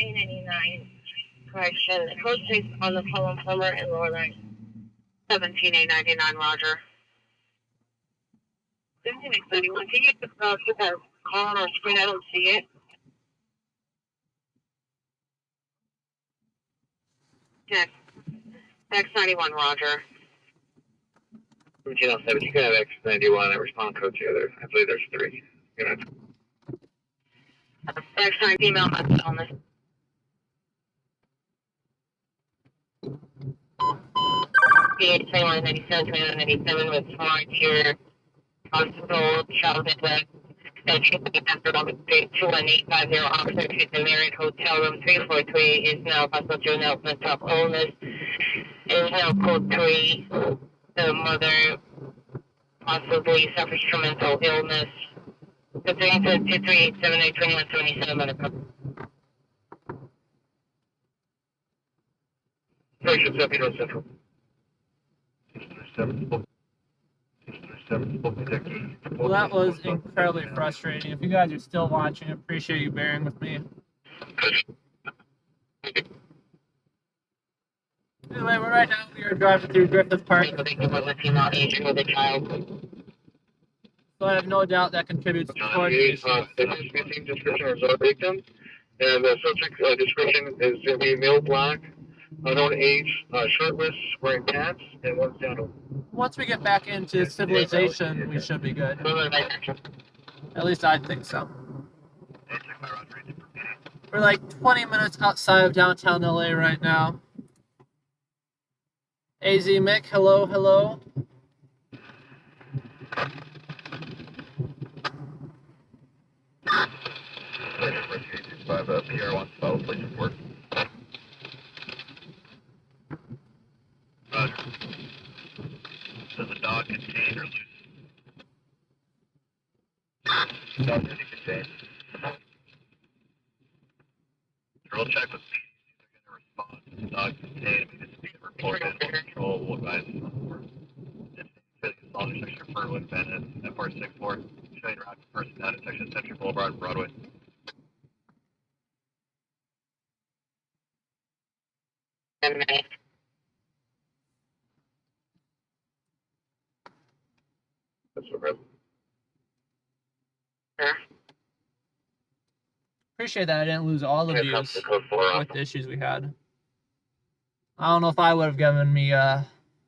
A99. Correction. Code 6 on the column plumber and lower line. 17899, Roger. 7691. Can you put that call on our screen? I don't see it. X91, Roger. 1707. You can have X91 and respond code together. I believe there's 3. X9 female message on this. 2197 with smart here. Hospital, child neglect. And treatment after on the street 21850 officer to the Marriott Hotel room 343 is now hospital now mental illness. Is now code 3. The mother possibly suffers from mental illness. The 338782177 medical. Station 7 Central. Well, that was incredibly frustrating. If you guys are still watching, I appreciate you bearing with me. Anyway, right now we are driving through Griffith Park. So I have no doubt that contributes towards the issue. Missing description of our victim, and the subject description is going to be male black, unknown age, shirtless, wearing pants, and one sandal. Once we get back into civilization, we should be good. At least I think so. We're like 20 minutes outside of downtown LA right now. AZ Mick, hello, hello. PR1 spell, please report. Roger. Does the dog contain or loose? Dog does contain. Drill check with me. They're going to respond to the dog contain. We just need to report it. Control will advise us on the board. Solid section Fernwood, Bennett, FR64. Showing route to person down at section Century Boulevard, Broadway. That's okay. Appreciate that I didn't lose all the views with the issues we had. I don't know if I would have given me a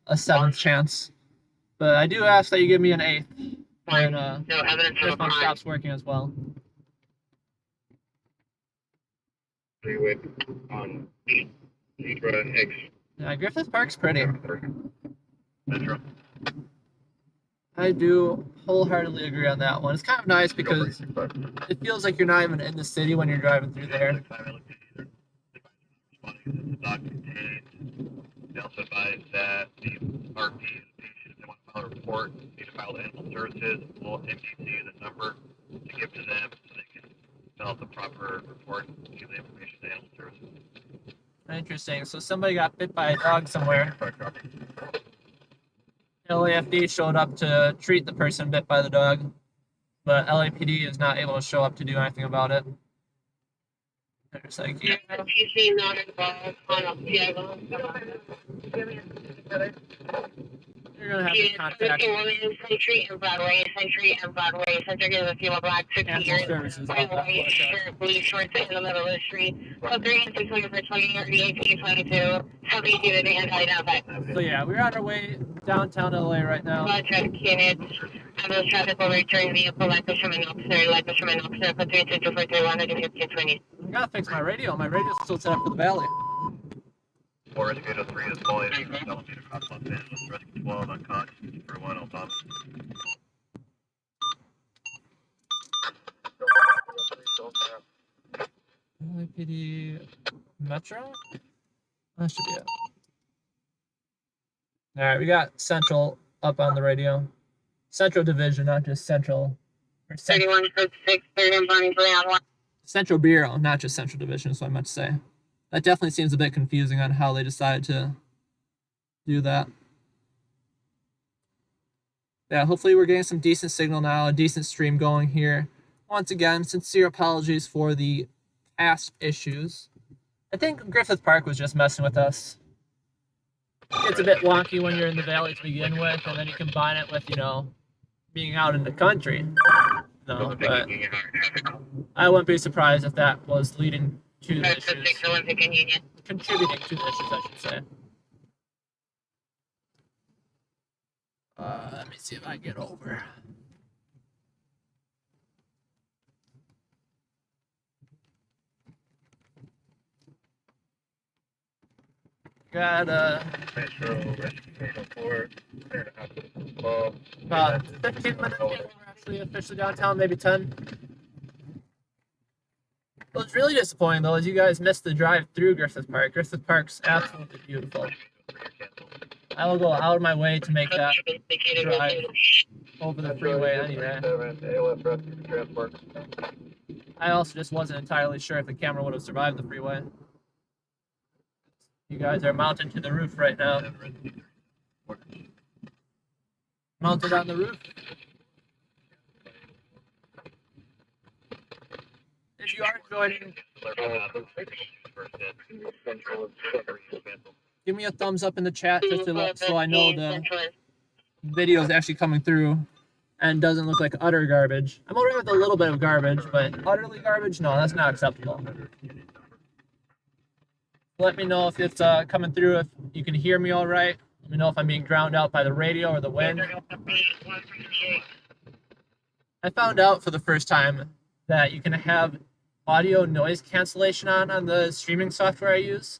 7th chance, but I do ask that you give me an 8th when this one stops working as well. Freeway on Libra X. Yeah, Griffith Park's pretty. Metro. I do wholeheartedly agree on that one. It's kind of nice because it feels like you're not even in the city when you're driving through there. The dog contained. They also advise that the RP patient they want to file a report, need to file the animal services, will MDC the number to give to them so they can fill out the proper report and give the information to animal services. Interesting. So somebody got bit by a dog somewhere. LAFD showed up to treat the person bit by the dog, but LAPD is not able to show up to do anything about it. They're just like, yeah. TC not involved on a Diego. You're going to have to contact Century and Broadway, Century gives a female black 50 years. White shirt, blue shorts in the middle of the street. So 3 and 6 for 20 or 18, 22. Something to the anti-downside. So yeah, we're on our way downtown LA right now. Ambulance traffic will return vehicle like fisherman officer, for 32243 I gotta fix my radio. My radio's still set up for the valley. 4 Rescue 3 is fully elevator across Los Angeles, Rescue 12 on Cox, for 1 on top. LAPD Metro? That should be it. Alright, we got Central up on the radio. Central Division, not just Central. Or 3146, 3rd and Bonnie Brown 1. Central Bureau, not just Central Division, is what I meant to say. That definitely seems a bit confusing on how they decided to do that. Yeah, hopefully we're getting some decent signal now, a decent stream going here. Once again, sincere apologies for the past issues. I think Griffith Park was just messing with us. It's a bit wonky when you're in the valley to begin with, and then you combine it with, you know, being out in the country. No, but I wouldn't be surprised if that was leading to the issues. Contributing to the issues, I should say. Let me see if I get over. Got about 15 minutes. We're actually officially downtown, maybe 10. What's really disappointing though is you guys missed the drive through Griffith Park. Griffith Park's absolutely beautiful. I will go out of my way to make that drive over the freeway anyway. I also just wasn't entirely sure if the camera would have survived the freeway. You guys are mounted to the roof right now. Mounted on the roof. If you are joining, give me a thumbs up in the chat just to so I know the video is actually coming through and doesn't look like utter garbage. I'm alright with a little bit of garbage, but utterly garbage? No, that's not acceptable. Let me know if it's coming through, if you can hear me all right. Let me know if I'm being drowned out by the radio or the wind. I found out for the first time that you can have audio noise cancellation on the streaming software I use,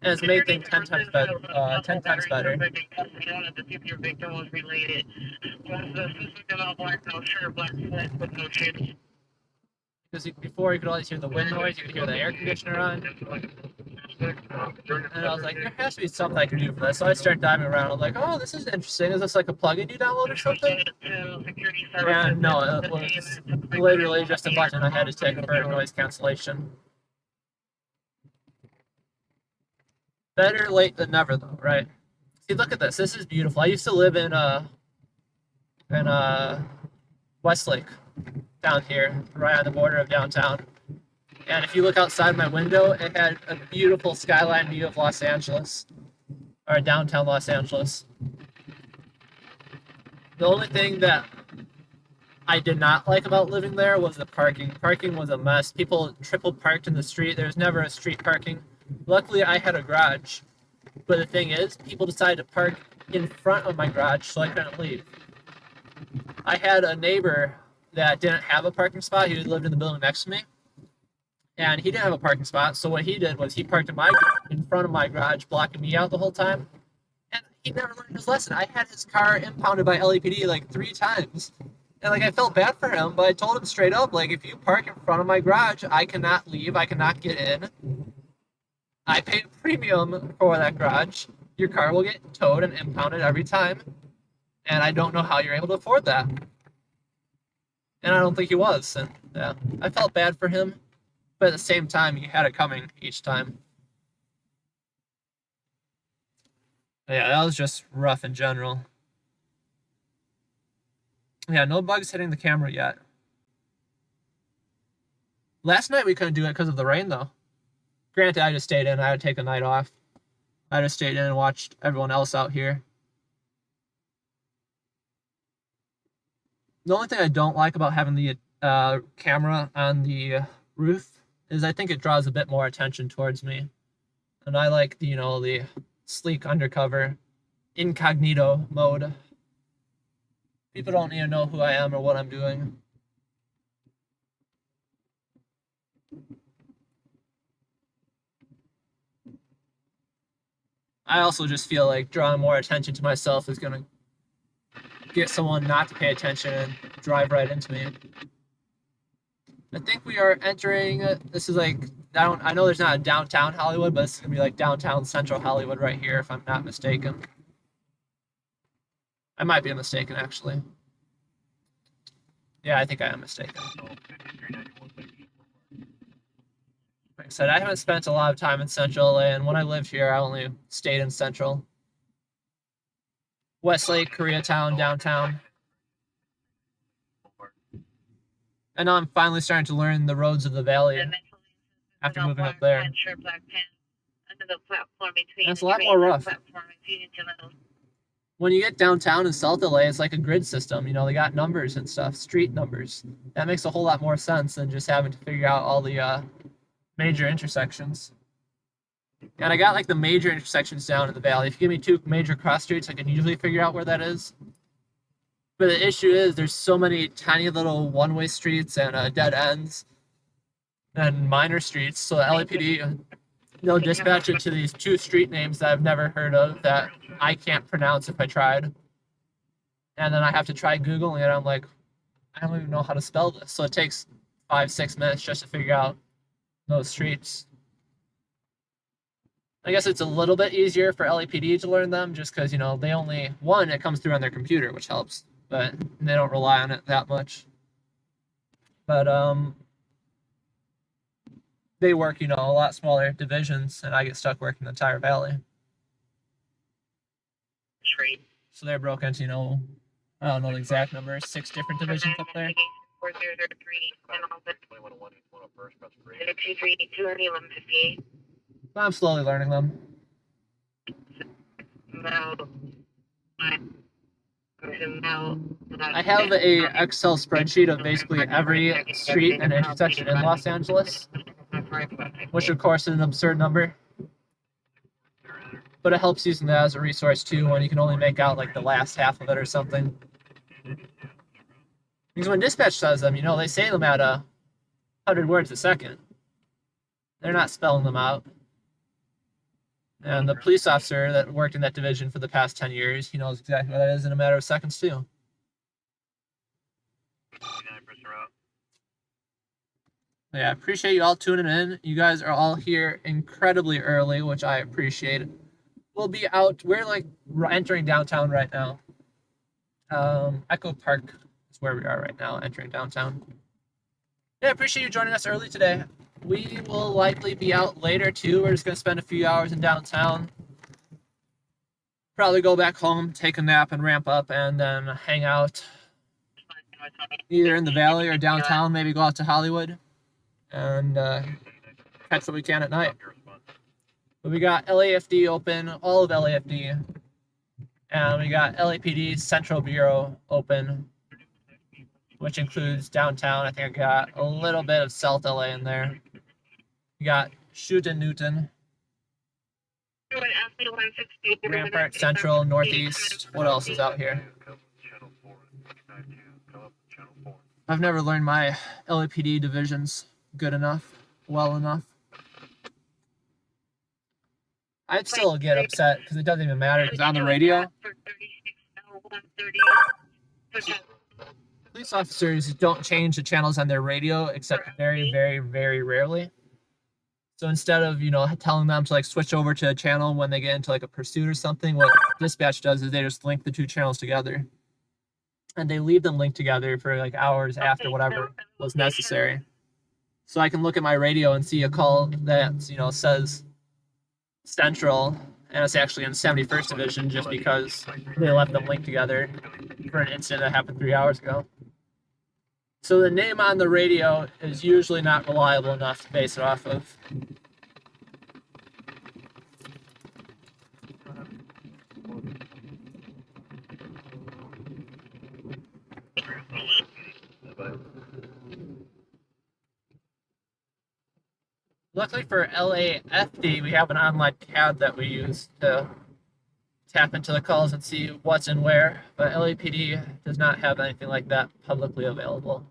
and it's made things 10 times better. 10 times better. Because before you could always hear the wind noise, you could hear the air conditioner on. And I was like, there has to be something I can do for this. So I started diving around. I'm like, oh, this is interesting. Is this like a plugin you download or something? And no, it was literally just a button I had to take for noise cancellation. Better late than never, though, right? See, look at this. This is beautiful. I used to live in Westlake, down here, right on the border of downtown. And if you look outside my window, it had a beautiful skyline view of Los Angeles, or downtown Los Angeles. The only thing that I did not like about living there was the parking. Parking was a mess. People triple parked in the street. There was never a street parking. Luckily, I had a garage. But the thing is, people decided to park in front of my garage, so I couldn't leave. I had a neighbor that didn't have a parking spot. He lived in the building next to me. And he didn't have a parking spot, so what he did was he parked in front of my garage, blocking me out the whole time. And he never learned his lesson. I had his car impounded by LAPD like 3 times. And like I felt bad for him, but I told him straight up, like, if you park in front of my garage, I cannot leave, I cannot get in. I paid a premium for that garage. Your car will get towed and impounded every time. And I don't know how you're able to afford that. And I don't think he was. And yeah, I felt bad for him. But at the same time, he had it coming each time. Yeah, that was just rough in general. Yeah, no bugs hitting the camera yet. Last night we couldn't do it because of the rain, though. Granted, I just stayed in. I had to take a night off. I just stayed in and watched everyone else out here. The only thing I don't like about having the camera on the roof is I think it draws a bit more attention towards me. And I like the, the sleek undercover incognito mode. People don't need to know who I am or what I'm doing. I also just feel like drawing more attention to myself is going to get someone not to pay attention and drive right into me. I think we are entering, this is like, I know there's not a downtown Hollywood, but this is going to be like downtown central Hollywood right here, if I'm not mistaken. I might be mistaken, actually. Yeah, I think I am mistaken. Like I said, I haven't spent a lot of time in central LA, and when I lived here, I only stayed in central. Westlake, Koreatown, downtown. And now I'm finally starting to learn the roads of the valley after moving up there. And it's a lot more rough. When you get downtown in South LA, it's like a grid system. You know, they got numbers and stuff, street numbers. That makes a whole lot more sense than just having to figure out all the major intersections. And I got like the major intersections down in the valley. If you give me 2 major cross streets, I can usually figure out where that is. But the issue is there's so many tiny little one-way streets and dead ends and minor streets. So the LAPD, they'll dispatch it to these 2 street names that I've never heard of that I can't pronounce if I tried. And then I have to try Googling it. I'm like, I don't even know how to spell this. So it takes 5-6 minutes just to figure out those streets. I guess it's a little bit easier for LAPD to learn them just because, you know, they only, one, it comes through on their computer, which helps, but they don't rely on it that much. But they work, you know, a lot smaller divisions, and I get stuck working the entire valley. So they're broken into, you know, I don't know the exact number, 6 different divisions up there. I'm slowly learning them. I have a Excel spreadsheet of basically every street and intersection in Los Angeles, which of course is an absurd number. But it helps using that as a resource too when you can only make out like the last half of it or something. Because when dispatch says them, you know, they say them at 100 words a second. They're not spelling them out. And the police officer that worked in that division for the past 10 years, he knows exactly what that is in a matter of seconds, too. Yeah, I appreciate you all tuning in. You guys are all here incredibly early, which I appreciate. We'll be out. We're like entering downtown right now. Echo Park is where we are right now, entering downtown. Yeah, I appreciate you joining us early today. We will likely be out later too. We're just going to spend a few hours in downtown. Probably go back home, take a nap, and ramp up, and then hang out either in the valley or downtown. Maybe go out to Hollywood and catch what we can at night. But we got LAFD open, all of LAFD, and we got LAPD Central Bureau open, which includes downtown. I think I got a little bit of South LA in there. We got Chute and Newton, Rampart Central, Northeast. What else is out here? I've never learned my LAPD divisions good enough, well enough. I'd still get upset because it doesn't even matter because on the radio, police officers don't change the channels on their radio except very, very, very rarely. So instead of, you know, telling them to like switch over to a channel when they get into like a pursuit or something, what dispatch does is they just link the 2 channels together. And they leave them linked together for like hours after whatever was necessary. So I can look at my radio and see a call that, you know, says Central, and it's actually in 71st Division just because they left them linked together for an incident that happened 3 hours ago. So the name on the radio is usually not reliable enough to base it off of. Luckily for LAFD, we have an online CAD that we use to tap into the calls and see what's and where, but LAPD does not have anything like that publicly available.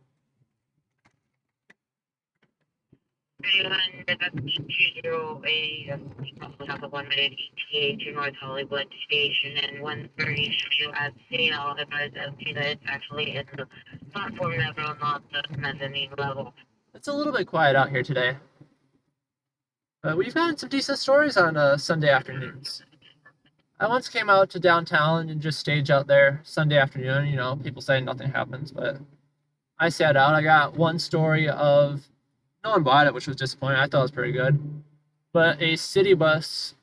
Have a 1-minute ETA to North Hollywood Station and 1:30 show at sale. Advise LT that it's actually in the platform level, not the mezzanine level. It's a little bit quiet out here today. But we've gotten some decent stories on Sunday afternoons. I once came out to downtown and just staged out there Sunday afternoon. You know, people say nothing happens, but I sat out. I got one story of, no one bought it, which was disappointing. I thought it was pretty good. But a city bus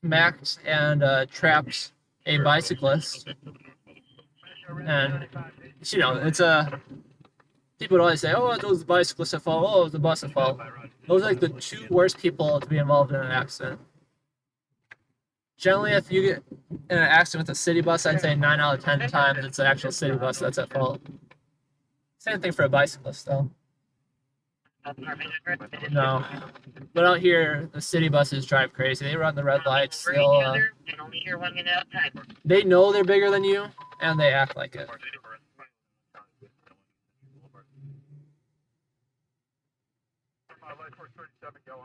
smacked and trapped a bicyclist. And, you know, people would always say, "Oh, it was the bicyclist at fault. Oh, it was the bus at fault." Those are like the two worst people to be involved in an accident. Generally, if you get in an accident with a city bus, I'd say 9 out of 10 times it's the actual city bus that's at fault. Same thing for a bicyclist, though. No. But out here, the city buses drive crazy. They run the red lights. They know they're bigger than you, and they act like it.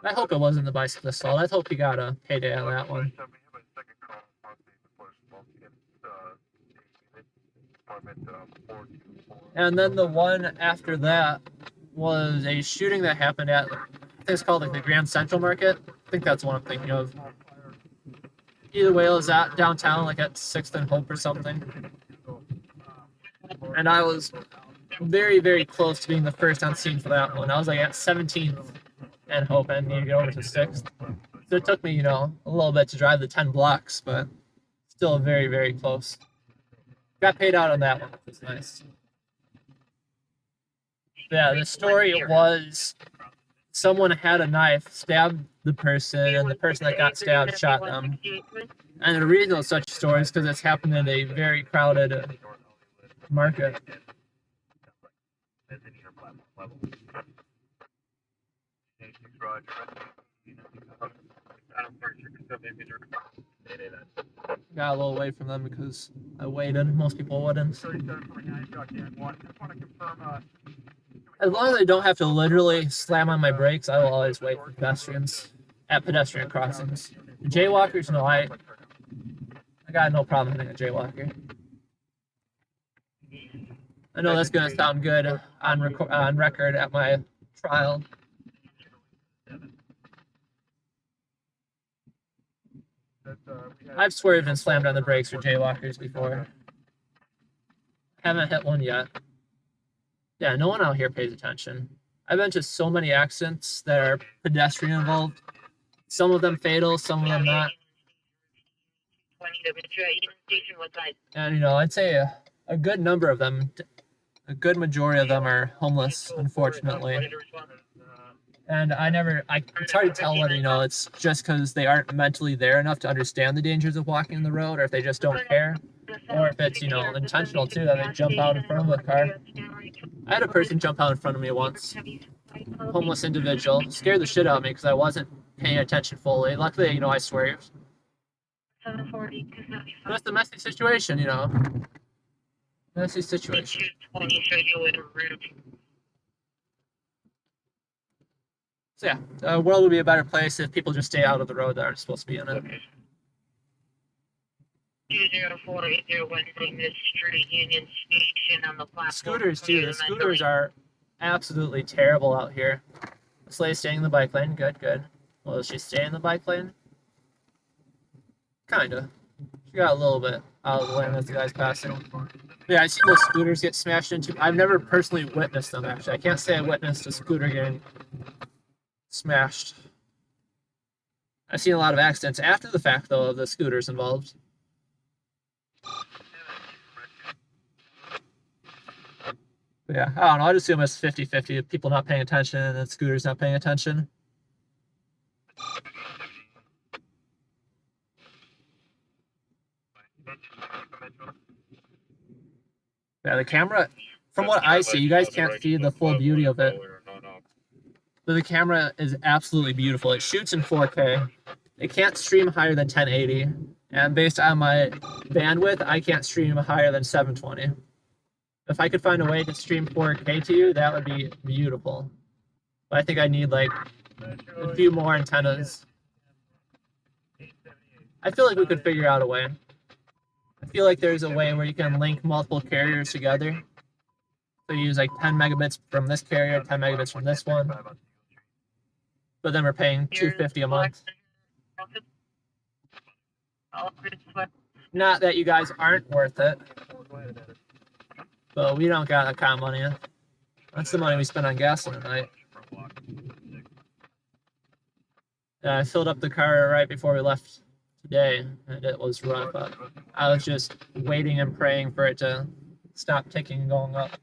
I hope it wasn't the bicyclist's fault. I hope he got a payday on that one. And then the one after that was a shooting that happened at, I think it's called like the Grand Central Market. I think that's what I'm thinking of. Either way, it was at downtown, like at 6th and Hope or something. And I was very, very close to being the first on scene for that one. I was like at 17th and Hope and needed to get over to 6th. So it took me, you know, a little bit to drive the 10 blocks, but still very, very close. Got paid out on that one, which was nice. Yeah, the story was someone had a knife, stabbed the person, and the person that got stabbed shot them. And the reason it's such a story is because it's happened in a very crowded market. Got a little away from them because I waited. Most people wouldn't. As long as I don't have to literally slam on my brakes, I will always wait for pedestrians at pedestrian crossings. Jaywalkers, no, I got no problem hitting a jaywalker. I know that's gonna sound good on record at my trial. I've swerved and slammed on the brakes for jaywalkers before. Haven't hit one yet. Yeah, no one out here pays attention. I've been to so many accidents that are pedestrian involved. Some of them fatal, some of them not. And, you know, I'd say a good number of them, a good majority of them are homeless, unfortunately. And it's hard to tell whether, you know, it's just because they aren't mentally there enough to understand the dangers of walking in the road, or if they just don't care, or if it's, you know, intentional too, that they jump out in front of the car. I had a person jump out in front of me once, homeless individual, scared the shit out of me because I wasn't paying attention fully. Luckily, you know, I swerved. But it's a messy situation, you know. Messy situation. So yeah, the world would be a better place if people just stay out of the road that aren't supposed to be in it. 204-801 Street, Union Station on the platform. Scooters too. The scooters are absolutely terrible out here. This lady's staying in the bike lane. Good, good. Well, does she stay in the bike lane? Kinda. She got a little bit out of the lane as the guy's passing. Yeah, I've seen those scooters get smashed into. I've never personally witnessed them, actually. I can't say I witnessed a scooter getting smashed. I've seen a lot of accidents after the fact, though, of the scooters involved. But yeah, I don't know. I'd assume it's 50-50. People not paying attention and then scooters not paying attention. Yeah, the camera, from what I see, you guys can't see the full beauty of it. But the camera is absolutely beautiful. It shoots in 4K. It can't stream higher than 1080. And based on my bandwidth, I can't stream higher than 720. If I could find a way to stream 4K to you, that would be beautiful. But I think I need like a few more antennas. I feel like we could figure out a way. I feel like there's a way where you can link multiple carriers together. So you use like 10 megabits from this carrier, 10 megabits from this one. But then we're paying $250 a month. Not that you guys aren't worth it, but we don't got that kind of money. That's the money we spend on gas in a night. I filled up the car right before we left today, and it was rough. I was just waiting and praying for it to stop ticking and going up.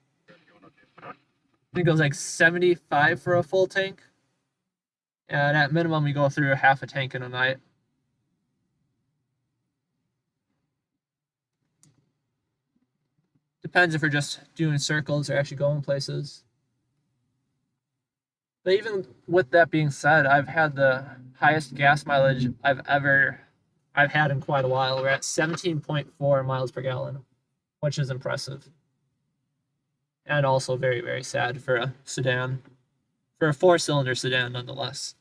think it was like 75 for a full tank. And at minimum, we go through half a tank in a night. Depends if we're just doing circles or actually going places. But even with that being said, I've had the highest gas mileage I've had in quite a while. We're at 17.4 miles per gallon, which is impressive. And also very, very sad for a sedan. For a 4-cylinder sedan, nonetheless.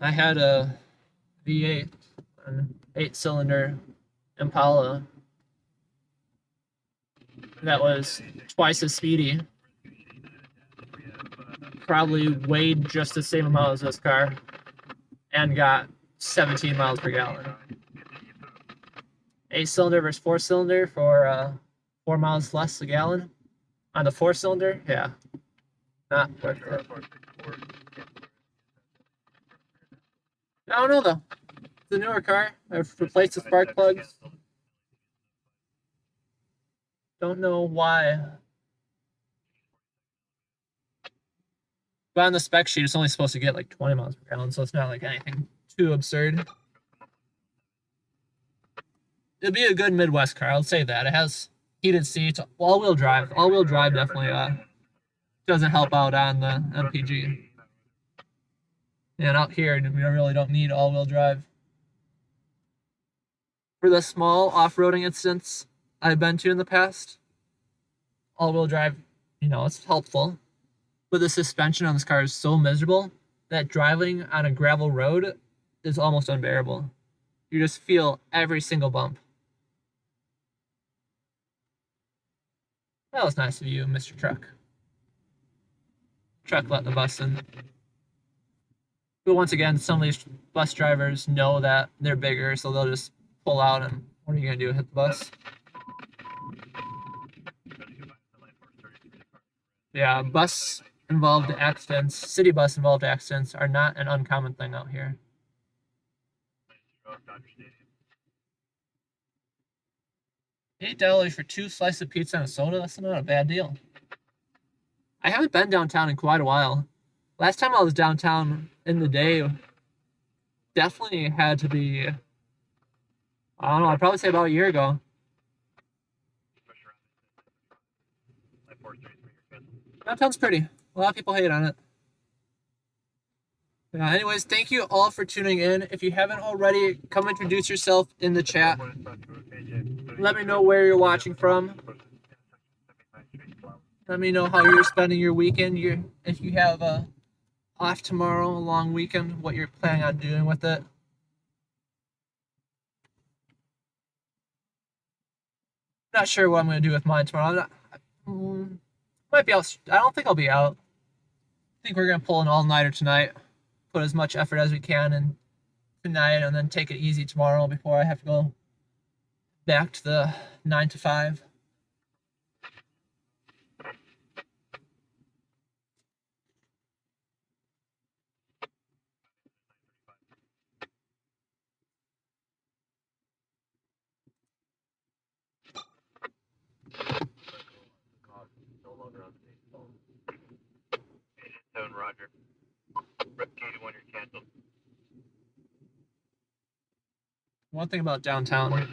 I had a V8, an 8-cylinder Impala that was twice as speedy. Probably weighed just the same amount as this car and got 17 miles per gallon. 8-cylinder versus 4-cylinder for 4 miles less a gallon. On the 4-cylinder, yeah, not worth it. I don't know though. It's a newer car. I've replaced the spark plugs. Don't know why. But on the spec sheet, it's only supposed to get like 20 miles per gallon, so it's not like anything too absurd. It'll be a good Midwest car, I'll say that. It has heated seats, all-wheel drive. All-wheel drive definitely doesn't help out on the MPG. And out here, we really don't need all-wheel drive. For the small off-roading instance I've been to in the past, all-wheel drive, it's helpful. But the suspension on this car is so miserable that driving on a gravel road is almost unbearable. You just feel every single bump. That was nice of you, Mr. Truck. Truck let the bus in. But once again, some of these bus drivers know that they're bigger, so they'll just pull out and what are you going to do, hit the bus? Yeah, bus involved accidents, city bus involved accidents are not an uncommon thing out here. $8 for 2 slices of pizza and a soda, that's not a bad deal. I haven't been downtown in quite a while. Last time I was downtown in the day definitely had to be, I don't know, I'd probably say about a year ago. Downtown's pretty. A lot of people hate on it. Yeah, anyways, thank you all for tuning in. If you haven't already, come introduce yourself in the chat. Let me know where you're watching from. Let me know how you're spending your weekend. If you have off tomorrow, a long weekend, what you're planning on doing with it. Not sure what I'm going to do with mine tomorrow. Might be out. I don't think I'll be out. I think we're going to pull an all-nighter tonight. Put as much effort as we can in tonight and then take it easy tomorrow before I have to go back to the 9 to 5. Roger. One thing about downtown,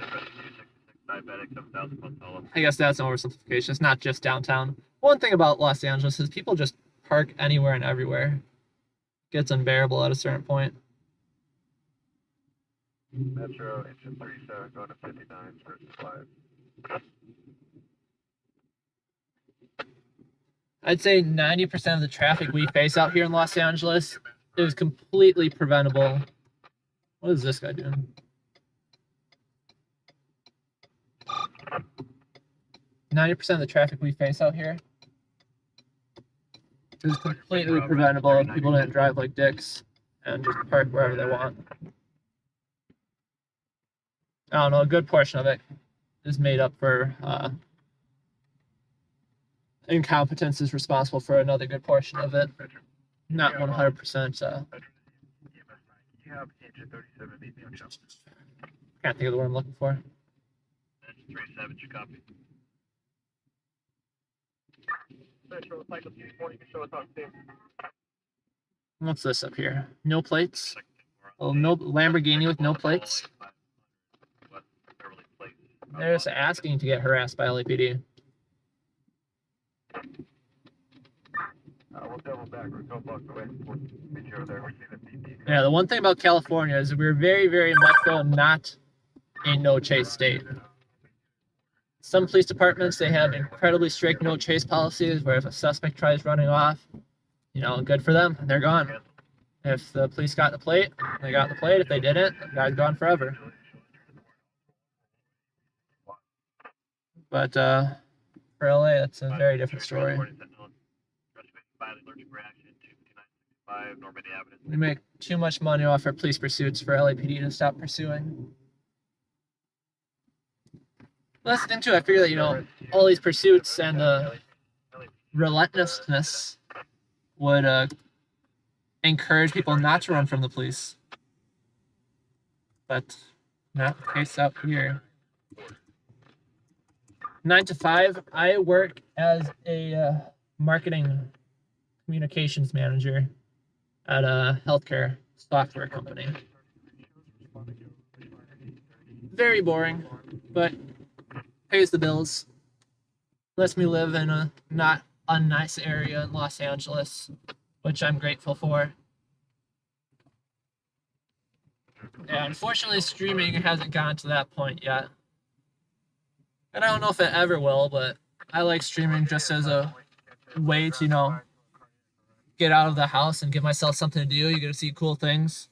I guess that's an oversimplification. It's not just downtown. One thing about Los Angeles is people just park anywhere and everywhere. It gets unbearable at a certain point. Metro engine 37 going to 59 versus 5. I'd say 90% of the traffic we face out here in Los Angeles is completely preventable. What is this guy doing? 90% of the traffic we face out here is completely preventable if people didn't drive like dicks and just park wherever they want. I don't know, a good portion of it is made up for incompetence is responsible for another good portion of it. Not 100%. Can't think of the word I'm looking for. That's 37, you copy. What's this up here? No plates? Oh, no Lamborghini with no plates? They're just asking to get harassed by LAPD. We'll double back. We're a couple blocks away. We'll meet you over there. We're seeing the DP. Yeah, the one thing about California is we're very, very much so not a no chase state. Some police departments, they have incredibly strict no chase policies where if a suspect tries running off, you know, good for them, they're gone. If the police got the plate, they got the plate. If they didn't, the guy's gone forever. But for LA, that's a very different story. We make too much money off our police pursuits for LAPD to stop pursuing. Well, that's the thing too. I figure that, you know, all these pursuits and the relentlessness would encourage people not to run from the police. But not the case out here. 9 to 5, I work as a marketing communications manager at a healthcare software company. Very boring, but pays the bills. Lets me live in a not unnice area in Los Angeles, which I'm grateful for. Yeah, unfortunately, streaming hasn't gotten to that point yet. And I don't know if it ever will, but I like streaming just as a way to, you know, get out of the house and give myself something to do. You get to see cool things.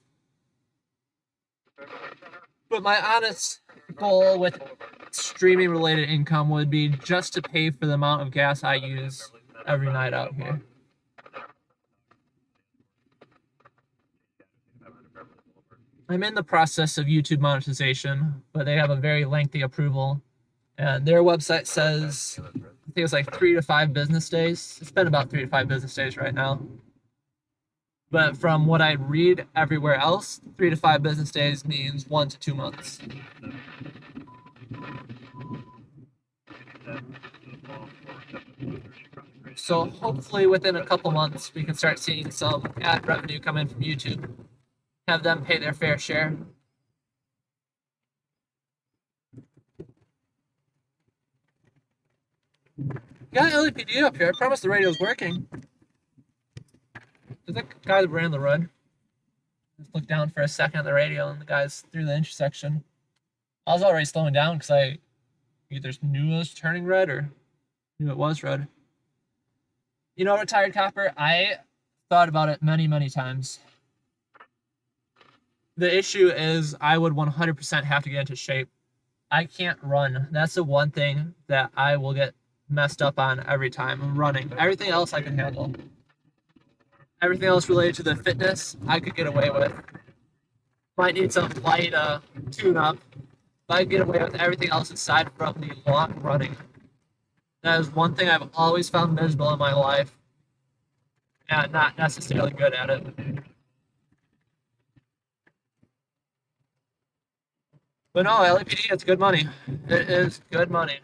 But my honest goal with streaming related income would be just to pay for the amount of gas I use every night out here. I'm in the process of YouTube monetization, but they have a very lengthy approval. And their website says, I think it's like 3 to 5 business days. It's been about 3 to 5 business days right now. But from what I read everywhere else, 3 to 5 business days means 1 to 2 months. So hopefully within a couple months, we can start seeing some ad revenue come in from YouTube. Have them pay their fair share. Got LAPD up here. I promise the radio's working. Is that guy that ran the road? Just look down for a second at the radio and the guy's through the intersection. I was already slowing down because I either knew it was turning red or knew it was red. You know, retired copper, I thought about it many, many times. The issue is I would 100% have to get into shape. I can't run. That's the one thing that I will get messed up on every time, running. Everything else I can handle. Everything else related to the fitness, I could get away with. Might need some light tune-up, but I can get away with everything else aside from the long running. That is one thing I've always found miserable in my life, and not necessarily good at it. But no, LAPD, it's good money. It is good money.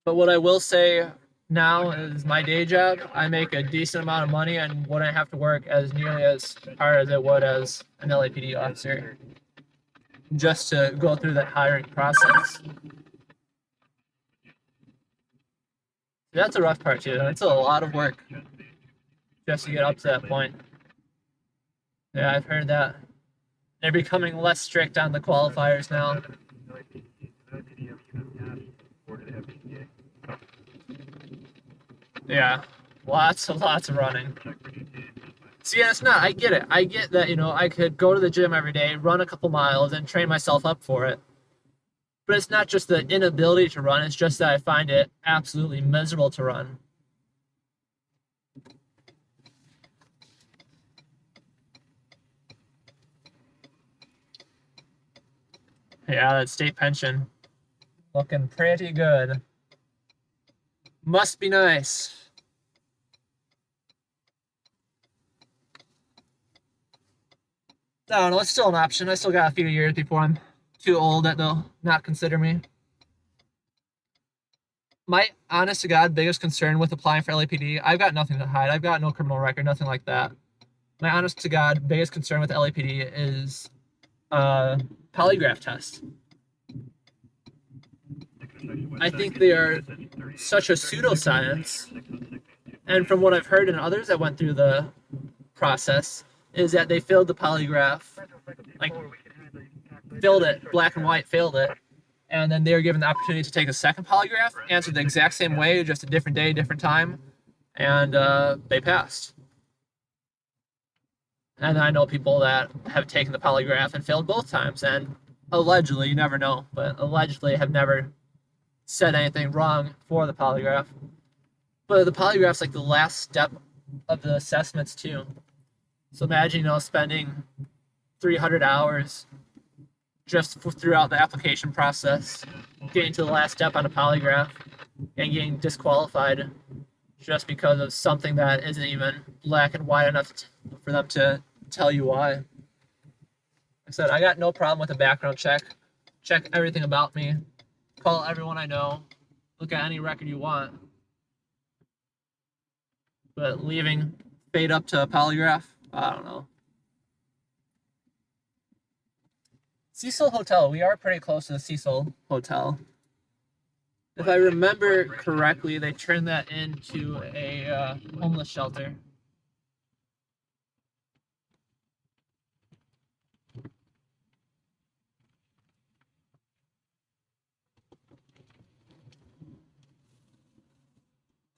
But what I will say now is my day job, I make a decent amount of money and wouldn't have to work as nearly as hard as I would as an LAPD officer just to go through that hiring process. That's the rough part too. It's a lot of work just to get up to that point. Yeah, I've heard that. They're becoming less strict on the qualifiers now. Yeah, lots of running. See, it's not. I get it. I get that, you know, I could go to the gym every day, run a couple miles, and train myself up for it. But it's not just the inability to run. It's just that I find it absolutely miserable to run. Yeah, that state pension. Looking pretty good. Must be nice. I don't know, it's still an option. I still got a few years before I'm too old that they'll not consider me. My honest to God biggest concern with applying for LAPD, I've got nothing to hide. I've got no criminal record, nothing like that. My honest to God biggest concern with LAPD is polygraph test. I think they are such a pseudoscience, and from what I've heard and others that went through the process, is that they failed the polygraph, like filled it, black and white, failed it, and then they were given the opportunity to take a second polygraph, answered the exact same way, just a different day, different time, and they passed. And I know people that have taken the polygraph and failed both times, and allegedly, you never know, but allegedly have never said anything wrong for the polygraph. But the polygraph's like the last step of the assessments too. So imagine, spending 300 hours just throughout the application process, getting to the last step on a polygraph, and getting disqualified just because of something that isn't even black and white enough for them to tell you why. Like I said, I got no problem with a background check. Check everything about me. Call everyone I know. Look at any record you want. But leaving fate up to a polygraph, I don't know. Cecil Hotel. We are pretty close to the Cecil Hotel. If I remember correctly, they turned that into a homeless shelter.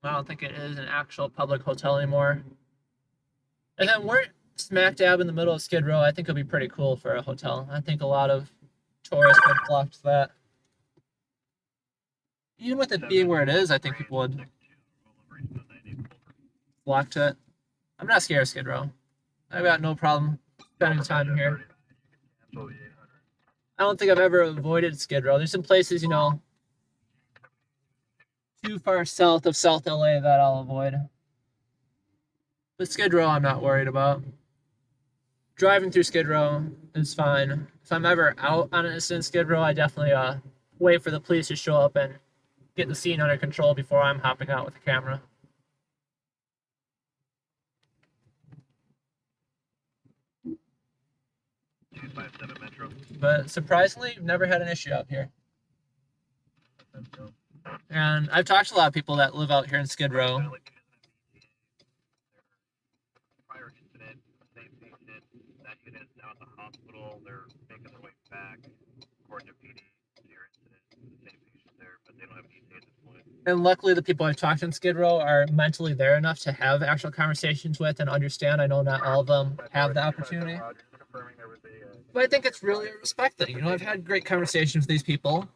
I don't think it is an actual public hotel anymore. And then we're smack dab in the middle of Skid Row. I think it'll be pretty cool for a hotel. I think a lot of tourists would flock to that. Even with it being where it is, I think people would flock to it. I'm not scared of Skid Row. I've got no problem spending time here. I don't think I've ever avoided Skid Row. There's some places, too far south of South LA that I'll avoid. But Skid Row, I'm not worried about. Driving through Skid Row is fine. If I'm ever out on an incident in Skid Row, I definitely wait for the police to show up and get the scene under control before I'm hopping out with the camera. But surprisingly, I've never had an issue out here. And I've talked to a lot of people that live out here in Skid Row. Prior incident, same patient, that unit is now at the hospital. They're making their way back, according to PD, to your incident, the same patient there, but they don't have ETA at this point. And luckily, the people I've talked to in Skid Row are mentally there enough to have actual conversations with and understand. I know not all of them have the opportunity. But I think it's really a respect thing. I've had great conversations with these people,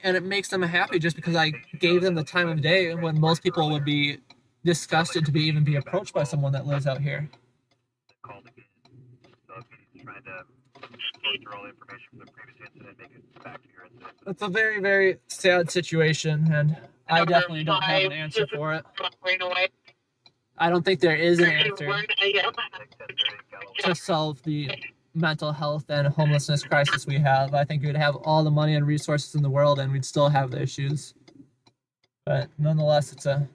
and it makes them happy just because I gave them the time of day when most people would be disgusted to even be approached by someone that lives out here. It's a very, very sad situation, and I definitely don't have an answer for it. I don't think there is an answer to solve the mental health and homelessness crisis we have. I think we'd have all the money and resources in the world and we'd still have the issues. But nonetheless, it's a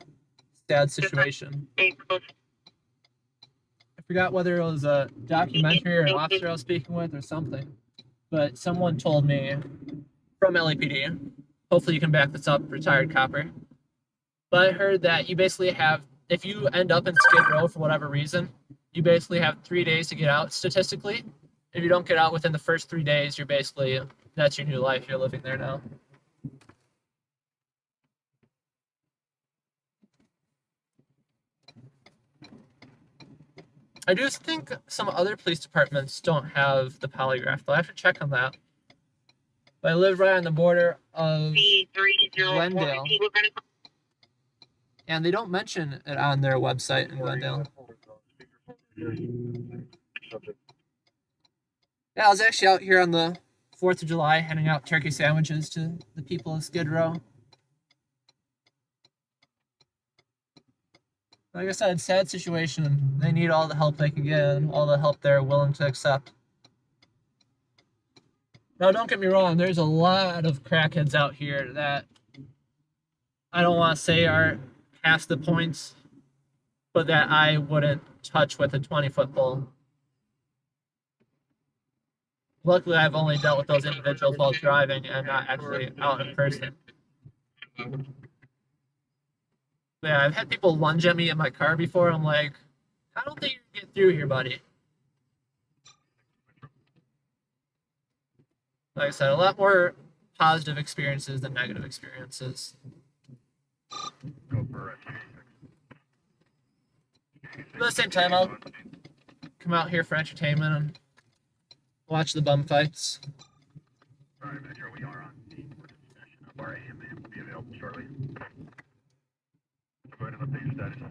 sad situation. I forgot whether it was a documentary or an officer I was speaking with or something. But someone told me from LAPD, hopefully you can back this up, retired copper. But I heard that you basically have, if you end up in Skid Row for whatever reason, you basically have 3 days to get out statistically. If you don't get out within the first 3 days, you're basically, that's your new life. You're living there now. I do think some other police departments don't have the polygraph, though. I have to check on that. But I live right on the border of Glendale. And they don't mention it on their website in Glendale. Yeah, I was actually out here on the 4th of July, handing out turkey sandwiches to the people of Skid Row. Like I said, sad situation. They need all the help they can get and all the help they're willing to accept. Now, don't get me wrong, there's a lot of crackheads out here that I don't want to say are past the points, but that I wouldn't touch with a 20-foot pole. Luckily, I've only dealt with those individuals while driving and not actually out in person. Yeah, I've had people lunge at me in my car before. I'm like, I don't think you can get through here, buddy. Like I said, a lot more positive experiences than negative experiences. Go for But at the same time, I'll come out here for entertainment and watch the bum fights. Sorry, Metro, we are on the session of our AMA. Will be available shortly. Go ahead and update your status.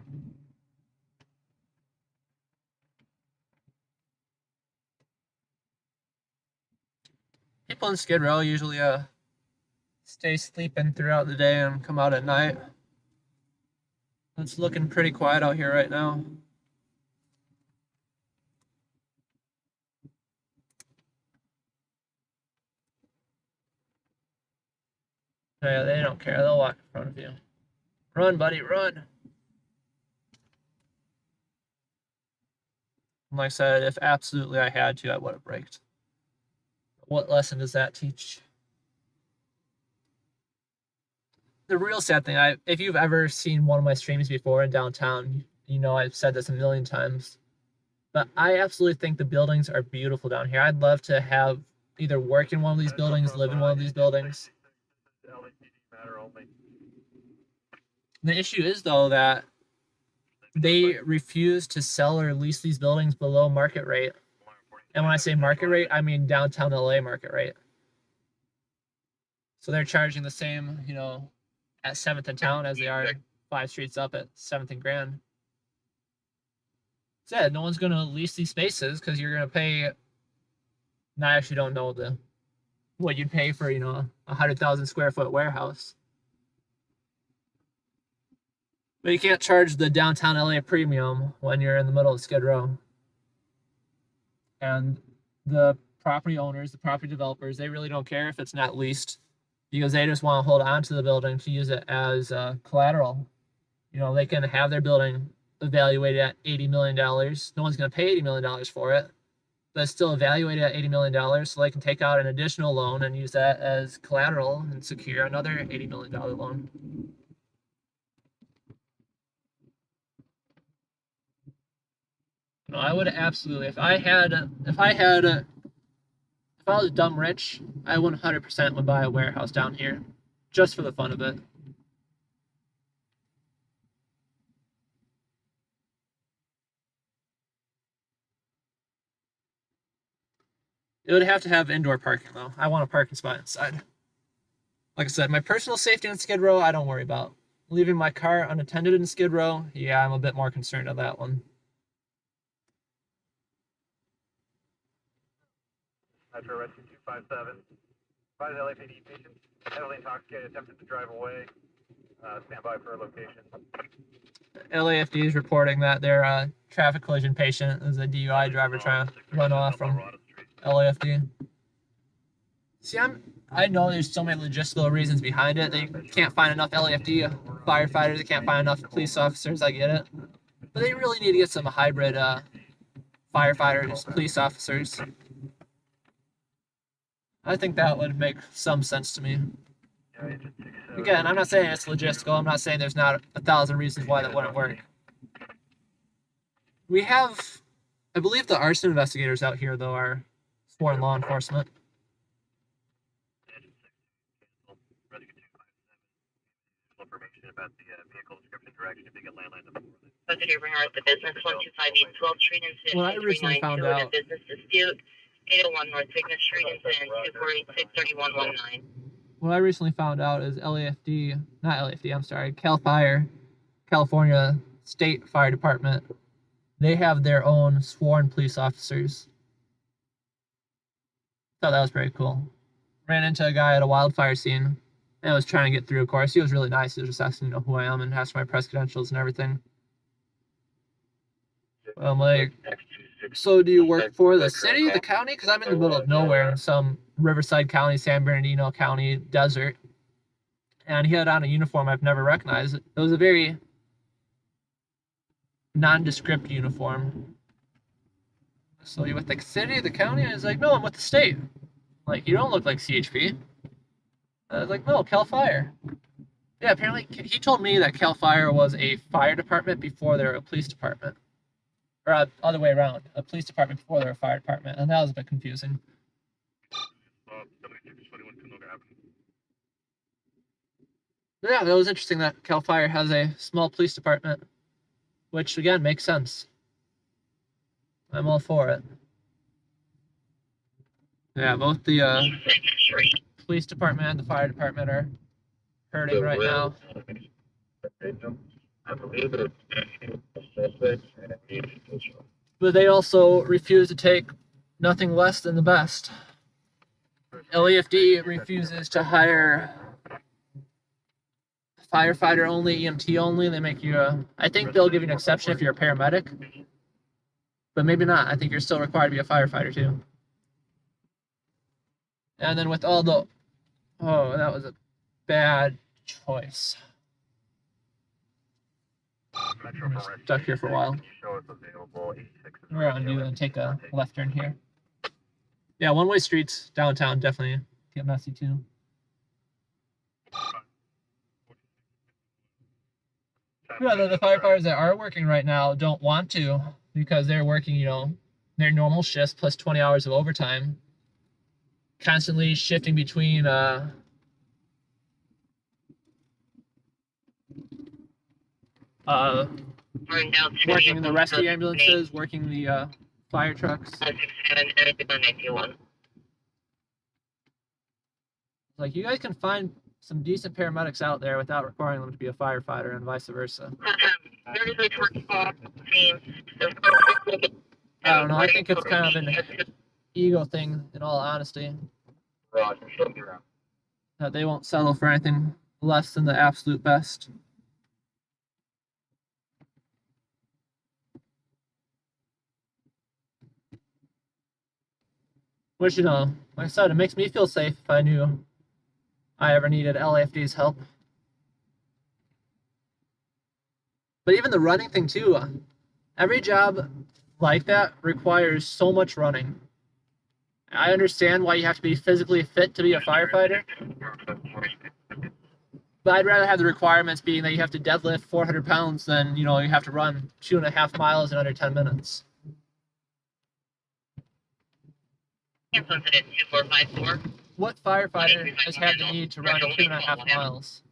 People in Skid Row usually stay sleeping throughout the day and come out at night. It's looking pretty quiet out here right now. Yeah, they don't care. They'll walk in front of you. Run, buddy, run. Like I said, if absolutely I had to, I would have braked. What lesson does that teach? The real sad thing, if you've ever seen one of my streams before in downtown, you know I've said this a million times, but I absolutely think the buildings are beautiful down here. I'd love to have either work in one of these buildings, live in one of these buildings. The issue is, though, that they refuse to sell or lease these buildings below market rate. And when I say market rate, I mean downtown LA market rate. So they're charging the same, you know, at 7th and Town as they are 5 streets up at 7th and Grand. Said no one's going to lease these spaces because you're going to pay. And I actually don't know what you'd pay for, you know, a 100,000 square foot warehouse. But you can't charge the downtown LA premium when you're in the middle of Skid Row. And the property owners, the property developers, they really don't care if it's not leased because they just want to hold on to the building to use it as collateral. You know, they can have their building evaluated at $80 million. No one's going to pay $80 million for it, but it's still evaluated at $80 million, so they can take out an additional loan and use that as collateral and secure another $80 million loan. No, I would absolutely. If I was dumb rich, I 100% would buy a warehouse down here, just for the fun of it. It would have to have indoor parking, though. I want a parking spot inside. Like I said, my personal safety in Skid Row, I don't worry about. Leaving my car unattended in Skid Row, yeah, I'm a bit more concerned on that one. Metro Rescue 257. Five LAPD patients, heavily intoxicated, attempted to drive away. Stand by for a location. LAFD is reporting that their traffic collision patient is a DUI driver trying to run off from LAFD. See, I know there's so many logistical reasons behind it. They can't find enough LAFD firefighters. They can't find enough police officers. I get it. But they really need to get some hybrid firefighters, police officers. I think that would make some sense to me. Again, I'm not saying it's logistical. I'm not saying there's not 1,000 reasons why that wouldn't work. We have, I believe the arson investigators out here, though, are sworn law enforcement. Information about the vehicle description, direction, if they get landline number. Positive regard the business 125 12th Street incident. Well, I recently found out. A business dispute. 801 North Signet Street incident 248-63119. What I recently found out is Cal Fire, California State Fire Department, they have their own sworn police officers. Thought that was pretty cool. ran into a guy at a wildfire scene and was trying to get through, of course. He was really nice. He was just asking, who I am and asked my press credentials and everything. I'm like, so do you work for the city, the county? Because I'm in the middle of nowhere in some Riverside County, San Bernardino County desert. And he had on a uniform I've never recognized. It was a very nondescript uniform. So you with the city, the county? And he's like, no, I'm with the state. I'm like, you don't look like CHP. I was like, no, CAL FIRE. Yeah, apparently he told me that CAL FIRE was a fire department before they were a police department. Or other way around, a police department before they were a fire department. And that was a bit confusing. Yeah, that was interesting that CAL FIRE has a small police department, which again makes sense. I'm all for it. Yeah, both the police department and the fire department are hurting right now. But they also refuse to take nothing less than the best. LAFD refuses to hire firefighter only, EMT only. They make you I think they'll give you an exception if you're a paramedic, but maybe not. I think you're still required to be a firefighter too. And then with all the, oh, that was a bad choice. I'm stuck here for a while. We're going to take a left turn here. Yeah, one-way streets downtown definitely get messy too. Yeah, the firefighters that are working right now don't want to because they're working, their normal shifts plus 20 hours of overtime, constantly shifting between working in the rescue ambulances, working the fire trucks. Like, you guys can find some decent paramedics out there without requiring them to be a firefighter and vice versa. I don't know, I think it's kind of an ego thing, in all honesty. That they won't settle for anything less than the absolute best. Which, like I said, it makes me feel safe if I knew I ever needed LAFD's help. But even the running thing too, every job like that requires so much running. I understand why you have to be physically fit to be a firefighter, but I'd rather have the requirements being that you have to deadlift 400 pounds than, you have to run 2.5 miles in under 10 minutes. What firefighter has had the need to run 2.5 miles?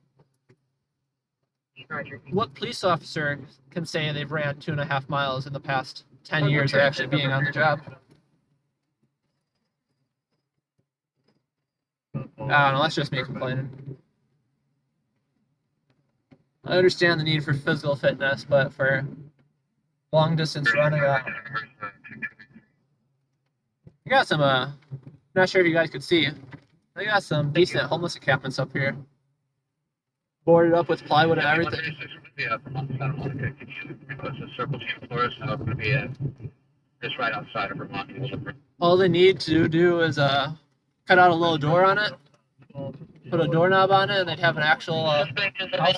What police officer can say they've ran 2.5 miles in the past 10 years of actually being on the job? I don't know, that's just me complaining. I understand the need for physical fitness, but for long distance running, I got some, not sure if you guys could see, I got some decent homeless encampments up here. Boarded up with plywood and everything. Just right outside of Vermont. All they need to do is cut out a little door on it, put a doorknob on it, and they'd have an actual house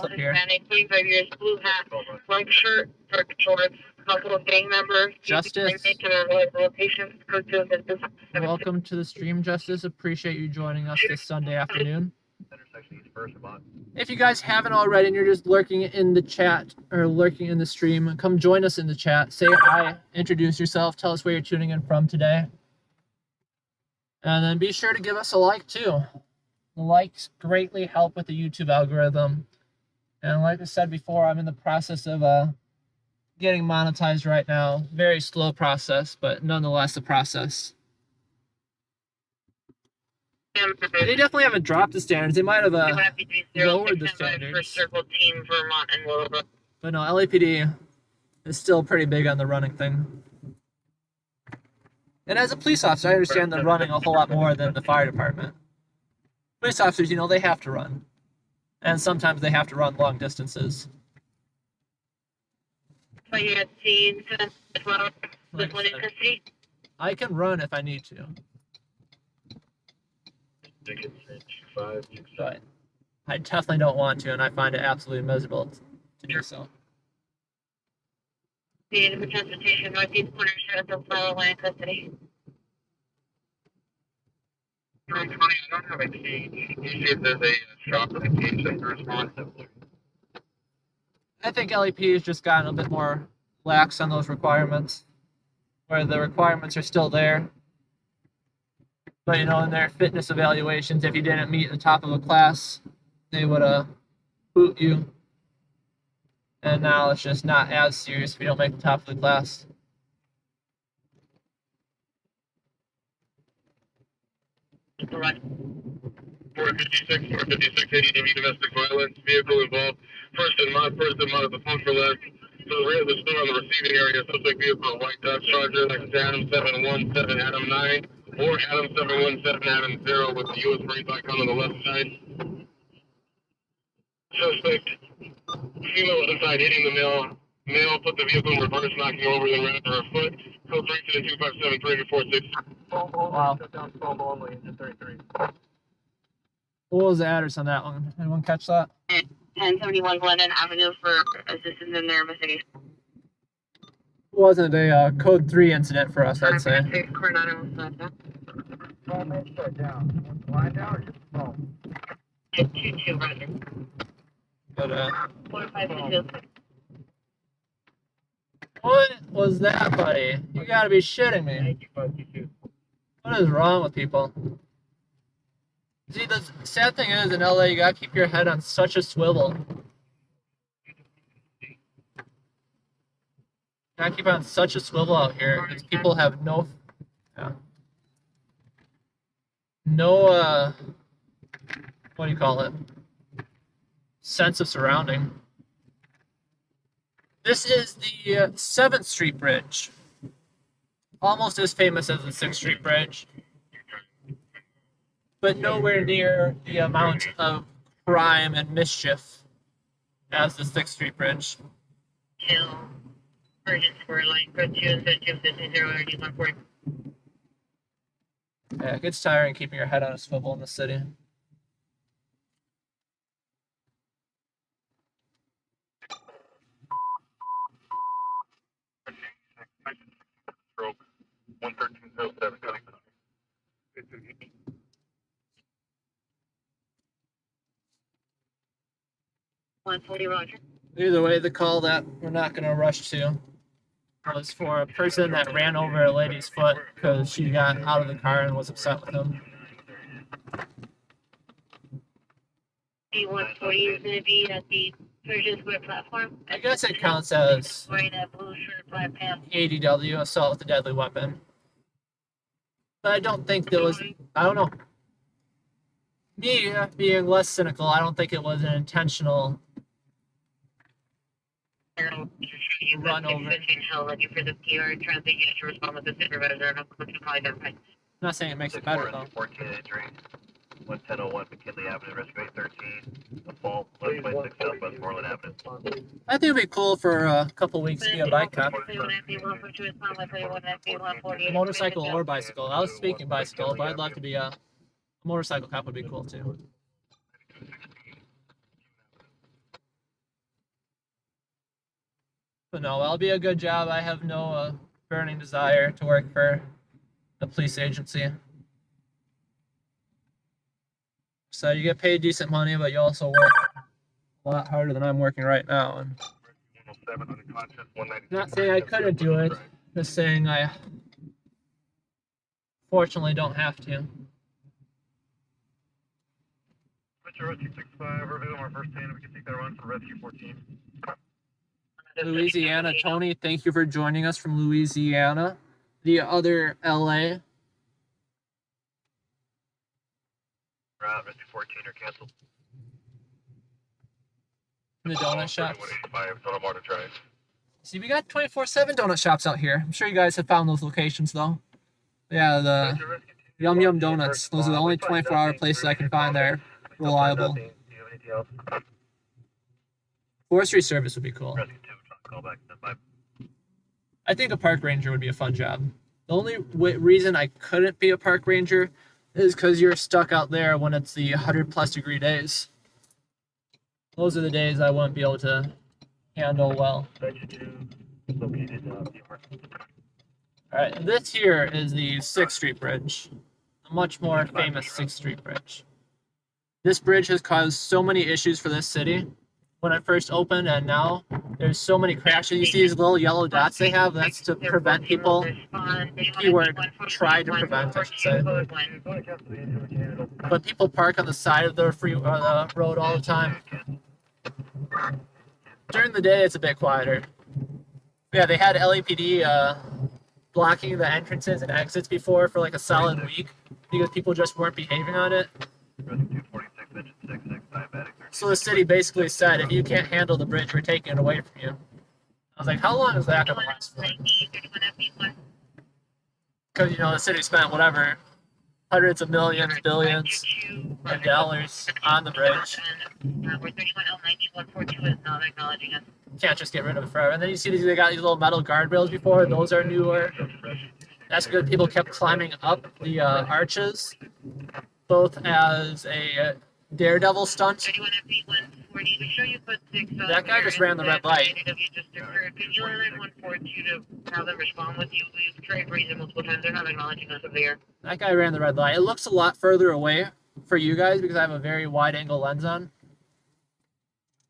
up here. 25 years, blue hat, white shirt, dark shorts, multiple gang member. Justice. Welcome to the stream, Justice. Appreciate you joining us this Sunday afternoon. If you guys haven't already and you're just lurking in the chat or lurking in the stream, come join us in the chat. Say hi, introduce yourself, tell us where you're tuning in from today. And then be sure to give us a like too. The likes greatly help with the YouTube algorithm. And like I said before, I'm in the process of getting monetized right now. Very slow process, but nonetheless a process. They definitely haven't dropped the standards. They might have lowered the standards. But no, LAPD is still pretty big on the running thing. And as a police officer, I understand the running a whole lot more than the fire department. Police officers, you know, they have to run. And sometimes they have to run long distances. But you had seen as well Like with one in custody? I can run if I need to. But I definitely don't want to, and I find it absolutely miserable to do so. Needed for transportation, northeast corner, Sheraton Flower Line custody. 320, I don't have a cage. You see if there's a shop with a cage that corresponds. I think LEP has just gotten a bit more lax on those requirements, where the requirements are still there. But, you know, in their fitness evaluations, if you didn't meet the top of a class, they would boot you. And now it's just not as serious if you don't make the top of the class. Correct. 456, ADW domestic violence, vehicle involved. First and mod at the phone for left. To the rear of the store on the receiving area, suspect vehicle, white Dodge Charger, like Adam 717, Adam 9, or Adam 717, Adam 0 with the U.S. Marines icon on the left side. Suspect, female inside hitting the male. Male put the vehicle in reverse, knocking over, then ran under her foot. Code 3 to 257 346. Wow. What was the address on that one? Anyone catch that? 1071 Glendon Avenue for assistance in their investigation. Wasn't a code 3 incident for us, I'd say. 6 Coronado, Line down or just phone? 22 Roger. But 4522. what was that, buddy? You gotta be shitting me. What is wrong with people? See, the sad thing is, in LA, you gotta keep your head on such a swivel. You gotta keep on such a swivel out here, because people have no what do you call it? Sense of surrounding. This is the 7th Street Bridge. Almost as famous as the 6th Street Bridge, but nowhere near the amount of crime and mischief as the 6th Street Bridge. Hill, Urgent Square Line, Code 27250 Energy 140. Yeah, it gets tiring keeping your head on a swivel in the city. Stroke 11307 cutting. 140 Roger. Either way, the call that we're not going to rush to was for a person that ran over a lady's foot because she got out of the car and was upset with him. B140 is going to be at the Persian Square platform. I guess it counts as Wearing a blue shirt, black pants. ADW, assault with a deadly weapon. But I don't think there was, I don't know. Me being less cynical, I don't think it was an intentional run over. I'm not saying it makes it better, though. 14 injury. 1001 McKinley Avenue, Rescue 13. The fault, 1126 Southwest Moreland Avenue. I think it'd be cool for a couple weeks to be a bike cop. Motorcycle or bicycle. I was speaking bicycle, but I'd love to be a motorcycle cop would be cool too. But no, that'll be a good job. I have no burning desire to work for a police agency. So you get paid decent money, but you also work a lot harder than I'm working right now. And not saying I couldn't do it, just saying I fortunately don't have to. Louisiana, Tony, thank you for joining us from Louisiana. The other LA. Rescue 14 are canceled. The donut shops. 185 Total Marta Drive. See, we got 24/7 donut shops out here. I'm sure you guys have found those locations, though. Yeah, Yum Yum Donuts. Those are the only 24-hour places I can find there. Reliable. Forestry service would be cool. I think a park ranger would be a fun job. The only reason I couldn't be a park ranger is because you're stuck out there when it's the 100+ degree days. Those are the days I wouldn't be able to handle well. Alright, this here is the 6th Street Bridge. A much more famous 6th Street Bridge. This bridge has caused so many issues for this city when it first opened, and now there's so many crashes. You see these little yellow dots they have? That's to prevent people. Keyword, try to prevent, I should say. But people park on the side of the road all the time. During the day, it's a bit quieter. Yeah, they had LAPD blocking the entrances and exits before for like a solid week because people just weren't behaving on it. So the city basically said, if you can't handle the bridge, we're taking it away from you. I was like, how long is that going to last for? Because, you know, the city spent whatever, hundreds of millions, billions of dollars on the bridge. Can't just get rid of it forever. And then you see they got these little metal guardrails before. Those are newer. That's good. People kept climbing up the arches, both as a daredevil stunt. That guy just ran the red light. That guy ran the red light. It looks a lot further away for you guys because I have a very wide angle lens on.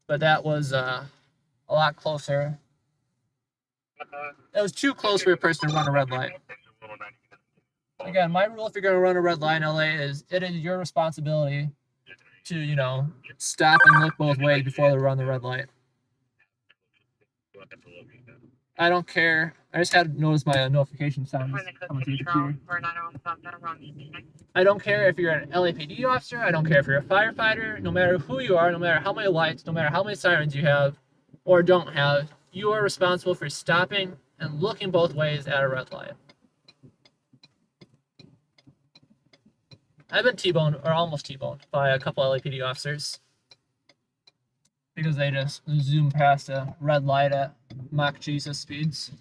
But that was a lot closer. It was too close for a person to run a red light. Again, my rule if you're going to run a red light in LA is it is your responsibility to, you know, stop and look both ways before they run the red light. I don't care. I just had to notice my notification sound coming through the computer. I don't care if you're an LAPD officer. I don't care if you're a firefighter. No matter who you are, no matter how many lights, no matter how many sirens you have or don't have, you are responsible for stopping and looking both ways at a red light. I've been T-boned, or almost T-boned, by a couple LAPD officers because they just zoom past a red light at Mach Jesus speeds.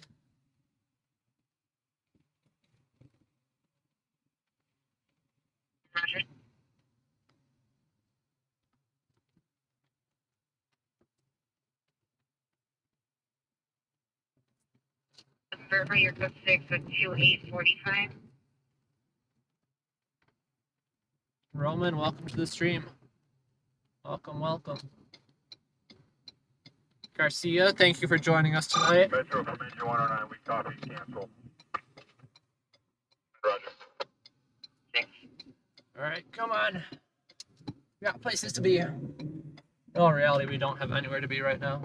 Verify your code 6 with 2845. Roman, welcome to the stream. Welcome, welcome. Garcia, thank you for joining us tonight. Metro from Major 109, we copy, cancel. Roger. Alright, come on. We got places to be. In all reality, we don't have anywhere to be right now.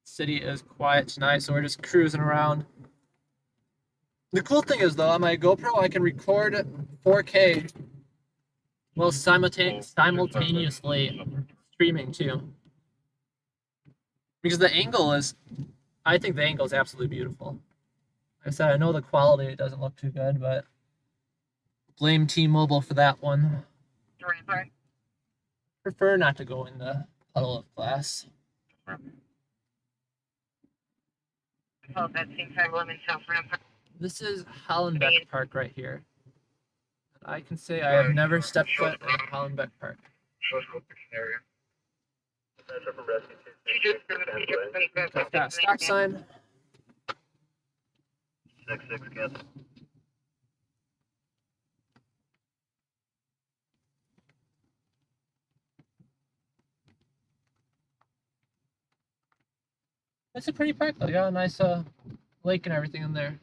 City is quiet tonight, so we're just cruising around. The cool thing is, though, on my GoPro, I can record 4K while simultaneously streaming, too. Because the angle is, I think the angle is absolutely beautiful. Like I said, I know the quality doesn't look too good, but blame T-Mobile for that one. Prefer not to go in the puddle of glass. This is Hollenbeck Park right here. I can say I have never stepped foot in Hollenbeck Park. I've got a stop sign. 6-6, cancel. It's a pretty park though. You got a nice lake and everything in there.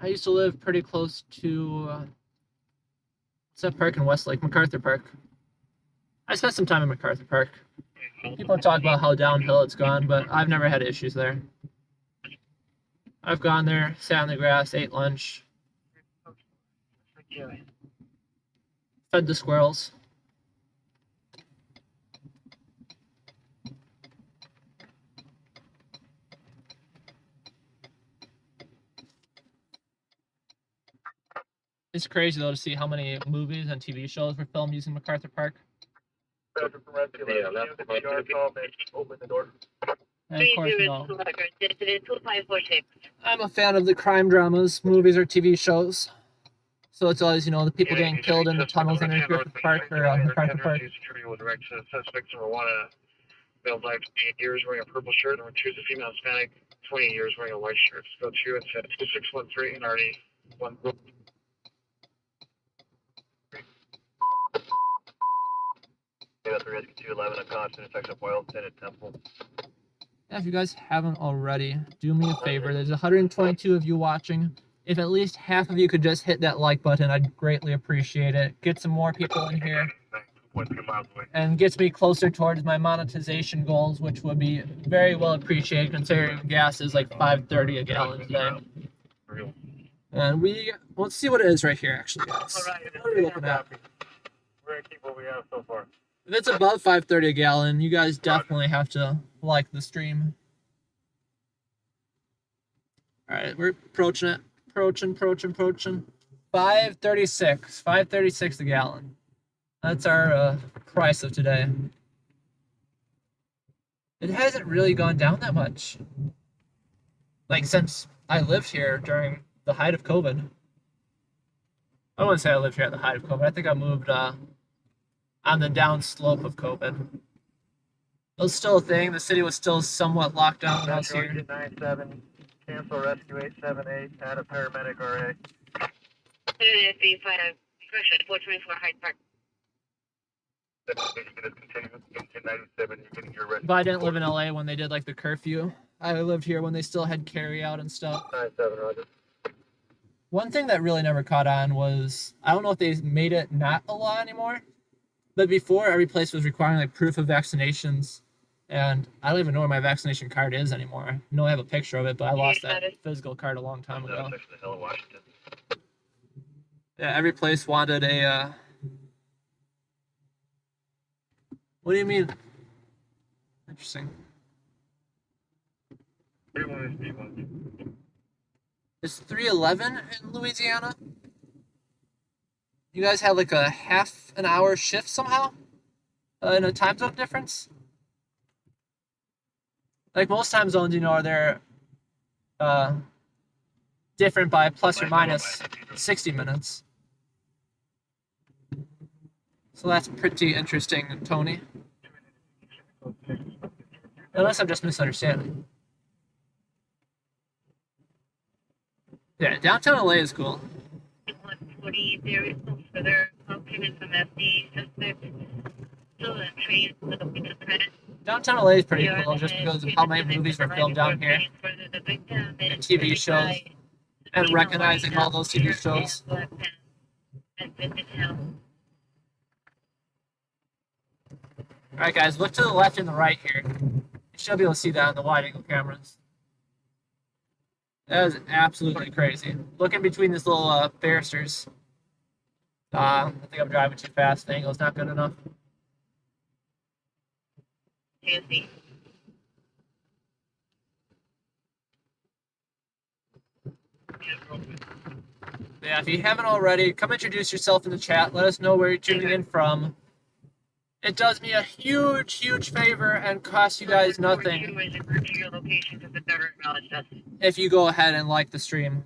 I used to live pretty close to what's that park in Westlake? MacArthur Park. I spent some time in MacArthur Park. People talk about how downhill it's gone, but I've never had issues there. I've gone there, sat on the grass, ate lunch, fed the squirrels. It's crazy though to see how many movies and TV shows were filmed using MacArthur Park. Yeah, open the door. And of course, you know, I'm a fan of the crime dramas, movies or TV shows. So it's always, you know, the people getting killed in the tunnels in Griffith Park or MacArthur Park. Security will direct suspects number 1, male black, 28 years, wearing a purple shirt. Number 2 is a female Hispanic, 28 years, wearing a white shirt. Go 2 and 2613 and already 1 group. That's risk 211 of constant effects of oil tinted temple. Yeah, if you guys haven't already, do me a favor. There's 122 of you watching. If at least half of you could just hit that like button, I'd greatly appreciate it. Get some more people in here. And gets me closer towards my monetization goals, which would be very well appreciated considering gas is like $5.30 a gallon today. And let's see what it is right here, actually, guys. What are we looking at? We're gonna keep what we have so far. If it's above $5.30 a gallon, you guys definitely have to like the stream. All right, we're approaching it. Approaching. 5.36 a gallon. That's our price of today. It hasn't really gone down that much. Like since I lived here during the height of COVID. I wouldn't say I lived here at the height of COVID. I think I moved on the down slope of COVID. It was still a thing. The city was still somewhat locked down when I was here. 97, cancel rescue 878, add a paramedic RA. But I didn't live in LA when they did like the curfew. I lived here when they still had carry out and stuff. 97, Roger. One thing that really never caught on was, I don't know if they made it not a law anymore, but before every place was requiring like proof of vaccinations, and I don't even know where my vaccination card is anymore. I know I have a picture of it, but I lost that physical card a long time ago. Yeah, every place wanted a, what do you mean? Interesting. It's 3:11 in Louisiana? You guys have like a half an hour shift somehow? In a time zone difference? Like most time zones, you know, are they're different by plus or minus 60 minutes. So that's pretty interesting, Tony. Unless I'm just misunderstanding. Yeah, downtown LA is cool. 140, there is no further payments from FD, suspect still on train with a window credit. Downtown LA is pretty cool just because of how many movies were filmed down here. And TV shows. And recognizing all those TV shows. Alright guys, look to the left and the right here. You should be able to see that on the wide angle cameras. That is absolutely crazy. Look in between these little barristers. I think I'm driving too fast. The angle's not good enough. CSD. Yeah, if you haven't already, come introduce yourself in the chat. Let us know where you're tuning in from. It does me a huge, huge favor and costs you guys nothing if you go ahead and like the stream.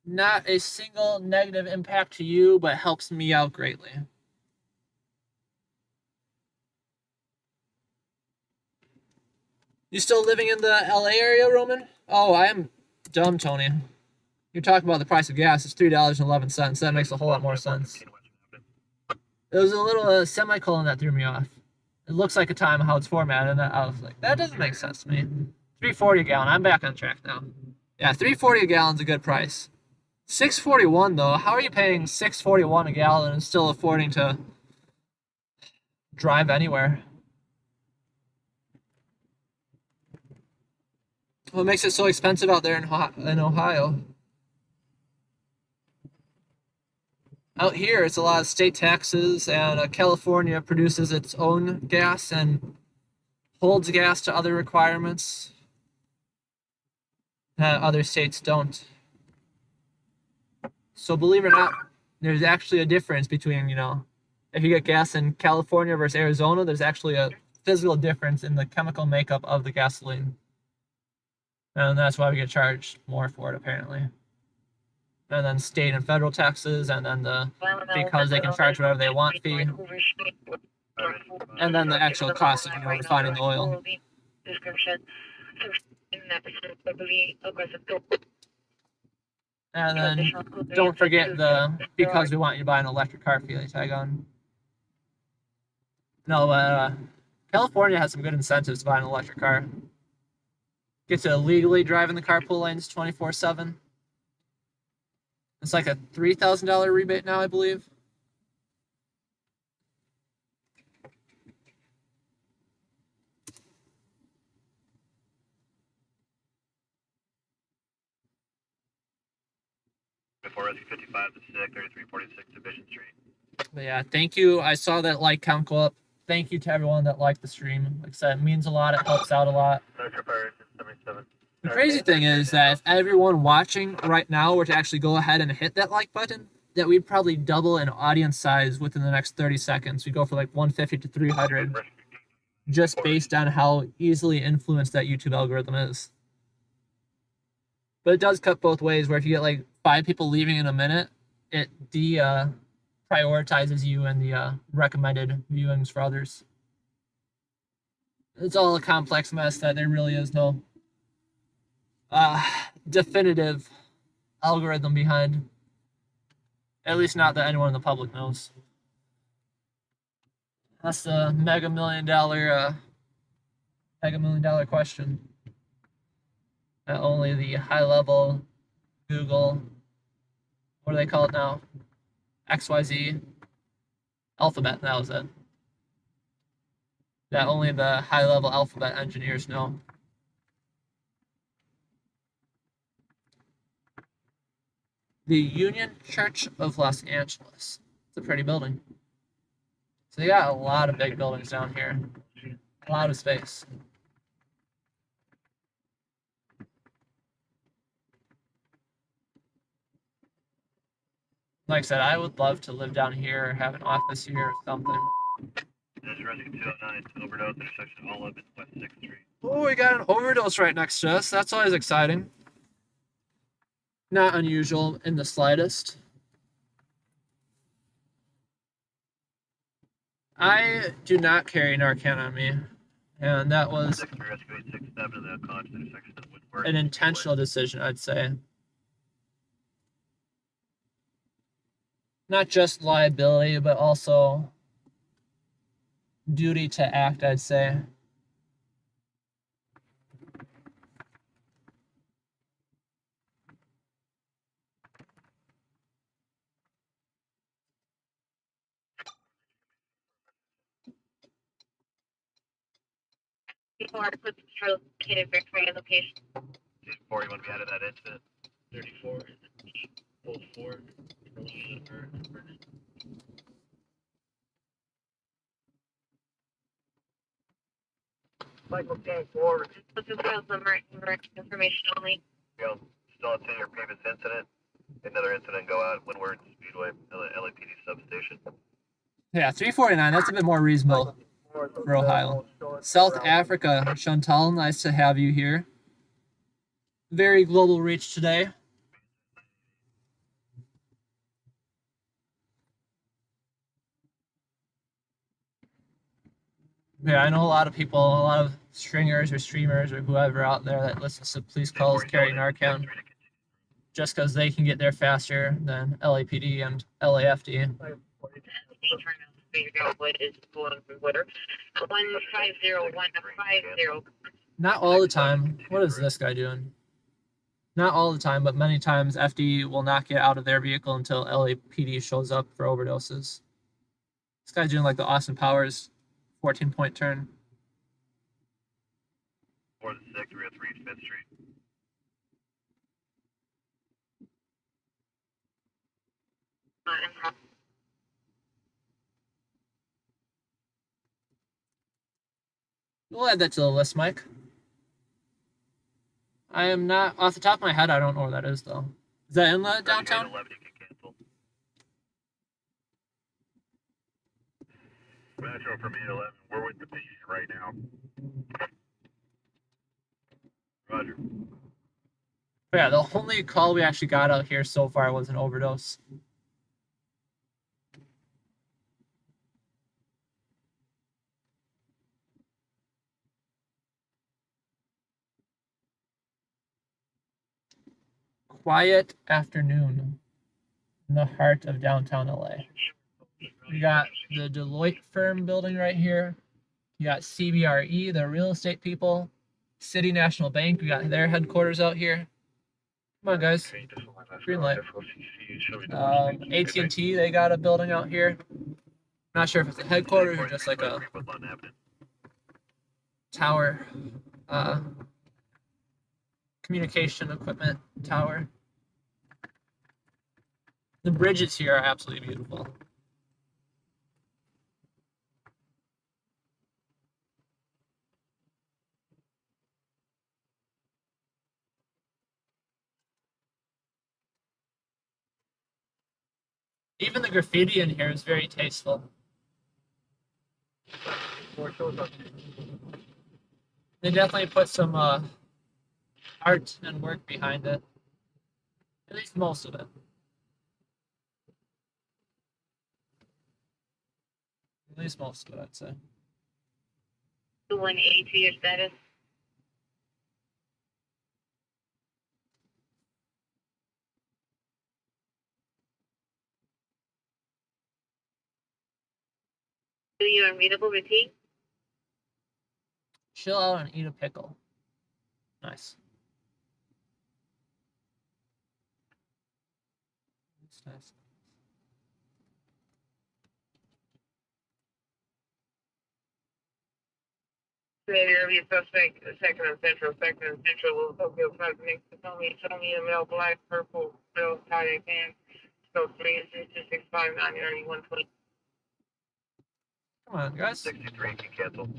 Not a single negative impact to you, but helps me out greatly. You still living in the LA area, Roman? Oh, I am dumb, Tony. You're talking about the price of gas. It's $3.11. That makes a whole lot more sense. It was a little semicolon that threw me off. It looks like a time how it's formatted, and I was like, that doesn't make sense to me. $3.40 a gallon. I'm back on track now. Yeah, $3.40 a gallon's a good price. $6.41 though. How are you paying $6.41 a gallon and still affording to drive anywhere? What makes it so expensive out there in Ohio? Out here, it's a lot of state taxes, and California produces its own gas and holds gas to other requirements that other states don't. So believe it or not, there's actually a difference between, you know, if you get gas in California versus Arizona, there's actually a physical difference in the chemical makeup of the gasoline. And that's why we get charged more for it, apparently. And then state and federal taxes, and then because they can charge whatever they want fee. And then the actual cost of, you know, refining the oil. And then don't forget the because we want you to buy an electric car fee they tag on. No, California has some good incentives to buy an electric car. Get to illegally drive in the carpool lanes 24/7. It's like a $3,000 rebate now, I believe. Before Rescue 55 to 3346 Division Street. But yeah, thank you. I saw that like count go up. Thank you to everyone that liked the stream. Like I said, it means a lot. It helps out a lot. The crazy thing is that if everyone watching right now were to actually go ahead and hit that like button, that we'd probably double in audience size within the next 30 seconds. We go for like 150 to 300, just based on how easily influenced that YouTube algorithm is. But it does cut both ways, where if you get like 5 people leaving in a minute, it prioritizes you in the recommended viewings for others. It's all a complex mess that there really is no definitive algorithm behind. At least not that anyone in the public knows. That's the mega million dollar question that only the high level Google, what do they call it now? XYZ Alphabet, that was it. That only the high level alphabet engineers know. The Union Church of Los Angeles. It's a pretty building. So they got a lot of big buildings down here. A lot of space. Like I said, I would love to live down here or have an office here or something. This is Rescue 209, overdose intersection all up in West 6th Street. Oh, we got an overdose right next to us. That's always exciting. Not unusual in the slightest. I do not carry Narcan on me, and that was an intentional decision, I'd say. Not just liability, but also duty to act, I'd say. Before I put the trail located Victoria location. 4, you want to be out of that incident? 34 is the full 4. Michael 10-4. This is information only. Go. Still into your previous incident. Another incident go out Windward Speedway, LAPD substation. Yeah, 349. That's a bit more reasonable for Ohio. South Africa, Chantal, nice to have you here. Very global reach today. Yeah, I know a lot of people, a lot of stringers or streamers or whoever out there that listens to police calls carry Narcan just because they can get there faster than LAPD and LAFD. Not all the time. What is this guy doing? Not all the time, but many times FD will not get out of their vehicle until LAPD shows up for overdoses. This guy's doing like the Austin Powers 14-point turn. 4 to 6, 303 5th Street. We'll add that to the list, Mike. I am not, off the top of my head, I don't know where that is, though. Is that in the downtown? Metro from 811. We're with the patient right now. Roger. Yeah, the only call we actually got out here so far was an overdose. Quiet afternoon in the heart of downtown LA. We got the Deloitte firm building right here. You got CBRE, the real estate people. City National Bank, we got their headquarters out here. Come on, guys. Green light. AT&T, they got a building out here. Not sure if it's a headquarters or just like a tower, communication equipment tower. The bridges here are absolutely beautiful. Even the graffiti in here is very tasteful. They definitely put some art and work behind it. At least most of it. At least most of it, I'd say. 218 to your status. Do you unreadable repeat? Chill out and eat a pickle. Nice. That's nice. Later, be a suspect, second and central will Tokyo Park next to show me a male black, purple, bill, tie, pants, so 3-2-6-5-9-120. Come on, guys. 63 can cancel.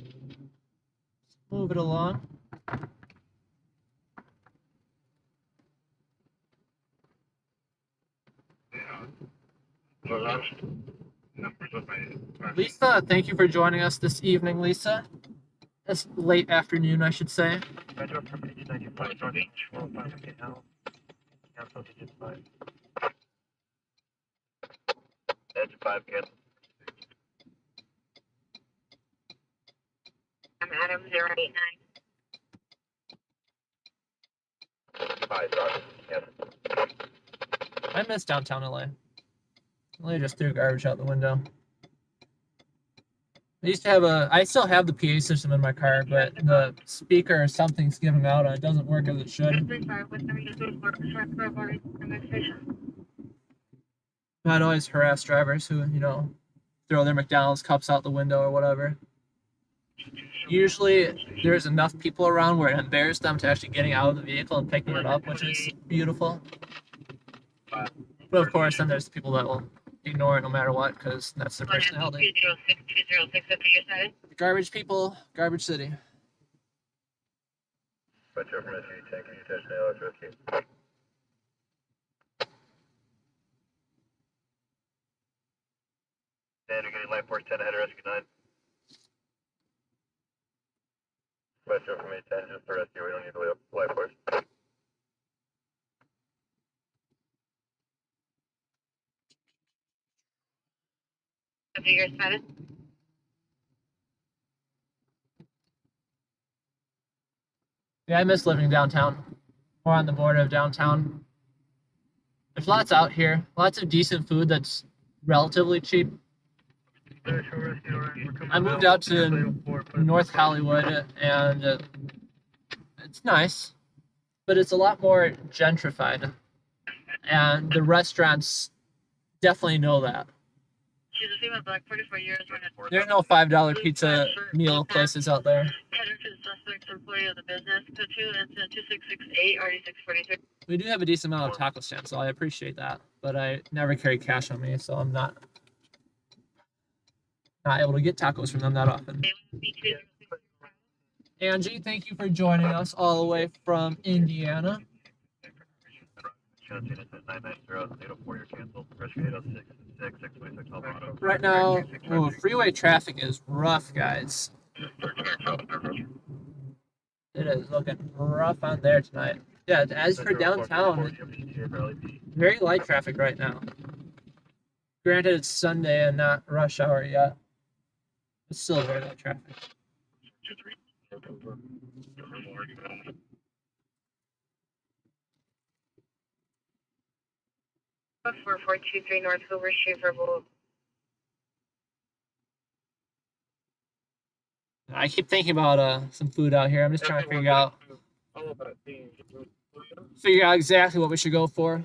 Move it along. Lisa, thank you for joining us this evening, Lisa. This late afternoon, I should say. Metro from 95 North Beach, 405 Cancel digit 5. Edge 5 cancel. I'm Adam 089. 5 Roger. Cancel. I miss downtown LA. LA just threw garbage out the window. I still have the PA system in my car, but the speaker or something's giving out and it doesn't work as it should. I'd always harass drivers who, throw their McDonald's cups out the window or whatever. Usually there's enough people around where it embarrasses them to actually getting out of the vehicle and picking it up, which is beautiful. But of course, then there's people that will ignore it no matter what, because that's their personality. 206 up to your side. Garbage people, garbage city. Metro from SUV 10, can you touch the LS rescue? And you're getting light force 10 ahead of rescue 9. Metro from 810, just for rescue, we don't need to leave light force. Up to your side. Yeah, I miss living downtown. Or on the border of downtown. There's lots out here. Lots of decent food that's relatively cheap. I moved out to North Hollywood, and it's nice, but it's a lot more gentrified. And the restaurants definitely know that. She's a female black, 44 years. There's no $5 pizza meal places out there. Headed to the suspect's employee of the business. Code 2 incident 2668, RD643. We do have a decent amount of taco stands, so I appreciate that. But I never carry cash on me, so I'm not able to get tacos from them that often. Angie, thank you for joining us all the way from Indiana. Shots in at 990, 804, you're canceled. Rescue 806 and 626 Alvarado. Right now, ooh, freeway traffic is rough, guys. It is looking rough on there tonight. Yeah, as for downtown, very light traffic right now. Granted, it's Sunday and not rush hour yet. It's still very light traffic. 4423 North Silver Street Verbal. I keep thinking about some food out here. I'm just trying to figure out exactly what we should go for.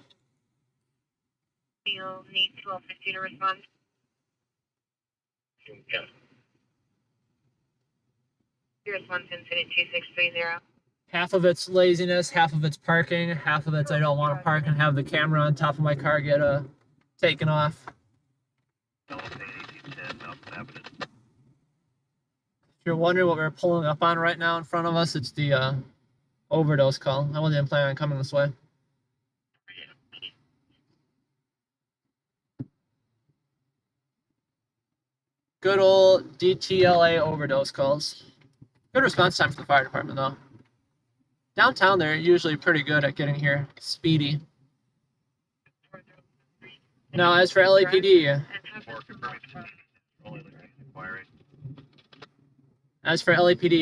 You'll need 1250 to respond. Your response incident 2630. Half of it's laziness, half of it's parking, half of it's I don't want to park and have the camera on top of my car get taken off. If you're wondering what we're pulling up on right now in front of us, it's the overdose call. I wasn't even planning on coming this way. Good old DTLA overdose calls. Good response time for the fire department, though. Downtown, they're usually pretty good at getting here speedy. Now, as for LAPD,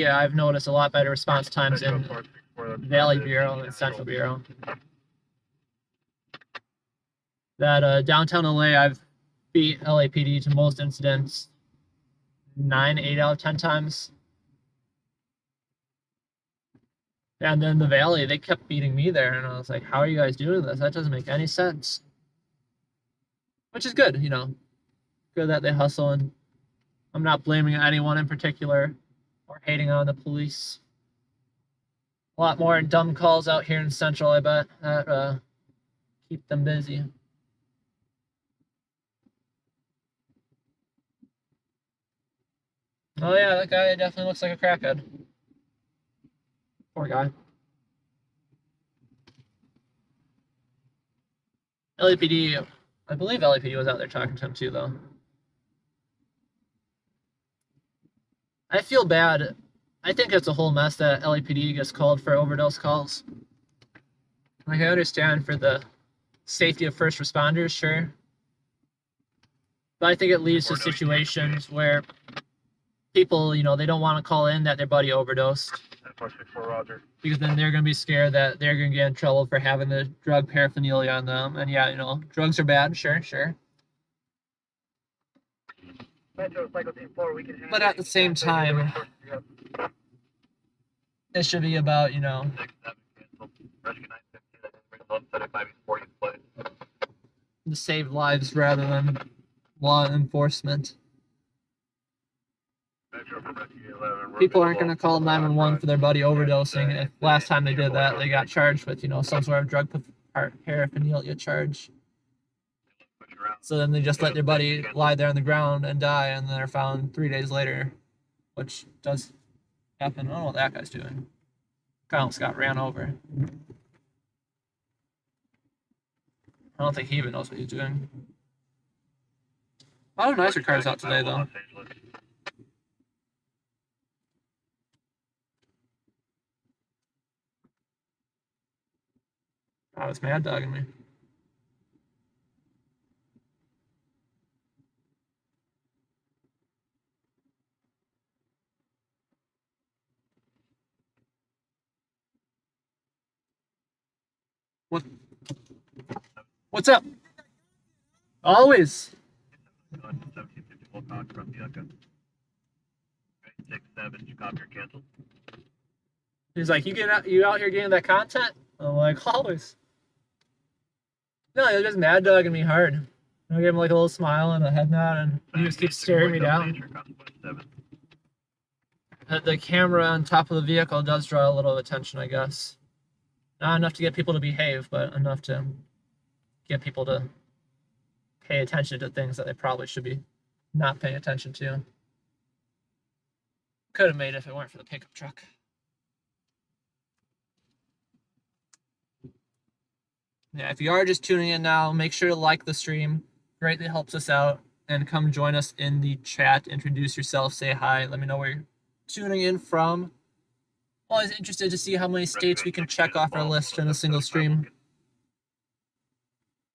I've noticed a lot better response times in Valley Bureau than Central Bureau. That downtown LA, I've beat LAPD to most incidents 8 out of 10 times. And then the Valley, they kept beating me there, and I was like, how are you guys doing this? That doesn't make any sense. Which is good, you know. Good that they hustle, and I'm not blaming anyone in particular or hating on the police. A lot more dumb calls out here in Central, I bet, that keep them busy. Oh yeah, that guy definitely looks like a crackhead. Poor guy. LAPD, I believe LAPD was out there talking to him too, though. I feel bad. I think it's a whole mess that LAPD gets called for overdose calls. Like, I understand for the safety of first responders, sure. But I think it leads to situations where people, you know, they don't want to call in that their buddy overdosed. Because then they're going to be scared that they're going to get in trouble for having the drug paraphernalia on them. And yeah, you know, drugs are bad, sure. But at the same time, it should be about, you know, to save lives rather than law enforcement. People aren't going to call 911 for their buddy overdosing. If last time they did that, they got charged with, you know, some sort of drug paraphernalia charge. So then they just let their buddy lie there on the ground and die, and then they're found 3 days later, which does happen. I don't know what that guy's doing. Guy almost got ran over. I don't think he even knows what he's doing. A lot of nicer cars out today, though. Oh, it's mad dogging me. What's up? Always. 6-7, copy or cancel. He's like, you out here getting that content? I'm like, always. No, they're just mad dogging me hard. I give him like a little smile and a head nod, and he just keeps staring me down. The camera on top of the vehicle does draw a little attention, I guess. Not enough to get people to behave, but enough to get people to pay attention to things that they probably should be not paying attention to. Could have made it if it weren't for the pickup truck. Yeah, if you are just tuning in now, make sure to like the stream. Greatly helps us out. And come join us in the chat. Introduce yourself. Say hi. Let me know where you're tuning in from. Always interested to see how many states we can check off our list in a single stream.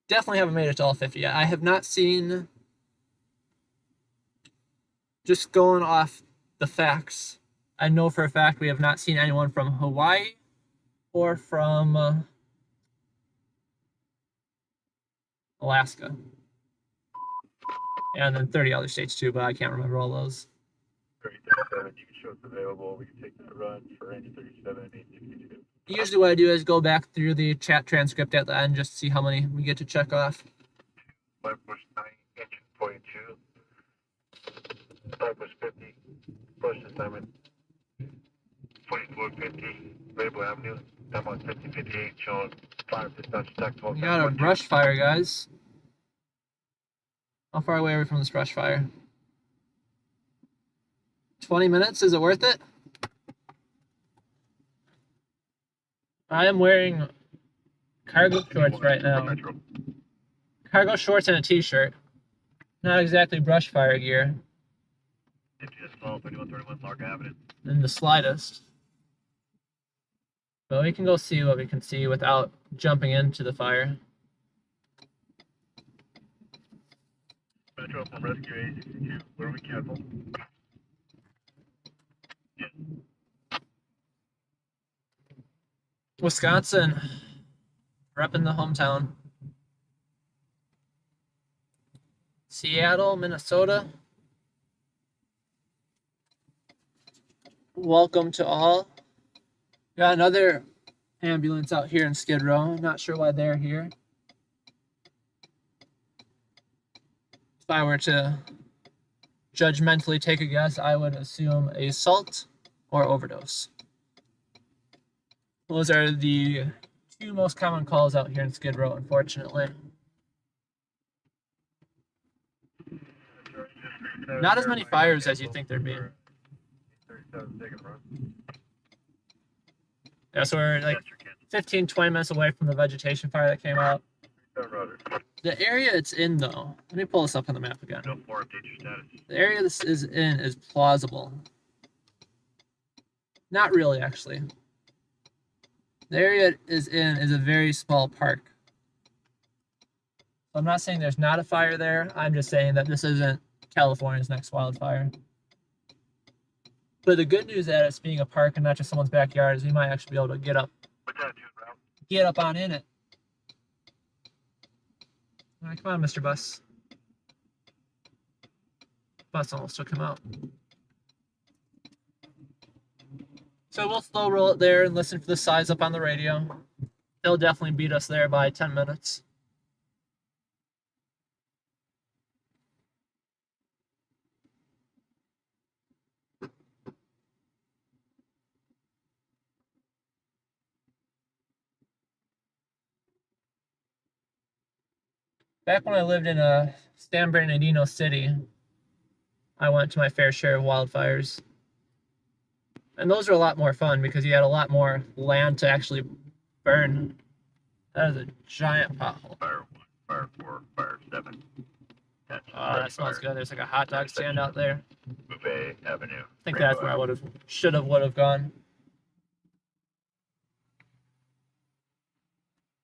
Definitely haven't made it to all 50 yet. I have not seen, just going off the facts, I know for a fact we have not seen anyone from Hawaii or from Alaska. And then 30 other states too, but I can't remember all those. 37, you can show us available. We can take that run for range 37, 862. Usually what I do is go back through the chat transcript at the end just to see how many we get to check off. 5 push 9, engine 42. 5 push 50, push assignment 4450, Rainbow Avenue, time on 5058, showing 5 dispatch tactical. We got a brush fire, guys. How far away are we from this brush fire? 20 minutes, is it worth it? I am wearing cargo shorts right now. Cargo shorts and a t-shirt. Not exactly brush fire gear. 12, 3131, Largo Avenue. In the slightest. But we can go see what we can see without jumping into the fire. Metro from Rescue Agency 2, where are we careful? Wisconsin, repping the hometown. Seattle, Minnesota. Welcome to all. Got another ambulance out here in Skid Row. Not sure why they're here. If I were to judgmentally take a guess, I would assume assault or overdose. Those are the two most common calls out here in Skid Row, unfortunately. Not as many fires as you think there'd be. Yeah, so we're like 15, 20 minutes away from the vegetation fire that came out. The area it's in, though, let me pull this up on the map again. The area this is in is plausible. Not really, actually. The area it is in is a very small park. So I'm not saying there's not a fire there. I'm just saying that this isn't California's next wildfire. But the good news that it's being a park and not just someone's backyard is we might actually be able to get up on in it. All right, come on, Mr. Bus. Bus almost took him out. So we'll slow roll it there and listen for the size up on the radio. They'll definitely beat us there by 10 minutes. Back when I lived in San Bernardino City, I went to my fair share of wildfires. And those are a lot more fun because you had a lot more land to actually burn. That is a giant pothole. Fire 1, fire 4, fire 7. Oh, that smells good. There's like a hot dog stand out there. Buffet Avenue. I think that's where I would have gone.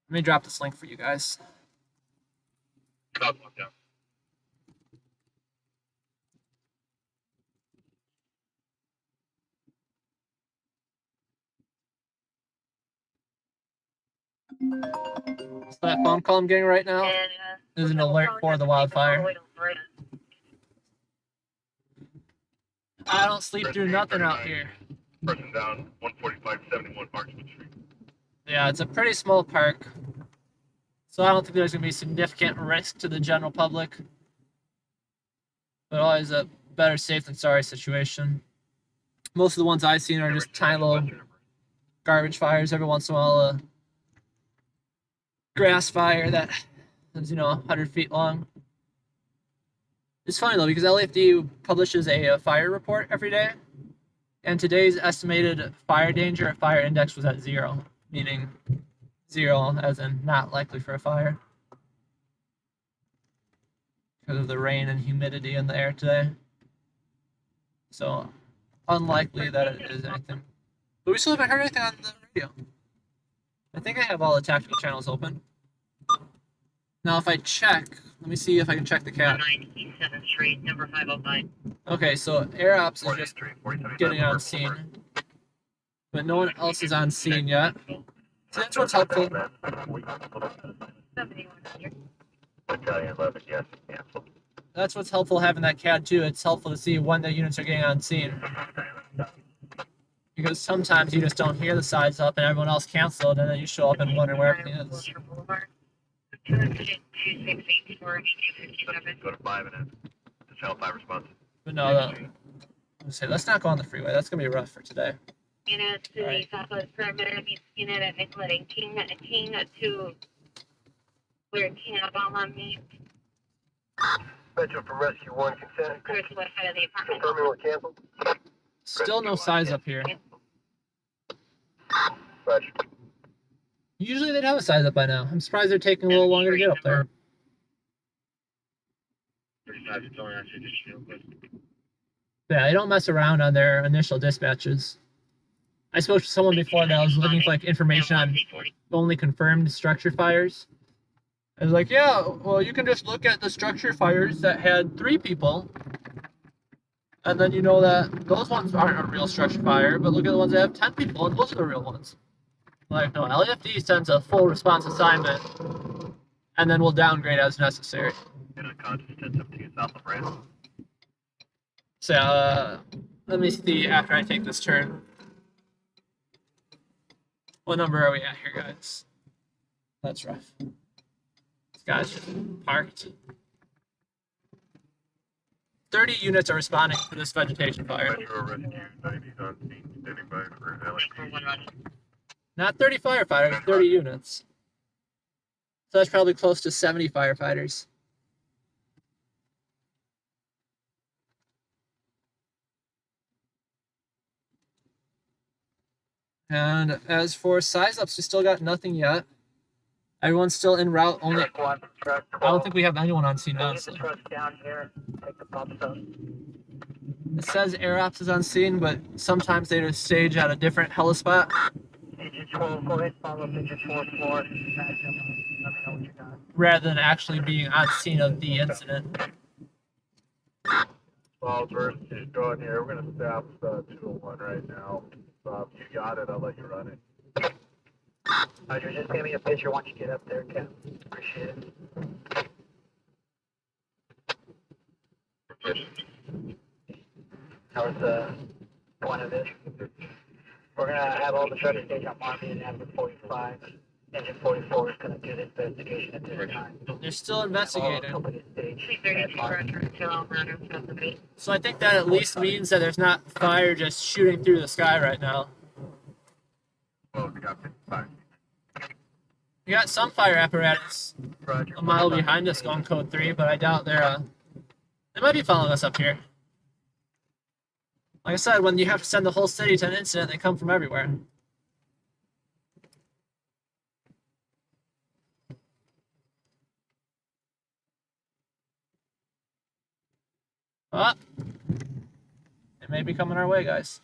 Let me drop this link for you guys. Cloud lockdown. So that phone call I'm getting right now is an alert for the wildfire. I don't sleep through nothing out here. Person down, 145-71 Marksman Street. Yeah, it's a pretty small park. So I don't think there's going to be significant risk to the general public. But always a better safe than sorry situation. Most of the ones I've seen are just tiny little garbage fires. Every once in a while, a grass fire that is, 100 feet long. It's funny though, because LAFD publishes a fire report every day. And today's estimated fire danger or fire index was at 0, meaning 0 as in not likely for a fire. because of the rain and humidity in the air today. So unlikely that it is anything. But we still haven't heard anything on the radio. I think I have all the tactical channels open. Now if I check, let me see if I can check the cat. 9 East 7th Street, number 505. Okay, so Air Ops is just 43, getting on scene. But no one else is on scene yet. So that's what's helpful. 7100. Battalion 11, yes, cancel. That's what's helpful having that CAD too. It's helpful to see when the units are getting on scene. Because sometimes you just don't hear the sides up and everyone else canceled, and then you show up and wonder where everything is. 2684, Go to 5 and the channel 5 response. But no, say let's not go on the freeway. That's gonna be rough for today. Unit to the southwest perimeter meets unit at including King to where King Obama meets. Metro from Rescue 1, consent. Chris west side of the apartment. Confirming we're canceled. Still no size up here. Roger. Usually they'd have a size up by now. I'm surprised they're taking a little longer to get up there. 35 is going after this real quick. Yeah, they don't mess around on their initial dispatches. I spoke to someone before that was looking for like information on only confirmed structure fires. I was like, yeah, well, you can just look at the structure fires that had 3 people, and then you know that those ones aren't a real structure fire, but look at the ones that have 10 people, and those are the real ones. Like, no, LAFD sends a full response assignment, and then we'll downgrade as necessary. In a conscious 1017 south of France. So, let me see after I take this turn. What number are we at here, guys? That's rough. This guy's just parked. 30 units are responding to this vegetation fire. Metro Rescue 90 on scene, standing by for LAPD. Not 30 firefighters, 30 units. So that's probably close to 70 firefighters. And as for size ups, we still got nothing yet. Everyone's still en route. Only I don't think we have anyone on scene, honestly. Down here, take the pumps out. It says Air Ops is on scene, but sometimes they just stage at a different helispot. Digit 12, follow digit 44. Let me know what you got. Rather than actually being on scene of the incident. Well, first, just go in here. We're going to staff 201 right now. So if you got it, I'll let you run it. Roger, just give me a picture once you get up there, Ken. Appreciate it. How's the point of this? We're going to have all the trucks stage on Marvin and Avenue 45. Engine 44 is going to do the investigation at this time. They're still investigating. Investigating. So I think that at least means that there's not fire just shooting through the sky right now. Well, we got 55. We got some fire apparatus Roger. a mile behind us going code 3, but I doubt they might be following us up here. Like I said, when you have to send the whole city to an incident, they come from everywhere. It may be coming our way, guys.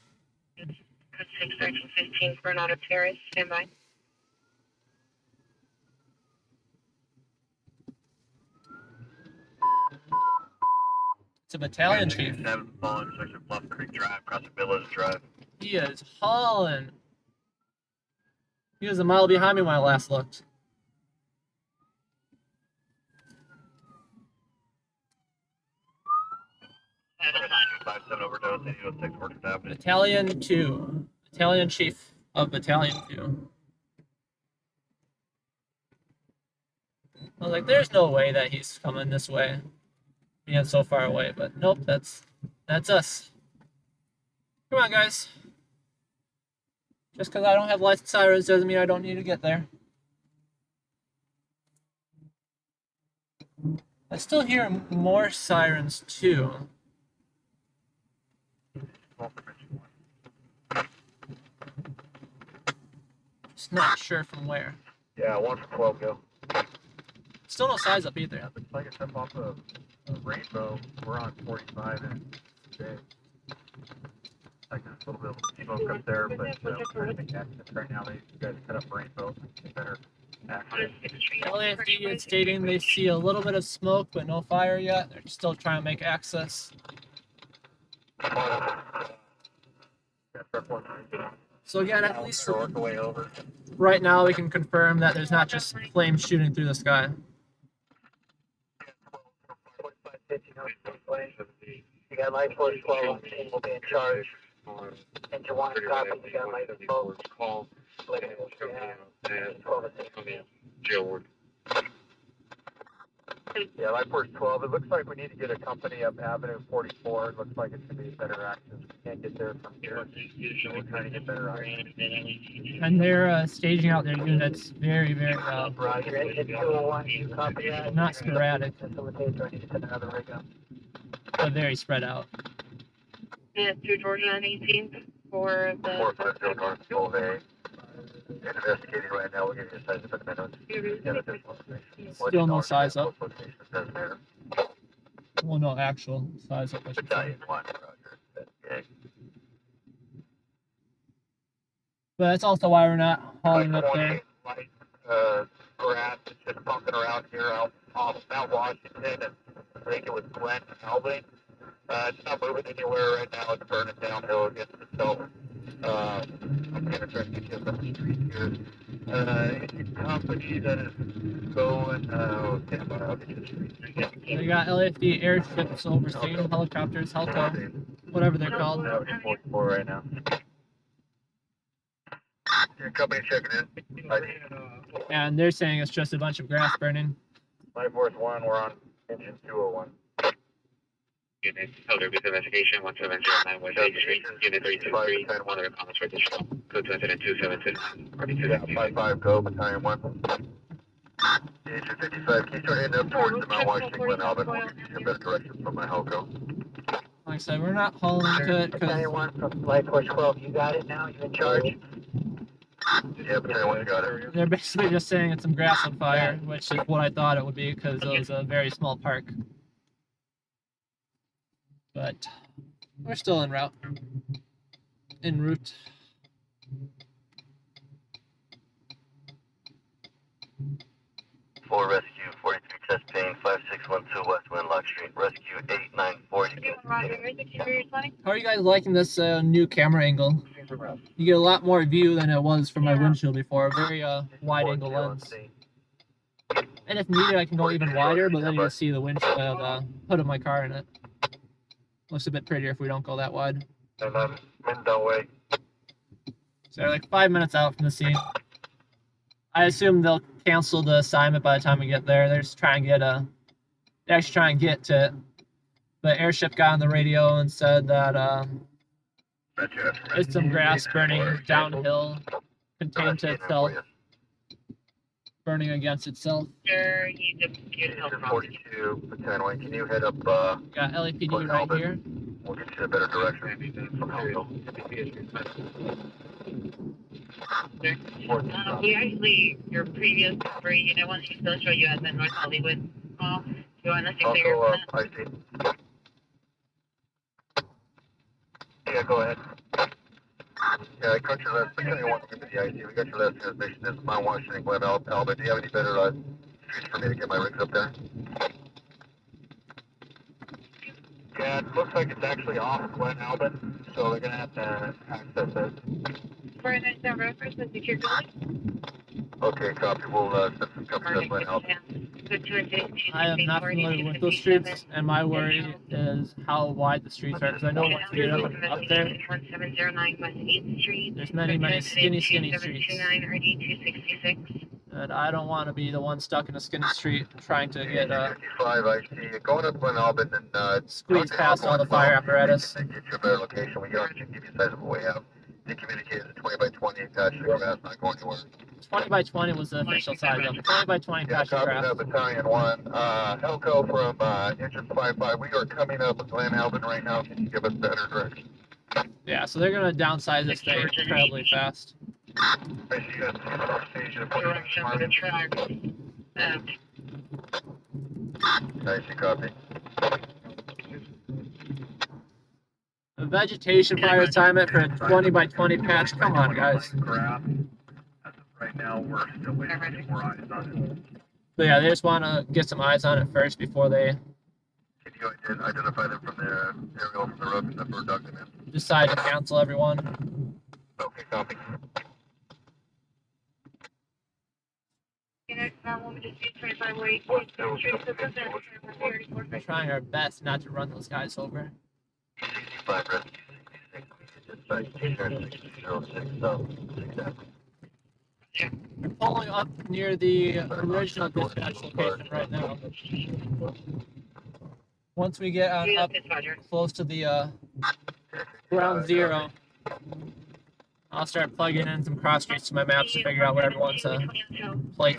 6-15 Coronado Terrace, stand by. It's a battalion chief. 7 falling intersection of Bluff Creek Drive, crossing Villas Drive. He is hauling. He was a mile behind me when I last looked. Overdose, 806 Worcester Avenue. Battalion 2. Battalion chief of Battalion 2. I was like, there's no way that he's coming this way. Being so far away, but nope, that's us. Come on, guys. Just because I don't have lights and sirens doesn't mean I don't need to get there. I still hear more sirens too. Just not sure from where. Yeah, 1 for 12, go. Still no size up either. Looks like it's up off of Rainbow. We're on 45 and today. Like there's a little bit of smoke up there, but we're trying to make access right now. You guys cut up Rainbow. Better access. LAFD is stating they see a little bit of smoke, but no fire yet. They're still trying to make access. So again, at least Work our way over. right now we can confirm that there's not just flames shooting through the sky. You got light force 12 on scene, will be in charge. Into one copy, you got light force. Call. Jail ward. Yeah, light force 12. It looks like we need to get a company up Avenue 44. It looks like it should be better access. We can't get there from here. So we're trying to get better access. And they're staging out their units very, very Roger, engine 201, you copy that? not sporadic, Facilitate, do I need to send another rig up? but very spread out. Yeah, to Georgia on 18th for the. 450 North Solvay. Investigating right now. We'll give you a size up in a minute. Still no size up. Well, no actual size up, I should say. Battalion 1, Roger. Okay. But that's also why we're not hauling up there. Light, grass is just pumping around here out off Mount Washington, and I think it was Glen Albany. It's not moving anywhere right now. It's burning downhill against itself. I'm gonna try to get you some street here. Any company that is going, stand by, I'll get you the street. They got LAFD airships overseeing helicopters, Helco, whatever they're called. 44 right now. Your company checking in. ID. And they're saying it's just a bunch of grass burning. Light Force 1, we're on engine 201. Unit, Elder Booth Investigation, 1709 West 8th Street, Unit 323, one other comments for additional, code 272, party 2. 55, go, Battalion 1. Engine 55, can you start heading up towards the Mount Washington, Glen Albany? We'll give you a better direction from my Helco. Like I said, we're not hauling into it because Battalion 1 from light force 12, you got it now? You in charge? Yeah, Battalion 1, you got it. they're basically just saying it's some grass on fire, which is what I thought it would be because it was a very small park. But we're still en route. En route. For rescue 43 chest pain 5612 West Winlock Street. Rescue 8940. How are you guys liking this new camera angle? You get a lot more view than it was from my windshield before. A very wide angle lens. And if needed, I can go even wider, but then you can see the windshield, the hood of my car in it. Looks a bit prettier if we don't go that wide. And then Minden Way. So they're like 5 minutes out from the scene. I assume they'll cancel the assignment by the time we get there. They're just trying to get they actually try and get to it. But airship got on the radio and said that it's some grass burning downhill, contained to itself, burning against itself. Sure, he disputed health Engine property. 42, Battalion 1, can you head up, Got LAPD right here. we'll get you a better direction from Helco. We actually, your previous number, unit 1 should still show you as in North Hollywood. Do you want us to clear Also, that? I see. Yeah, go ahead. Yeah, I cut your last, Battalion 1, give me the ID. We got your last transmission. This is Mount Washington, Glen Albany. Do you have any better streets for me to get my rigs up there? Yeah, it looks like it's actually off Glen Albany, so they're gonna have to access it. For an extra reference to secure building? Okay, copy. We'll send some companies up Glen Albany. I am not familiar with those streets, and my worry is how wide the streets are, because I know once you get up there, 1709 West 8th Street. there's many skinny streets. 729 RD 266. And I don't want to be the one stuck in a skinny street trying to get 55, I see. Going up Glen Albany and squeeze past all the fire apparatus. Get you a better location. We can give you a size of what we have. They communicated the 20 by 20 attached to the grass, not going anywhere. 20 by 20 was the official size of it. 20 by 20 Yeah, patch copy grass. that, Battalion 1. Helco from engine 55. We are coming up with Glen Albany right now. Can you give us better direction? Yeah, so they're going to downsize this thing incredibly fast. I see you at the station. Direction for the track. I see, copy. A vegetation fire assignment for a 20 by 20 patch. Come on, guys. Right now, we're still waiting for more eyes on it. But yeah, they just want to get some eyes on it first before they Can you identify them from the aerial from the road that we're ducking in? decide to cancel everyone. Okay, copy. We're trying our best not to run those guys over. We're pulling up near the original dispatch location right now. Once we get up close to the ground zero, I'll start plugging in some cross streets to my maps to figure out where everyone's place.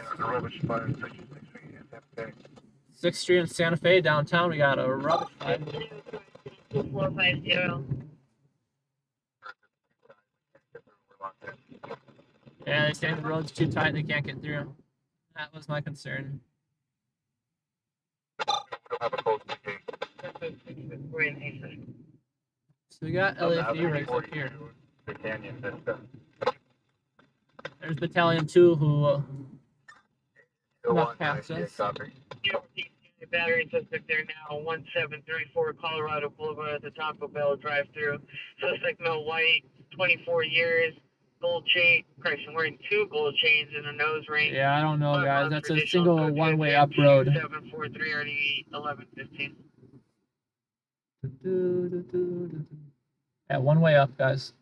6th Street in Santa Fe downtown, we got a rubbish fire. 2450. Yeah, they say the road's too tight, they can't get through. That was my concern. So we got LAFD rigs up here. There's Battalion 2 who snuck past us. Battery suspect there now, 1734 Colorado Boulevard at the Taco Bell drive-through. Suspect male white, 24 years, gold chain, correction, wearing 2 gold chains and a nose ring. Yeah, I don't know, guys. That's a single one-way up road. 743 RD 1115. Yeah, one way up, guys.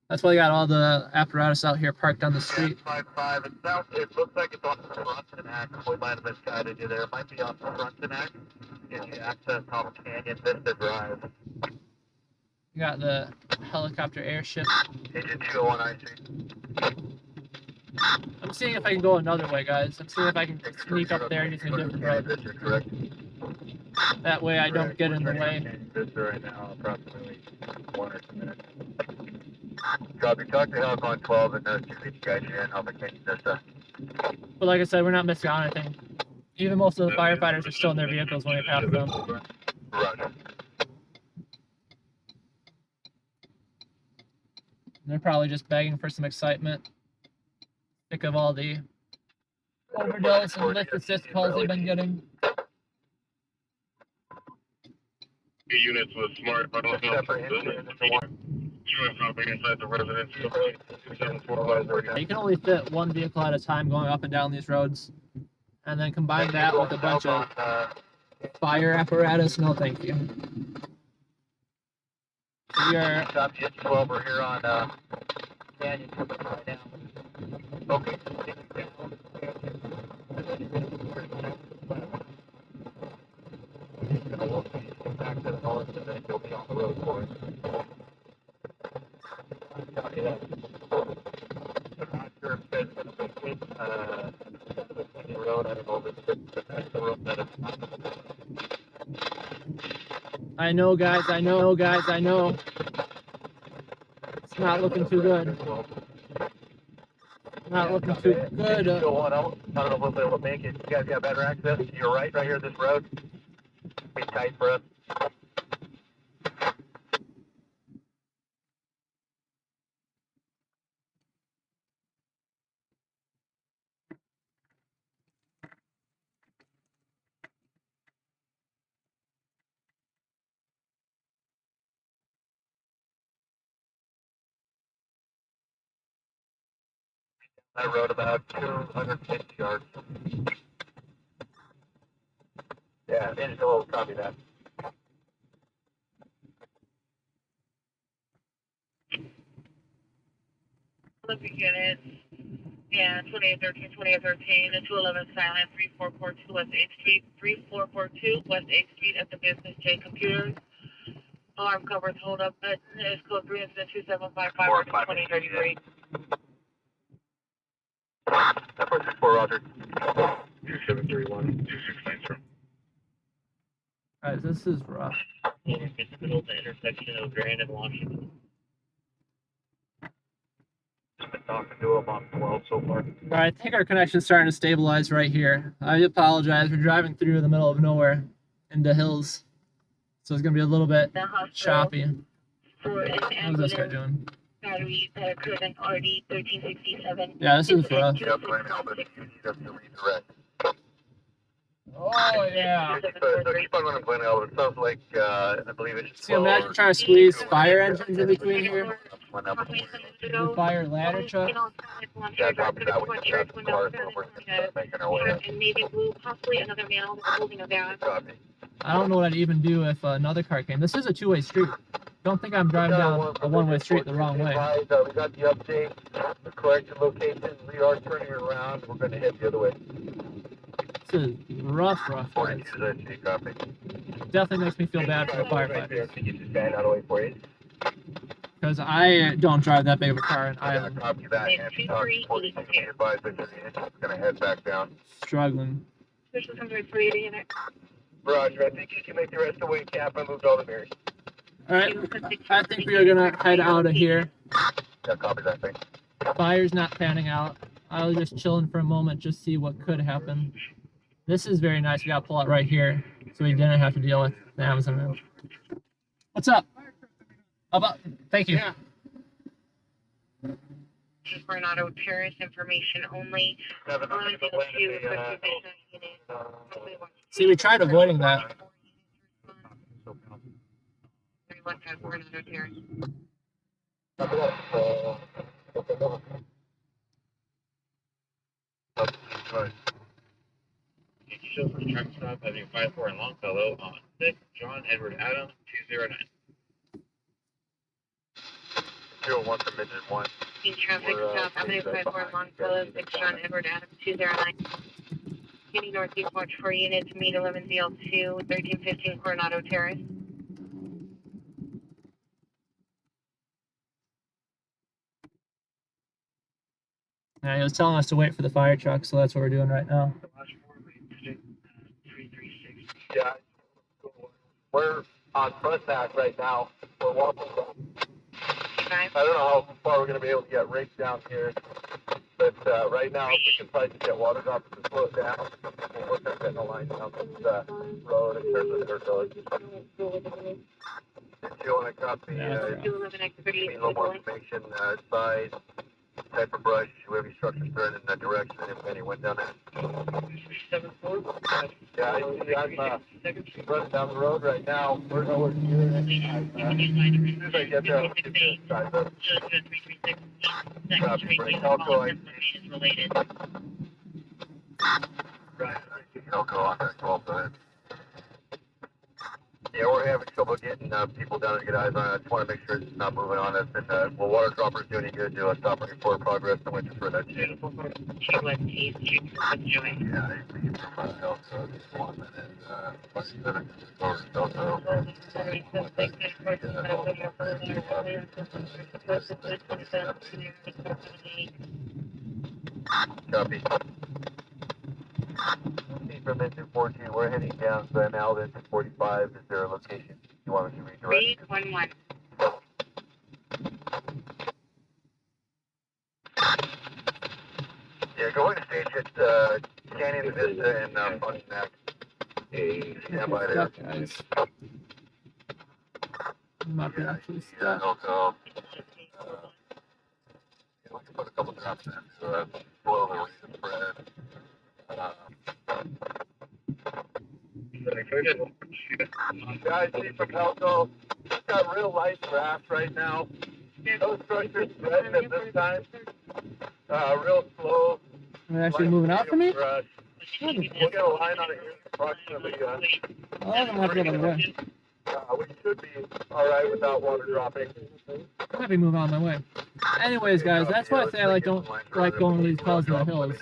That's why they got all the apparatus out here parked on the street. 55. It looks like it's on Frontenac. We might have misguided you there. It might be on Frontenac. Gives you access Top Canyon Vista Drive. You got the helicopter airship. Agent 201 IC. I'm seeing if I can go another way, guys. I'm seeing if I can sneak up there using a different road. Correct. That way I don't get in the way. Vista right now, approximately 1 or 2 minutes. Copy. Talk to Helicon 12 and see if you guys are in Alpha Canyon Vista. But like I said, we're not missing on anything. Even most of the firefighters are still in their vehicles when we pass them. Roger. They're probably just begging for some excitement. Sick of all the overdose and lift assist calls they've been getting. Units with smart, but also inside the residence. You can only fit one vehicle at a time going up and down these roads. And then combine that with a bunch of fire apparatus. No, thank you. We are. Stop just 12. We're here on Canyon right now. Okay. You'll be on the road for it. Copy that. I'm not sure if it's going to be the road. I don't know if it's the road that it's not. I know, guys. I know, guys. I know. It's not looking too good. Not looking too good. Go on out. I don't know if we'll be able to make it. You guys got better access to your right here, this road. Be tight for us. That road about 250 yards. Yeah, engine will copy that. Olympic units. Yeah, 2813, 2813, and 211 silent, 3442 West 8th Street, 3442 West 8th Street at the Business J Computers. Alarm covers hold up button is code 3 incident 2755 or 2033. Number 64, Roger. 2731, 2690. Guys, this is rough. In the middle of the intersection of Grand and Washington. Just been talking to him on 12 so far. All right, I think our connection's starting to stabilize right here. I apologize. We're driving through the middle of nowhere. into hills. So it's gonna be a little bit The hospital choppy. for an What is this guy ambulance doing? battery that occurred in RD 1367. Yeah, this is rough. Yep, Glen Albert, you need us to redirect. Oh yeah. Keep on running Glen Albert. It sounds like, I believe it's. See, imagine trying to squeeze fire engines in between here. The fire ladder truck. Yeah, copy that. We just got some cars where we're gonna start making our way. And maybe blue, possibly another male holding a bag. Copy. I don't know what I'd even do if another car came. This is a two-way street. Don't think I'm driving down a one-way street the wrong way. We got the update, the correction location. We are turning around. We're going to head the other way. This is rough, guys. 42, I see, copy. Definitely makes me feel bad for the firefighters. Can you just stand out of the way for you? Because I don't drive that big of a car and Yeah, I'm copy that. And we're going to head back down. struggling. Special summary for you unit. Roger, I think you can make the rest of the way, Cap. I moved all the mirrors. Alright, I think we are gonna head out of here. Yeah, copy that thing. Fire's not panning out. I was just chilling for a moment, just see what could happen. This is very nice. We got to pull out right here, so we didn't have to deal with the Amazon man. What's up? Thank you. Yeah. Coronado Terrace information only. See, we tried avoiding that. 315 Coronado Terrace. Show for the truck stop having 54 in Longfellow on 6 John Edward Adams 209. 01 for midget 1. In traffic stop, Avenue 54 Longfellow, 6 John Edward Adams 209. Getting northeast watch 4 units, meet 11 ZL2, 1315 Coronado Terrace. Yeah, he was telling us to wait for the fire truck, so that's what we're doing right now. Yeah. We're on Frontenac right now. We're walking down. I don't know how far we're going to be able to get rigs down here, but right now we can probably just get water droppers to slow it down. We'll work on getting a line down this road in terms of dirt road. If you want to copy, need a little more information, size, type of brush, wherever structure's turned in that direction, and if any went down there. Yeah, I'm running down the road right now. We're nowhere near it. As soon as I get there, I'll get this side up. Copy, break. Elko, I see. Right, I see Elko on that 12, go ahead. Yeah, we're having trouble getting people down to get eyes on it. I just want to make sure it's not moving on us. And will water droppers do any good to stop and report progress? I'm waiting for that change. Yeah, they can provide help. So just 1 minute. Copy. From into 14, we're heading down Glen Alvin to 45. Is there a location you want me to redirect? 311. Yeah, go ahead and stage at Canyon Vista and Frontenac. Stand by there. Guys. I'm not Yeah, actually yeah, stuck. also, we can put a couple drops in to slow the rate of spread. Guys, see from Elko, it's got real light grass right now. No structures spreading at this time. Real slow. They're actually moving out for me? We'll get a line on it here approximately. Oh, I'm gonna have to go the way. We should be alright without water dropping. I might be moving on my way. Anyways, guys, that's why I say I don't like going to these calls in the hills.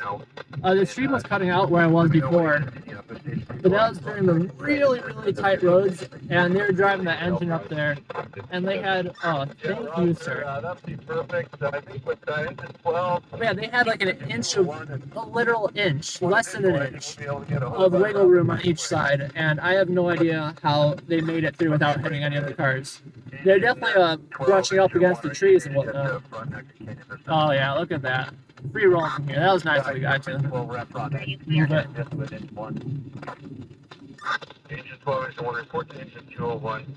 The stream was cutting out where I was before, but that was during the really, really tight roads, and they were driving the engine up there, and they had, oh, thank you, sir. That'd be perfect. I think with engine 12. Yeah, they had like an inch of, a literal inch, less than an inch, of wiggle room on each side, and I have no idea how they made it through without hitting any of the cars. They're definitely brushing up against the trees and whatnot. Oh yeah, look at that. Free roll from here. That was nice of the guy too. Move it. Engine 12, engine 1, report to engine 201.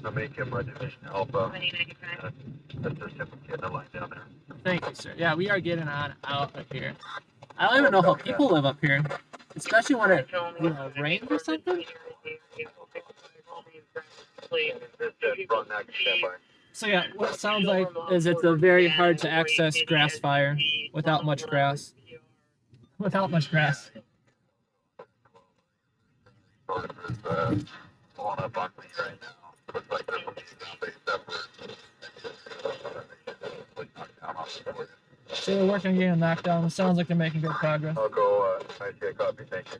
I'll make him a division alpha. That's just him getting a line down there. Thank you, sir. Yeah, we are getting on out of here. I don't even know how people live up here, especially when it rains or something. So yeah, what it sounds like is it's a very hard to access grass fire without much grass. Without much grass. Blowing up on me right now. Looks like there's some ground-based effort. So they're working on getting knocked down. It sounds like they're making good progress. I'll go, I see a copy, thank you.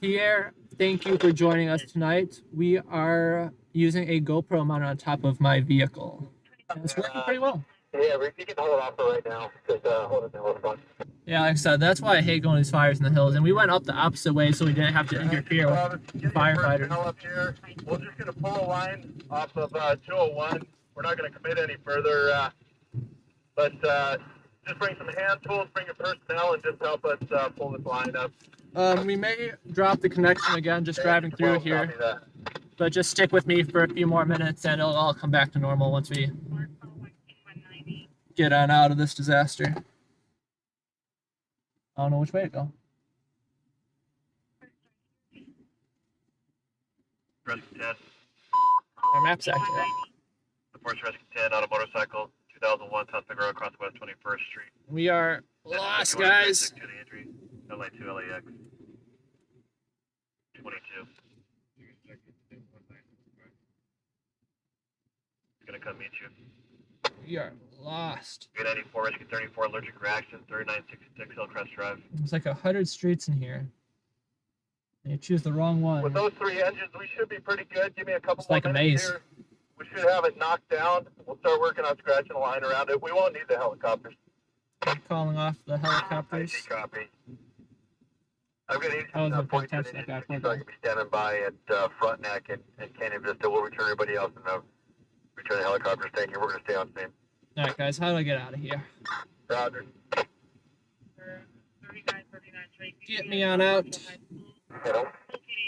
Pierre, thank you for joining us tonight. We are using a GoPro mounted on top of my vehicle. And it's working pretty well. Yeah, we can hold it off for right now, because hold it down fun. Yeah, like I said, that's why I hate going to these fires in the hills. And we went up the opposite way so we didn't have to interfere with firefighters. Up here. We're just going to pull a line off of 201. We're not going to commit any further, but just bring some hand tools, bring your personnel, and just help us pull this line up. We may drop the connection again just driving through here. But just stick with me for a few more minutes and it'll all come back to normal once we get on out of this disaster. I don't know which way to go. Rescue 10. Our map's active. The Force Rescue 10 on a motorcycle, 2001 South Figueroa across West 21st Street. We are lost, guys. To the entry, LA2 LAX. 22. It's gonna come meet you. We are lost. 394, Rescue 34, allergic reaction, 3966 Hillcrest Drive. There's like 100 streets in here. And you choose the wrong one. With those three engines, we should be pretty good. Give me a couple It's like a minutes maze. here. We should have it knocked down. We'll start working on scratching a line around it. We won't need the helicopters. I'm calling off the I helicopters. see, copy. I've got I wasn't paying points attention to that guy. so I can be standing by at Front Neck and Canyon Vista. We'll return everybody else and return the helicopters. Thank you. We're going to stay on scene. Alright guys, how do I get out of here? Roger. Get me on out. Hello?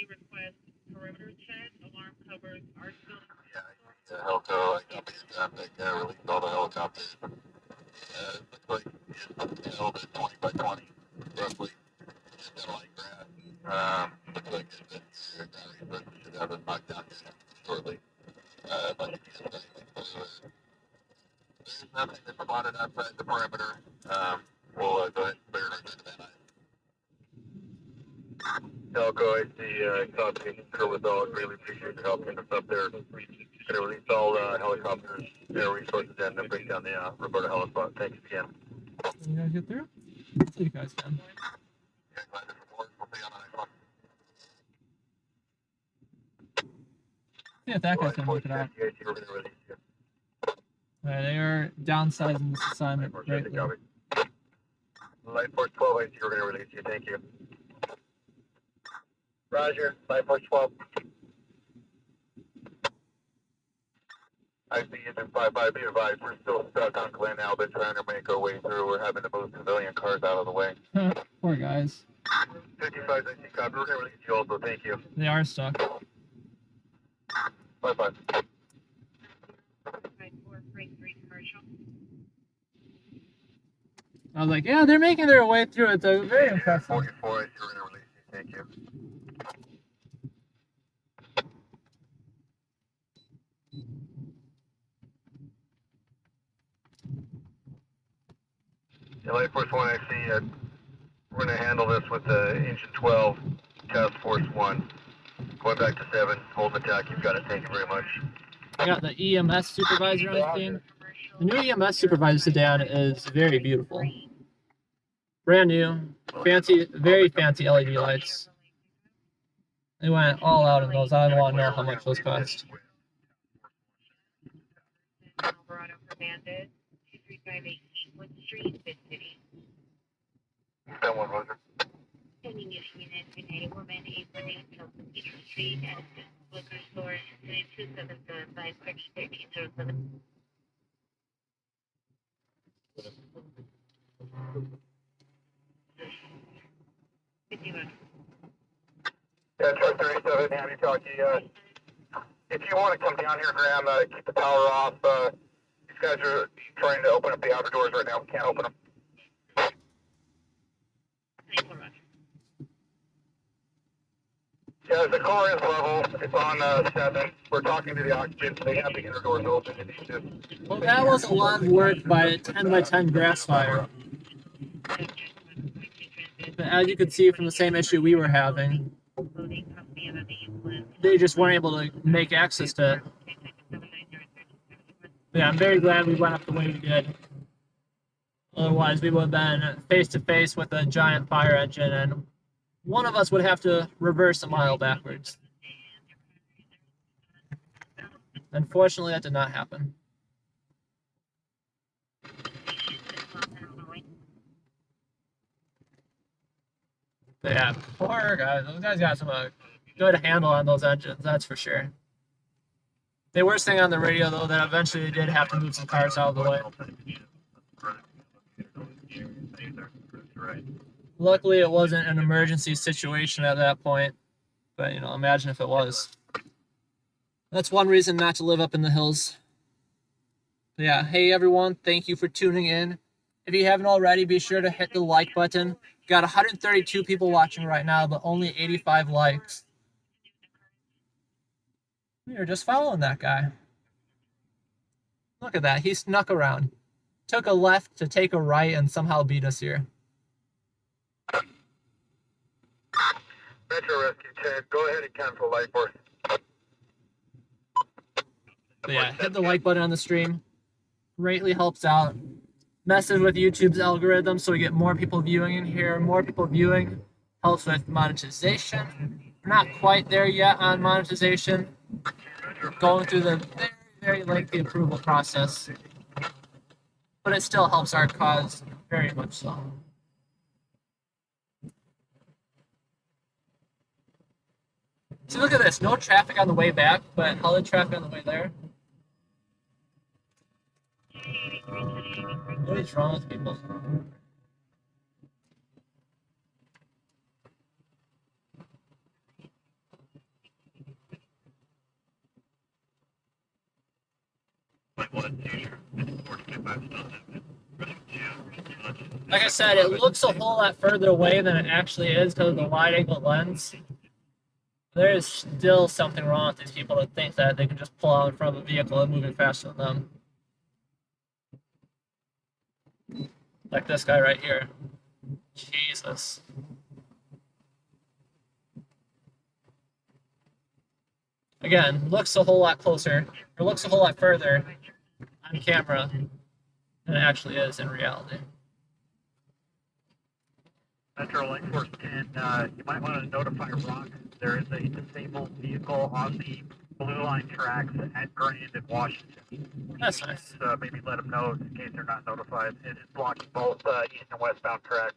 Request perimeter check, alarm covers are still. Yeah, the Helco, I copy the traffic, released all the helicopters. Looks like it's held at 20 by 20, roughly. Just kind of like grass. Looks like it's been here. We should have it knocked down shortly. There's nothing that's spotted outside the perimeter. We'll go ahead and clear it into that night. Helco, I see copy and concur with all. Really appreciate your help getting us up there. Going to release all helicopters, air resources, and then bring down the Roberta helipad. Thanks again. You guys get through? See you guys then. Yeah, glad to report. We'll see you on the next one. Yeah, if that guy's gonna make it out. We're going to release you. Alright, they are downsizing this assignment greatly. Light Force 12, I see we're going to release you. Thank you. Roger, Light Force 12. I see you in 5-5. Be advised, we're still stuck on Glen Albert trying to make our way through. We're having to move civilian cars out of the way. Poor guys. 55, I see copy. We're going to release you also. Thank you. They are stuck. 5-5. I was like, yeah, they're making their way through it though. Very impressive. 44, I see we're going to release you. Thank you. Yeah, Light Force 1, I see we're going to handle this with Engine 12, Task Force 1. Going back to 7, hold attack, you've got it, thank you very much. I got the EMS supervisor on the scene. The new EMS supervisor sedan is very beautiful. Brand new, fancy, very fancy LED lights. They went all out in those. I don't want to know how much those cost. Alvarado for Bandit, 2358 Eastwood Street, Mid-City. That one, Roger. Sending you a unit in a woman, 818 Chelsea Peter Street, at a liquor store, incident 2775, correction 1307. Truck 37, Hammy talkie. If you want to come down here, Graham, keep the power off. These guys are trying to open up the outer doors right now. We can't open them. Yeah, the car is level. It's on 7. We're talking to the occupants. They have the inner doors open. Well, that was a lot of work by a 10 by 10 grass fire. But as you could see from the same issue we were having, they just weren't able to make access to it. But yeah, I'm very glad we went up the way we did. Otherwise, we would have been face to face with a giant fire engine, and one of us would have to reverse a mile backwards. Unfortunately, that did not happen. But yeah, poor guys. Those guys got some good handle on those engines, that's for sure. They were saying on the radio, though, that eventually they did have to move some cars out of the way. Luckily, it wasn't an emergency situation at that point. But, you know, imagine if it was. That's one reason not to live up in the hills. But yeah, hey everyone, thank you for tuning in. If you haven't already, be sure to hit the like button. Got 132 people watching right now, but only 85 likes. We were just following that guy. Look at that, he snuck around. Took a left to take a right and somehow beat us here. Metro Rescue 10, go ahead and cancel light force. But yeah, hit the like button on the stream. Greatly helps out. Messes with YouTube's algorithm so we get more people viewing in here. More people viewing helps with monetization. We're not quite there yet on monetization. Going through the very, very lengthy approval process. But it still helps our cause very much so. See, look at this. No traffic on the way back, but hella traffic on the way there. What is wrong with people? Like I said, it looks a whole lot further away than it actually is because of the wide-angle lens. There is still something wrong with these people that think that they can just pull out in front of a vehicle and moving faster than them. Like this guy right here. Jesus. Again, looks a whole lot closer, or looks a whole lot further on camera than it actually is in reality. Metro Link Force 10, you might want to notify Rock. There is a disabled vehicle on the Blue Line tracks at Grand and Washington. That's nice. So maybe let them know in case they're not notified. It is blocking both east and westbound tracks.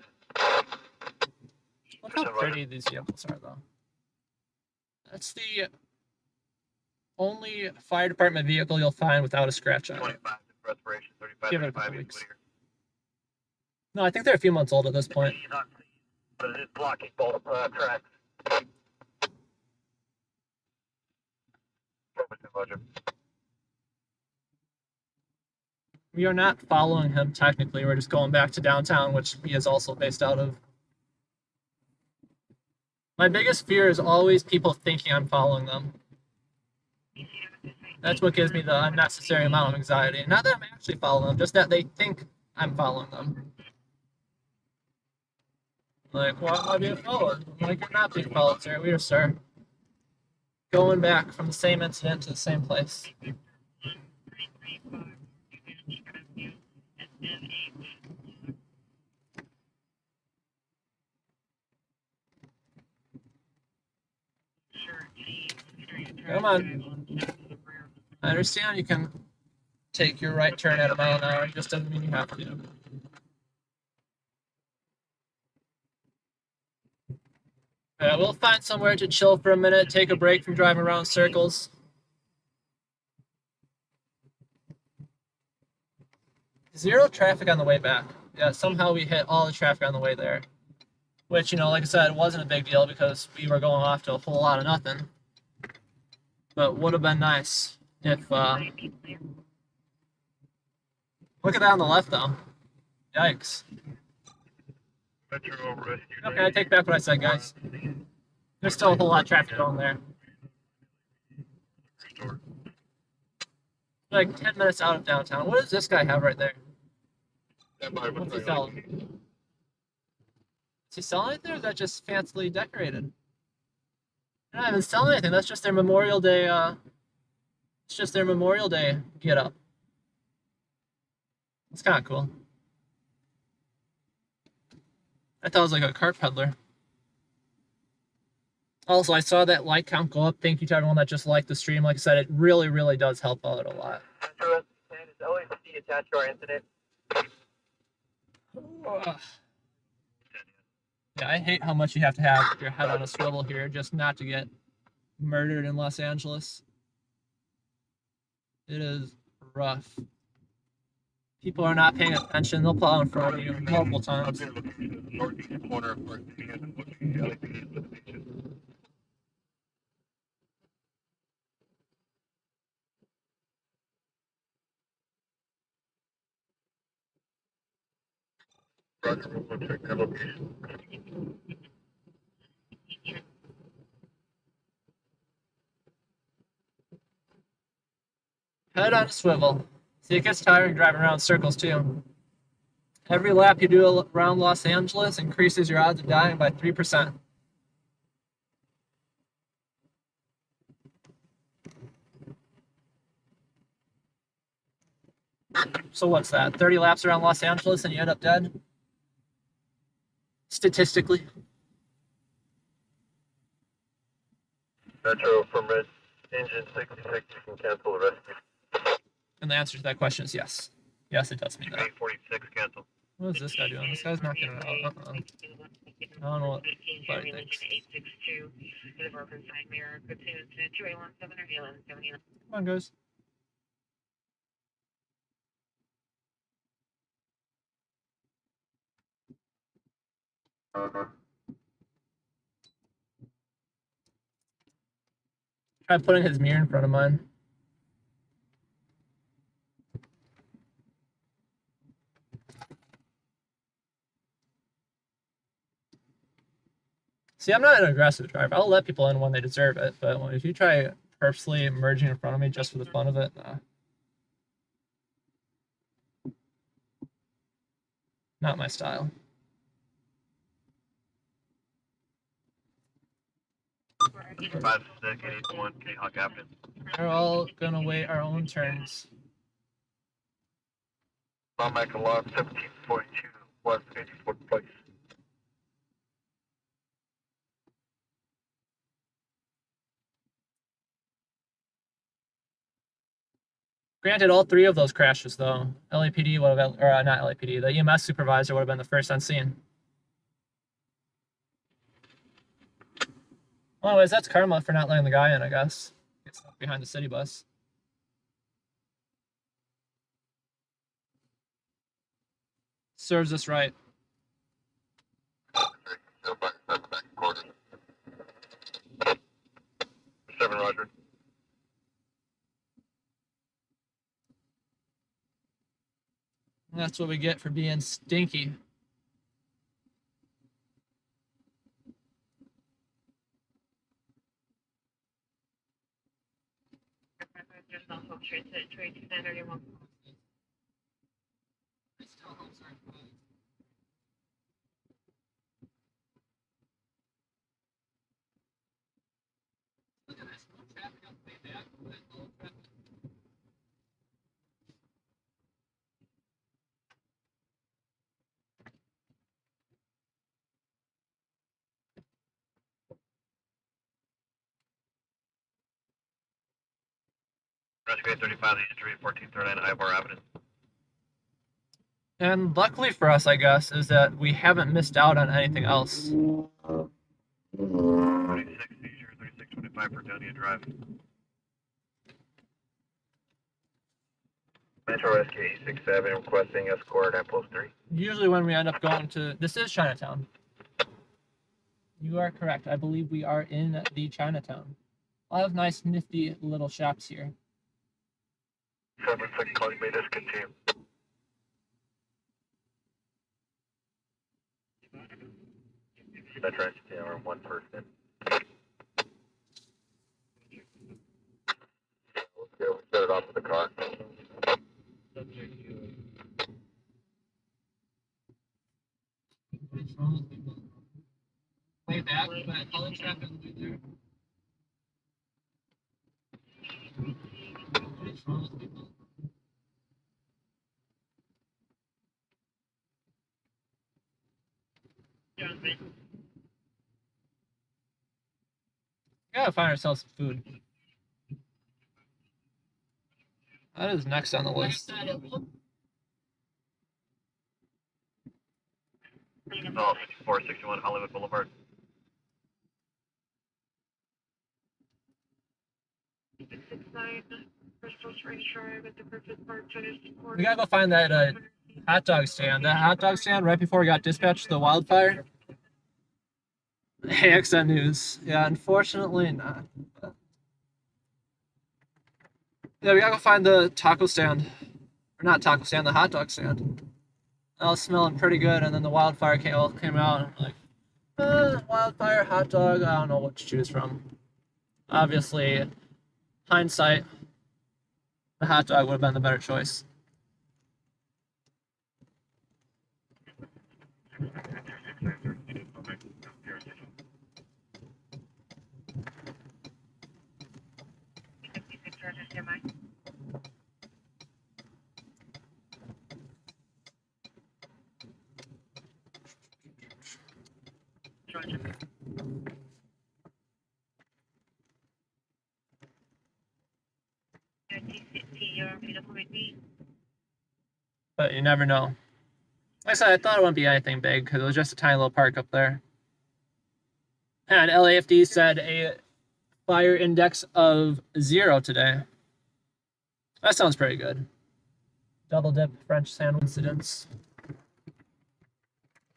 Look how pretty these vehicles are, though. That's the only fire department vehicle you'll find without a scratch on it. 25 respiration, 35, Give it a 35 couple in weeks. Whittier. No, I think they're a few months old at this point. He's on scene, but it is blocking both tracks. We are not following him technically. We're just going back to downtown, which he is also based out of. My biggest fear is always people thinking I'm following them. That's what gives me the unnecessary amount of anxiety. Not that I'm actually following them, just that they think I'm following them. Like, why am I being followed? I'm like, you're not being followed, sir. We are, sir. Going back from the same incident to the same place. Come on. I understand you can take your right turn at a mile an hour. It just doesn't mean you have to. We'll find somewhere to chill for a minute, take a break from driving around in circles. Zero traffic on the way back. Yeah, somehow we hit all the traffic on the way there. Which, you know, like I said, wasn't a big deal because we were going off to a whole lot of nothing. But would have been nice if, look at that on the left, though. Yikes. Metro Rescue. Okay, I take back what I said, guys. There's still a whole lot of traffic going there. Like 10 minutes out of downtown. What does this guy have right there? What's he selling? Is he selling anything, or is that just fancily decorated? They're not even selling anything. That's just their Memorial Day. It's just their Memorial Day get up. It's kind of cool. I thought it was like a cart peddler. Also, I saw that like count go up. Thank you to everyone that just liked the stream. Like I said, it really, really does help out a lot. Is LAPD attached to our incident? Yeah, I hate how much you have to have your head on a swivel here just not to get murdered in Los Angeles. It is rough. People are not paying attention. They'll plow in front of you multiple times. Northeast corner of First and looking at LAPD for the beaches. Roger, we'll go check that location. Head on a swivel. See, it gets tiring driving around in circles too. Every lap you do around Los Angeles increases your odds of dying by 3%. So what's that? 30 laps around Los Angeles and you end up dead? Statistically. Metro from Red Engine 66, you can cancel the rescue. And the answer to that question is yes. Yes, it does mean that. 846, cancel. What is this guy doing? This guy's knocking it out. I don't know what Buddy thinks. 862 with a broken side mirror. Good to 2817 or 1179. Come on, guys. Try putting his mirror in front of mine. See, I'm not an aggressive driver. I'll let people in when they deserve it, but if you try purposely merging in front of me just for the fun of it, nah. Not my style. 5681, K-Hawk Avenue. We're all gonna wait our own turns. Mac alarm 1742, West 84th Place. Granted, all three of those crashes, though, LAPD would have, or not LAPD, the EMS supervisor would have been the first on scene. Well, anyways, that's karma for not letting the guy in, I guess. Gets stuck behind the city bus. Serves us right. 7, Roger. And that's what we get for being stinky. Just also straight to 2831. Rescue 835, the injury 1439 Ivar Avenue. And luckily for us, I guess, is that we haven't missed out on anything else. 36, seizure 3625 Fredonia Drive. Metro Rescue 867 requesting escort at post 3. Usually when we end up going to, this is Chinatown. You are correct. I believe we are in the Chinatown. A lot of nice, nifty little shops here. 7-6 calling me discontinue. That's right, yeah, one person. Okay, we'll set it off with the car. Way back, but all the traffic will be there. Gotta find ourselves some food. That is next on the list. Oh, 5461 Hollywood Boulevard. We gotta go find that hot dog stand. That hot dog stand right before we got dispatched to the wildfire. AXN News. Yeah, unfortunately not. Yeah, we gotta go find the taco stand. Or not taco stand, the hot dog stand. That was smelling pretty good, and then the wildfire came out, and I'm like, wildfire, hot dog, I don't know what to choose from. Obviously, hindsight, the hot dog would have been the better choice. But you never know. Like I said, I thought it wouldn't be anything big because it was just a tiny little park up there. And LAFD said a fire index of 0 today. That sounds pretty good. Double dip French sandwich incidents.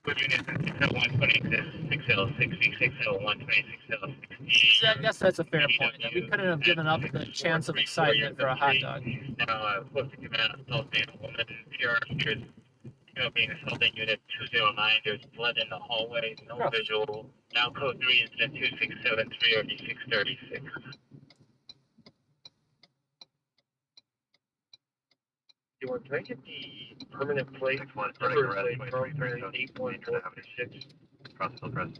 Good unit 60126, 6L60, 6L126, 6L60. See, I guess that's a fair point. That we couldn't have given up the chance of excitement for a hot dog. Now, supposed to come out assaulting a woman in PR. There's, being assaulting unit 209. There's blood in the hallway. No visual. Now code 3 incident 2673 or D636. Can I get the permanent plate? 61 Number running plate, arrest, 23, 81446. Crossfield Crest.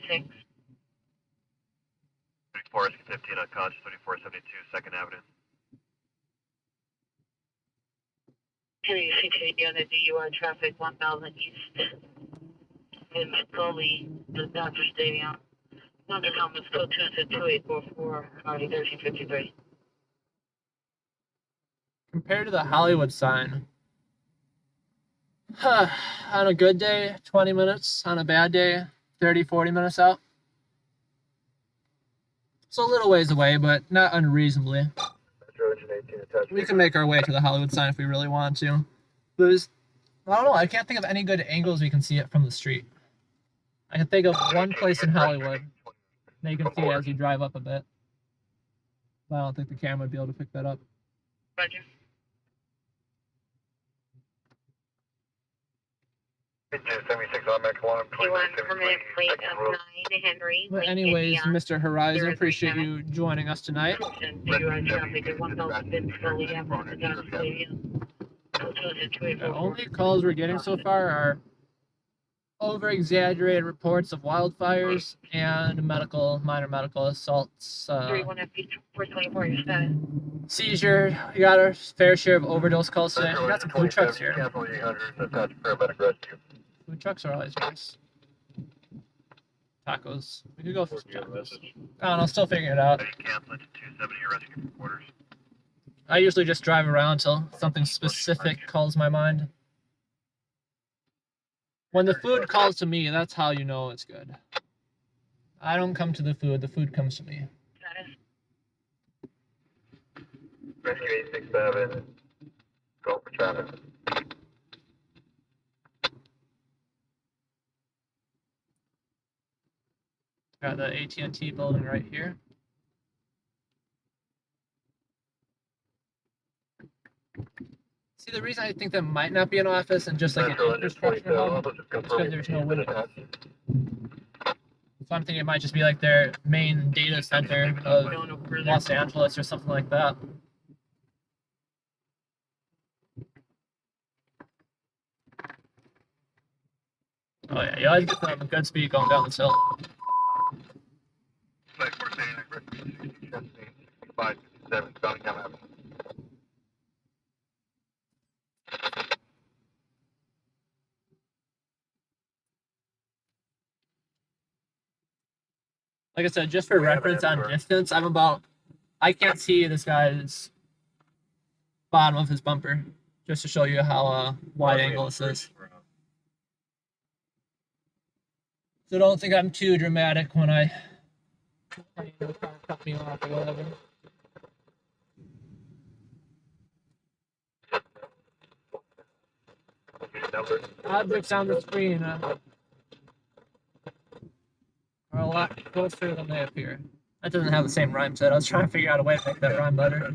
Six. Forest 15 unconscious, 3472 2nd Avenue. Curious CTV on the DUI traffic 1000 East in Foley, the Dodger Stadium. Dr. Thomas, code 22844, Audi 1353. Compared to the Hollywood sign, on a good day, 20 minutes. On a bad day, 30, 40 minutes out. It's a little ways away, but not unreasonably. We can make our way to the Hollywood sign if we really want to. There's, I don't know, I can't think of any good angles we can see it from the street. I can think of one place in Hollywood that you can see it as you drive up a bit. But I don't think the camera would be able to pick that up. Roger. You want permanent plate of 9 Henry. But anyways, Mr. Horizon, appreciate you joining us tonight. The only calls we're getting so far are over-exaggerated reports of wildfires and minor medical assaults. Seizure. We got our fair share of overdose calls today. We got some food trucks here. Food trucks are always nice. Tacos. We could go for some tacos. I don't know, still figuring it out. I usually just drive around until something specific calls my mind. When the food calls to me, that's how you know it's good. I don't come to the food comes to me. Status. Rescue 867, go for traffic. Got the AT&T building right here. See, the reason I think that might not be an office and just like an infrastructure hub is because there's no windows. So I'm thinking it might just be like their main data center of Los Angeles or something like that. Oh yeah, you always get them a good speed going down this hill. Like we're saying, like Rescue 65, 67, Bellingham Avenue. Like I said, just for reference on distance, I can't see this guy's bottom of his bumper, just to show you how wide angle this is. So don't think I'm too dramatic when I cut me off or whatever. Objects on the screen are a lot closer than they appear. That doesn't have the same rhyme set. I was trying to figure out a way to make that rhyme better.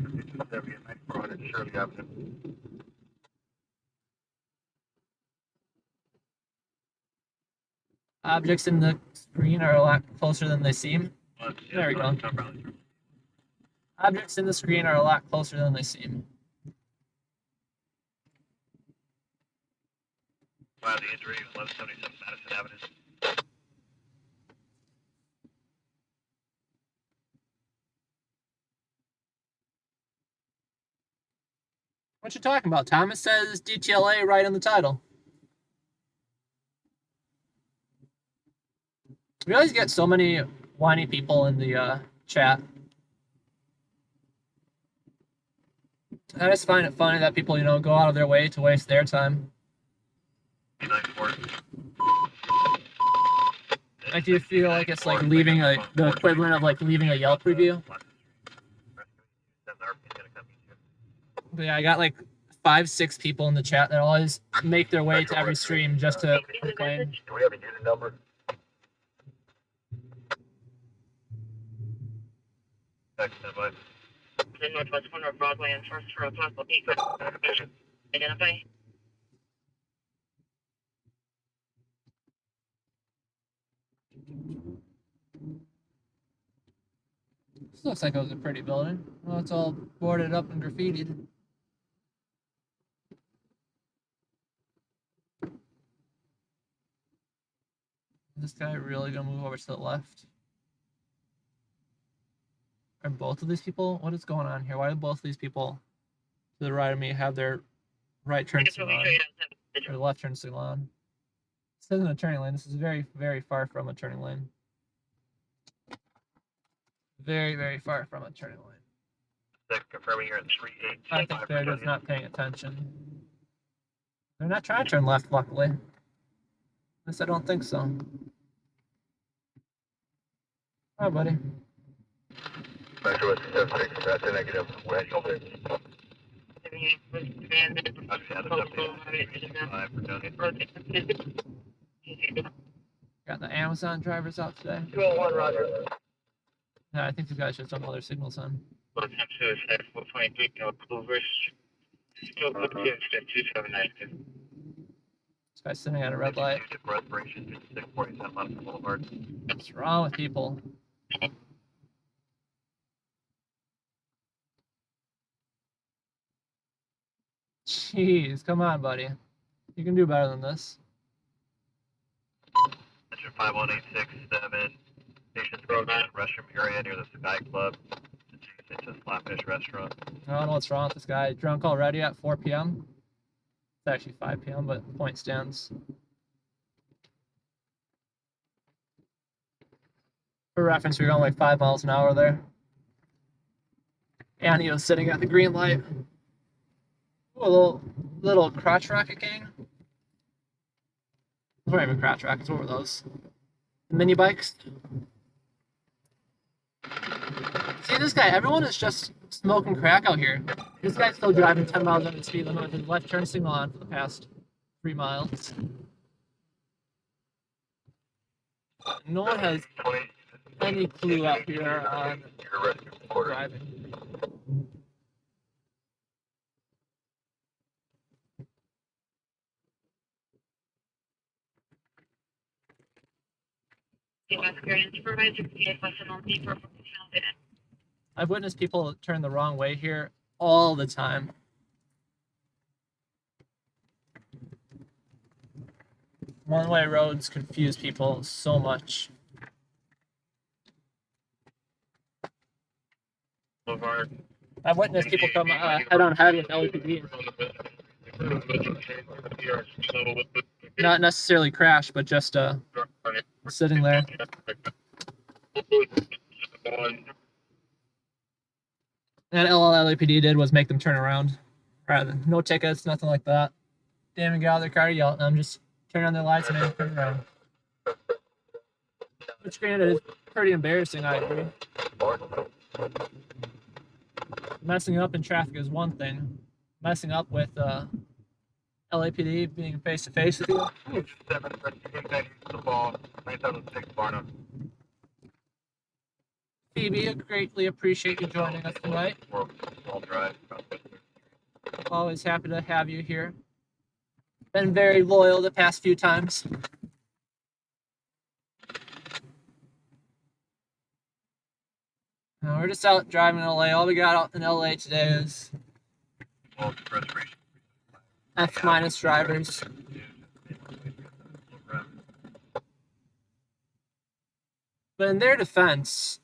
Objects in the screen are a lot closer than they seem. There we go. Objects in the screen are a lot closer than they seem. Wow, the injury, 1177 Madison Avenue. What you talking about, Tom? It says DTLA right in the title. We always get so many whiny people in the chat. I just find it funny that people, go out of their way to waste their time. Like, do you feel like it's like leaving the equivalent of like leaving a Yelp review? But yeah, I got like 5-6 people in the chat that always make their way to every stream just to complain. Do we have a unit number? Excellent, bud. The northwest corner of Broadway and First for a possible 8. Identify. This looks like it was a pretty building. Well, it's all boarded up and graffitied. Is this guy really gonna move over to the left? Are both of these people? What is going on here? Why do both of these people to the right of me have their right turn signal on? Or the left turn signal on? This isn't a turning lane. This is very, very far from a turning lane. Very, very far from a turning lane. Confirming you're in 38. I think they're just not paying attention. They're not trying to turn left, luckily. At least I don't think so. Hi, buddy. Metro 76, that's a negative. We're heading over there. Got the Amazon drivers out today. 201, Roger. Yeah, I think these guys just don't know their signals on. Well, time suicide 423, no Clover. Still good to 279. This guy's sitting at a red light. Respiration, 5647 Madison Boulevard. What's wrong with people? Jeez, come on, buddy. You can do better than this. Metro 51867. Station's Road restroom area near the Sky Club. Adjacent to Slapfish Restaurant. I don't know what's wrong with this guy. Drunk already at 4 p.m. It's actually 5 p.m., but the point stands. For reference, we were going like 5 miles an hour there. And he was sitting at the green light. Ooh, a little crotch rocket gang. Those weren't even crotch rockets. What were those? Mini bikes. See this guy, everyone is just smoking crack out here. This guy's still driving 10 miles under the speed limit with his left turn signal on for the past 3 miles. No one has any clue out here on driving. I've witnessed people turn the wrong way here all the time. One-way roads confuse people so much. I've witnessed people come head-on-head with LAPD. Not necessarily crash, but just sitting there. And all LAPD did was make them turn around. Rather, no tickets, nothing like that. Damn, and get out of their car, yell at them, just turn on their lights and then turn around. Which, granted, is pretty embarrassing, I agree. Messing up in traffic is one thing. Messing up with LAPD being face-to-face with you. Phoebe, I greatly appreciate you joining us tonight. Always happy to have you here. Been very loyal the past few times. Now we're just out driving in LA. All we got out in LA today is F- drivers. But in their defense,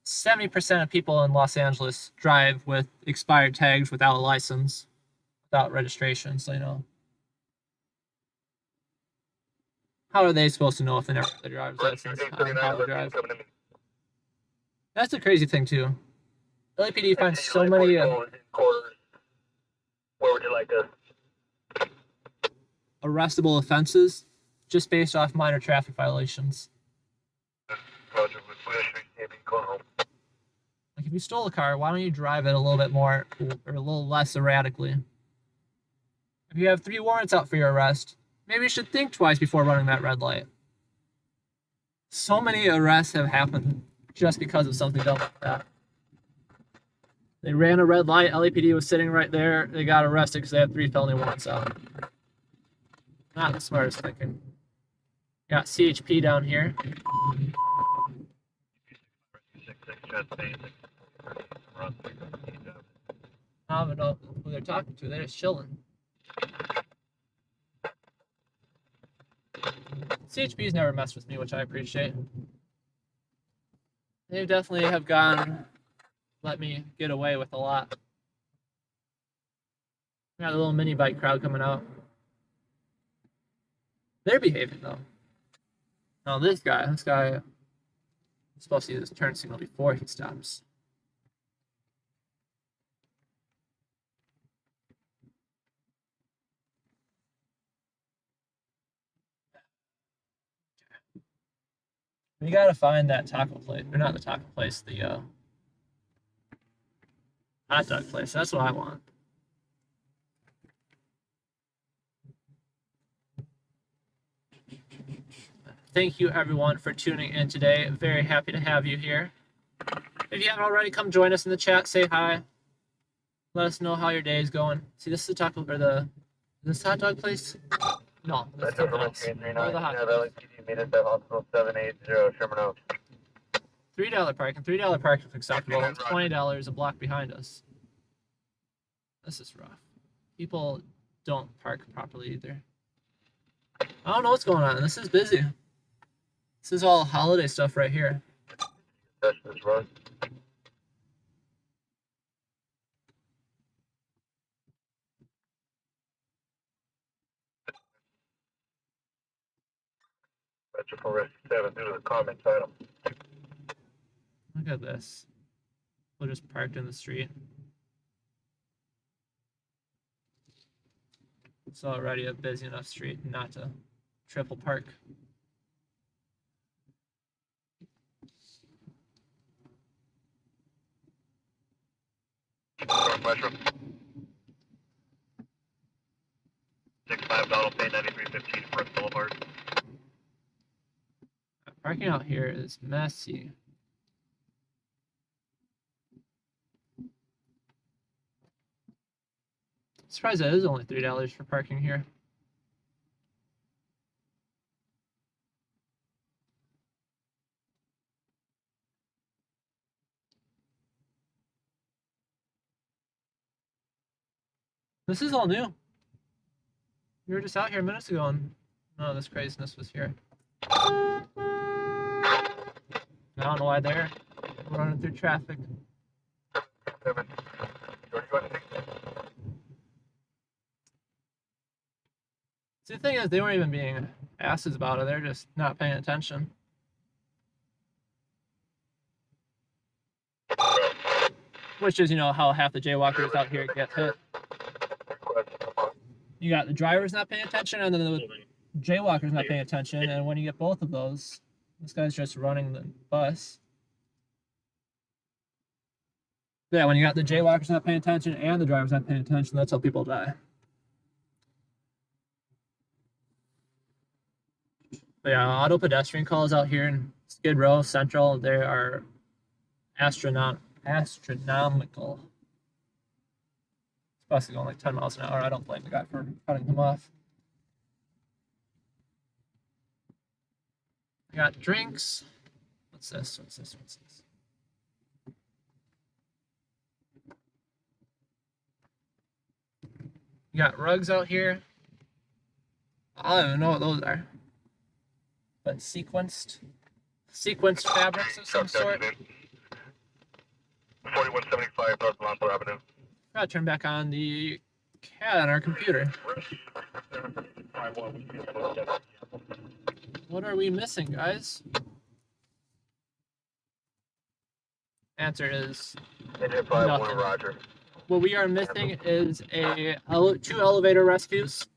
70% of people in Los Angeles drive with expired tags without a license, without registration, so you know. How are they supposed to know if they never have their driver's license? How to drive? That's the crazy thing too. LAPD finds so many arrestable offenses just based off minor traffic violations. Like if you stole a car, why don't you drive it a little bit more or a little less erratically? If you have 3 warrants out for your arrest, maybe you should think twice before running that red light. So many arrests have happened just because of something dumb like that. They ran a red light, LAPD was sitting right there, they got arrested because they had 3 felony warrants out. Not the smartest thinking. Got CHP down here. I don't even know who they're talking to, they're just chilling. CHP's never messed with me, which I appreciate. They definitely have let me get away with a lot. Got a little mini bike crowd coming out. They're behaving though. Now this guy is supposed to use his turn signal before he stops. We gotta find that taco place, or not the taco place, the hot dog place. That's what I want. Thank you everyone for tuning in today. Very happy to have you here. If you haven't already, come join us in the chat. Say hi. Let us know how your day is going. See, this is the taco or this hot dog place? No, this is something else. Where the hot dogs? $3 parking. $3 parking is acceptable. It's $20 a block behind us. This is rough. People don't park properly either. I don't know what's going on. This is busy. This is all holiday stuff right here. Look at this. We're just parked in the street. It's already a busy enough street not to triple park. Metro. 65 Donald Pay 9315 Front Boulevard. Parking out here is messy. Surprised that is only $3 for parking here. This is all new. We were just out here minutes ago and none of this craziness was here. I don't know why they're running through traffic. See, the thing is, they weren't even being asses about it. They're just not paying attention. Which is, you know, how half the jaywalkers out here get hit. You got the drivers not paying attention, and then the jaywalkers not paying attention. And when you get both of those, this guy's just running the bus. Yeah, when you got the jaywalkers not paying attention and the drivers not paying attention, that's how people die. But yeah, auto pedestrian calls out here in Skid Row Central, they are astronomical. This bus is going like 10 miles an hour. I don't blame the guy for cutting him off. I got drinks. What's this? What's this? What's this? You got rugs out here. I don't even know what those are. But sequenced fabrics of some sort. 4175 North Longport Avenue. Gotta turn back on the CAD on our computer. What are we missing, guys? Answer is nothing. Roger. What we are missing is two elevator rescues.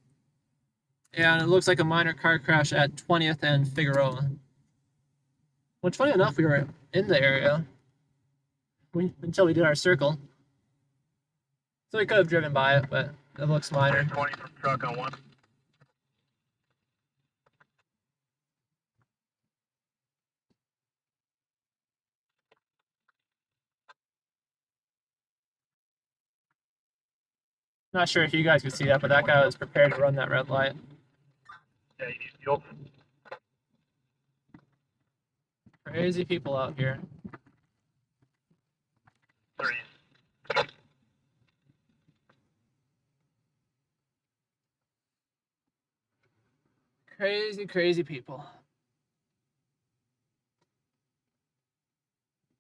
And it looks like a minor car crash at 20th and Figueroa. Which, funny enough, we were in the area until we did our circle. So we could have driven by it, but it looks minor. 20 from truck on one. Not sure if you guys could see that, but that guy was prepared to run that red light. Yeah, you need fuel. Crazy people out here. 30. Crazy people.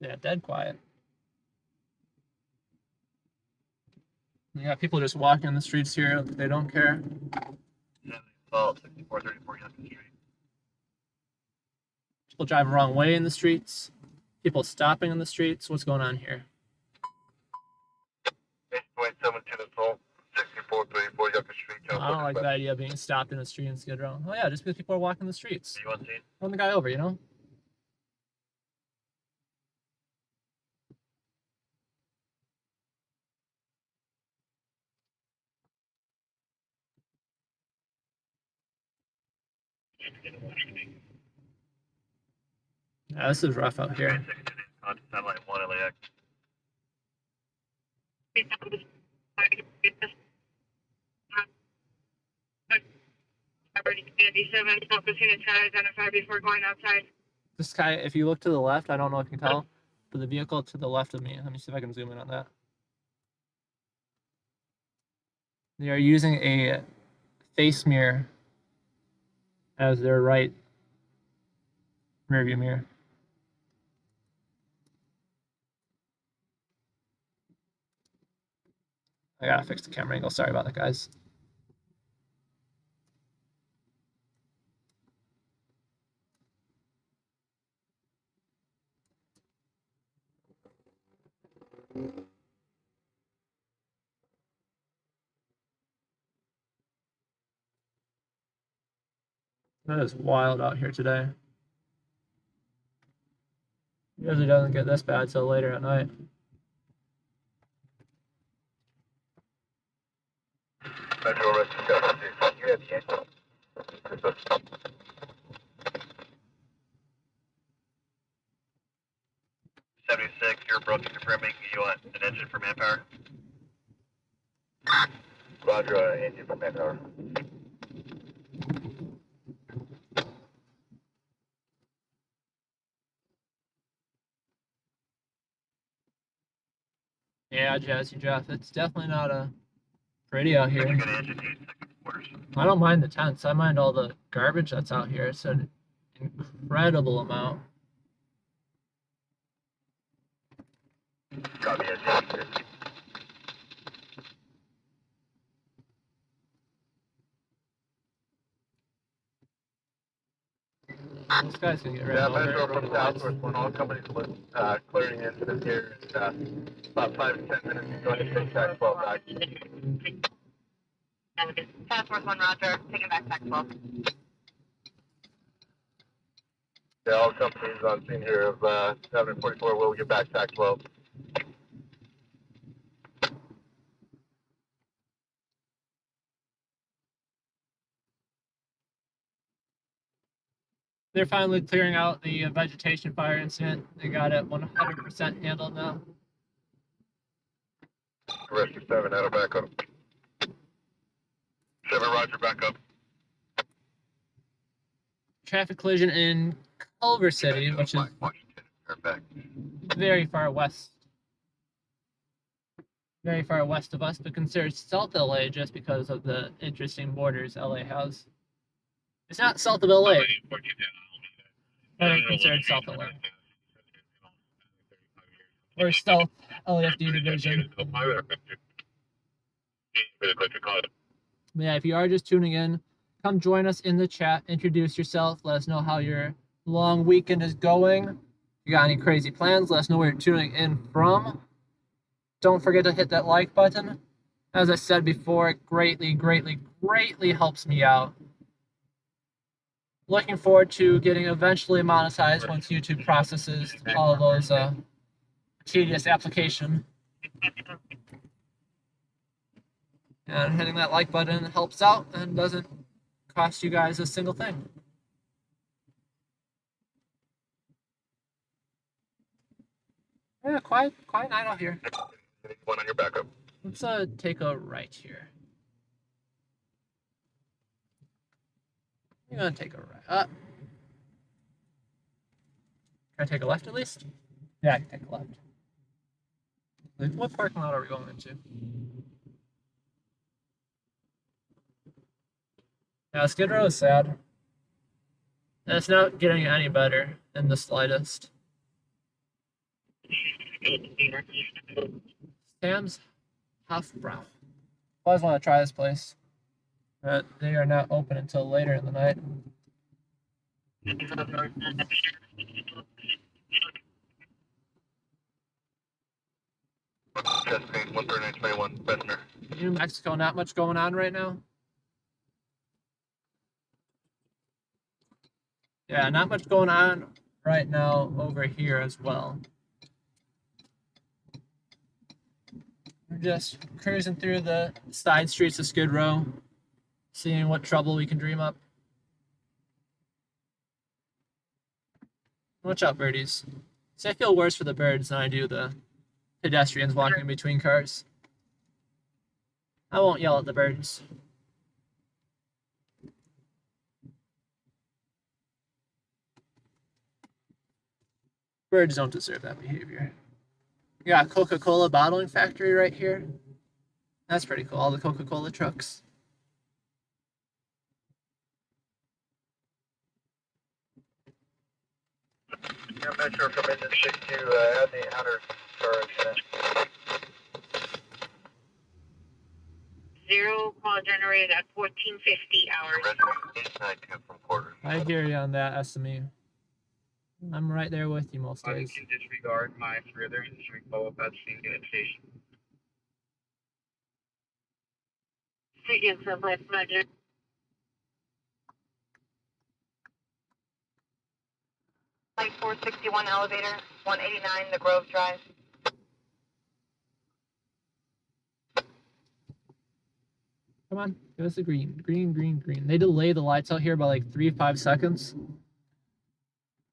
Yeah, dead quiet. You got people just walking in the streets here. They don't care. 6434 Youngton Street. People driving the wrong way in the streets. People stopping in the streets. What's going on here? 8.7 to the soul. 6434 Youngton Street. I don't like the idea of being stopped in the street in Skid Row. Oh yeah, just because people are walking the streets. You want to see? Run the guy over, you know? Yeah, this is rough out here. Satellite 1 LAX. Before going outside. This guy, if you look to the left, I don't know if you can tell, but the vehicle to the left of me. Let me see if I can zoom in on that. They are using a face mirror as their right rearview mirror. I gotta fix the camera angle. Sorry about that, guys. That is wild out here today. It usually doesn't get this bad till later at night. Metro Rescue 76. You have the engine. 76, you're broken confirming you want an engine for manpower. Roger, engine for manpower. Yeah, Jazzy Jeff, it's definitely not pretty out here. You're gonna engine need second quarters. I don't mind the tents. I mind all the garbage that's out here. It's an incredible amount. Copy, engine. This guy's gonna get rid Yeah, of Metro from Southwest, when all companies are clearing engines here, it's about 5 to 10 minutes. Go ahead and take track 12 back. Task Force 1, Roger. Taking back Tac 12. Yeah, all companies on scene here of 744 will get back TAC 12. They're finally clearing out the vegetation fire incident. They got it 100% handled now. Rescue 7, out of backup. 7, Roger, backup. Traffic collision in Culver City, which is very far west. Very far west of us, but considered South LA just because of the interesting borders LA has. It's not south of LA, but it's considered South LA. Or South LAFD division. Yeah, if you are just tuning in, come join us in the chat, introduce yourself, let us know how your long weekend is going. If you got any crazy plans, let us know where you're tuning in from. Don't forget to hit that like button. As I said before, it greatly, greatly, greatly helps me out. Looking forward to getting eventually monetized once YouTube processes all of those tedious application. And hitting that like button helps out and doesn't cost you guys a single thing. Yeah, quiet night out here. One on your backup. Let's take a right here. I'm gonna take a right. Can I take a left at least? Yeah, I can take a left. Like, what parking lot are we going into? Yeah, Skid Row is sad. And it's not getting any better in the slightest. Sam's Hofbrau. Always want to try this place, but they are not open until later in the night. Chesapeake 13921, Bessemer. New Mexico, not much going on right now. Yeah, not much going on right now over here as well. We're just cruising through the side streets of Skid Row, seeing what trouble we can dream up. Watch out, birdies. See, I feel worse for the birds than I do the pedestrians walking in between cars. I won't yell at the birds. Birds don't deserve that behavior. You got a Coca-Cola bottling factory right here. That's pretty cool, all the Coca-Cola trucks. Yeah, Metro from engine 6 to add the 800 car incident. Zero call generated at 1450 hours. Rescue 892 from quarters. I hear you on that, SME. I'm right there with you most days. I can disregard my further industry follow-up at scene station. Begin sublet measure. Flight 461 elevator, 189 the Grove Drive. Come on, give us a green. Green, green, green. They delay the lights out here by like 3-5 seconds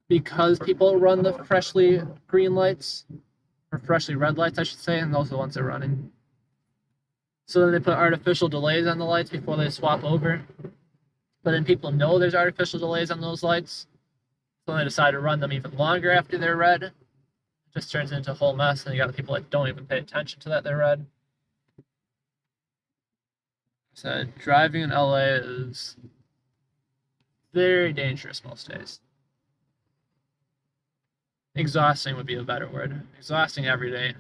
because people run the freshly green lights, or freshly red lights, I should say, and those are the ones they're running. So then they put artificial delays on the lights before they swap over. But then people know there's artificial delays on those lights, so they decide to run them even longer after they're red. It just turns into a whole mess, and you got people that don't even pay attention to that they're red. So driving in LA is very dangerous most days. Exhausting would be a better word. Exhausting every day.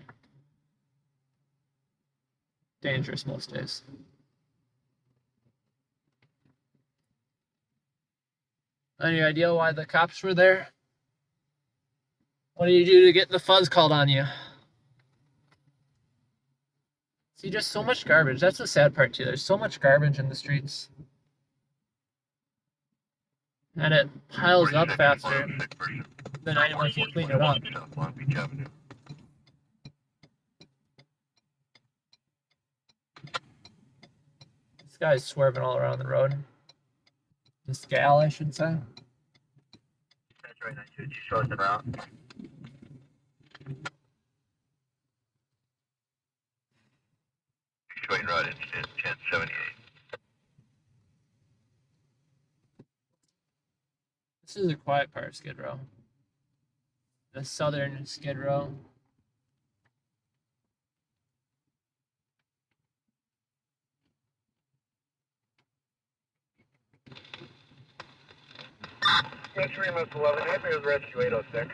Dangerous most days. Any idea why the cops were there? What do you do to get the fuzz called on you? See, just so much garbage. That's the sad part too. There's so much garbage in the streets. And it piles up faster than anyone can clean it up. This guy's swerving all around the road. This gal, I should say. That's right, 92, she shows the route. Showing route in 1078. This is a quiet part of Skid Row. The southern Skid Row. Entry Miss 11, Andrews Rescue 806.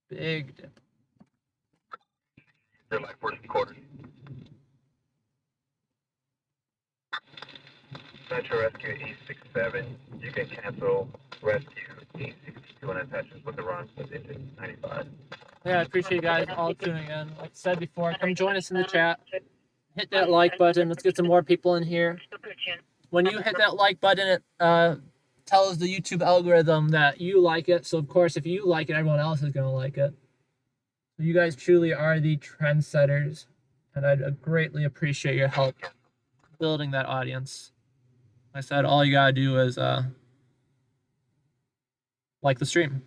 Big dip. They're like 14 quarters. Metro Rescue 867. You can cancel Rescue 862 on attachments with the run with engine 95. Yeah, I appreciate you guys all tuning in. Like I said before, come join us in the chat. Hit that like button. Let's get some more people in here. When you hit that like button, it tells the YouTube algorithm that you like it. So, of course, if you like it, everyone else is going to like it. So you guys truly are the trendsetters, and I'd greatly appreciate your help building that audience. Like I said, all you got to do is like the stream.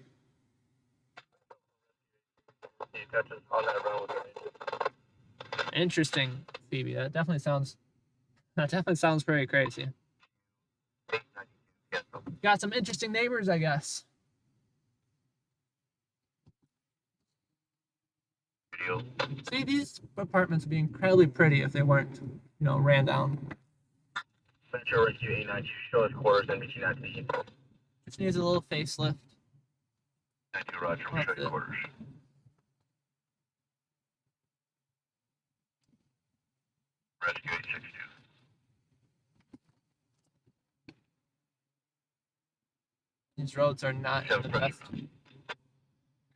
He touches on that road with her engine. Interesting, Phoebe. That definitely sounds pretty crazy. Got some interesting neighbors, I guess. See, these apartments would be incredibly pretty if they weren't, ran down. Metro Rescue 892, show us quarters NBT 19. Just needs a little facelift. Thank you, Roger. We'll show you quarters. Rescue 862. These roads are not in the best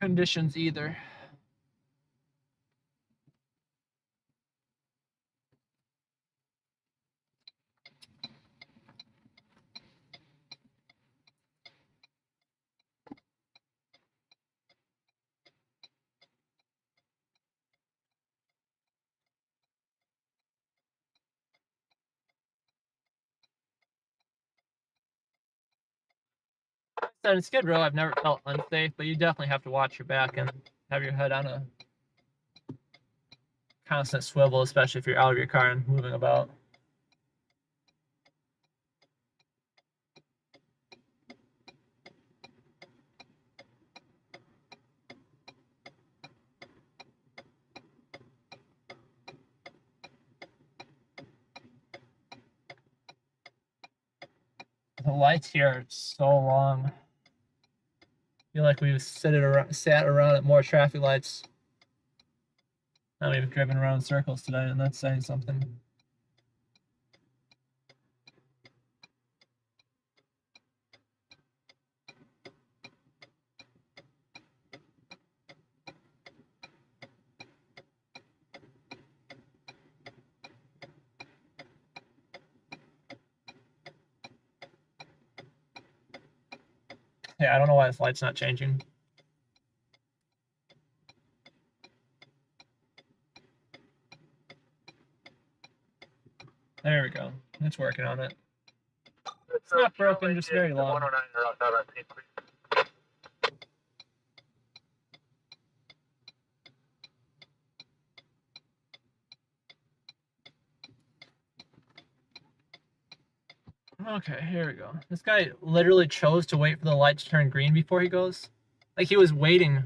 conditions either. In Skid Row, I've never felt unsafe, but you definitely have to watch your back and have your head on a constant swivel, especially if you're out of your car and moving about. The lights here are so long. I feel like we've sat around at more traffic lights. Now we've driven around in circles today, and that's saying something. Yeah, I don't know why this light's not changing. There we go. It's working on it. It's not broken, just very long. 109 are outside on scene, please. Okay, here we go. This guy literally chose to wait for the light to turn green before he goes. Like he was waiting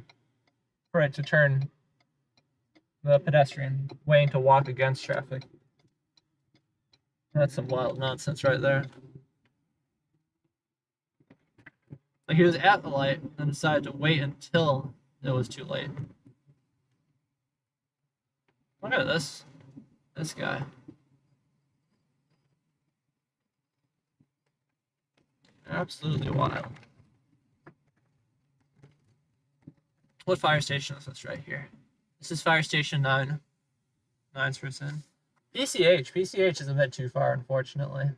for it to turn, the pedestrian, waiting to walk against traffic. That's some wild nonsense right there. Like he was at the light and decided to wait until it was too late. Look at this guy. Absolutely wild. What fire station is this right here? This is fire station 9. 9's first in. PCH is a bit too far, unfortunately.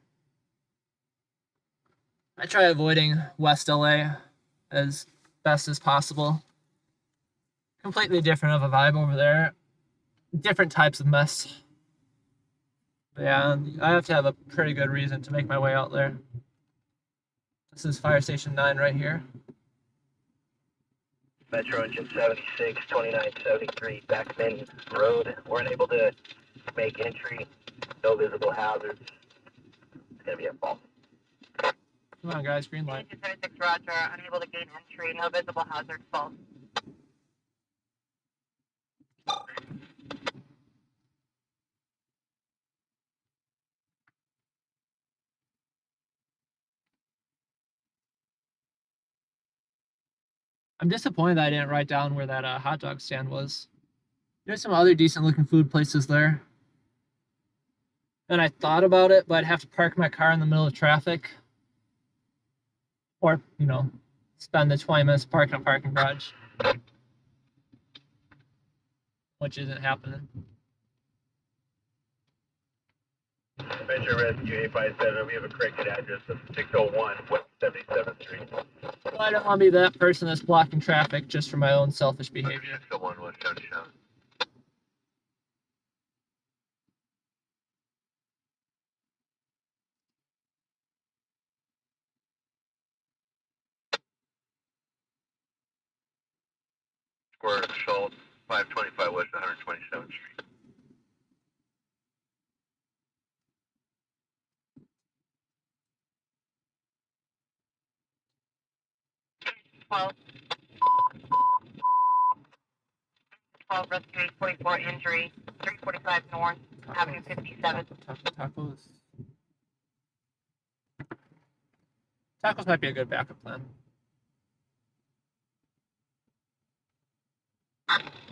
I try avoiding West LA as best as possible. Completely different of a vibe over there. Different types of mess. But yeah, I have to have a pretty good reason to make my way out there. This is fire station 9 right here. Metro engine 76, 2973, Backman Road. We're unable to make entry. No visible hazards. It's going to be a fault. Come on, guys, green light. 76 Roger, unable to gain entry, no visible hazard, false. I'm disappointed that I didn't write down where that hot dog stand was. There's some other decent looking food places there. And I thought about it, but I'd have to park my car in the middle of traffic. Or, you know, spend the 20 minutes parking in a parking garage. Which isn't happening. Metro Rescue 857, we have a corrected address of 601 West 77th Street. Well, I don't want to be that person that's blocking traffic just for my own selfish behavior. 601 West 77th. Square Schultz, 525 West 127th Street. Twelve Rescue 844 injury, 345 North, Avenue 57. Tacos. Tacos might be a good backup plan.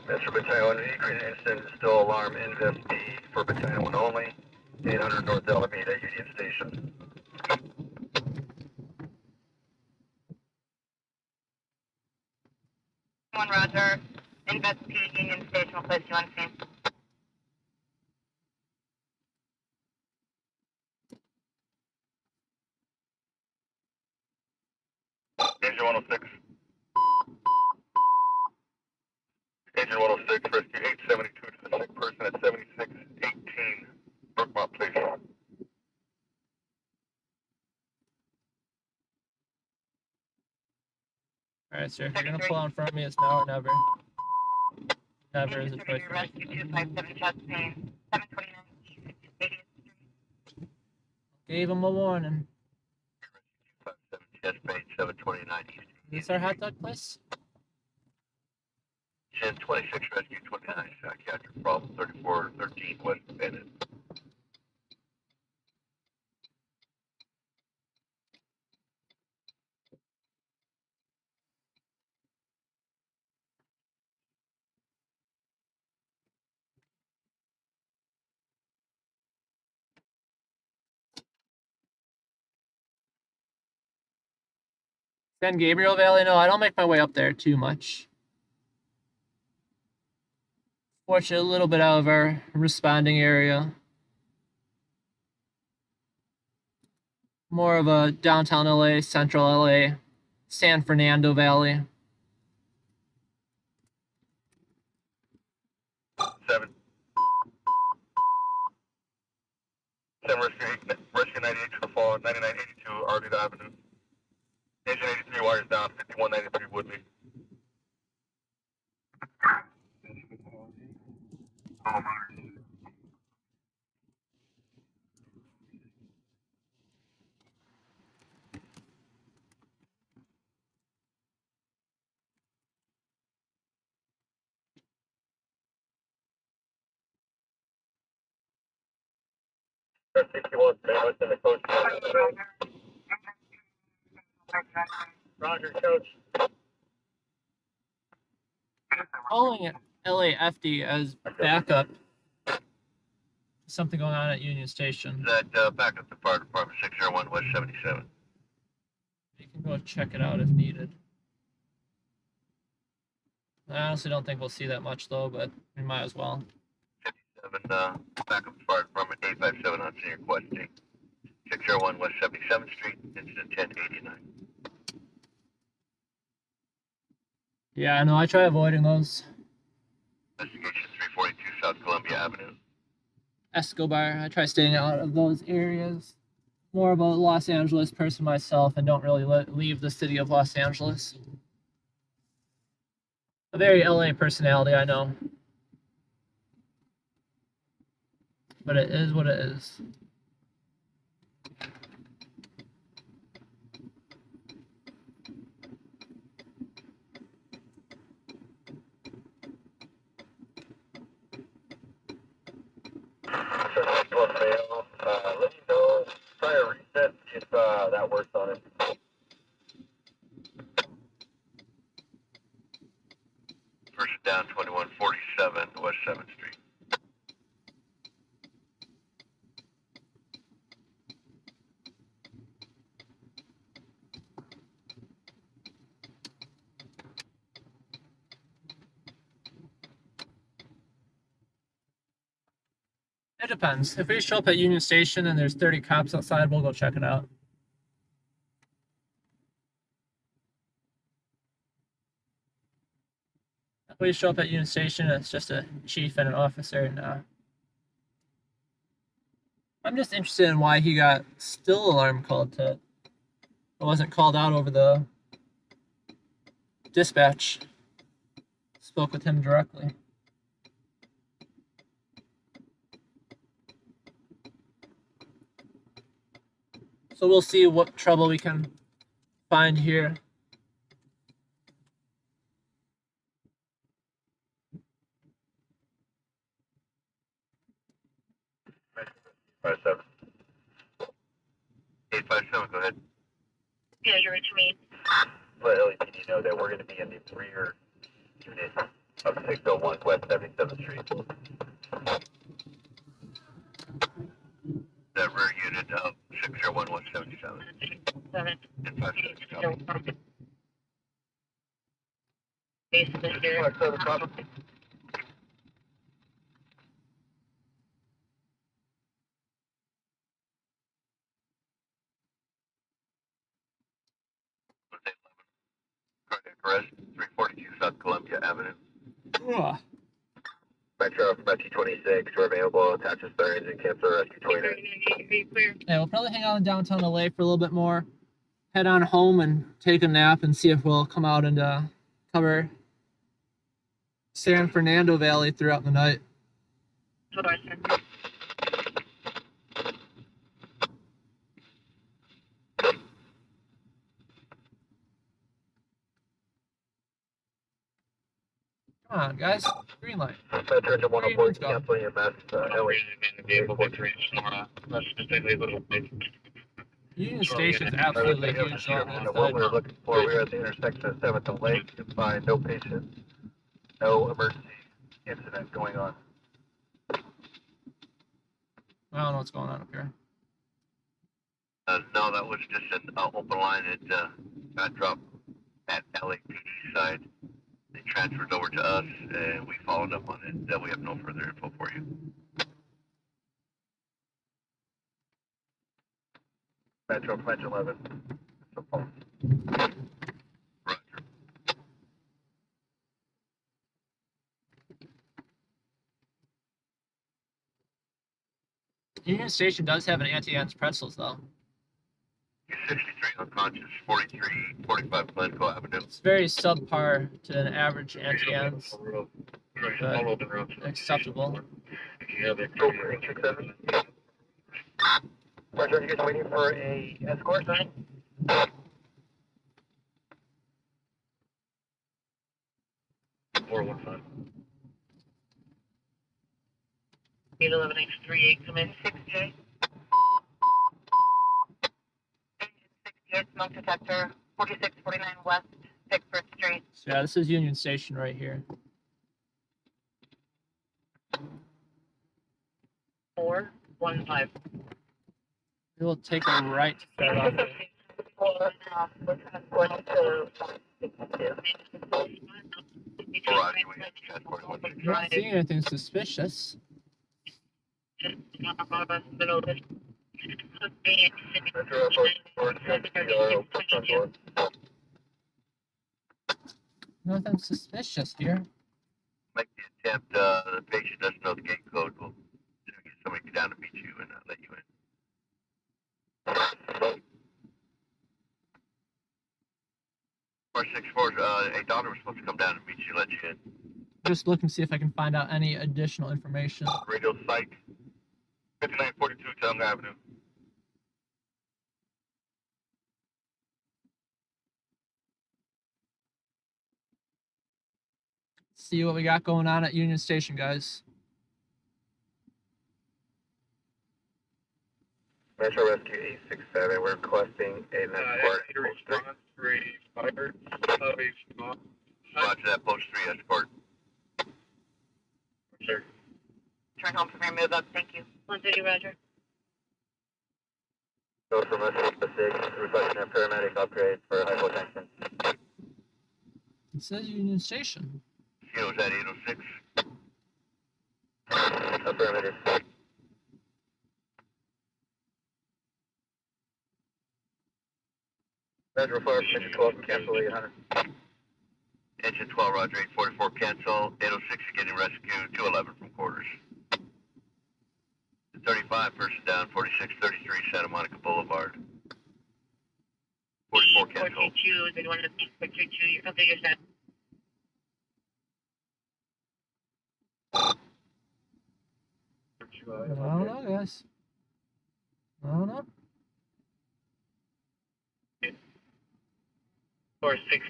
Metro Battalion, increased incident, still alarm, invest B for Battalion 1 only, 800 North Alameda, Union Station. One Roger, invest P, Union Station will place you on scene. Engine 106. Engine 106, rescue 872 to the sick person at 7618 Brookmont Place. Alright, sir, if you're gonna pull out in front of me, it's now or never. Never is a choice for Rescue me. 257 chest pain, 729 East 80th Street. Gave him a warning. 257 chest pain, 729 East. Is this our hot dog place? 1026 rescue 29 psychiatric problem 3413 West Bennett. San Gabriel Valley? No, I don't make my way up there too much. Fortunately, a little bit out of our responding area. More of a downtown LA, central LA, San Fernando Valley. 7 Rescue 98 to the fall, 9982 Ardita Avenue. Agent 83 wires down, 5193 Woodley. That's 61, man, in the coach. Roger, coach. Calling it LAFD as backup. Something going on at Union Station. That backup to fire department 601 West 77. You can go check it out if needed. I honestly don't think we'll see that much though, but we might as well. 57 backup to fire department 857 on Senior Quest 601 West 77th Street, incident 1089. Yeah, I know. I try avoiding those. Investigation 342 South Columbia Avenue. Escobar. I try staying out of those areas. More of a Los Angeles person myself and don't really leave the city of Los Angeles. A very LA personality, I know. But it is what it is. Let me know, try a reset if that works on it. First down 2147 West 7th Street. It depends. If we show up at Union Station and there's 30 cops outside, we'll go check it out. If we show up at Union Station and it's just a chief and an officer, no. I'm just interested in why he got still alarm called to. It wasn't called out over the dispatch. Spoke with him directly. So we'll see what trouble we can find here. Five seven. 857, go ahead. Yeah, you're reaching me. Let LAPD know that we're going to be in the rear unit of 601 West 77th Street. The rear unit of 601 West 77th. 7. And 57. Base of this here. Cardiac arrest, 342 South Columbia Avenue. Ugh. Metro from T26, we're available. Attaches their engine, cancel rescue 29. Yeah, we'll probably hang out in downtown LA for a little bit more. Head on home and take a nap and see if we'll come out and cover San Fernando Valley throughout the night. That's what I said. Come on, guys. Green light. Metro to 104, canceling your mess. Union Station's absolutely huge. What we were looking for, we were at the intersection of 7th and Lake. You can find no patients, no emergency incident going on. I don't know what's going on up here. No, that was just an open line that got dropped at LAPD side. They transferred over to us, and we followed up on it. We have no further info for you. Metro, Pledge 11. Roger. Union Station does have an Auntie Anne's Pretzels, though. 63 unconscious, 43, 45 Glencoe Avenue. It's very subpar to an average Auntie Anne's, but acceptable. Roger, you guys waiting for a escort, sign? 415. 811X38, come in 68. 68 smoke detector, 4649 West 6th Street. So yeah, this is Union Station right here. 415. We'll take a right to start off with. I'm not seeing anything suspicious. Nothing suspicious here. Make the attempt, the patient doesn't know the gate code. We'll get somebody down to meet you and let you in. 464, a daughter was supposed to come down and meet you, let you in. Just looking to see if I can find out any additional information. Radio site, 5942 Town Avenue. See what we got going on at Union Station, guys. Metro Rescue 867, we're requesting an escort. Response 3 fire of a small. Roger that, post 3 escort. Sure. Turn home from your move up, thank you. 130, Roger. Go from Metro 6, requesting a paramedic upgrade for hypotension. It says Union Station. Kio's at 806. Affirmative. Metro 4, engine 12, cancel 800. Engine 12, Roger, 844 cancel. 806, you're getting rescued. 211 from quarters. 35, person down, 4633 Santa Monica Boulevard. 44 cancel. 422, they want to be 422, you can figure that. I don't know, guys. I don't know. 46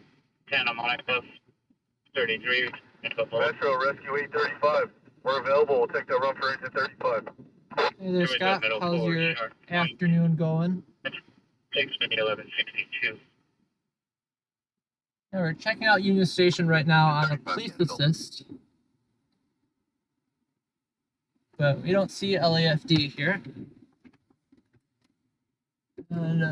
Santa Monica 33. Metro Rescue 835, we're available. We'll take that run for engine 35. Hey there, Scott. How's your afternoon going? 61162. Yeah, we're checking out Union Station right now on a police assist. But we don't see LAFD here. And,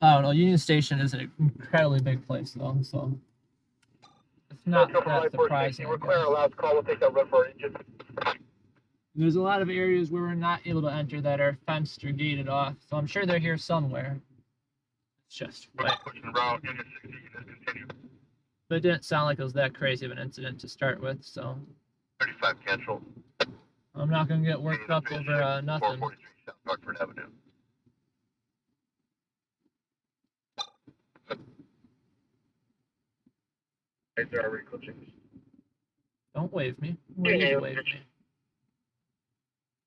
I don't know, Union Station is an incredibly big place though, so it's not that surprising. We're clear, allowed call, we'll take that run for engine. There's a lot of areas where we're not able to enter that are fenced or gated off, so I'm sure they're here somewhere. It's just right. But it didn't sound like it was that crazy of an incident to start with, so 35 cancel. I'm not gonna get worked up over nothing. 443 South Hartford Avenue. They're already closing. Don't wave me. Please wave me.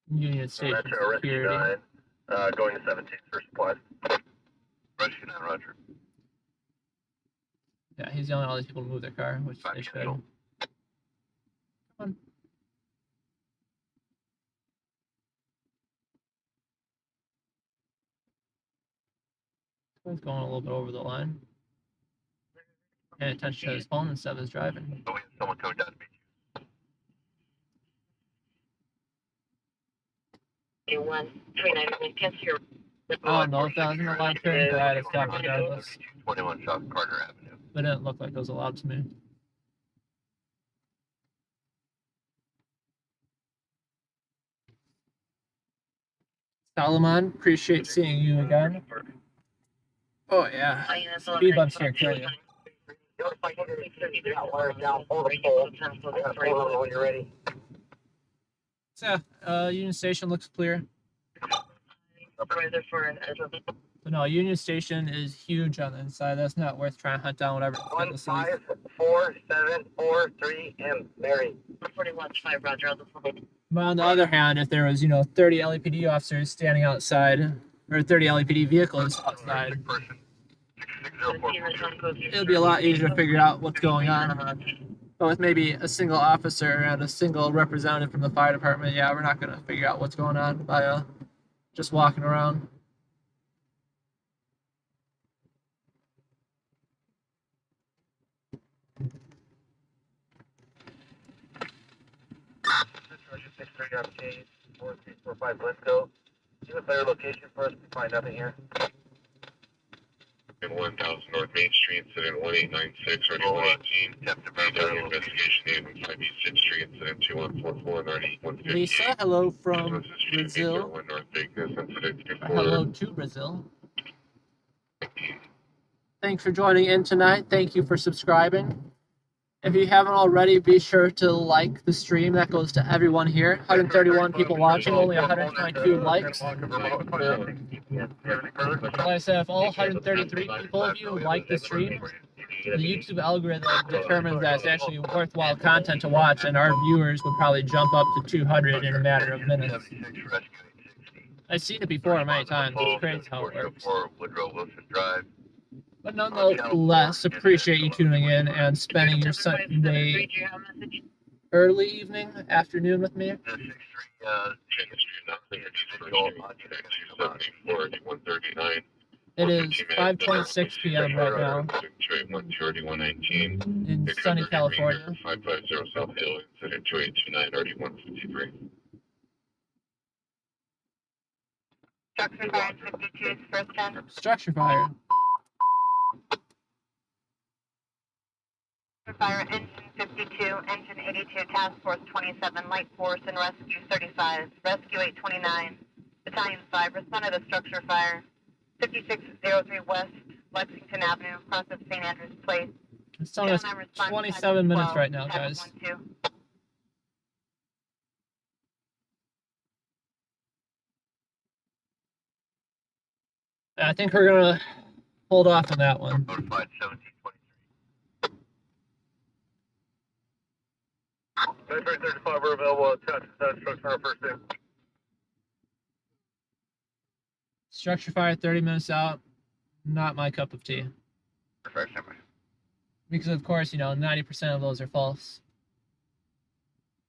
Union Station Metro Rescue security. 9, going to 17th for supplies. Rescue 9, Roger. Yeah, he's yelling at all these people to move their car, which Five they should. cancel. Come on. He's going a little bit over the line. Paying attention to his phone instead of his driving. So we have someone coming down to meet you. 139, cancel your. I don't know if that was an allowed turn, but I had to stop regardless. 21 South Carter Avenue. But it didn't look like it was allowed to me. Salomon, appreciate seeing you again. Oh yeah, speed bumps here kill you. When you're ready. So yeah, Union Station looks clear. supervisor for SFV. But no, Union Station is huge on the inside. That's not worth trying to hunt down whatever. 15473 M. Mary. 41-5, Roger, on the phone. But on the other hand, if there was, 30 LAPD officers standing outside, or 30 LAPD vehicles outside, it would be a lot easier to figure out what's going on. But with maybe a single officer and a single representative from the fire department, yeah, we're not going to figure out what's going on by just walking around. RP 4345, let's go. Do you have a better location for us? We find nothing here. In 1000 North Main Street, incident 1896, ready 118. Detailed investigation 815 Street, incident 2144, 9150. Lisa, hello from Brazil. North Vegas, incident Hello to Brazil. Thanks for joining in tonight. Thank you for subscribing. If you haven't already, be sure to like the stream. That goes to everyone here. 131 people watching, only 122 likes. Like I said, if all 133 people of you like the stream, the YouTube algorithm determines that it's actually worthwhile content to watch, and our viewers would probably jump up to 200 in a matter of minutes. I've seen it before many times. It's crazy how it works. But nonetheless, appreciate you tuning in and spending your Sunday early evening, afternoon with me. It is 5:26 p.m. right now in sunny California. 550 South Hill, incident 2829, 3153. Structure fire 52 is first 10. Structure fire. Fire engine 52, engine 82, task force 27, light force and rescue 35, rescue 829, battalion 5, respond to the structure fire 5603 West Lexington Avenue, across of St. Andrews Place. It's telling us 27 minutes right now, guys. I think we're gonna hold off on that one. Notified 1723. 35 are available. Attach that structure first in. Structure fire 30 minutes out. Not my cup of tea. Because of course, 90% of those are false.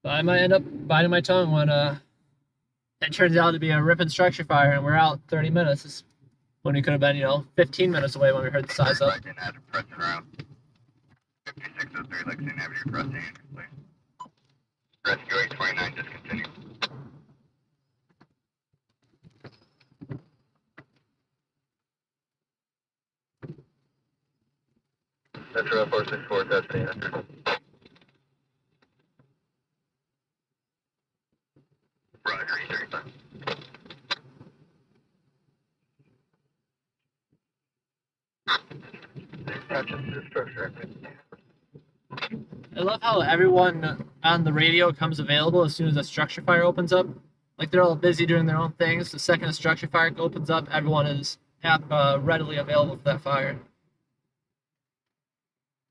But I might end up biting my tongue when it turns out to be a ripping structure fire and we're out 30 minutes. When we could have been, 15 minutes away when we heard the size up. 5603 Lexington Avenue, across St. Andrews Place. Rescue 829, discontinue. Metro 464, testing after. Roger, 35. I love how everyone on the radio comes available as soon as a structure fire opens up. Like they're all busy doing their own things. The second a structure fire opens up, everyone is readily available for that fire. Of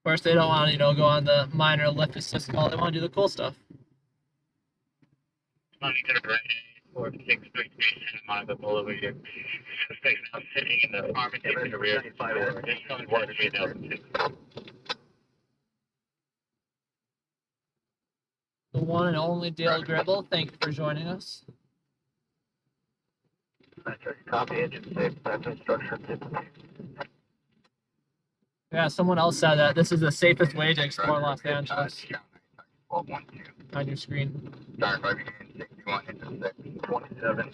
course, they don't want to, go on the minor lift assist call. They want to do the cool stuff. Monitor right 4633 Santa Monica Boulevard. Suspects now sitting in the pharmacy in the rear. Additional 3006. The one and only Dale Gribble, thank you for joining us. Copy, engine 6, that's instruction. Yeah, someone else said that this is the safest way to explore Los Angeles. 1212. On your screen. Star 5 Union 61, engine 6, 27.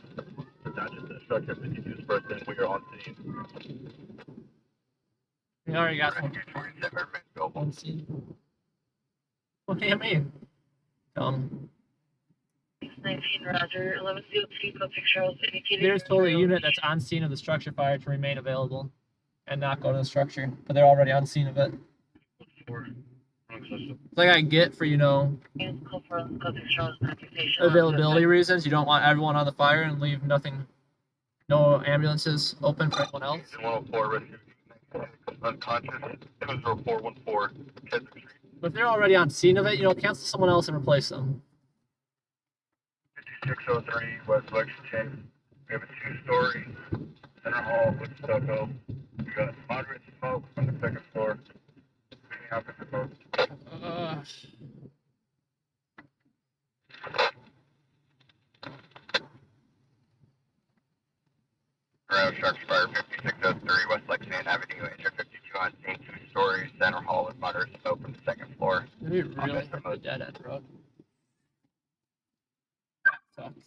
Attaches to structure 52's first in, we are on scene. We already got one. Rescue 27, available. On scene. What do you mean? 19 Roger, 11 CO2, code 6 Charles, There's totally a unit that's on scene of the structure fire to remain available and not go to the structure, but they're already on scene of it. It's like I get for, availability reasons. You don't want everyone on the fire and leave nothing No ambulances open for anyone else? 104, rescue unconscious, 20414, Keswick Street. But if they're already on scene of it, cancel someone else and replace them. 5603 West Lexington. We have a 2-story center hall with stucco. We got moderate smoke from the second floor. Cleaning out the smoke. Ground Sharks Fire 5603 West Lexington Avenue, engine 52 on scene, 2-story center hall with moderate smoke from the second floor. Maybe really hit the dead end road. Sucks.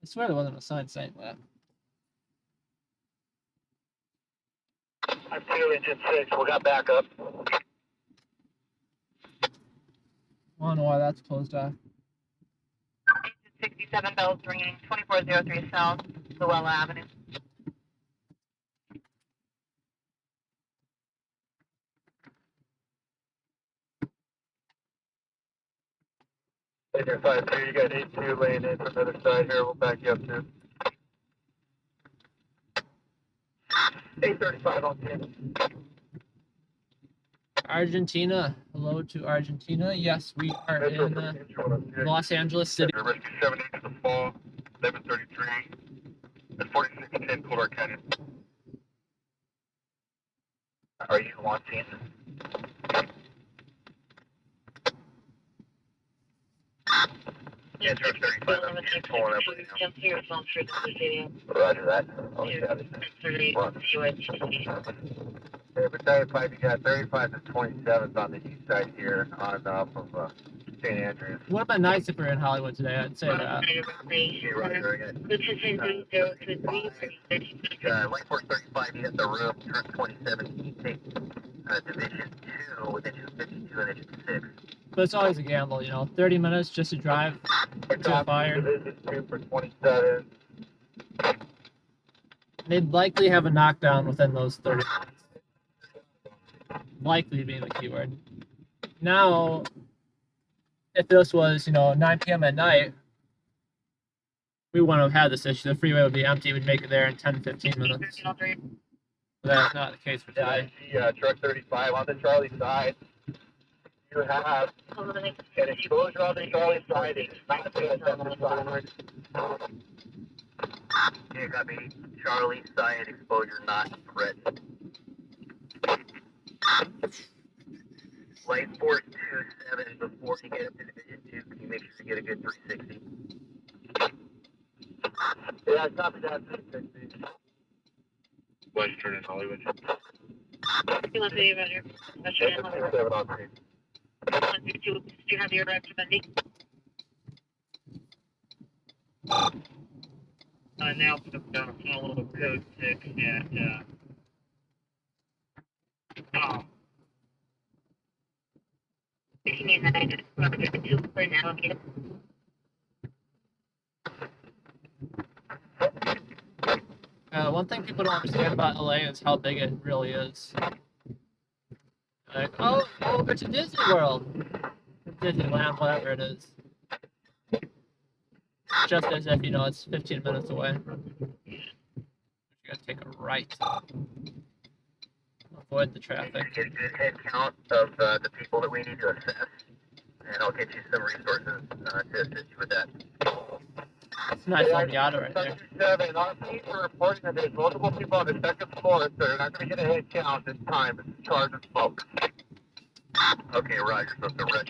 I swear there wasn't a sign saying that. I'm 2, engine 6. We got backup. I don't know why that's closed off. 67 bells ringing, 2403 South, Luella Avenue. Engine 52, you got 82 laying in from the other side here. We'll back you up too. 835 on 10. Argentina. Hello to Argentina. Yes, we are in Los Angeles City. Rescue 7 to the fall, 1133 at 4610 Cold Canyon. Are you wanting? Yeah, truck 35, I'm pulling up right now. Jump to your phone through the stadium. Roger that. Battalion 5, you got 35 to 27s on the east side here on off of St. Andrews. Would have been nice if we were in Hollywood today, I'd say that. Light Force 35, you hit the roof, turn 27, you take Division 2 with engine 52 and engine 6. But it's always a gamble, 30 minutes just to drive to a fire. Division 2 for 27. They'd likely have a knockdown within those 30 minutes. Likely being the keyword. Now, if this was, 9 p.m. at night, we wouldn't have had this issue. The freeway would be empty. We'd make it there in 10, 15 minutes. But that's not the case for today. Yeah, truck 35 on the Charlie side. You have an exposure on the Charlie side. It's not good on the side. Yeah, got me. Charlie side exposure not threatened. Light Force 27 before you get up to Division 2, can you make sure you get a good 360? Yeah, copy that. 360. Western and Hollywood. You want to see about your question? 7 on 3. Do you have your recommending? Now follow code 6 at One thing people don't understand about LA is how big it really is. Like, oh, over to Disney World, Disneyland, whatever it is. Just as if, it's 15 minutes away. You gotta take a right. Avoid the traffic. Get a good head count of the people that we need to assess, and I'll get you some resources to assist you with that. It's a nice little Miata right there. 7 on scene for reporting that there's multiple people on the second floor, so they're not going to get a head count this time. It's a charge of smoke. Okay, Roger. So it's a red.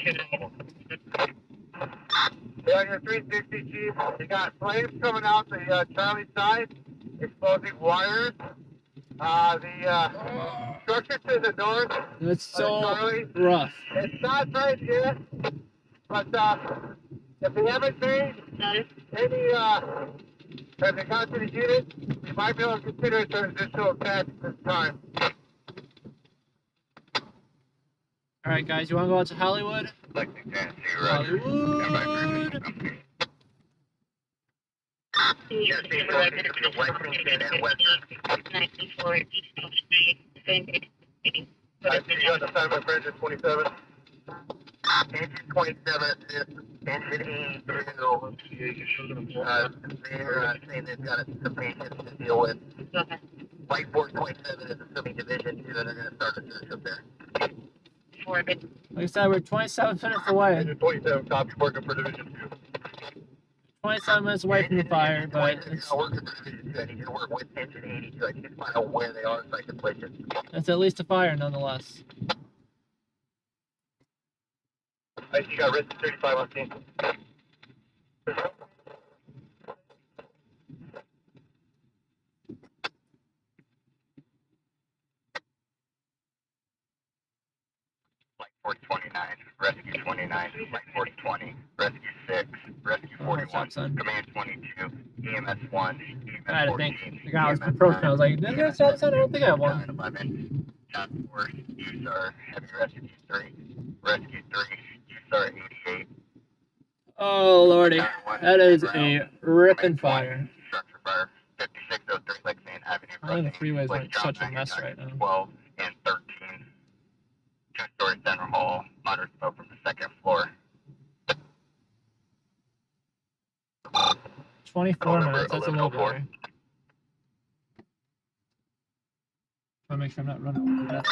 Yeah, your 360, Chief. You got flames coming out the Charlie side, exposing wires. The structure to the north. It's so Charlie, rough. it's not right here, but if we haven't made any have they gone to the unit, you might be able to consider a transitional attack this time. All right, guys, you want to go out to Hollywood? Lexington, Hollywood. Yes, they go to Lexington and Western. 94 East Street. I see you on the side of my friend at 27. Engine 27 assist, engine 82. They're saying they've got some patients to deal with. Flight Force 27 is assuming Division 2, and they're going to start a search up there. Like I said, we're 27 minutes away. Engine 27, copy, working for Division 2. 27 minutes away from the fire, but it's, working for Division 2. I need you to work with engine 82. I need to find out where they are so I can place it. it's at least a fire nonetheless. I see you got risk 35 on scene. Flight Force 29, Rescue 29, Flight Force 20, Rescue 6, Rescue 41, Command 22, EMS 1, EMS I had to 14, think. The guy was approaching. I was like, did I get a stop sign? I don't think I have one. 11, Task Force, USAR, Heavy Rescue 3, Rescue 3, USAR 88. Oh, lordy. That is a ripping fire. Structure fire, 5603 Lexington Avenue. I think the freeways are such a mess right now. 12 and 13. Two-story center hall, moderate smoke from the second floor. 24 minutes, that's a little blurry. I want to make sure I'm not running over to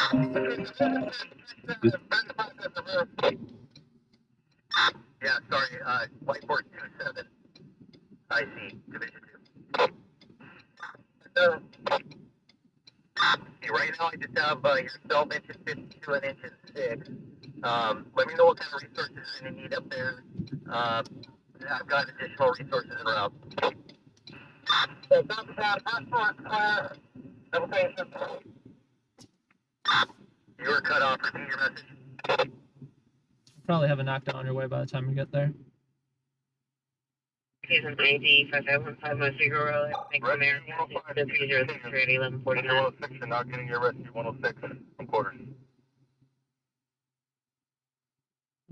Yeah, sorry, White Force 27. I see, Division 2. See, right now I just have yourself, engine 52 and engine 6. Let me know what kind of resources you're going to need up there. I've got additional resources en route. You were cut off. Repeat your message. Probably have a knockdown on your way by the time we get there. Season 90, 5515 Figueroa, Bank of America, 306 1149. 106, you're not getting your rescue 106 from quarters.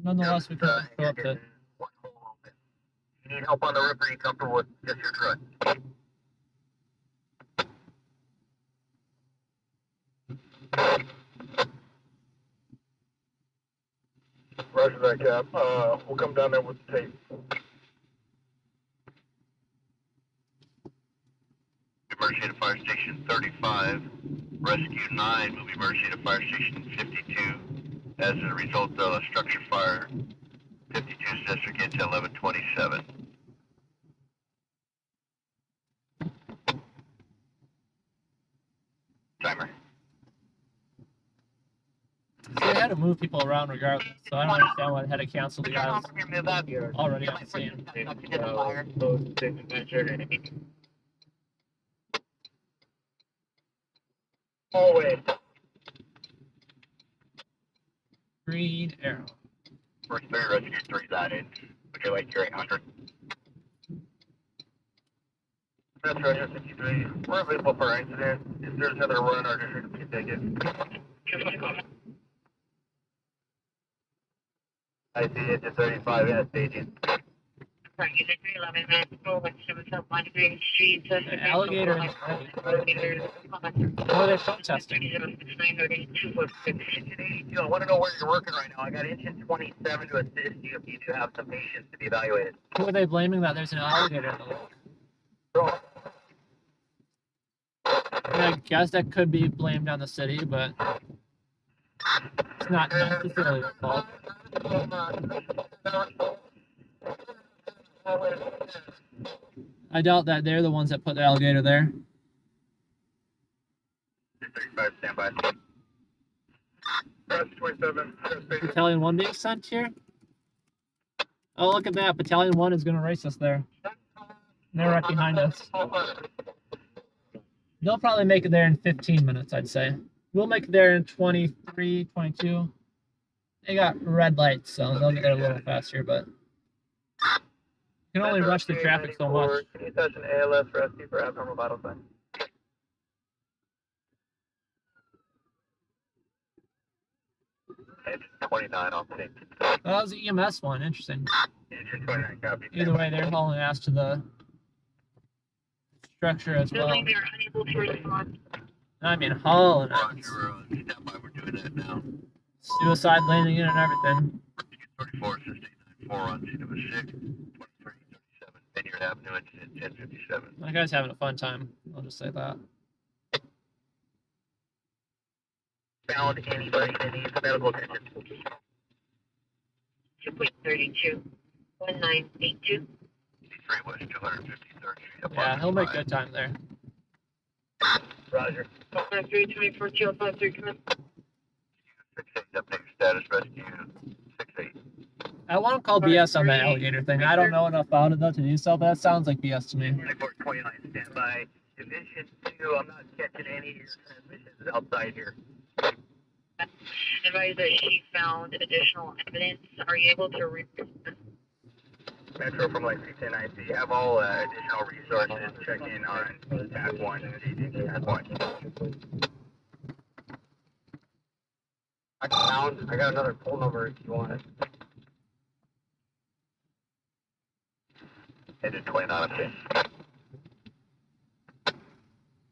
Nonetheless, we can go up to. You need help on the roof, or are you comfortable with just your truck? Roger that, Cap. We'll come down there with the tape. Emergency to Fire Station 35. Rescue 9 will be emergency to Fire Station 52 as a result of a structure fire. 52 District into 1127. Timer. So they had to move people around regardless, so I don't understand why they had to cancel the guys already on the scene. Always. Green arrow. First 3 rescue 3's added. Would you like your 800? That's right, here, 63. We're available for our incident. If there's another run, our district will take it. I see it to 35 in a staging. Alligator. What are they protesting? I want to know where you're working right now. I got engine 27 to assist you if you do have some patients to be evaluated. Who are they blaming that there's an alligator in the lake? I guess that could be blamed on the city, but it's not necessarily their fault. I doubt that they're the ones that put the alligator there. 35, stand by. 27. Battalion 1 being sent here? Oh, look at that. Battalion 1 is going to race us there. They're right behind us. They'll probably make it there in 15 minutes, I'd say. We'll make it there in 23, 22. They got red lights, so they'll get there a little faster, but you can only rush the traffic so much. Can you touch an ALS rescue for abnormal vital signs? Engine 29 on scene. Oh, that was the EMS one. Interesting. Engine 29 copy. Either way, they're hauling ass to the structure as well. I mean, hauling ass. Roger, stand by. We're doing that now. Suicide landing in and everything. 34, 694 on scene of a 6, 2337, Vineyard Avenue, incident 1057. That guy's having a fun time. I'll just say that. Found anybody that needs medical attention. 2.32, 1982. 3 West 253rd Street. Yeah, he'll make good time there. Roger. 324, 253, come in. 68, update status, rescue 68. I want to call BS on that alligator thing. I don't know enough about it though to do so, but that sounds like BS to me. 2429, standby. Division 2, I'm not catching any of your transmissions outside here. Advise that she found additional evidence. Are you able to read? Metro from like 310 IC. Have all additional resources check in on TAC 1 and TAC 1. I got another poll number if you want it. Headed 29, okay.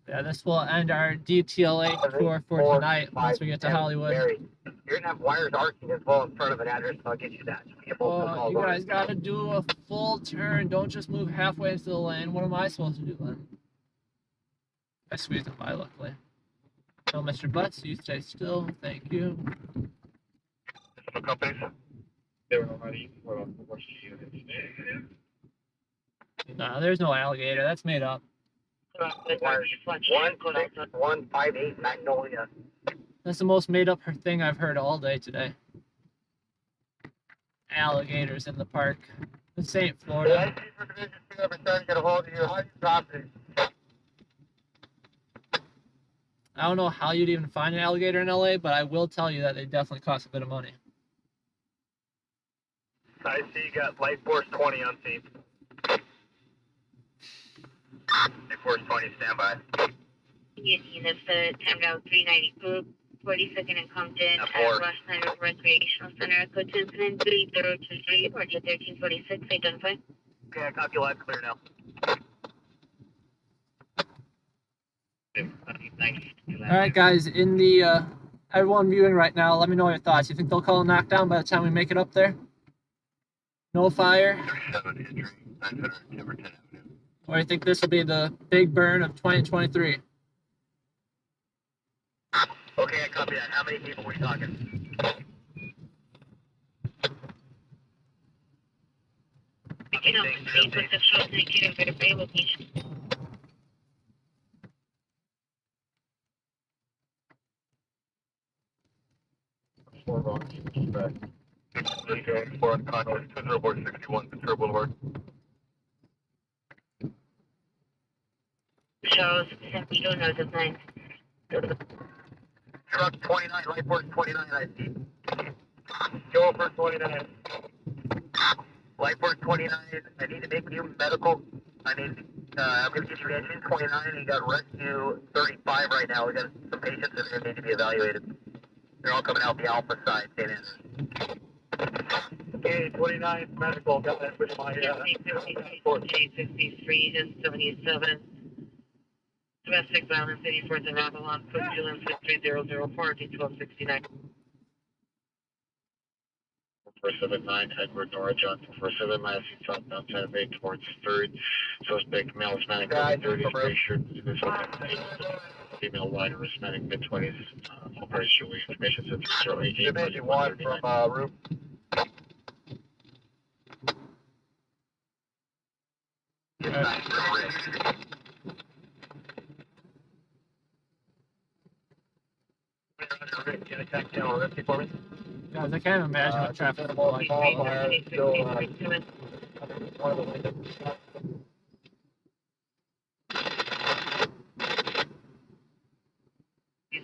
Yeah, this will end our DTLA tour for tonight once we get to Hollywood. You're gonna have wires arcing as well in front of an address, so I'll get you that. Oh, you guys gotta do a full turn. Don't just move halfway into the lane. What am I supposed to do then? I squeezed it by, luckily. No, Mr. Butts, you stay still. Thank you. Companies? They were already for a force units. Nah, there's no alligator. That's made up. 16158 Magnolia. That's the most made up thing I've heard all day today. Alligators in the park. This ain't Florida. I don't know how you'd even find an alligator in LA, but I will tell you that they definitely cost a bit of money. I see you got Light Force 20 on scene. Light Force 20, standby. That's the time now 392, 42nd and Compton at Rush Center Recreational Center. Code to incident 3023 or 1346. Identify. Okay, I copy live clear now. Alright guys, in the everyone viewing right now, let me know your thoughts. You think they'll call a knockdown by the time we make it up there? No fire? 37 entry, 900 Timberton Avenue. Or you think this will be the big burn of 2023? Okay, I copy that. How many people are we talking? We can help proceed with the show indicating their bay location. For Conway, 20461, Ventura Boulevard. Shows Santiago knows of 9. Truck 29, Light Force 29, I see. Go for 29. Light Force 29, I need to make you medical. I'm going to get you engine 29, and you got rescue 35 right now. We got some patients that are going to need to be evaluated. They're all coming out the alpha side, St. Andrews. Okay, 29 medical, got that with my 63 and 77. Domestic violence 84 in Avalon, code 2163004 D1269. 479 Edward Nora Johnson 47 Madison southbound Santa Fe towards 3rd. Suspect male Hispanic early 30s, gray shirt, female white or Hispanic mid-20s. Operation with information says 018. Division 1 from roof. Guys, I can't imagine what traffic is like.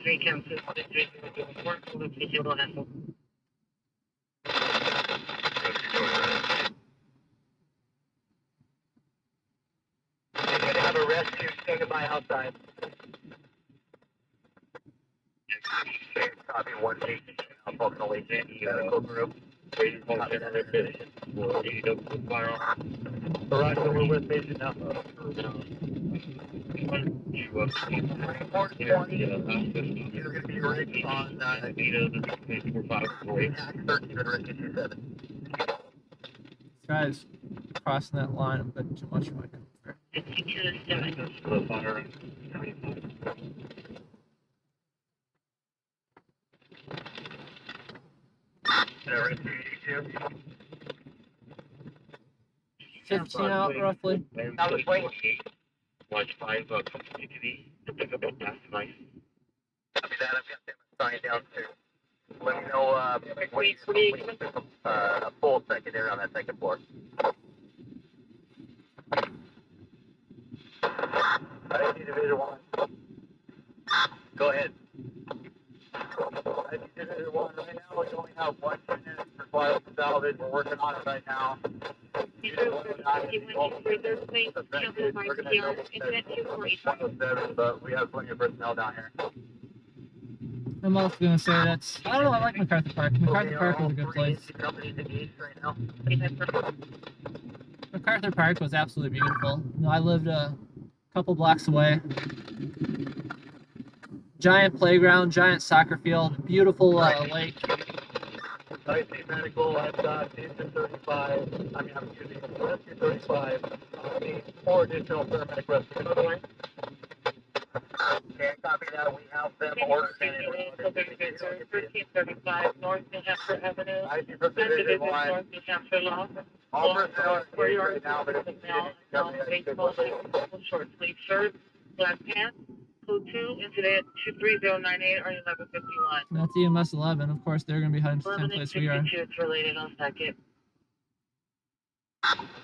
Three cancel, 304, location will handle. You're going to have a rescue standing by outside. Copy 1 unfortunately, medical group. Roger, we're with patient now. You're going to be ready on 13 and rescue 27. This guy's crossing that line a bit too much for my comfort. 52-7. Slow fire. 15 out roughly. Now the plane. Watch 5, come to CTV to pick up a gas device. Copy that. I've got them assigned downstairs. Let me know when you a full secondary on that second floor. I see Division 1. Go ahead. I see Division 1 right now. We only have 1 unit required for salvage. We're working on it right now. But we have plenty of personnel down here. I'm also gonna say that's, I don't know, I like MacArthur Park. MacArthur Park was a good place. MacArthur Park was absolutely beautiful. You know, I lived a couple blocks away. Giant playground, giant soccer field, beautiful lake. IC Medical, I've got Houston 35, I'm using Rescue 35. I need 4 additional paramedic rescue. Okay, copy that. We have them ordered. 1335 North New Hampshire Avenue. IC for Division 1. North New Hampshire Law. All personnel are engaged right now, but baseball, short sleeve shirt, black pants, code 2, and today at 23098 or 1151. That's EMS 11. Of course, they're gonna be heading to the same place we are. It's related on second.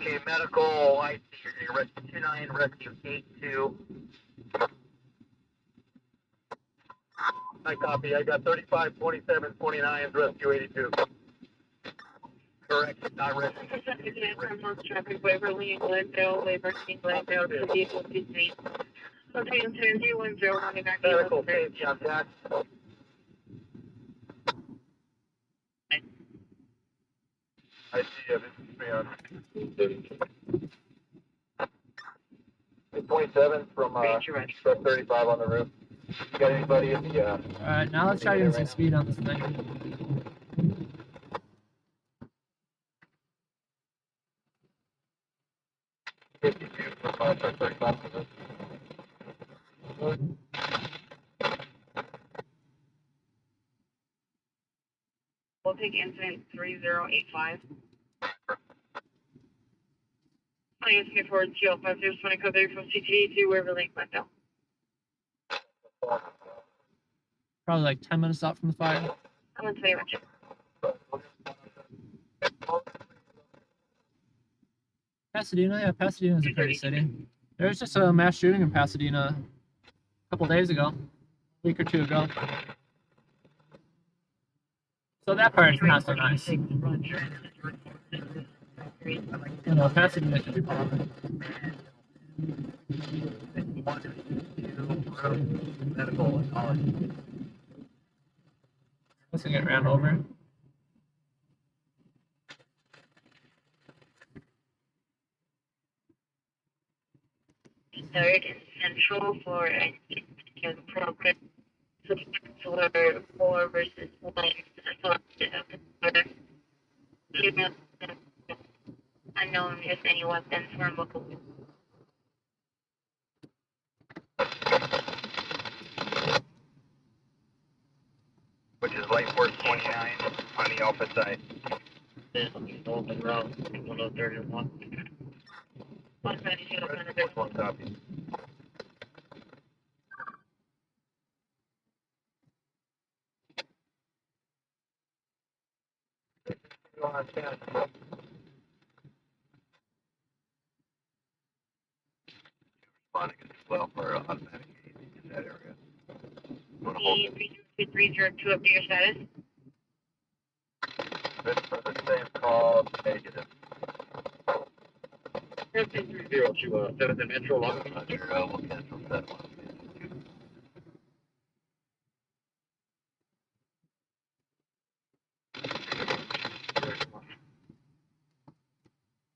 Okay, medical, IC, rescue 29, rescue 82. I copy. I got 35, 27, 29, rescue 82. Correct, not rescue. Traffic, Waverly, Glendale, Waverly, Glendale, to vehicle 23. Okay, and 1010, running back. Medical safety on tax. I see you. This is me on 27 from truck 35 on the roof. You got anybody in the Alright, now let's try getting some speed on this thing. 52 from truck 35 on the roof. We'll take incident 3085. Please get forward to 5020 code 3 from CTV to Waverly, Glendale. Probably like 10 minutes out from the fire. I'm gonna tell you what. Pasadena, yeah, Pasadena is a pretty city. There was just a mass shooting in Pasadena a couple days ago, a week or two ago. So that part's not so nice. You know, Pasadena could be popping. Let's get ran over. Third and Central for a program. So 4 versus 1. Unknown if any weapons were mobile. Which is light force 29 on the alpha side. Open route, 1031. 1 copy. Responding as well for automatic in that area. 302 up to your status. This for the same call, negative. 30 to 7 Metro Long. We'll cancel that one.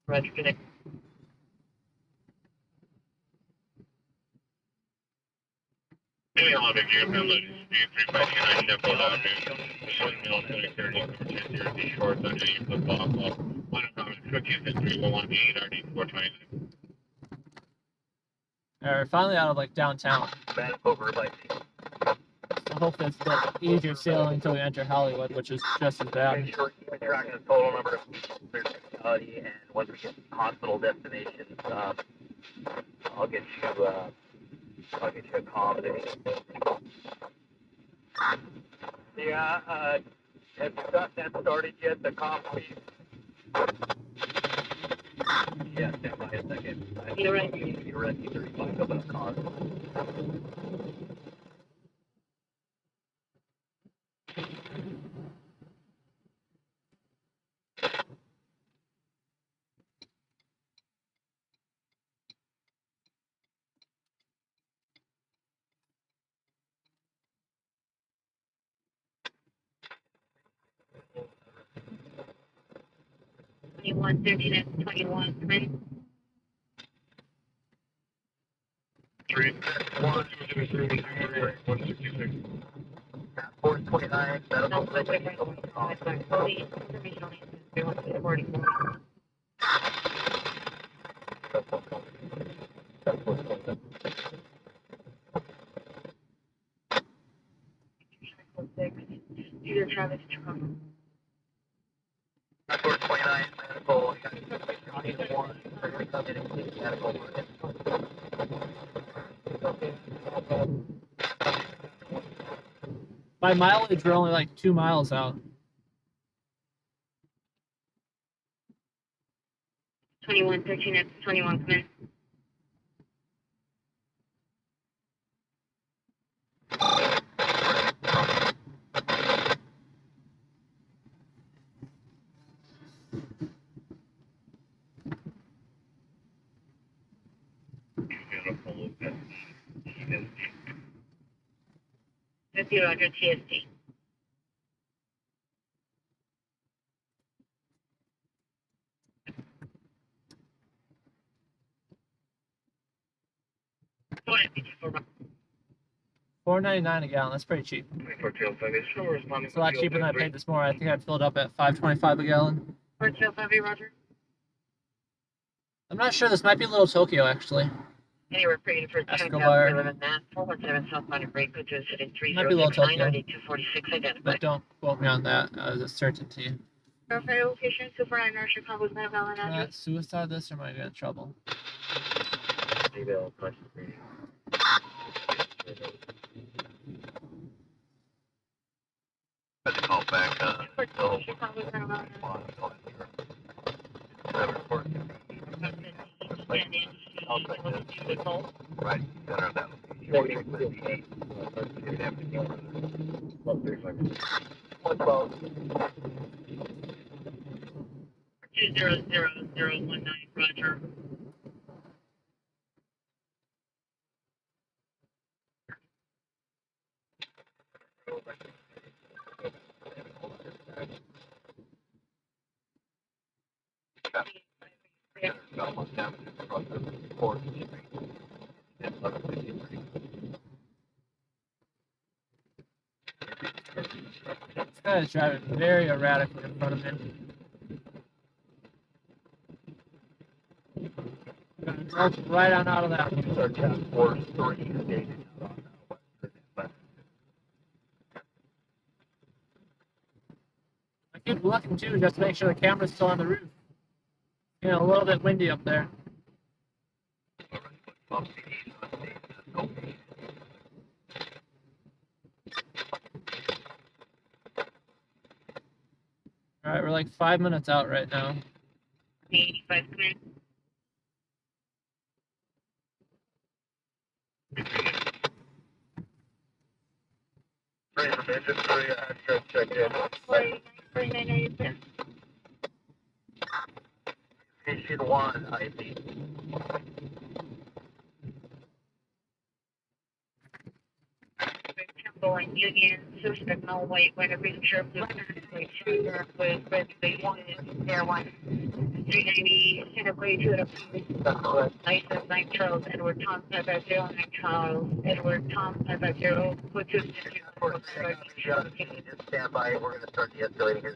Roger, connect. Channel to gear Midland, speed 3529 Sheffield Avenue, 1 mil 2030, 410 short, underneath the block, 1 common cookies at 3118, RD 429. Alright, we're finally out of like downtown. Back over by So hopefully it's a bit easier sailing until we enter Hollywood, which is just as bad. Make sure you're tracking the total number of their fatality, and once we get to hospital destinations, I'll get you a accommodation. Yeah, have you got that started yet? The coffee? Yeah, stand by a second. You're right. You're ready. 35 of a cause. Twenty-one 21 3. 3, 1, 2, 3, 166. 429, medical No, that's right. Police, informational answers, 44. Peter Travis Trump. 429, medical, 21, medical. By mileage, we're only like 2 miles out. 21 13 X 21 come in. That's you, Roger, TSD. Go ahead, $4.99 a gallon. That's pretty cheap. It's a lot cheaper than I paid this morning. I think I filled up at $5.25 a gallon. For Trail 5A, Roger. I'm not sure. This might be Little Tokyo, actually. Anywhere for you for Escobar. 10,011 Matt, 417 southbound and break, go to incident Might be Little 3069, Tokyo. ID 246 identified. But don't quote me on that as a certainty. Verify location, 249 North Chicago's not valid Can I address. suicide this or am I getting in trouble? Had to call back, Chicago's not valid right, center of that. 112. 200019, Roger. This guy is driving very erratically in front of me. I'm gonna drove right on out of that. Our task force 3 stated on Western. I keep looking too, just to make sure the camera's still on the roof. You know, a little bit windy up there. Alright, we're like 5 minutes out right now. 85 come in. Ready for mandatory access check in. 49 Station 1, IP. Temple and Union, suspect no white, when a reason sure blue with red, they wanted, there one. 390, Centerway to the license 9 Charles, Edward Tom 550, 9 Charles, Edward Tom 550, put to Just stand by. We're going to start de-escalating here.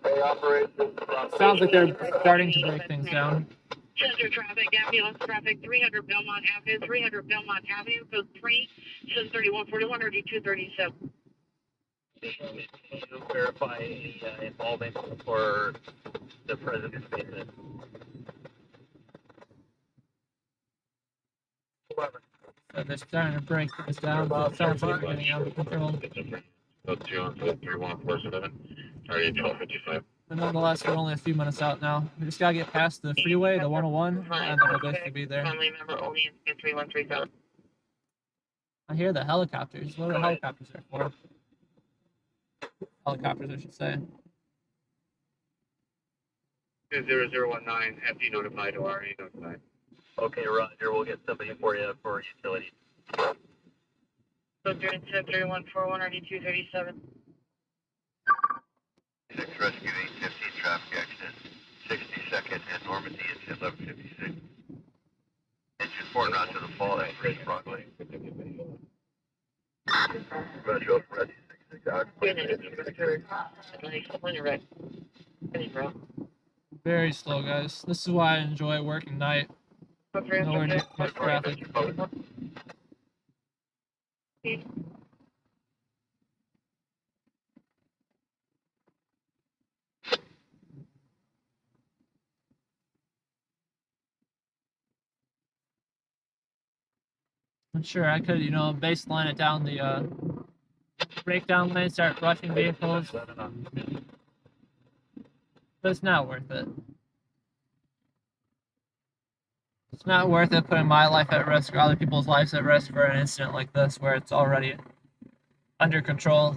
Hey, operations. Sounds like they're starting to break things down. Center traffic, ambulance traffic, 300 Belmont Avenue, 300 Belmont Avenue, code 3, 73141 or D237. Can you verify any involvement for the president's business? 11. So they're starting to break things down, but it sounds like they're getting out of control. Code 2163147, target 1255. But nonetheless, we're only a few minutes out now. We just gotta get past the freeway, the 101, and then we'll basically be there. Family member only in 3137. I hear the helicopters. What are the helicopters there for? Helicopters, I should say. 0019, FD notified or RA notified. Okay, Roger. We'll get somebody for you for utility. Code 3141 or D237. 6 Rescue 815 traffic accident. 62nd and Normandy at 1156. Engine 4 not to the fall at Chris Broadway. Roger, ready 66 out. Very slow, guys. This is why I enjoy working night. Nowhere near much traffic. I'm sure I could, baseline it down the breakdown lane, start rushing vehicles. But it's not worth it. It's not worth it putting my life at risk or other people's lives at risk for an incident like this where it's already under control.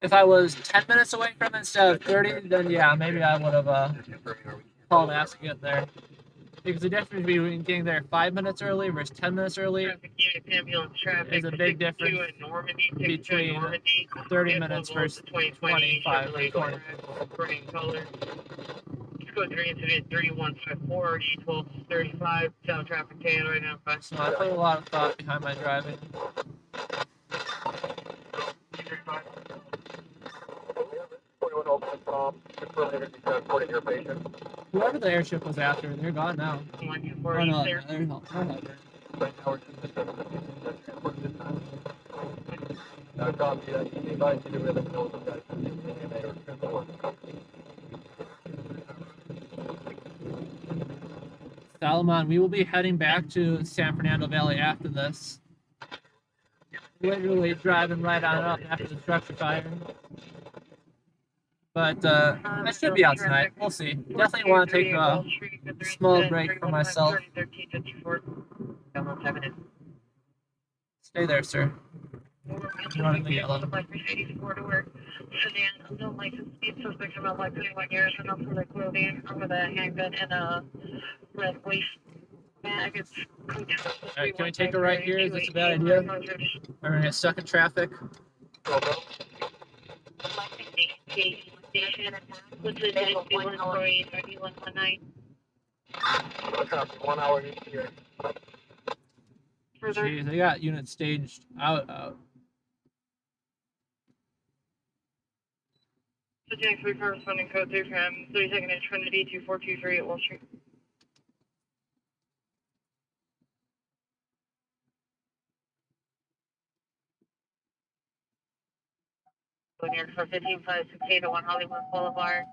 If I was 10 minutes away from it instead of 30, then yeah, maybe I would have called and asked to get there. Because the difference between getting there 5 minutes early versus 10 minutes early is a big difference between 30 minutes versus 25 or 20. Code 3 incident 3154 D1235 south traffic tan right now. So I put a lot of thought behind my driving. Whoever the airship was after, they're gone now. Oh no, they're not. Salomon, we will be heading back to San Fernando Valley after this. Literally driving right on up after the structure fire. But I should be out tonight. We'll see. Definitely want to take a small break for myself. Stay there, sir. You're running the yellow. Sedan, no license, speed suspect about like 21 years, and also the clothing, over the handgun, and a red waist bag. It's Alright, can we take a right here? Is this a bad idea? We're gonna get stuck in traffic. Station, which is 3119. 1 hour here. Further. Jeez, they got units staged out. Subject 3 corresponding code 3 from 32nd and Trinity 2423 at Wall Street. Near for 15568 1 Hollywood Boulevard.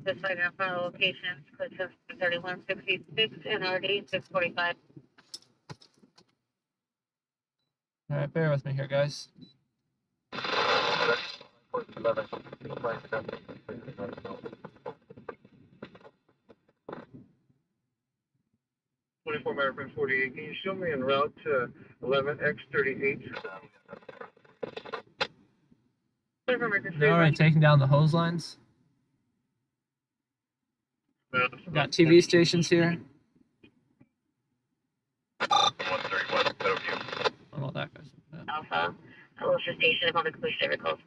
This side and front locations, code 3166 NRD 645. Alright, bear with me here, guys. 24 American 48. Can you show me en route to 11X38? They're already taking down the hose lines. We've got TV stations here. 131, better view. I don't know what that guy's. Alpha, Alicia Station, upon the police service calls.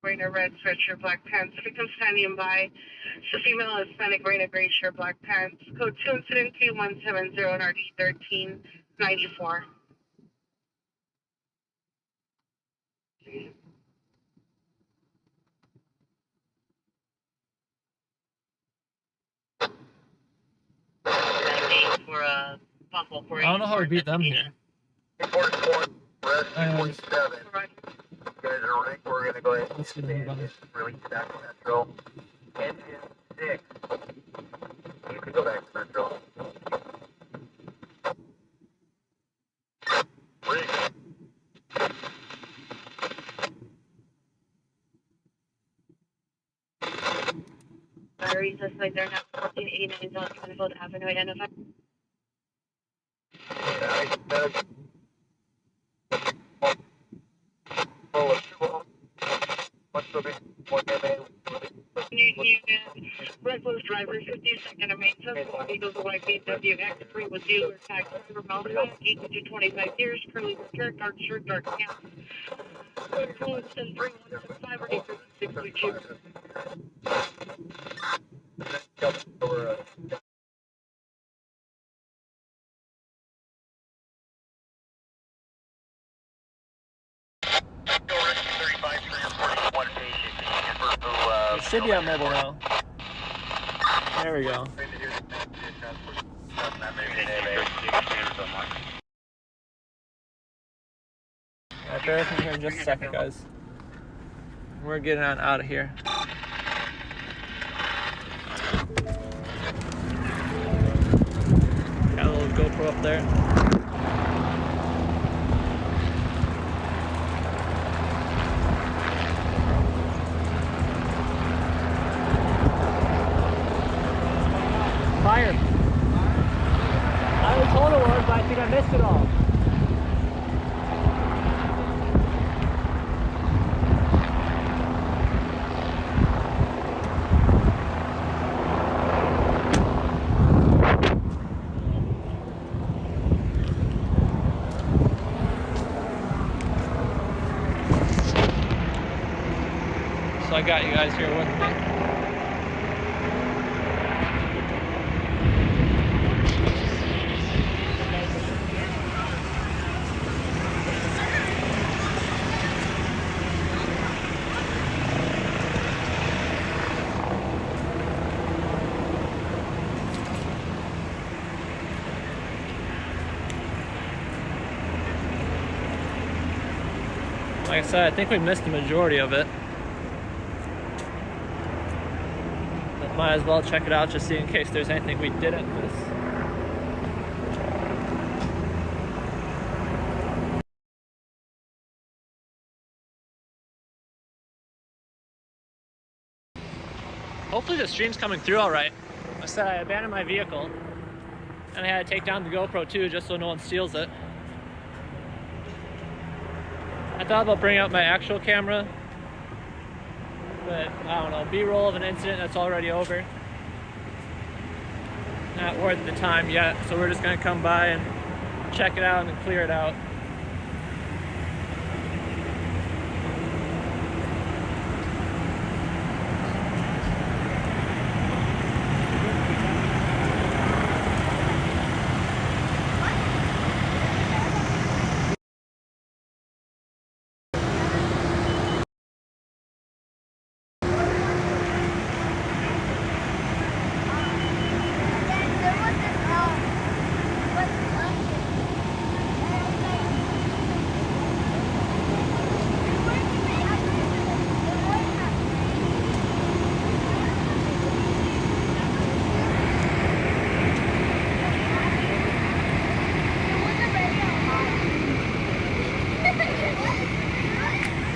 wearing a red sweatshirt, black pants. Victim standing by. So female Hispanic wearing a gray shirt, black pants. Code 2 incident K170 RD 1394. For possible I don't know how we beat them here. Report 4, Rescue 27. You guys are rank. We're going to go ahead and Let's get get them the release back to Metro. Engine 6. You can go back to Metro. Rick. Batteries looks like they're now 1489 South Canfield Avenue identified. Reckless driver, 52nd of Main, Central Eagles, a white BMW X3 with dealer tag, driver mount, 8 to 25 years, curly hair, dark shirt, dark pants. Influence and 3165 or 862. It should be on mobile now. There we go. Alright, bear with me here in just a second, guys. We're getting on out of here. Got a little GoPro up there. Fire. I was told it was, but I think I missed it all. So I got you guys here with me. Like I said, I think we missed the majority of it. But might as well check it out just see in case there's anything we didn't miss. Hopefully the stream's coming through all right. I said I abandoned my vehicle and I had to take down the GoPro too just so no one steals it. I thought about bringing out my actual camera, but I don't know, B-roll of an incident that's already over. Not worth the time yet, so we're just gonna come by and check it out and clear it out.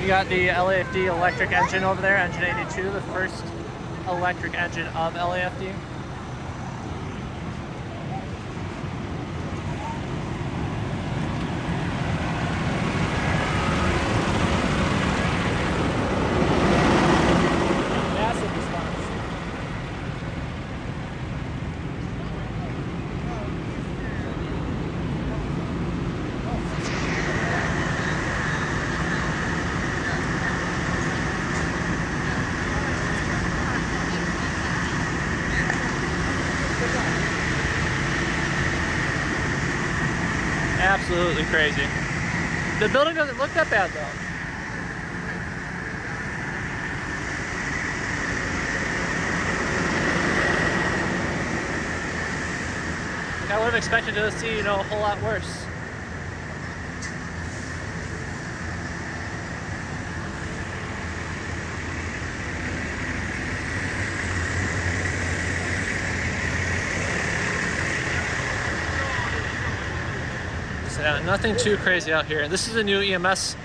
You got the LAFD electric engine over there, engine 82, the first electric engine of LAFD. Massive response. absolutely crazy. The building doesn't look that bad though. I would have expected to see, you know, a whole lot worse. So yeah, nothing too crazy out here. This is a new EMS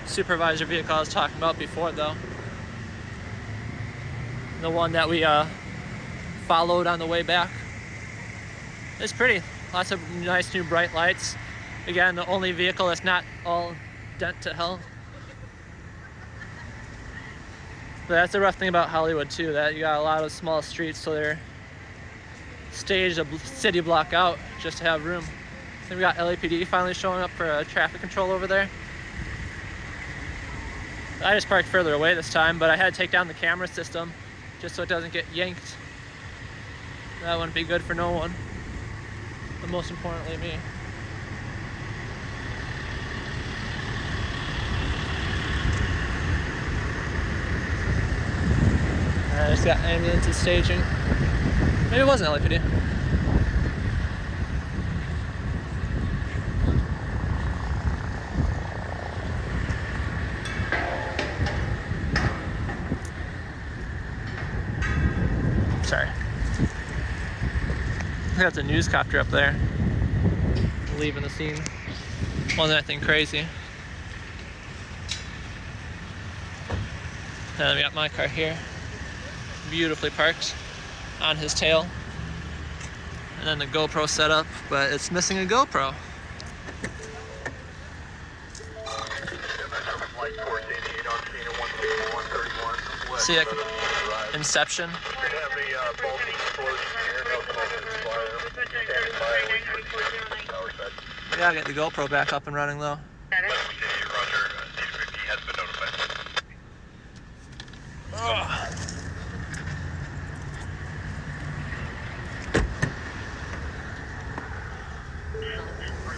supervisor vehicle I was talking about before though. The one that we followed on the way back. It's pretty. Lots of nice new bright lights. Again, the only vehicle that's not all dent to hell. But that's the rough thing about Hollywood too, that you got a lot of small streets, so they're staged a city block out just to have room. I think we got LAPD finally showing up for traffic control over there. I just parked further away this time, but I had to take down the camera system just so it doesn't get yanked. That wouldn't be good for no one, but most importantly me. I just got ambulances staging. Maybe it wasn't LAPD. Sorry. That's a news copter up there. Leaving the scene. Wasn't anything crazy. And then we got my car here. Beautifully parked on his tail. And then the GoPro setup, but it's missing a GoPro. See, like, Inception. We gotta get the GoPro back up and running though.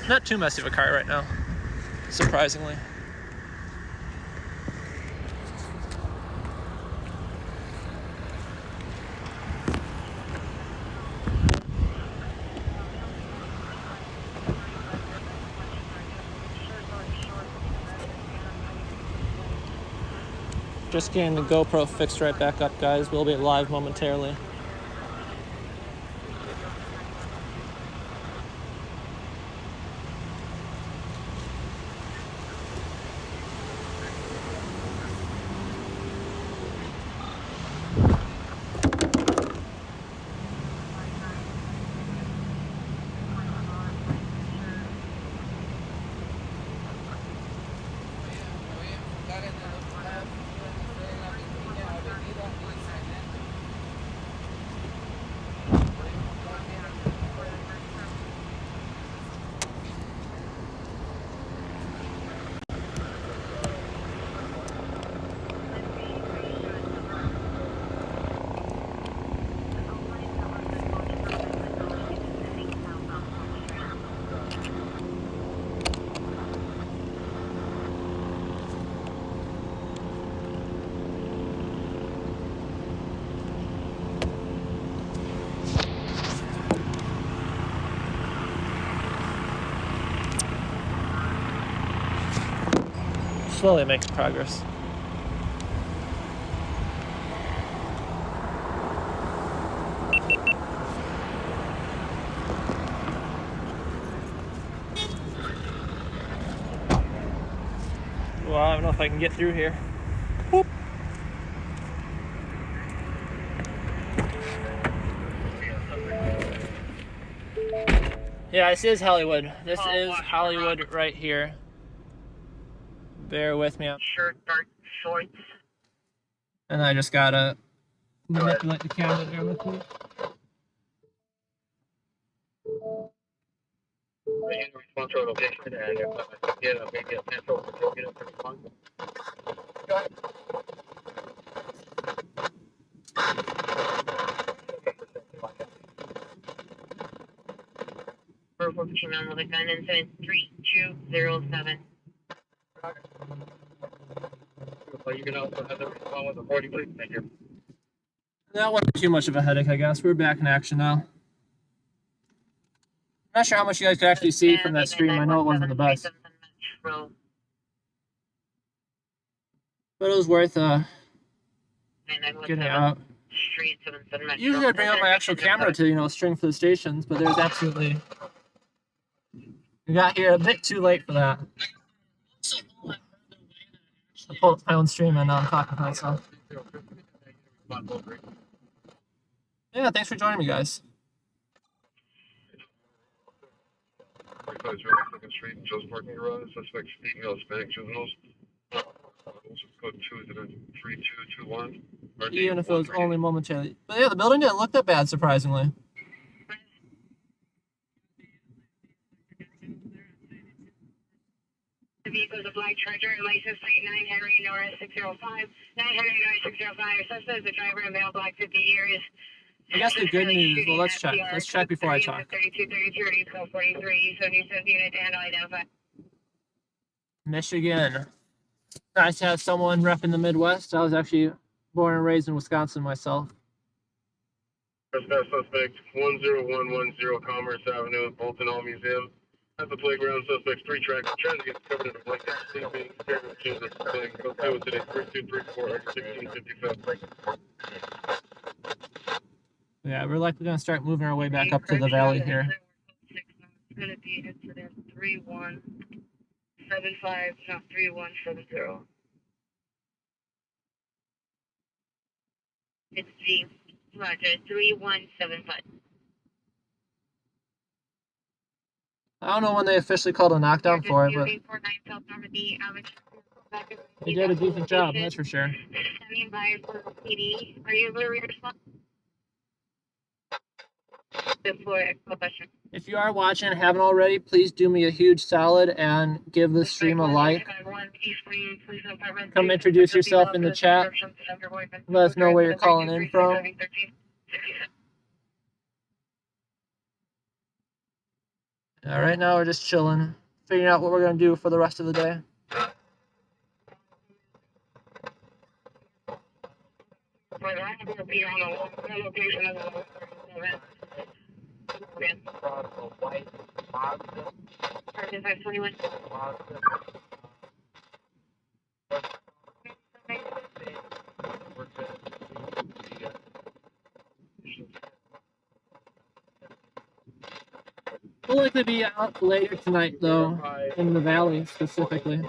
Not too messy of a car right now, surprisingly. Just getting the GoPro fixed right back up, guys. We'll be live momentarily. Slowly makes progress. Well, I don't know if I can get through here. Whoop. Yeah, this is Hollywood. This is Hollywood right here. Bear with me. Shirt, dark shorts. And I just gotta manipulate the camera there with me. Response to location and get a maybe a pencil to get a response. Go ahead. For 14 on the gun and 73 3207. You can also have the respond with a 40, please. Thank you. That wasn't too much of a headache, I guess. We're back in action now. Not sure how much you guys could actually see from that stream. I know it wasn't the best, but it was worth getting out. Usually I bring out my actual camera to, string for the stations, but there's absolutely... We got here a bit too late for that. I pulled up my own stream and now I'm talking to myself. Yeah, thanks for joining me, guys. Street, Joe's parking garage. Suspect female Hispanic juveniles. Code 23221. Even if it was only momentarily. But yeah, the building didn't look that bad, surprisingly. The vehicle is a black Charger, license plate 9 Henry Norris 605. 9 Henry Norris 605. Suspect is the driver of male black 50 years. I guess the good news, well, let's check. Let's check before I talk. 32, Michigan. Nice to have someone repping the Midwest. I was actually born and raised in Wisconsin myself. Suspect 10110 Commerce Avenue, Bolton Hall Museum. At the playground, suspects 3 tracks trying to get covered in a blanket, sleeping, scared of children, playing code today 3234 1655. Yeah, we're likely going to start moving our way back up to the valley here. It's going to be incident 3175, not 3170. It's G. Roger, 3175. I don't know when they officially called a knockdown for it, but they did a decent job, that's for sure. Standing by for PD. Are you able to respond? If you are watching and haven't already, please do me a huge solid and give the stream a like. Come introduce yourself in the chat. Let us know where you're calling in from. Right now we're just chilling, figuring out what we're going to do for the rest of the day. We'll likely be out later tonight, though, in the valley specifically.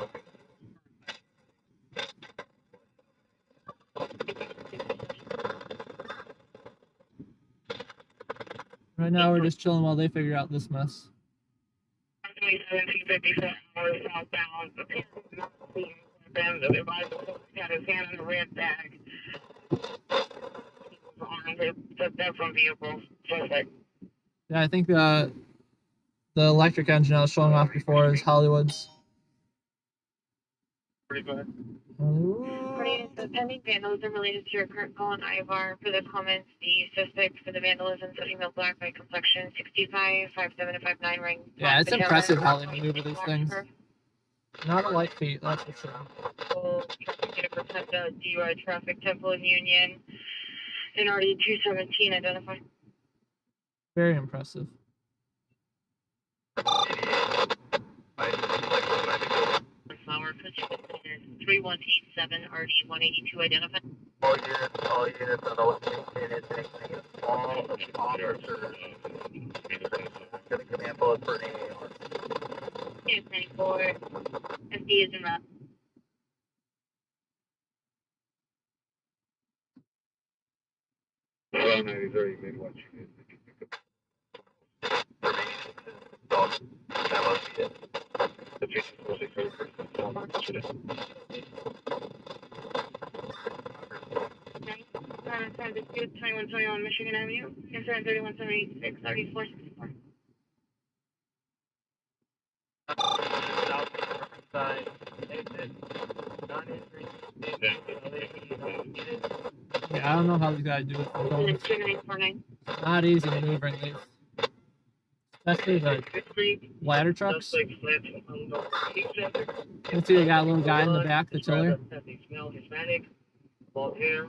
Right now, we're just chilling while they figure out this mess. Yeah, I think the electric engine I was showing off before is Hollywood's. The pending vandalism related to your current call on IVAR. For the comments, the suspect for the vandalism, female black, white complexion, 65, 57 to 59 ring. Yeah, it's impressive how they maneuver these things. Not a light feat, that's for sure. DUI traffic, Temple and Union, NRD 217 identified. Very impressive. Flower, 3187 RD 182 identified. All units on the location, all officers. Gonna command bullet for an AR. 94, FD is in route. Well, 93, you made what you did. Time 2121 Michigan Avenue, incident 3176, 3464. Yeah, I don't know how these guys do it. It's not easy maneuvering these. Especially the ladder trucks. Suspect fled from unknown location. You see they got a little guy in the back, the tiller. Male, Hispanic, bald hair,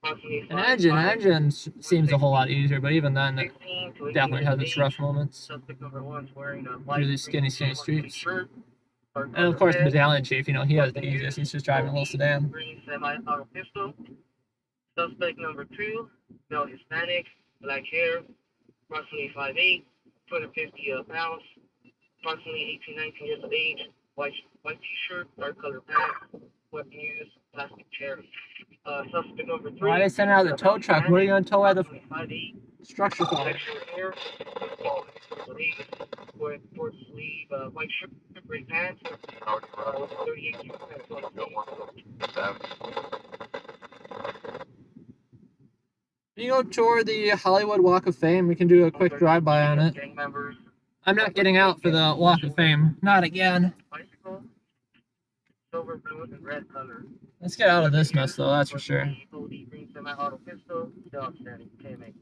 approximately An 5'5". engine seems a whole lot easier, but even then, it 16 to 18 definitely has years its of rough age. moments. Suspect number 1 is wearing a Through light these green skinny streets. shirt, dark And of course, the colored battalion chief, you know, he has the easiest. He's just driving a little sedan. green semi-auto pistol. Suspect number 2, male, Hispanic, black hair, approximately 5'8", 250 pounds, approximately 18, 19 years of age, white t-shirt, dark colored pants, weapon use, plastic chair. Suspect number 3. Why they send out the tow truck? What are you going to tow out the 5'8", structure for? sexual hair, short sleeve, white shirt, gray pants, 38 You go tour the Hollywood Walk of Fame. We can do a quick drive-by on it. gang members. I'm not getting out for the Walk of Fame. Not again. Bicycle, silver, blue, and red color. Let's get out of this mess, though, that's for sure. OD green semi-auto pistol, still outstanding. KMA.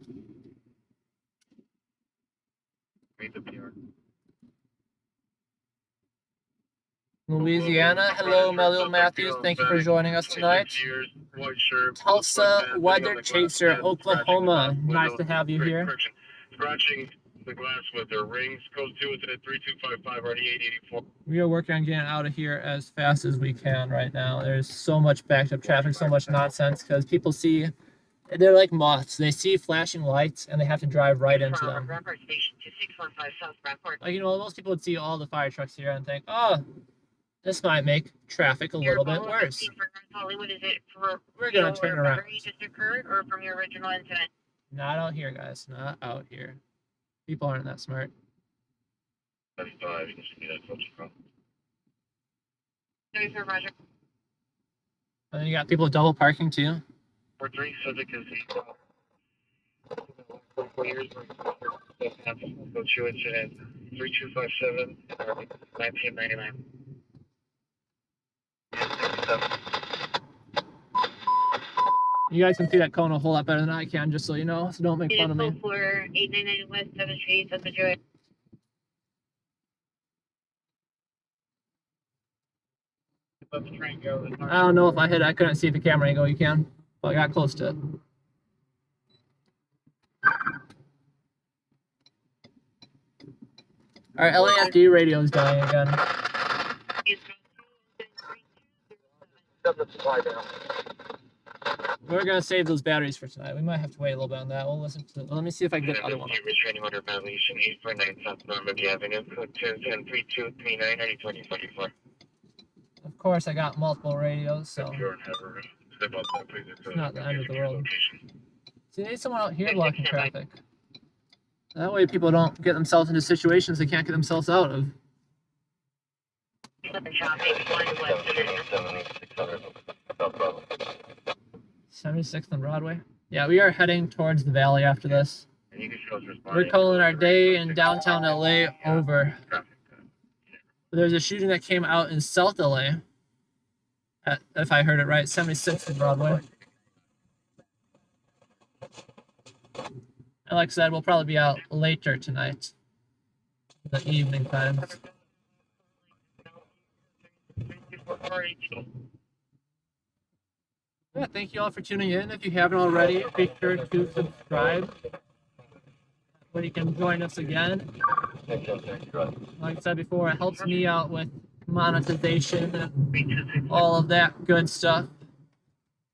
Read the PR. Louisiana, hello, Melville Matthews. Thank you for joining us tonight. Tulsa, Weather Chaser, Oklahoma. Nice to have you here. Scratching the glass with their rings. Code 2 is at 3255 RD884. We are working on getting out of here as fast as we can right now. There's so much backed up traffic, so much nonsense, because people see, they're like moths. They see flashing lights, and they have to drive right into them. Rampart Station 2615 South Rampart. Like, you know, most people would see all the fire trucks here and think, oh, this might make traffic a little bit worse. Hollywood, is it for We're going to turn around. just occurred or from your original incident? Not out here, guys. Not out here. People aren't that smart. 35, you can see that close across. 34, Roger. And then you got people double parking too. 43, subject is 4 years, go to incident 3257, 1999. You guys can see that cone a whole lot better than I can, just so you know, so don't make fun of me. For 899 West 7th Street, that's what you're at. I don't know if I hit it. I couldn't see the camera angle. You can, but I got close to it. Our LAFD radio is dying again. We're gonna save those batteries for tonight. We might have to wait a little bit on that. We'll listen to. Let me see if I can get the other one. Restraining order violation 849 South Normandy Avenue, code 23239 2044. Of course, I got multiple radios, so Step outside, please. it's not the end of the world. So you need someone out here blocking traffic. That way people don't get themselves into situations they can't get themselves out of. 76th and Broadway. Yeah, we are heading towards the valley after this. We're calling our day in downtown LA over. There's a shooting that came out in South LA. If I heard it right, 76th and Broadway. And like I said, we'll probably be out later tonight. The evening times. Yeah, thank you all for tuning in. If you haven't already, be sure to subscribe. When you can join us again. Like I said before, it helps me out with monetization and all of that good stuff.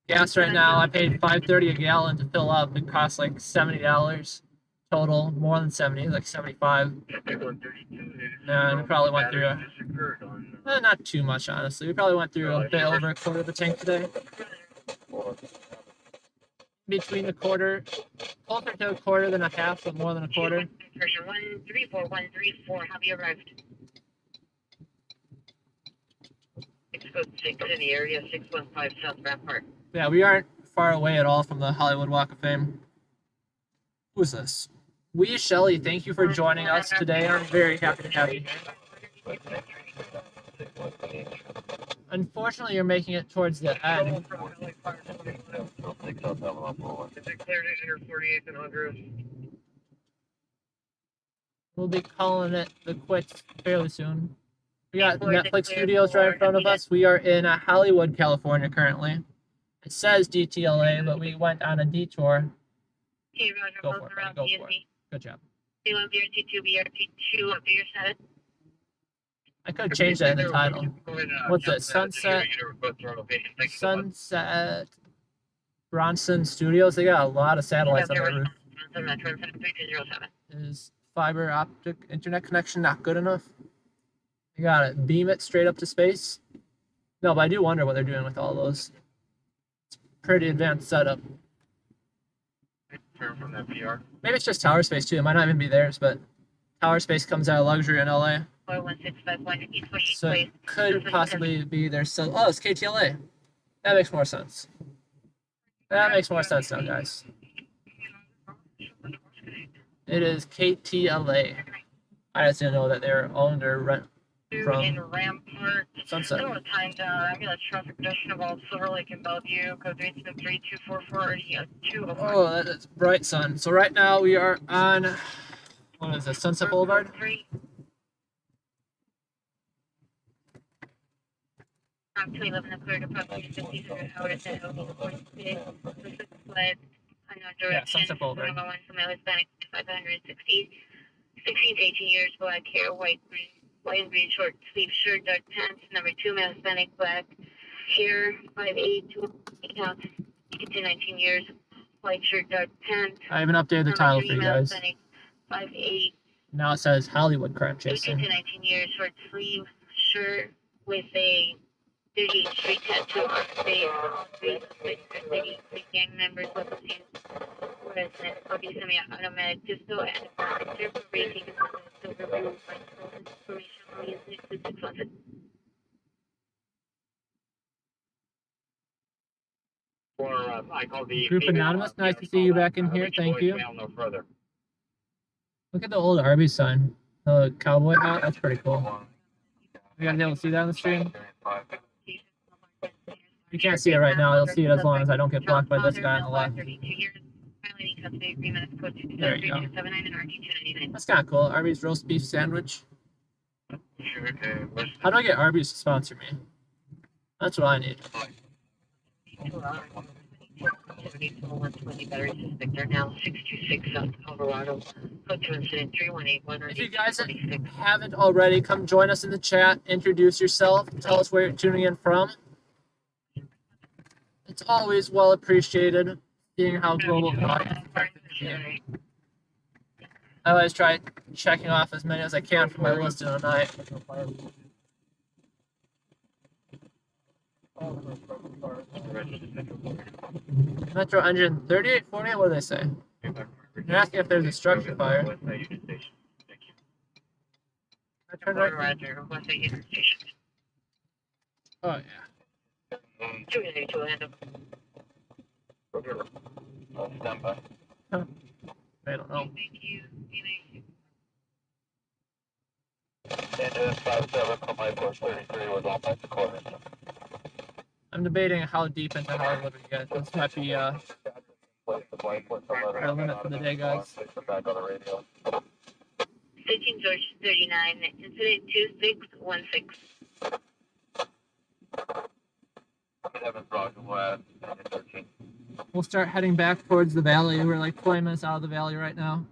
Gas right now, I paid $5.30 a gallon to fill up. It costs like $70 total, more than 70, like 75. And we probably went through, not too much, honestly. We probably went through a bit over a quarter of the tank today. Between a quarter, closer to a quarter than a half, but more than a quarter. Version 134134, have you arrived? It's code 6 in the area, 615 South Rampart. Yeah, we aren't far away at all from the Hollywood Walk of Fame. Who's this? Wee Shelley, thank you for joining us today. I'm very happy to have you here. Unfortunately, you're making it towards the end. Is it clear to enter 48th and 100th? We'll be calling it the quits fairly soon. We got Netflix Studios right in front of us. We are in Hollywood, California currently. It says DTLA, but we went on a detour. Okay, Roger, Go both for it, around buddy, go for it. DSC. Good job. C1 BRT2 BRT2 up to your 7. I could change that in the title. What's it? Sunset Bronson Studios. They got a lot of satellites on their roof. Is fiber optic internet connection not good enough? You gotta beam it straight up to space. No, but I do wonder what they're doing with all those. It's pretty advanced setup. From that PR. Maybe it's just tower space too. It might not even be theirs, but tower space comes out of luxury in LA. 41651 East 28 So Place. it could possibly be their cell. Oh, it's KTLA. That makes more sense. That makes more sense now, guys. It is KTLA. I just didn't know that they're owned or rent from In Rampart. Sunset. Still time ambulance traffic congestion involved Silver Lake and Bellevue. Code 33244 205. Oh, that is bright sun. So right now we are on, what is this, Sunset Boulevard? From 211 the clear to approximately 1500 hours at Elgin, 46. Fled unknown direction. Sunset Boulevard. Number 1 female Hispanic, 560. 16 to 18 years, black hair, white and green short sleeve shirt, dark pants. Number 2 male Hispanic, black hair, 5'8", 2 pounds, 18 to 19 years, white shirt, dark pants. I haven't updated the title for you guys. 5'8", Now it says Hollywood Crime 18 Chasing. to 19 years, short sleeve shirt with a 38th Street tattoo on his face. All three suspects are gang members with the same resident of the semi-automatic pistol and a silencer for raising the silver blue license information on the incident to 600. I call the Group Anonymous, nice to see you back in here. Thank you. Look at the old Arby's sign. The cowboy hat. That's pretty cool. You guys able to see that on the stream? You can't see it right now. You'll see it as long as I don't get blocked by this guy on the left. There you go. That's kind of cool. Arby's roast beef sandwich. How do I get Arby's to sponsor me? That's what I need. If you guys haven't already, come join us in the chat. Introduce yourself. Tell us where you're tuning in from. It's always well appreciated seeing how global audience affected it. I always try checking off as many as I can from my list in a night. Metro engine 3840, what do they say? They're asking if there's a structure fire. I turned right. Oh, yeah. I don't know. I'm debating how deep into Hollywood we get. This might be our limit for the day, guys. 13 George 39, incident 2616. We'll start heading back towards the valley. We're like 20 minutes out of the valley right now.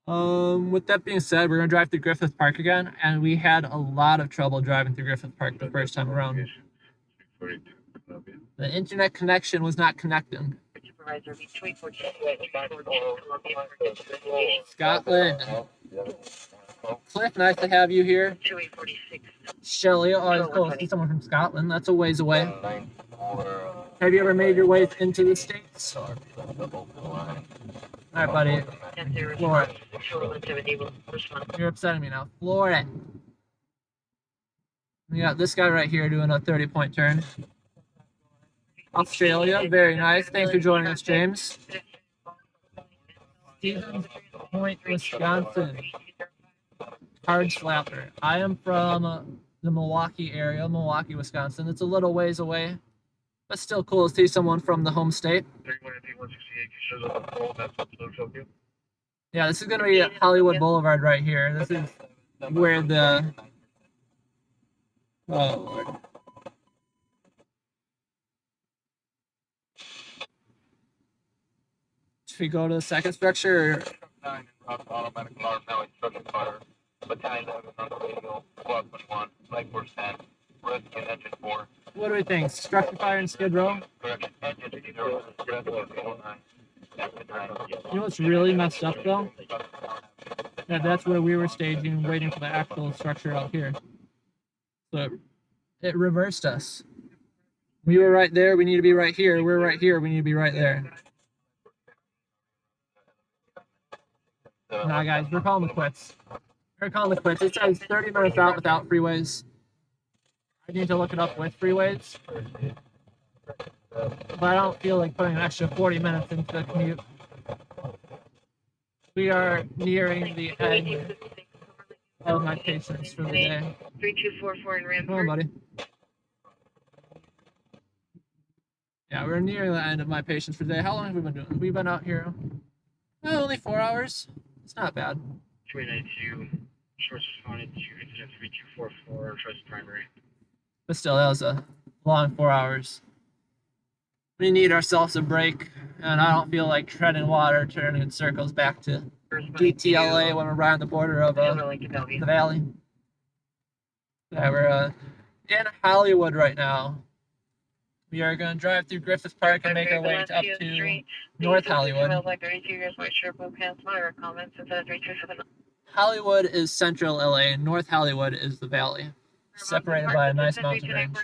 With that being said, we're gonna drive through Griffith Park again, and we had a lot of trouble driving through Griffith Park the first time around. The internet connection was not connecting. Scotland. Cliff, nice to have you here. Shelly, always cool to see someone from Scotland. That's a ways away. Have you ever made your way into the States? Alright, buddy. Floor it. You're upsetting me now. Floor it. We got this guy right here doing a 30-point turn. Australia, very nice. Thanks for joining us, James. Stevens Point, Wisconsin. Hard slapper. I am from the Milwaukee area, Milwaukee, Wisconsin. It's a little ways away, but still cool to see someone from the home state. Yeah, this is gonna be Hollywood Boulevard right here. This is where the Lord. Should we go to the second structure? Automatic alarm now instruction fire. Battalion 11 on the radio. Squad 21. Flight force 10. Rescue engine 4. What do we think? Structure fire and Skid Row? Correction. Engine 0. Rescue 09. You know what's really messed up though? Yeah, that's where we were staging, waiting for the actual structure out here. So it reversed us. We were right there, we need to be right here. We're right here, we need to be right there. Nah, guys, we're calling the quits. We're calling the quits. It says 30 minutes out without freeways. I need to look it up with freeways. But I don't feel like putting an extra 40 minutes into the commute. We are nearing the end of my patience for the day. 3244 in Ramsburg. Come on, buddy. Yeah, we're nearing the end of my patience for the day. How long have we been doing? We've been out here only 4 hours. It's not bad. 392, short responded to incident 3244, choice primary. But still, that was a long 4 hours. We need ourselves a break, and I don't feel like treading water, turning in circles back to DTLA when we're right on the border of the valley. Yeah, we're in Hollywood right now. We are going to drive through Griffith Park and make our way up to North Hollywood. Hollywood is central LA, and North Hollywood is the valley, separated by a nice mountain range.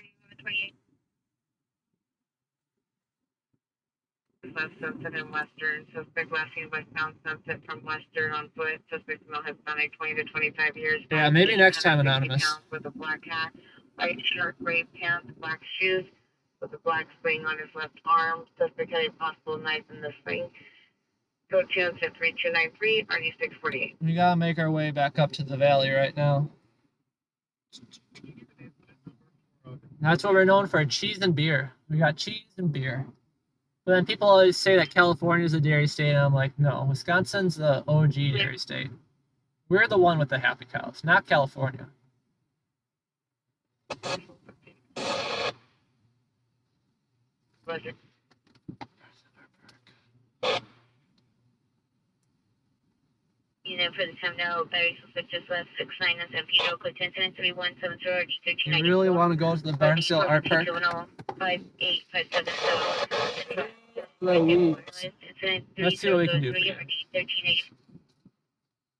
Left Sunset and Western. Suspect last seen westbound Sunset from Western on foot. Suspect male Hispanic, 20 to 25 years. Yeah, maybe next time, Anonymous. With a black hat, white shirt, gray pants, black shoes, with a black spring on his left arm. Suspect had a possible knife in the spring. Code 23293, RD 648. We gotta make our way back up to the valley right now. That's what we're known for, cheese and beer. We got cheese and beer. But then people always say that California is a dairy state, and I'm like, no, Wisconsin's the OG dairy state. We're the one with the happy cows, not California. Pleasure. Unit for the time now, Barry suspicious left 69 SFV, code 10-3170, You really want to go to the Barnesville Art Park? 5857. Let's see what we can do for you.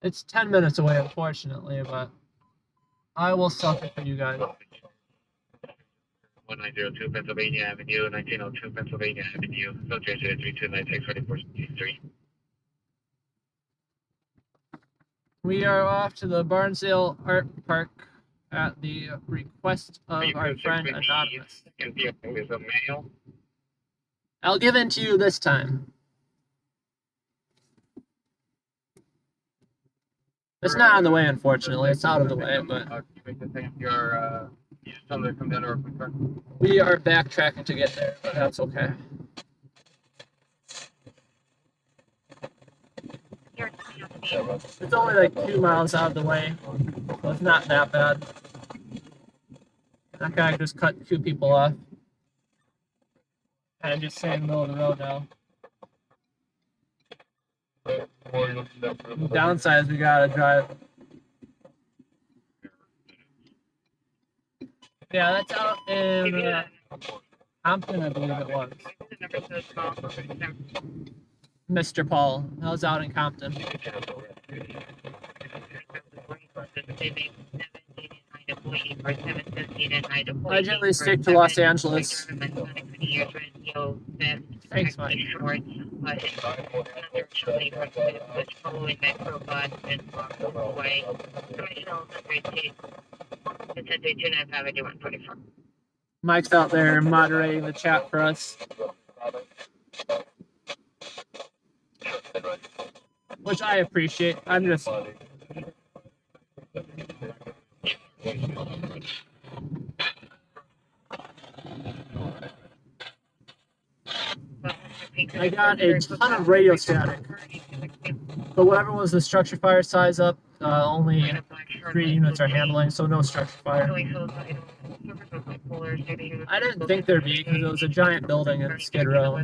It's 10 minutes away, unfortunately, but I will suck it for you guys. 1902 Pennsylvania Avenue, 1902 Pennsylvania Avenue, subject 3296 4463. We are off to the Barnesville Art Park at the request of our friend Anonymous. Is a male. I'll give in to you this time. It's not on the way, unfortunately. It's out of the way, but we are backtracking to get there, but that's okay. It's only like 2 miles out of the way, so it's not that bad. That guy just cut 2 people off. And I'm just staying in the middle of the road now. The downside is we gotta drive. Yeah, that's out in Compton, I believe it was. Mr. Paul, that was out in Compton. I generally stick to Los Angeles. Thanks, Mike. Mike's out there moderating the chat for us, which I appreciate. I'm just... I got a ton of radio static But whatever was the structure fire size up, only 3 units are handling, so no structure fire. I didn't think there'd be because it was a giant building in Skid Row.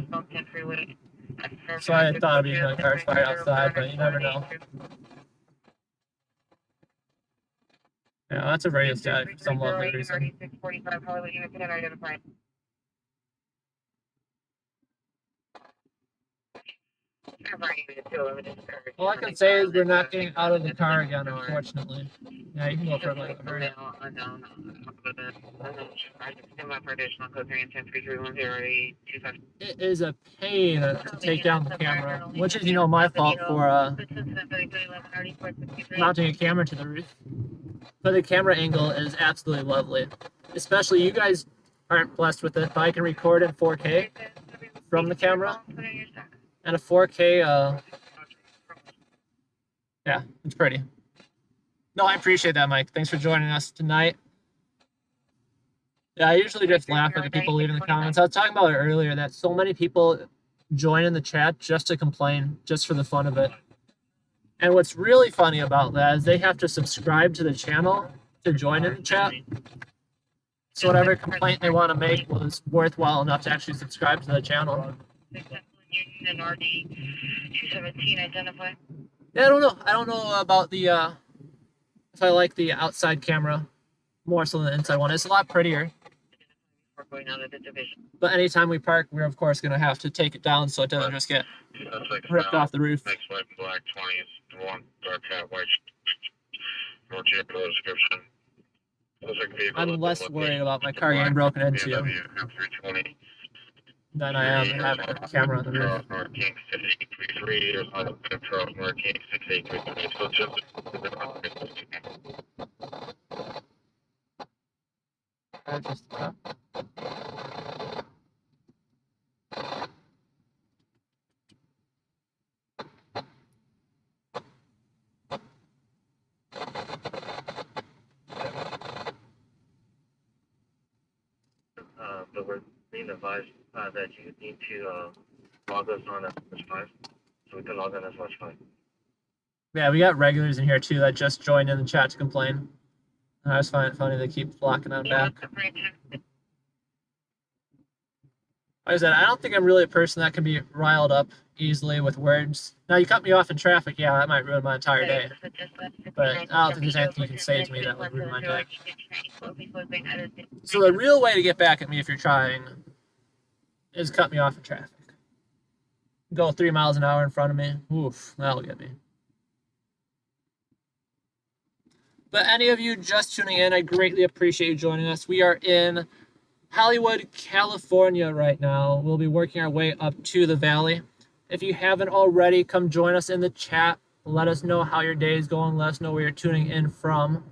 So I thought it'd be no cars fired outside, but you never know. Yeah, that's a radio static for some lovely reason. All I can say is we're not getting out of the car again, unfortunately. Yeah, you can go for it like a It is a pain to take down the camera, which is, you know, my fault for mounting a camera to the roof. But the camera angle is absolutely lovely. Especially you guys aren't blessed with it, but I can record in 4K from the camera. And a 4K, yeah, it's pretty. No, I appreciate that, Mike. Thanks for joining us tonight. Yeah, I usually just laugh at the people leaving the comments. I was talking about it earlier that so many people join in the chat just to complain, just for the fun of it. And what's really funny about that is they have to subscribe to the channel to join in the chat. So whatever complaint they want to make was worthwhile enough to actually subscribe to the channel. Yeah, I don't know. I don't know about the if I like the outside camera more so than the inside one. It's a lot prettier. But anytime we park, we're of course gonna have to take it down so it doesn't just get ripped off the roof. Next white and black 20 is the one dark hat white. No GPO description. I'm less worried about my car getting broken into than I am having a camera on the roof. But we're being advised that you need to log us on S5, so we can log on S5. Yeah, we got regulars in here too that just joined in the chat to complain. I just find it funny they keep blocking them back. Like I said, I don't think I'm really a person that can be riled up easily with words. Now, you cut me off in traffic, yeah, that might ruin my entire day. But I don't think there's anything you can say to me that would ruin my day. So the real way to get back at me if you're trying is cut me off in traffic. Go 3 miles an hour in front of me. Oof, that'll get me. But any of you just tuning in, I greatly appreciate you joining us. We are in Hollywood, California right now. We'll be working our way up to the valley. If you haven't already, come join us in the chat. Let us know how your day is going. Let us know where you're tuning in from.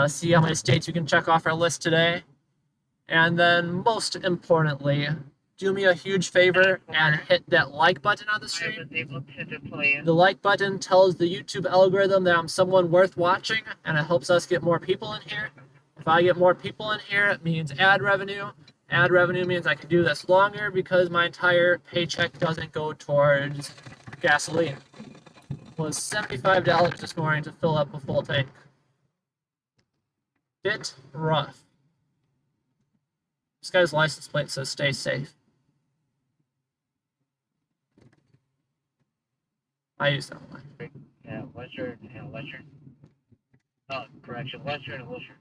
See how many states you can check off our list today. And then, most importantly, do me a huge favor and hit that like button on the stream. The like button tells the YouTube algorithm that I'm someone worth watching, and it helps us get more people in here. If I get more people in here, it means ad revenue. Ad revenue means I can do this longer because my entire paycheck doesn't go towards gasoline. It was $75 this morning to fill up a full tank. Bit rough. This guy's license plate says stay safe. I use that one. Yeah, Western and Western. Oh, correction, Western and Wilshire.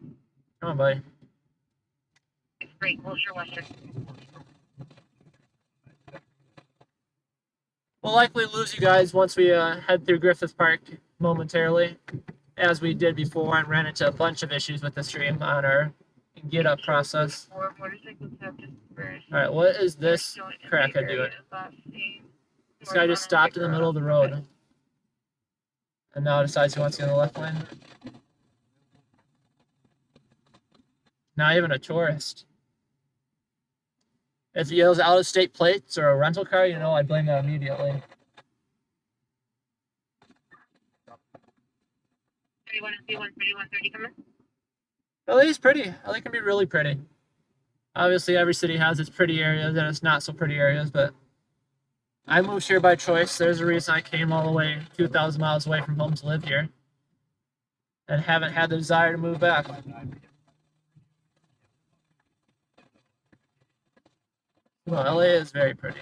Come on, buddy. It's great, Wilshire, Western. We'll likely lose you guys once we head through Griffith Park momentarily, as we did before and ran into a bunch of issues with the stream on our get up process. Alright, what is this crackhead doing? This guy just stopped in the middle of the road. And now decides he wants to go in the left lane. Not even a tourist. If he yells out of state plates or a rental car, you know, I blame that immediately. 3130 coming. LA is pretty. LA can be really pretty. Obviously, every city has its pretty areas and its not so pretty areas, but I moved here by choice. There's a reason I came all the way 2,000 miles away from home to live here. And haven't had the desire to move back. Well, LA is very pretty.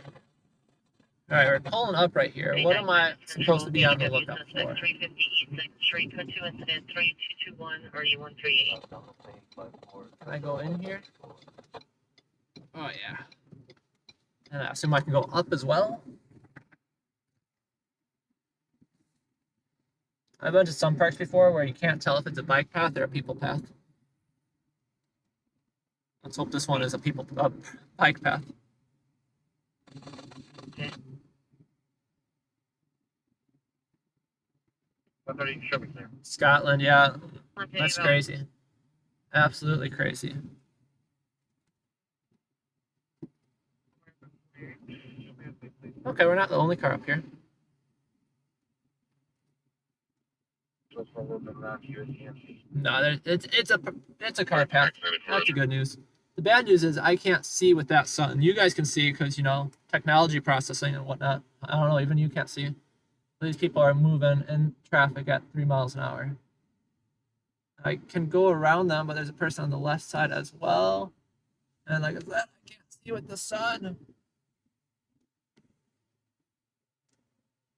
All right, we're pulling up right here. What am I supposed to be on the lookout for? 350 East 2nd Street, code 2 incident 3221 RE138. Can I go in here? Oh, yeah. And I assume I can go up as well? I've been to some parks before where you can't tell if it's a bike path or a people path. Let's hope this one is a bike path. Okay. What are you showing there? Scotland, yeah. That's crazy. Absolutely crazy. Okay, we're not the only car up here. No, it's a car path. That's the good news. The bad news is I can't see with that sun. You guys can see because, you know, technology processing and whatnot. I don't know, even you can't see. These people are moving in traffic at 3 miles an hour. I can go around them, but there's a person on the left side as well. And like I said, I can't see with the sun.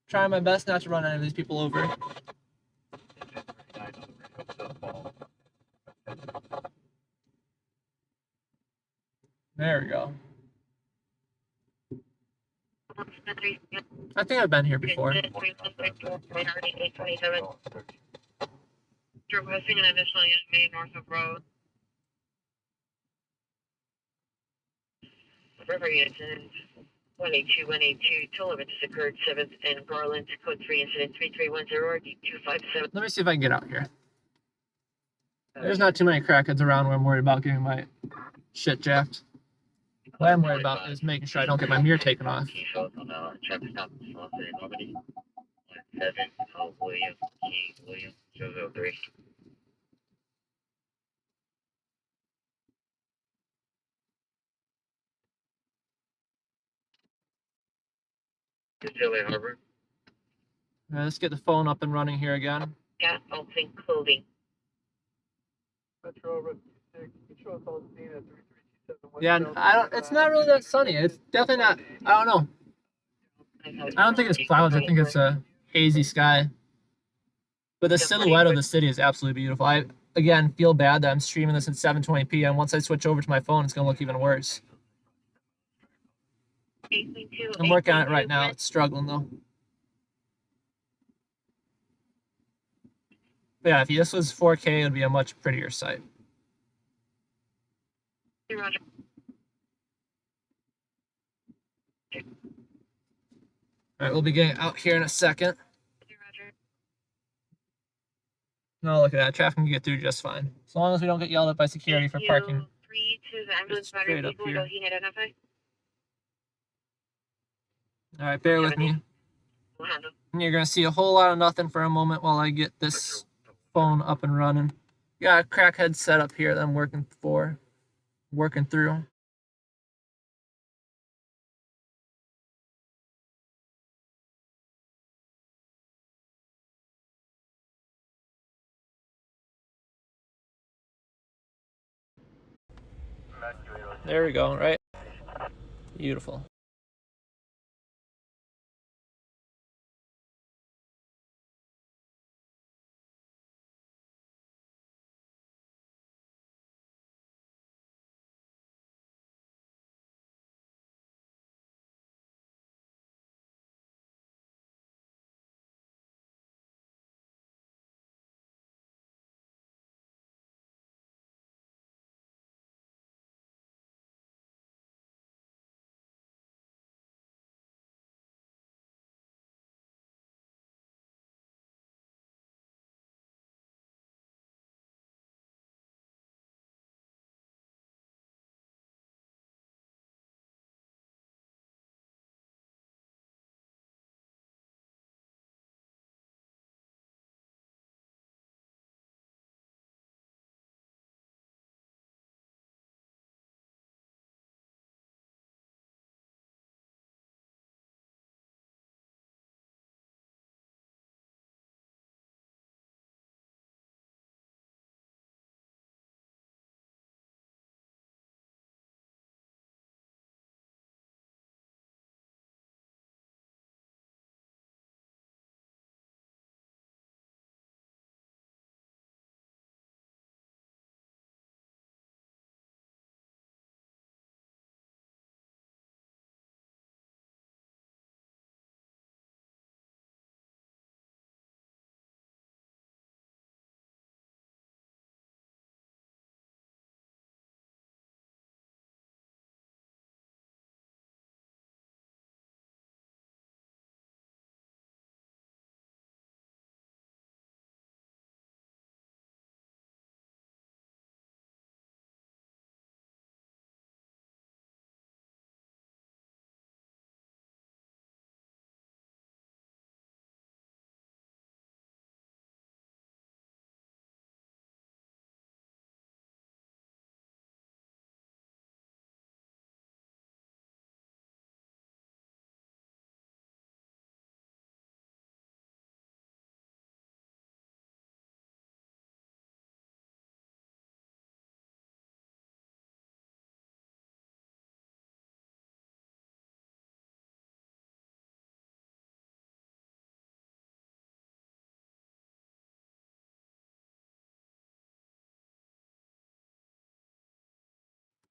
Trying my best not to run any of these people over. There we go. I think I've been here before. You're requesting an additional unit made north of road. River incident 182, toll event has occurred 7th and Garland, code 3 incident 3310 RD257. Let me see if I can get out here. There's not too many crackheads around where I'm worried about getting my shit jacked. What I'm worried about is making sure I don't get my mirror taken off. Traffic stop in Normandy. 7, William, Key, William, 003. Cecilia Harbor. All right, let's get the phone up and running here again. Cat open clothing. Yeah, I don't. It's not really that sunny. It's definitely not. I don't know. I don't think it's clouds. I think it's a hazy sky. But the silhouette of the city is absolutely beautiful. I again feel bad that I'm streaming this at 720p, and once I switch over to my phone, it's gonna look even worse. I'm working on it right now. It's struggling though. But yeah, if this was 4K, it would be a much prettier sight. Roger. All right, we'll be getting out here in a second. Roger. No, look at that. Traffic can get through just fine. As long as we don't get yelled at by security for parking. 3 to the ambulance battery straight up people. here. Go ahead and identify. All right, bear with me. And you're going to see a whole lot of nothing for a moment while I get this phone up and running. Got a crackhead set up here that I'm working through. There we go, right? Beautiful.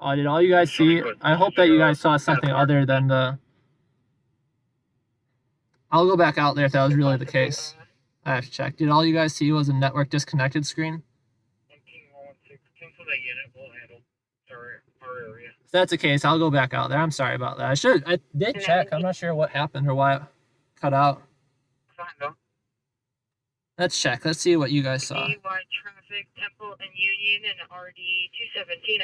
Oh, did all you guys see? I hope that you guys saw something other than the... I'll go back out there if that was really the case. I have to check. Did all you guys see was a network disconnected screen? Cancel that unit. We'll handle our area. If that's the case, I'll go back out there. I'm sorry about that. I did check. I'm not sure what happened or why it cut out. Let's check. Let's see what you guys saw. DUI traffic, Temple and Union and RD 217.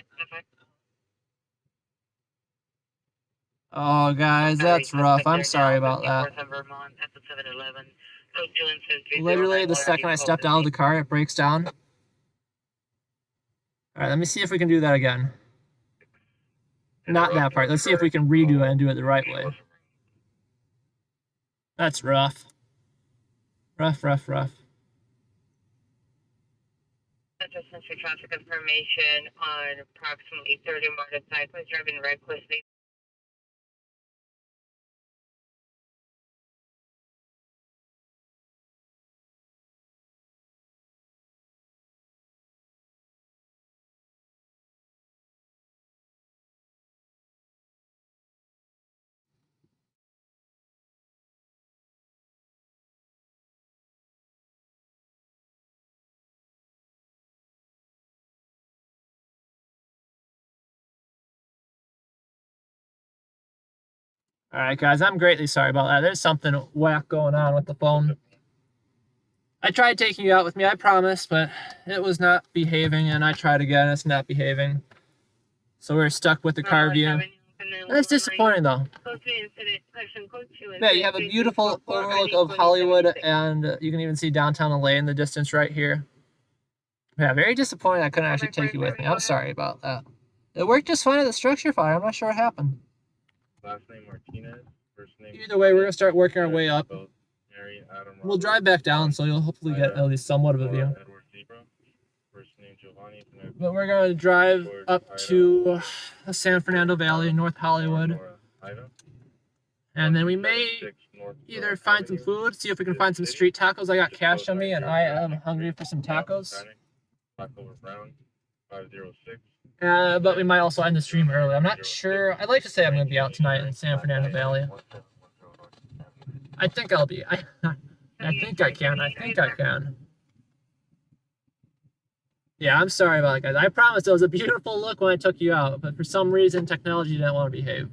Oh, guys, that's rough. I'm sorry about that. Literally, the second I stepped out of the car, it breaks down. All right, let me see if we can do that again. Not that part. Let's see if we can redo it and do it the right way. That's rough. Rough. Distance for traffic information on approximately 30 motorcycles was driving recklessly. All right, guys, I'm greatly sorry about that. There's something whack going on with the phone. I tried taking you out with me, I promise, but it was not behaving, and I tried again, it's not behaving. So we're stuck with the car view. That's disappointing, though. Yeah, you have a beautiful overlook of Hollywood, and you can even see downtown LA in the distance right here. Yeah, very disappointing I couldn't actually take you with me. I'm sorry about that. It worked just fine at the structure fire. I'm not sure what happened. Last name Martinez, first name. Either way, we're going to start working our way up. We'll drive back down, so you'll hopefully get at least somewhat of a view. But we're going to drive up to the San Fernando Valley, North Hollywood. And then we may either find some food, see if we can find some street tacos. I got cash on me, and I am hungry for some tacos. But we might also end the stream early. I'm not sure. I'd like to say I'm going to be out tonight in San Fernando Valley. I think I'll be. I think I can. Yeah, I'm sorry about it, guys. I promised it was a beautiful look when I took you out, but for some reason, technology didn't want to behave.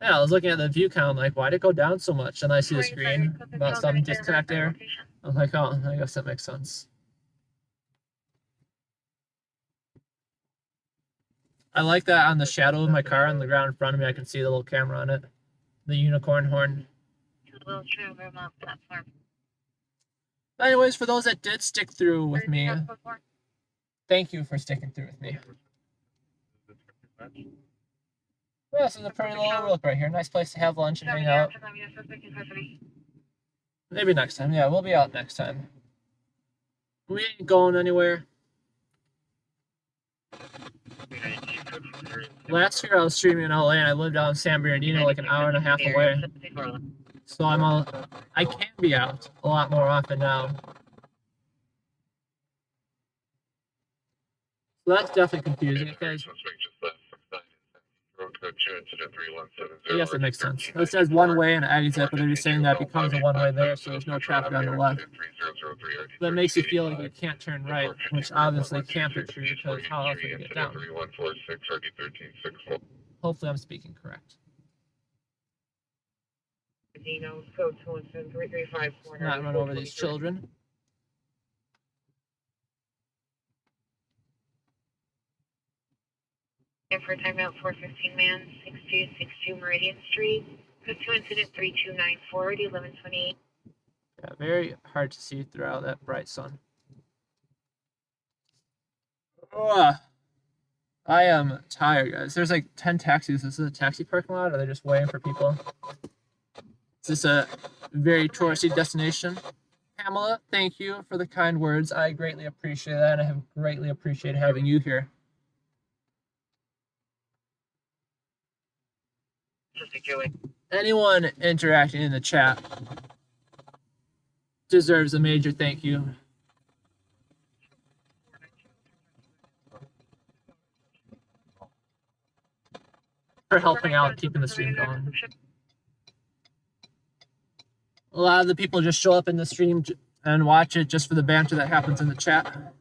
Yeah, I was looking at the view count, like, why'd it go down so much? And I see the screen about some disconnect there. I was like, oh, I guess that makes sense. I like that on the shadow of my car on the ground in front of me, I can see the little camera on it. The unicorn horn. But anyways, for those that did stick through with me, thank you for sticking through with me. Well, this is a pretty little overlook right here. Nice place to have lunch and hang out. Maybe next time. Yeah, we'll be out next time. We ain't going anywhere. Last year I was streaming in LA and I lived out in San Bernardino like an hour and a half away. So I can be out a lot more often now. So that's definitely confusing because I guess it makes sense. It says one way and exit, but they're just saying that becomes a one way there, so there's no traffic on the left. That makes you feel like you can't turn right, which obviously can't be true because how else would you get down? Hopefully I'm speaking correct. Not run over these children. For timeout 415 man, 6262 Meridian Street. Code 2 incident 3294, 1128. Yeah, very hard to see throughout that bright sun. Oh, I am tired, guys. There's like 10 taxis. This is a taxi parking lot, or are they just waiting for people? Is this a very touristy destination? Pamela, thank you for the kind words. I greatly appreciate that, and I have greatly appreciated having you here. Anyone interacting in the chat deserves a major thank you. for helping out, keeping the stream going. A lot of the people just show up in the stream and watch it just for the banter that happens in the chat.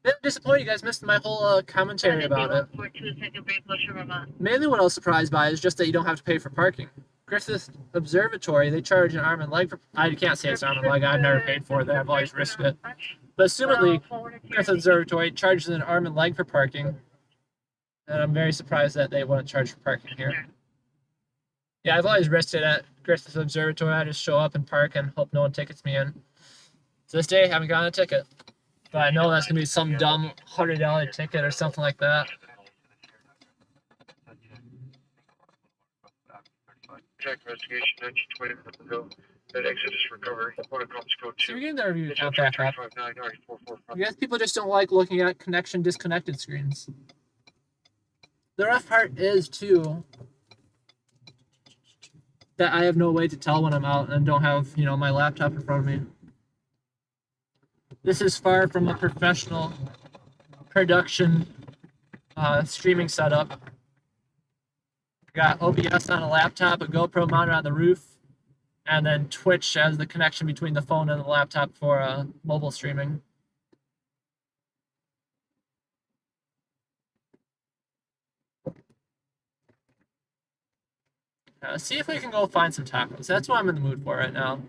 Bit disappointed you guys missed my whole commentary about it. Mainly what I was surprised by is just that you don't have to pay for parking. Griffith Observatory, they charge an arm and leg for... I can't say it's arm and leg, I've never paid for it, I've always risked it. But assumedly, Griffith Observatory charges an arm and leg for parking. And I'm very surprised that they wouldn't charge for parking here. Yeah, I've always risked it at Griffith Observatory. I just show up and park and hope no one tickets me in. To this day, I haven't gotten a ticket. But I know that's going to be some dumb $100 ticket or something like that. Check investigation 1920 ago. That exit is recovery. Protocols code 2. So you're getting the review count back up. I guess people just don't like looking at connection disconnected screens. The rough part is, too, that I have no way to tell when I'm out and don't have, you know, my laptop in front of me. This is far from a professional production streaming setup. Got OBS on a laptop, a GoPro mounted on the roof, and then Twitch as the connection between the phone and the laptop for mobile streaming. See if we can go find some tacos. That's what I'm in the mood for right now.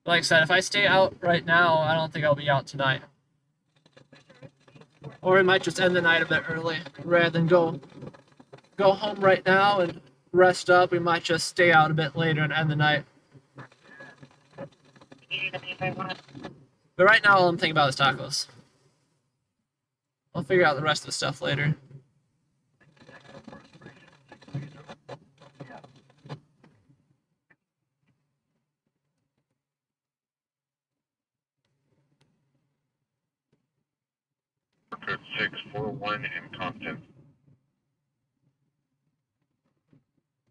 Like I said, if I stay out right now, I don't think I'll be out tonight. Or we might just end the night a bit early rather than go home right now and rest up. We might just stay out a bit later and end the night. But right now, all I'm thinking about is tacos. I'll figure out the rest of the stuff later. Code 641 in Compton.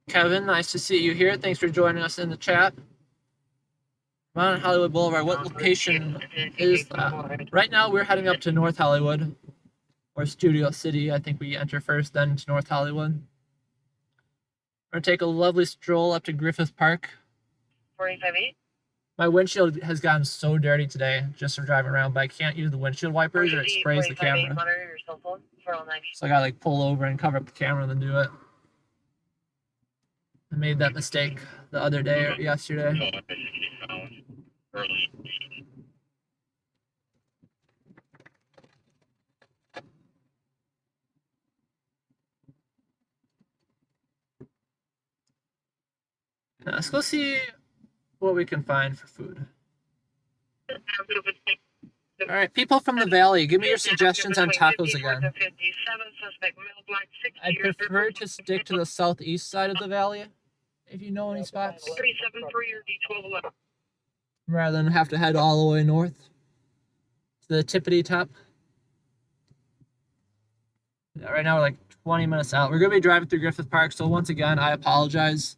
Kevin, nice to see you here. Thanks for joining us in the chat. Mount Hollywood Boulevard, what location is that? Right now, we're heading up to North Hollywood, or Studio City. I think we enter first, then to North Hollywood. We're going to take a lovely stroll up to Griffith Park. 45-8. My windshield has gotten so dirty today just from driving around, but I can't use the windshield wipers or it sprays the camera. So I gotta like pull over and cover up the camera and then do it. I made that mistake the other day or yesterday. Now, let's go see what we can find for food. All right, people from the valley, give me your suggestions on tacos again. I'd prefer to stick to the southeast side of the valley, if you know any spots, rather than have to head all the way north to the tippity top. Yeah, right now we're like 20 minutes out. We're going to be driving through Griffith Park, so once again, I apologize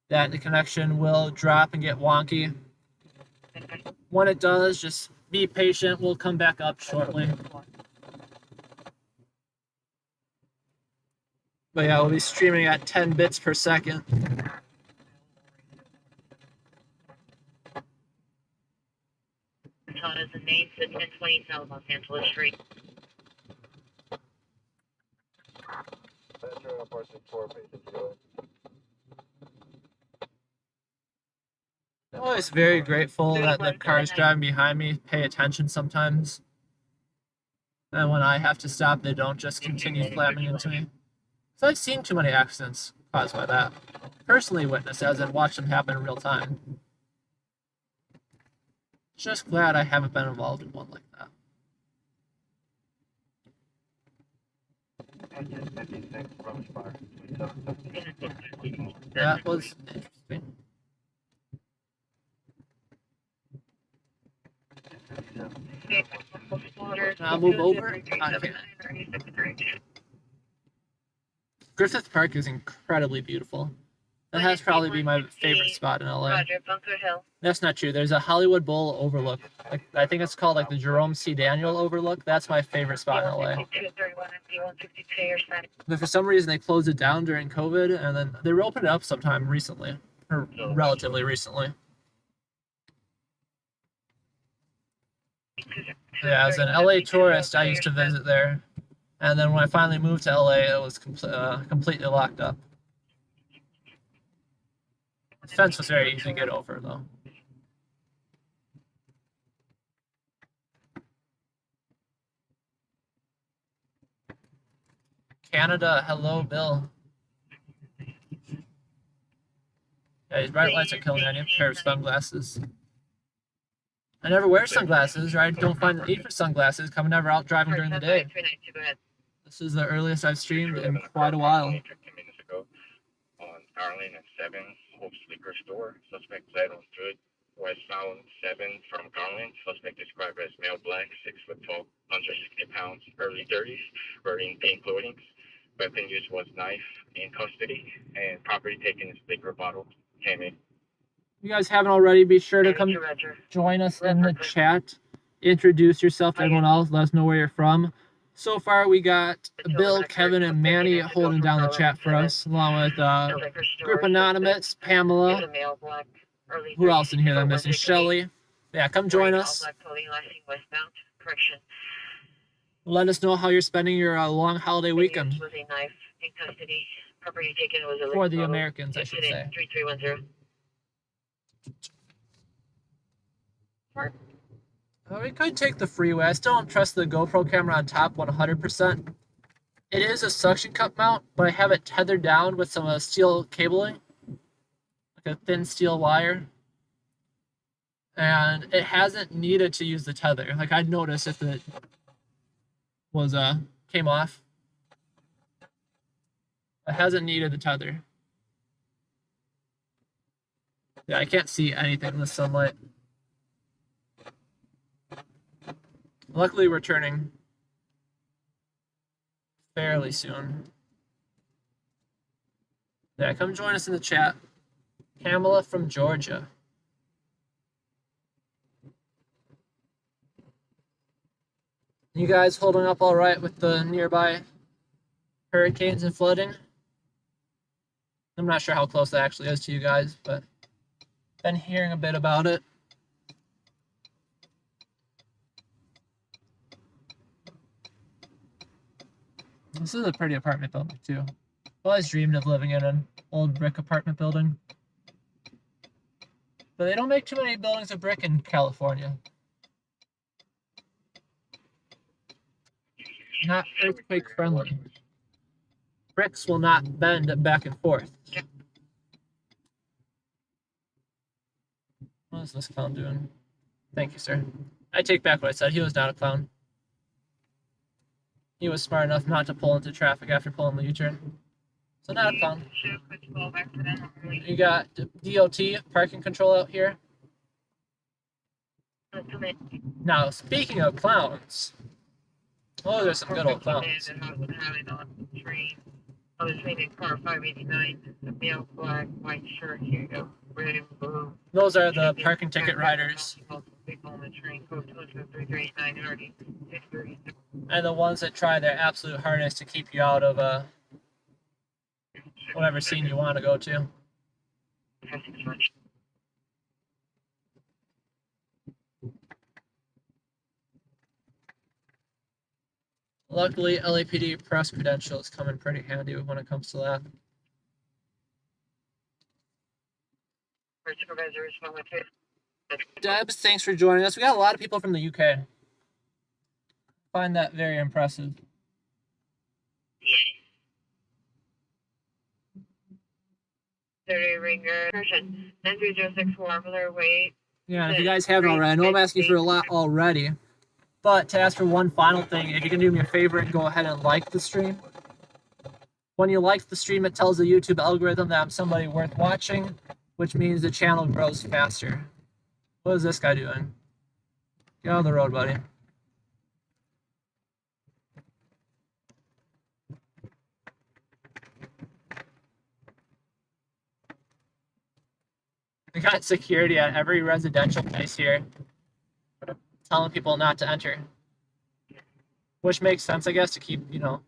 that the connection will drop and get wonky. When it does, just be patient. We'll come back up shortly. But yeah, we'll be streaming at 10 bits per second. Is the name to 1020 South Los Angeles Street. I'm always very grateful that the cars driving behind me pay attention sometimes. And when I have to stop, they don't just continue slamming into me. So I've seen too many accidents caused by that. Personally witnessed as and watched them happen in real time. Just glad I haven't been involved in one like that. That was interesting. I'll move over. Okay. Griffith Park is incredibly beautiful. That has probably be my favorite spot in LA. That's not true. There's a Hollywood Bowl overlook. Like, I think it's called like the Jerome C. Daniel overlook. That's my favorite spot in LA. But for some reason, they closed it down during COVID, and then they reopened it up sometime recently, or relatively recently. Yeah, as an LA tourist, I used to visit there, and then when I finally moved to LA, it was completely locked up. The fence was very easy to get over, though. Canada, hello, Bill. Yeah, these bright lights are killing me. I need a pair of sunglasses. I never wear sunglasses, or I don't find the need for sunglasses because I'm never out driving during the day. This is the earliest I've streamed in quite a while. 10 minutes ago on Garland and 7, Hope's Liquor Store. Suspect fled on foot. Westbound 7 from Garland. Suspect described as male black, 6 foot tall, 160 pounds, early 30s, wearing pink clothing. Weapon used was knife, in custody, and property taken is liquor bottle. Came in. If you guys haven't already, be sure to come join us in the chat. Introduce yourself to everyone else. Let us know where you're from. So far, we got Bill, Kevin, and Manny holding down the chat for us, along with Group Anonymous, Pamela. Who else in here that I'm missing? Shelly. Yeah, come join us. Let us know how you're spending your long holiday weekend. For the Americans, I should say. We could take the freeway. I still don't trust the GoPro camera on top 100%. It is a suction cup mount, but I have it tethered down with some steel cabling, like a thin steel wire. And it hasn't needed to use the tether. Like I'd notice if it was came off. It hasn't needed the tether. Yeah, I can't see anything in the sunlight. Luckily, we're turning fairly soon. Yeah, come join us in the chat. Pamela from Georgia. You guys holding up all right with the nearby hurricanes and flooding? I'm not sure how close that actually is to you guys, but been hearing a bit about it. This is a pretty apartment building too. I've always dreamed of living in an old brick apartment building. But they don't make too many buildings of brick in California. Not earthquake friendly. Bricks will not bend back and forth. What is this clown doing? Thank you, sir. I take back what I said. He was not a clown. He was smart enough not to pull into traffic after pulling the U-turn. So not a clown. You got DOT, parking control out here. Now, speaking of clowns. Oh, there's some good old clowns. I was reading car 589, the male black, white shirt, here you go, red and blue. Those are the parking ticket riders. And the ones that try their absolute hardest to keep you out of whatever scene you want to go to. Luckily, LAPD press credentials come in pretty handy when it comes to that. Debs, thanks for joining us. We got a lot of people from the UK. Find that very impressive. Ringer, 9306 wait. Yeah, and if you guys haven't already, I know I'm asking for a lot already. But to ask for one final thing, if you can do me a favor and go ahead and like the stream. When you like the stream, it tells the YouTube algorithm that I'm somebody worth watching, which means the channel grows faster. What is this guy doing? Get out of the road, buddy. We got security at every residential place here, telling people not to enter. Which makes sense, I guess, to keep, you know,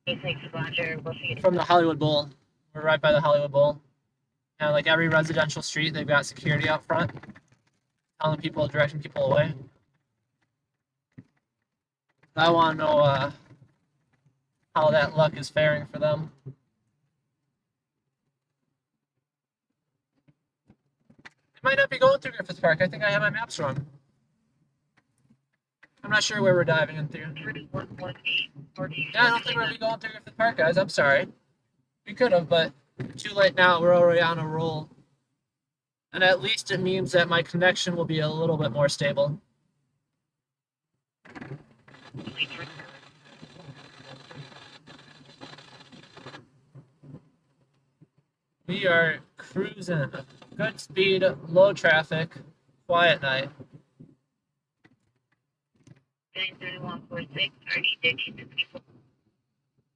Thanks, Roger. We'll see you. From the Hollywood Bowl. We're right by the Hollywood Bowl. And like every residential street, they've got security out front, telling people, directing people away. I want to know how that luck is faring for them. It might not be going through Griffith Park. I think I have my maps wrong. I'm not sure where we're diving in through. Yeah, I don't think we're going to be going through Griffith Park, guys. I'm sorry. We could have, but too late now. We're already on a roll. And at least it means that my connection will be a little bit more stable. We are cruising. Good speed, low traffic, quiet night.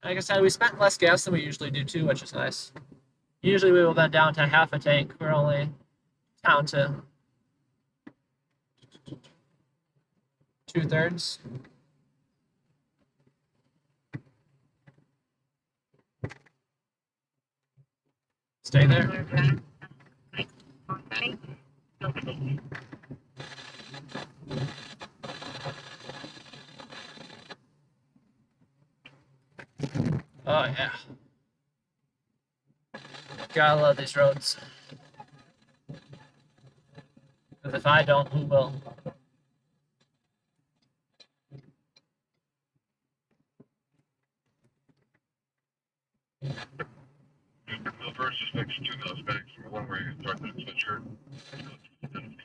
Like I said, we spent less gas than we usually do too, which is nice. Usually we will be down to half a tank. We're only down to 2/3. Stay there. Oh yeah. Gotta love these roads. Because if I don't, who will? The first is next to those banks. One where you start that switcher.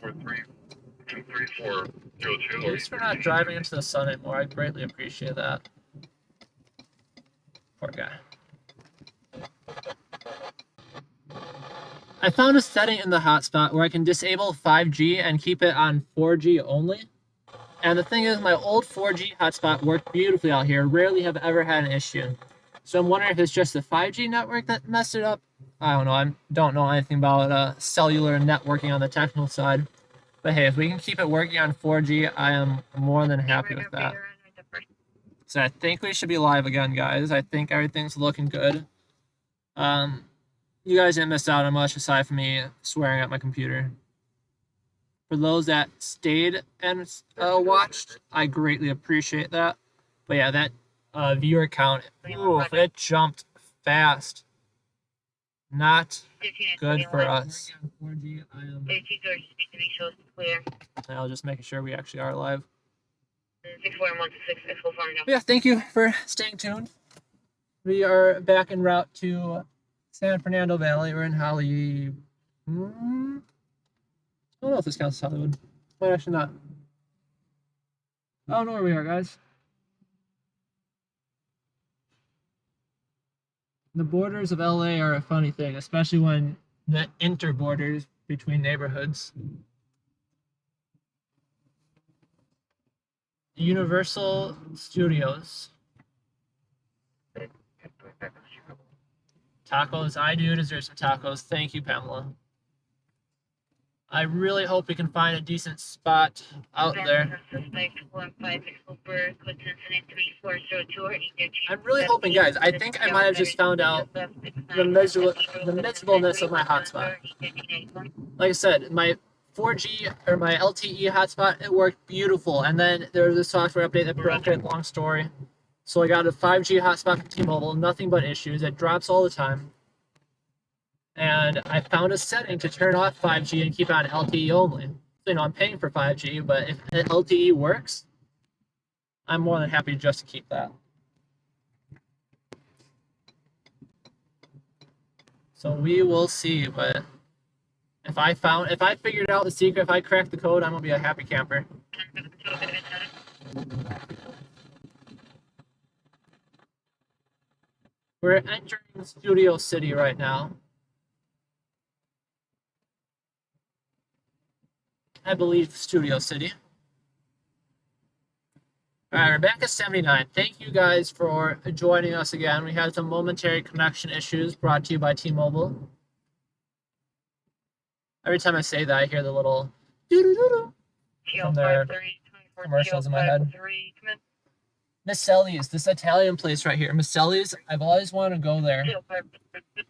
4323402. At least we're not driving into the sun anymore. I greatly appreciate that. Poor guy. I found a setting in the hotspot where I can disable 5G and keep it on 4G only. And the thing is, my old 4G hotspot worked beautifully out here. Rarely have ever had an issue. So I'm wondering if it's just the 5G network that messed it up. I don't know. I don't know anything about cellular networking on the technical side. But hey, if we can keep it working on 4G, I am more than happy with that. So I think we should be live again, guys. I think everything's looking good. You guys didn't miss out on much aside from me swearing at my computer. For those that stayed and watched, I greatly appreciate that. But yeah, that viewer count, oof, it jumped fast. Not good for us. I'll just making sure we actually are live. Yeah, thank you for staying tuned. We are back en route to San Fernando Valley. We're in Hollywood. I don't know if this counts as Hollywood. Might actually not. I don't know where we are, guys. The borders of LA are a funny thing, especially when the inter-borders between neighborhoods. Universal Studios. Tacos. I do deserve some tacos. Thank you, Pamela. I really hope we can find a decent spot out there. I'm really hoping, guys. I think I might have just found out the miserableness of my hotspot. Like I said, my 4G or my LTE hotspot, it worked beautiful. And then there was a software update that broke it. Long story. So I got a 5G hotspot from T-Mobile. Nothing but issues. It drops all the time. And I found a setting to turn off 5G and keep it on LTE only. So, you know, I'm paying for 5G, but if LTE works, I'm more than happy just to keep that. So we will see, but if I figured out the secret, if I cracked the code, I'm gonna be a happy camper. We're entering Studio City right now. I believe Studio City. All right, Rebecca 79. Thank you guys for joining us again. We had some momentary connection issues brought to you by T-Mobile. Every time I say that, I hear the little doo-doo-doo-doo from their commercials in my head. Misselli's, this Italian place right here. Misselli's, I've always wanted to go there,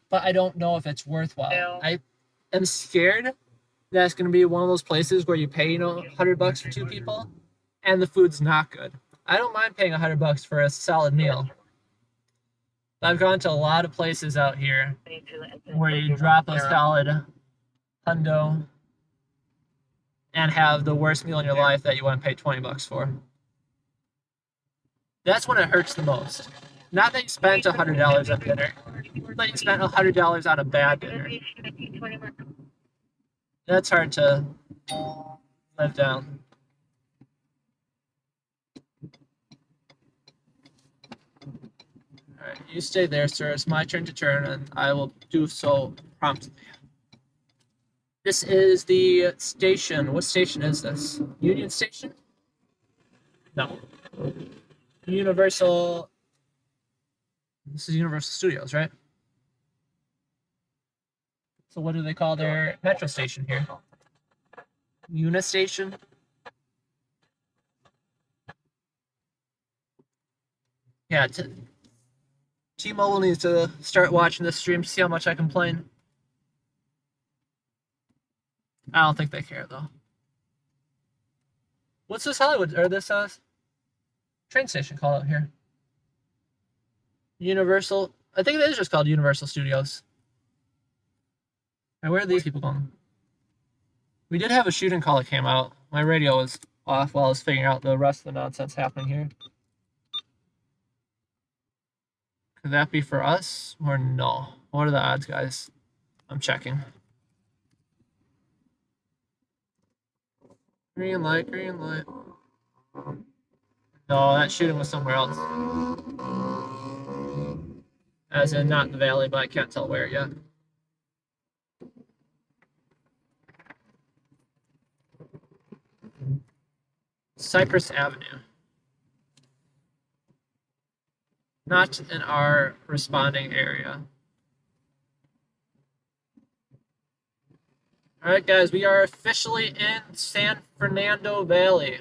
but I don't know if it's worthwhile. I am scared that it's going to be one of those places where you pay, $100 for 2 people, and the food's not good. I don't mind paying $100 for a solid meal. I've gone to a lot of places out here where you drop a solid hundo and have the worst meal in your life that you want to pay $20 for. That's when it hurts the most. Not that you spent $100 on dinner, but you spent $100 on a bad dinner. That's hard to live down. Alright, you stay there, sir. It's my turn to turn, and I will do so promptly. This is the station. What station is this? Union Station? No. Universal. This is Universal Studios, right? So what do they call their metro station here? Unistation? Yeah, T-Mobile needs to start watching this stream to see how much I complain. I don't think they care, though. What's this Hollywood, or this train station called out here? Universal. I think it is just called Universal Studios. And where are these people going? We did have a shooting call that came out. My radio was off while I was figuring out the rest of the nonsense happening here. Could that be for us or no? What are the odds, guys? I'm checking. Green light, green light. No, that shooting was somewhere else. As in, not in the valley, but I can't tell where yet. Cypress Avenue. Not in our responding area. All right, guys, we are officially in San Fernando Valley.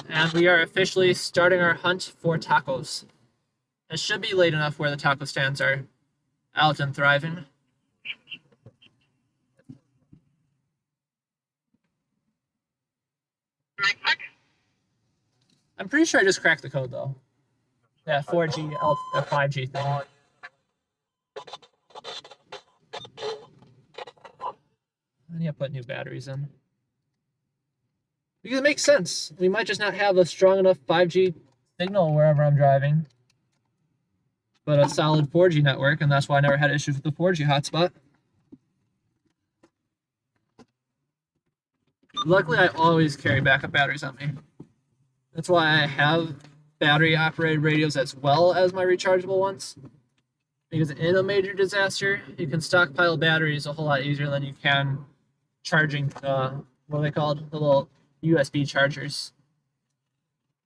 And we are officially starting our hunt for tacos. It should be late enough where the taco stands are out and thriving. I'm pretty sure I just cracked the code, though. Yeah, 4G, 5G thing. I need to put new batteries in. Because it makes sense. We might just not have a strong enough 5G signal wherever I'm driving. But a solid 4G network, and that's why I never had issues with the 4G hotspot. Luckily, I always carry backup batteries on me. That's why I have battery-operated radios as well as my rechargeable ones. Because in a major disaster, you can stockpile batteries a whole lot easier than you can charging, what are they called? The little USB chargers.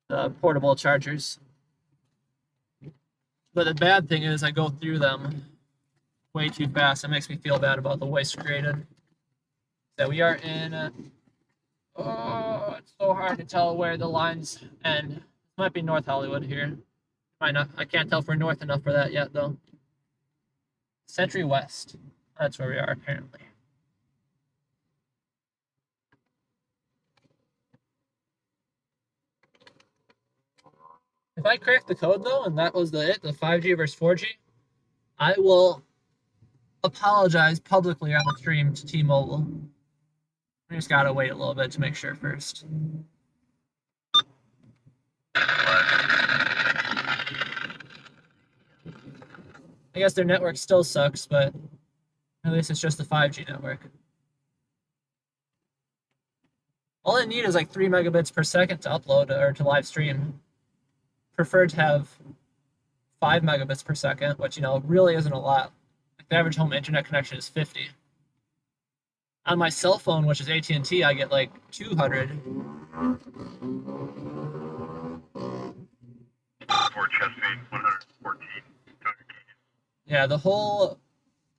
The portable chargers. But the bad thing is I go through them way too fast. It makes me feel bad about the waste created. So we are in... oh, it's so hard to tell where the lines end. It might be North Hollywood here. Might not. I can't tell if we're north enough for that yet, though. Century West. That's where we are, apparently. If I crack the code, though, and that was the 5G versus 4G, I will apologize publicly on the stream to T-Mobile. We just gotta wait a little bit to make sure first. I guess their network still sucks, but at least it's just the 5G network. All I need is like 3 megabits per second to upload or to live stream. Prefer to have 5 megabits per second, which, really isn't a lot. Like the average home internet connection is 50. On my cell phone, which is AT&T, I get like 200. Fort Chesapeake, 114. Yeah, the whole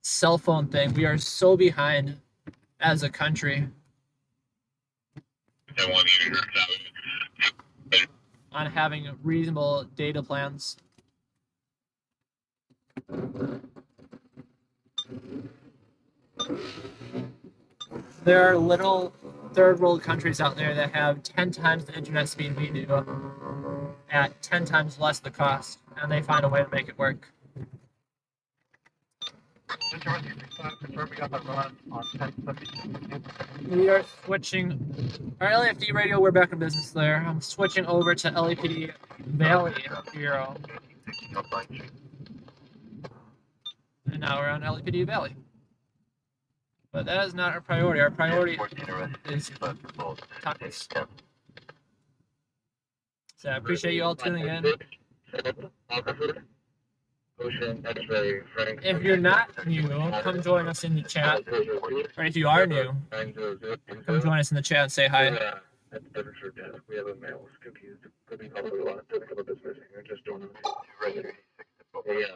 cell phone thing, we are so behind as a country. on having reasonable data plans. There are little third world countries out there that have 10 times the internet speed we do at 10 times less the cost, and they find a way to make it work. We are switching our LAFD radio. We're back in business there. I'm switching over to LAPD Valley Bureau, and now we're on LAPD Valley. But that is not our priority. Our priority is tacos. So I appreciate you all tuning in. If you're not new, come join us in the chat. Or if you are new, come join us in the chat and say hi. We have a male confused. Could be probably a lot of technical business. You're just doing it. Yeah.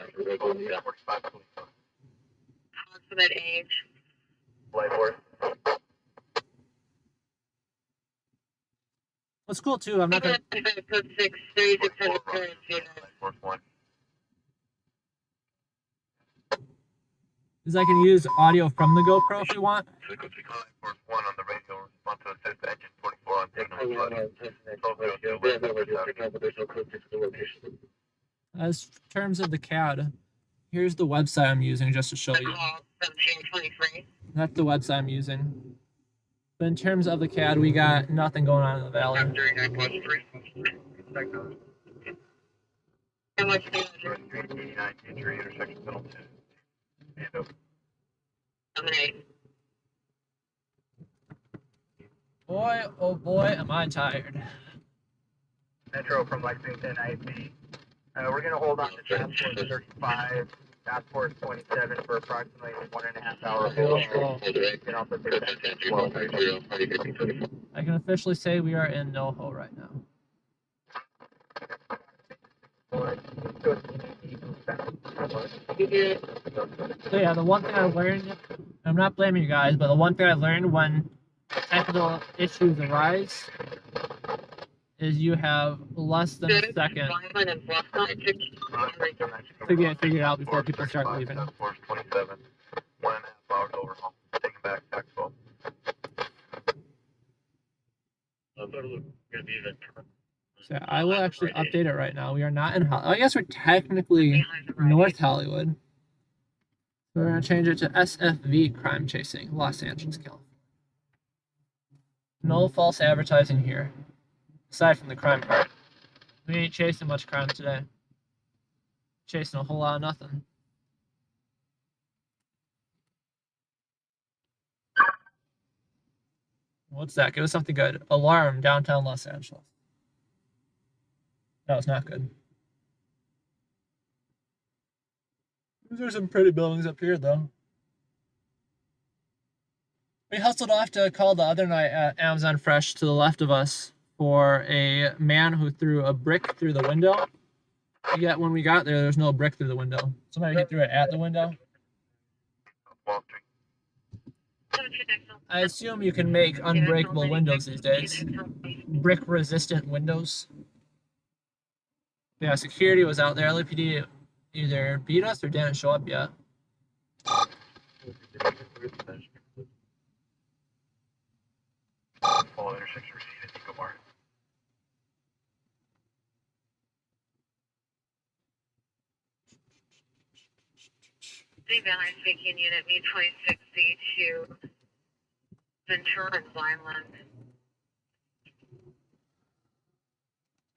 Consummate age. What's cool too, I'm not gonna. Is I can use audio from the GoPro if we want. As terms of the CAD, here's the website I'm using just to show you. That's the website I'm using. But in terms of the CAD, we got nothing going on in the valley. Boy, oh boy, am I tired. Metro from Lexington, IP. We're going to hold on to Transport 35, Passport 27 for approximately 1.5 hours. I can officially say we are in NoHo right now. So yeah, the one thing I learned, I'm not blaming you guys, but the one thing I learned when technical issues arise is you have less than a second to get it figured out before people start leaving. 27, 1.5 hours overhaul. Taking back Expo. So I will actually update it right now. We are not in Hollywood. I guess we're technically North Hollywood. We're going to change it to SFV Crime Chasing, Los Angeles, California. No false advertising here, aside from the crime part. We ain't chasing much crime today. Chasing a whole lot of nothing. What's that? Give us something good. Alarm, downtown Los Angeles. That was not good. There's some pretty buildings up here, though. We hustled off to call the other night at Amazon Fresh to the left of us for a man who threw a brick through the window. Yet when we got there, there's no brick through the window. Somebody threw it at the window. I assume you can make unbreakable windows these days. Brick-resistant windows. Yeah, security was out there. LAPD either beat us or didn't show up yet. Follow intersection receipt at Eco Mart. Valley speaking unit V26C to Ventura and Vineland.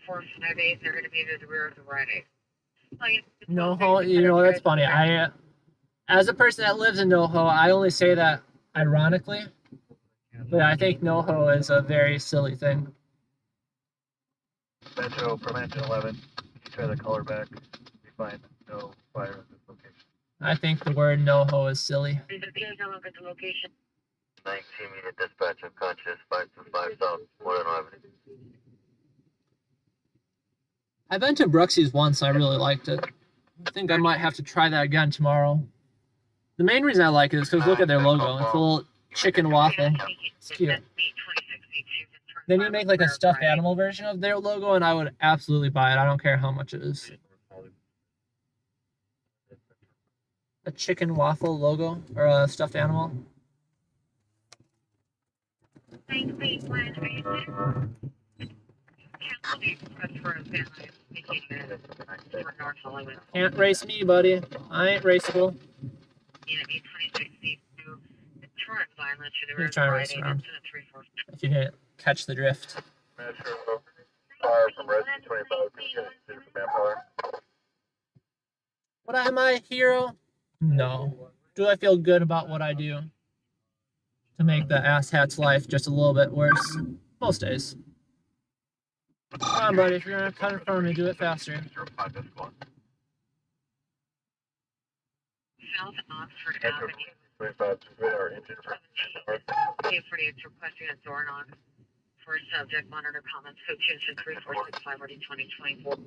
458, they're going to be to the rear of the right eight. NoHo, you know, that's funny. As a person that lives in NoHo, I only say that ironically, but I think NoHo is a very silly thing. Metro from engine 11. You try the color back. You find no fire at this location. I think the word NoHo is silly. 19 unit dispatch unconscious, 525 South, Moreland Avenue. I've been to Brooksie's once and I really liked it. I think I might have to try that again tomorrow. The main reason I like it is because look at their logo. It's a little chicken waffle. It's cute. Then you make like a stuffed animal version of their logo, and I would absolutely buy it. I don't care how much it is. A chicken waffle logo or a stuffed animal. Can't race me, buddy. I ain't raceable. You're trying to race around. If you didn't catch the drift. But am I a hero? No. Do I feel good about what I do to make the asshat's life just a little bit worse? Most days. Come on, buddy. If you're gonna cut in front of me, do it faster. South Oxford Avenue. 48 requesting a door knock for subject monitor comments. Code 26346 already 2024.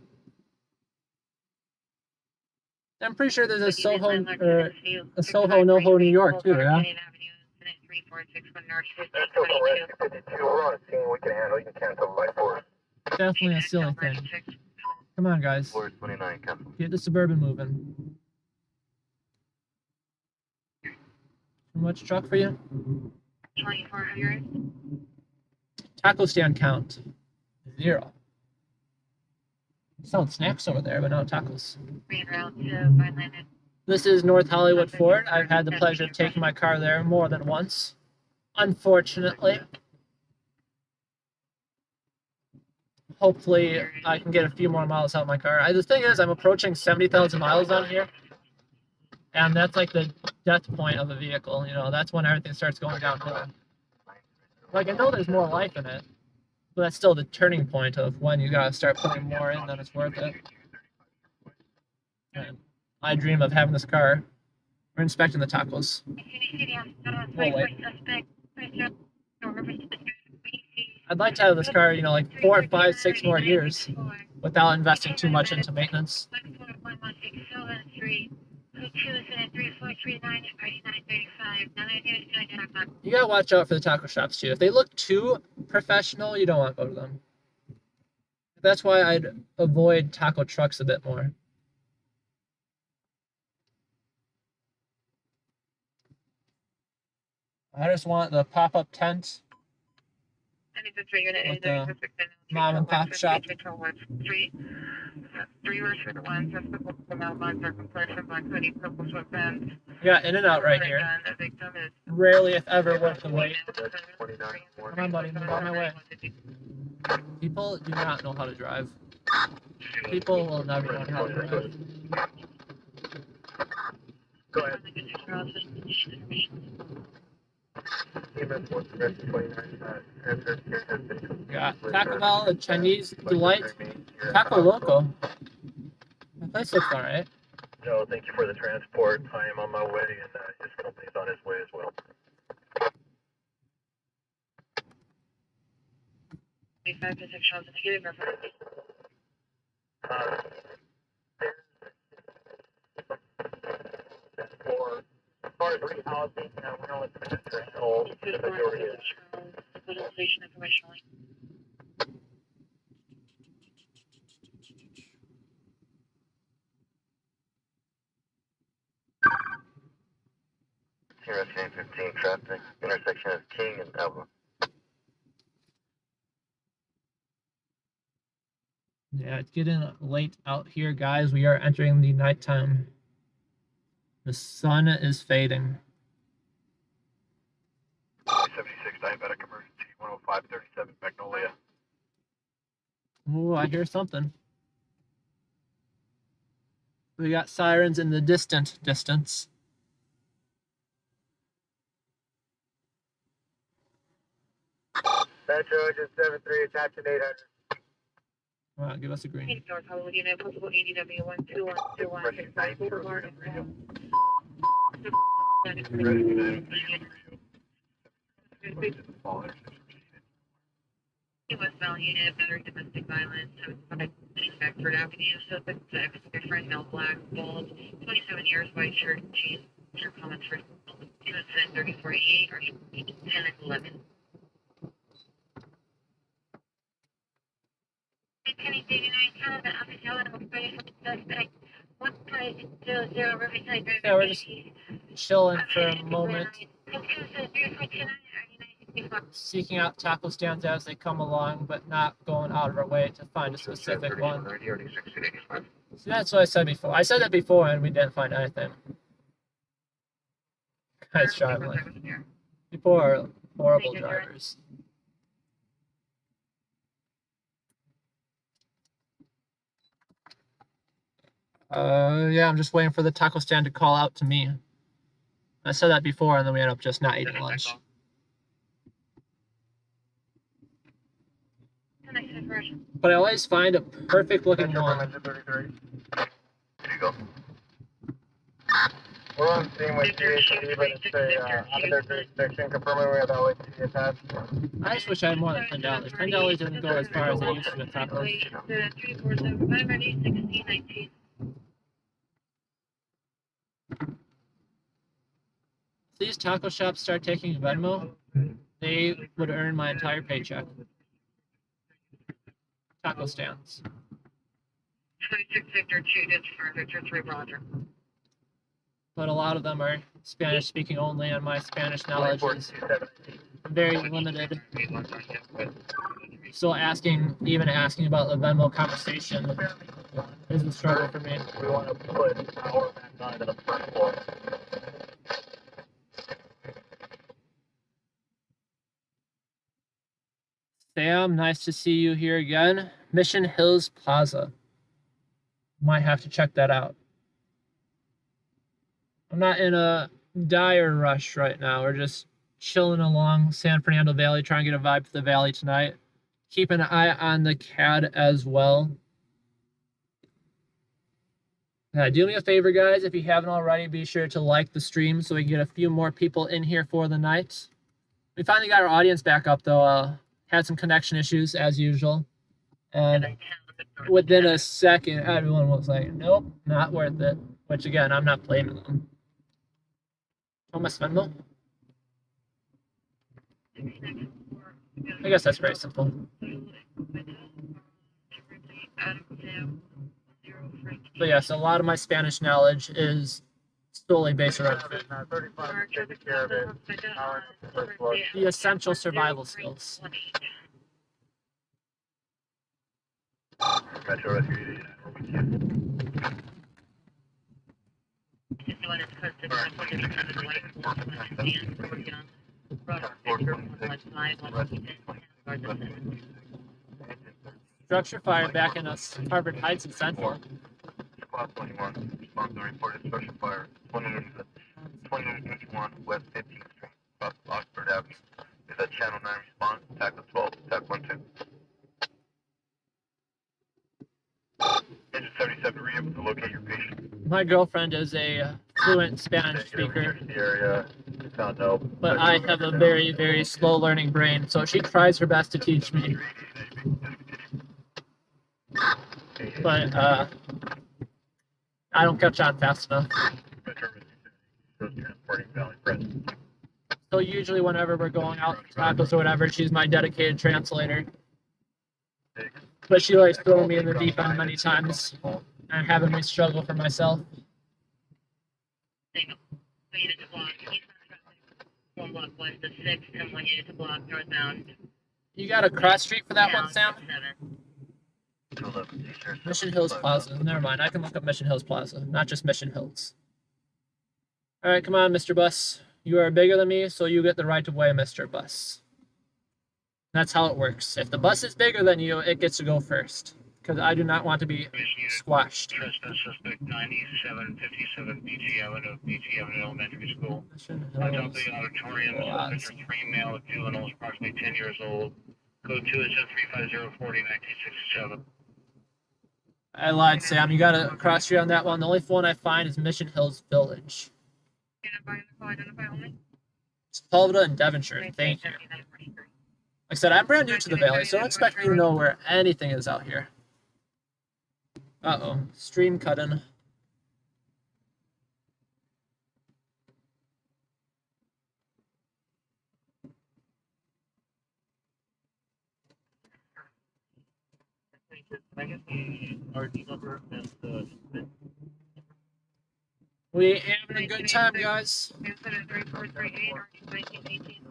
I'm pretty sure there's a Soho or a Soho NoHo New York too, yeah? Definitely a silly thing. Come on, guys. Get the Suburban moving. Too much truck for you? 2400. Taco stand count 0. Selling snacks over there, but no tacos. This is North Hollywood Ford. I've had the pleasure of taking my car there more than once. Unfortunately. Hopefully, I can get a few more miles out of my car. The thing is, I'm approaching 70,000 miles on here. And that's like the death point of a vehicle. You know, that's when everything starts going downhill. Like, I know there's more life in it. But that's still the turning point of when you gotta start putting more in than it's worth it. And I dream of having this car. We're inspecting the tacos. We'll wait. I'd like to have this car, you know, like 4, 5, 6 more years without investing too much into maintenance. You gotta watch out for the taco shops too. If they look too professional, you don't want to go to them. That's why I'd avoid taco trucks a bit more. I just want the pop-up tent with the mom and pop shop. Yeah, in and out right here. Rarely, if ever, worth the wait. Come on, buddy, move on my way. People do not know how to drive. People will never learn how to drive. Go ahead. Yeah, Taco Bell, a Chinese delight. Taco Loco. That place looks alright. Joe, thank you for the transport. I am on my way, and his company's on his way as well. For as far as rehousing, we only put the threshold. The majority is. Here at 15 traffic, intersection of King and Elba. Yeah, it's getting late out here, guys. We are entering the nighttime. The sun is fading. 76 diabetic emergency, 10537 Magnolia. Ooh, I hear something. We got sirens in the distant distance. Metro Engine 73, attaching 800. Come on, give us a green. Westbound unit, better domestic violence, 75 Bedford Avenue, suspect ex-boyfriend, male black, bald, 27 years, white shirt, jeans. Your comments for 2 incident 3048 or 10 and 11. Yeah, we're just chilling for a moment, seeking out taco stands as they come along, but not going out of our way to find a specific one. So that's what I said before. I said that before and we didn't find anything. Guys driving like people are horrible drivers. Yeah, I'm just waiting for the taco stand to call out to me. I said that before and then we ended up just not eating lunch. But I always find a perfect looking one. Here you go. We're on scene with GHD, but it's out of their jurisdiction, confirming we have LAPD attached. I just wish I had more than $10. $10 doesn't go as far as I used to with tacos. If these taco shops start taking Venmo, they would earn my entire paycheck. Taco stands. 26 Victor 2, just for Victor 3, Roger. But a lot of them are Spanish speaking only, and my Spanish knowledge is very limited. So even asking about the Venmo conversation is a struggle for me. We want to put power back onto the first floor. Sam, nice to see you here again. Mission Hills Plaza. Might have to check that out. I'm not in a dire rush right now. We're just chilling along San Fernando Valley, trying to get a vibe for the valley tonight. Keep an eye on the CAD as well. Do me a favor, guys. If you haven't already, be sure to like the stream so we can get a few more people in here for the night. We finally got our audience back up, though. Had some connection issues, as usual. And within a second, everyone was like, nope, not worth it. Which, again, I'm not blaming them. Thomas Venmo? I guess that's very simple. But yes, a lot of my Spanish knowledge is solely based around food. The essential survival skills. Metro Rescue. Structure fire back in Harvard Heights in Central. Squad 21, response to reported structure fire. 21 West 15th Street, across Oxford Avenue. Is that channel 9 response? TAC 12, TAC 12. Engine 77, are you able to locate your patient? My girlfriend is a fluent Spanish speaker, but I have a very, very slow learning brain, so she tries her best to teach me. But I don't catch on fast enough. So usually whenever we're going out for tacos or whatever, she's my dedicated translator. But she likes throwing me in the deep end many times and having me struggle for myself. You got a cross street for that one, Sam? Mission Hills Plaza. Never mind, I can look up Mission Hills Plaza, not just Mission Hills. All right, come on, Mr. Bus. You are bigger than me, so you get the right of way, Mr. Bus. That's how it works. If the bus is bigger than you, it gets to go first. Because I do not want to be squashed. Suspect 9757 BT Avenue Elementary School. Mission On top of Hills the auditorium, Plaza. suspect are 3 male juveniles, approximately 10 years old. Code 2 is 35040-1967. I lied, Sam. You got a cross street on that one. The only one I find is Mission Hills Village. Sepulveda and Devonshire. Thank you. Like I said, I'm brand new to the valley, so don't expect me to know where anything is out here. Uh-oh. Stream cut-in. I guess the RD number and the. We having a good time, guys. Incident 3438, RD 1918.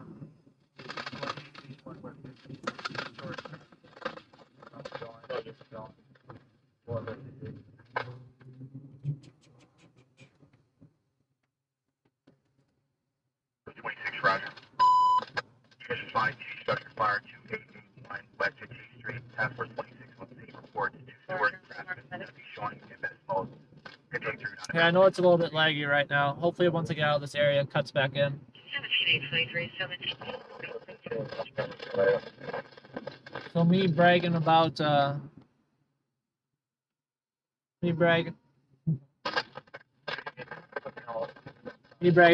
Roger. This is 5G, structure fire 289 West 60th Street, task force 2618 reports to Stewart traffic be showing in this mode. Continue through. Yeah, I know it's a little bit laggy right now. Hopefully once I get out of this area, it cuts back in. 17823, So me bragging about me bragging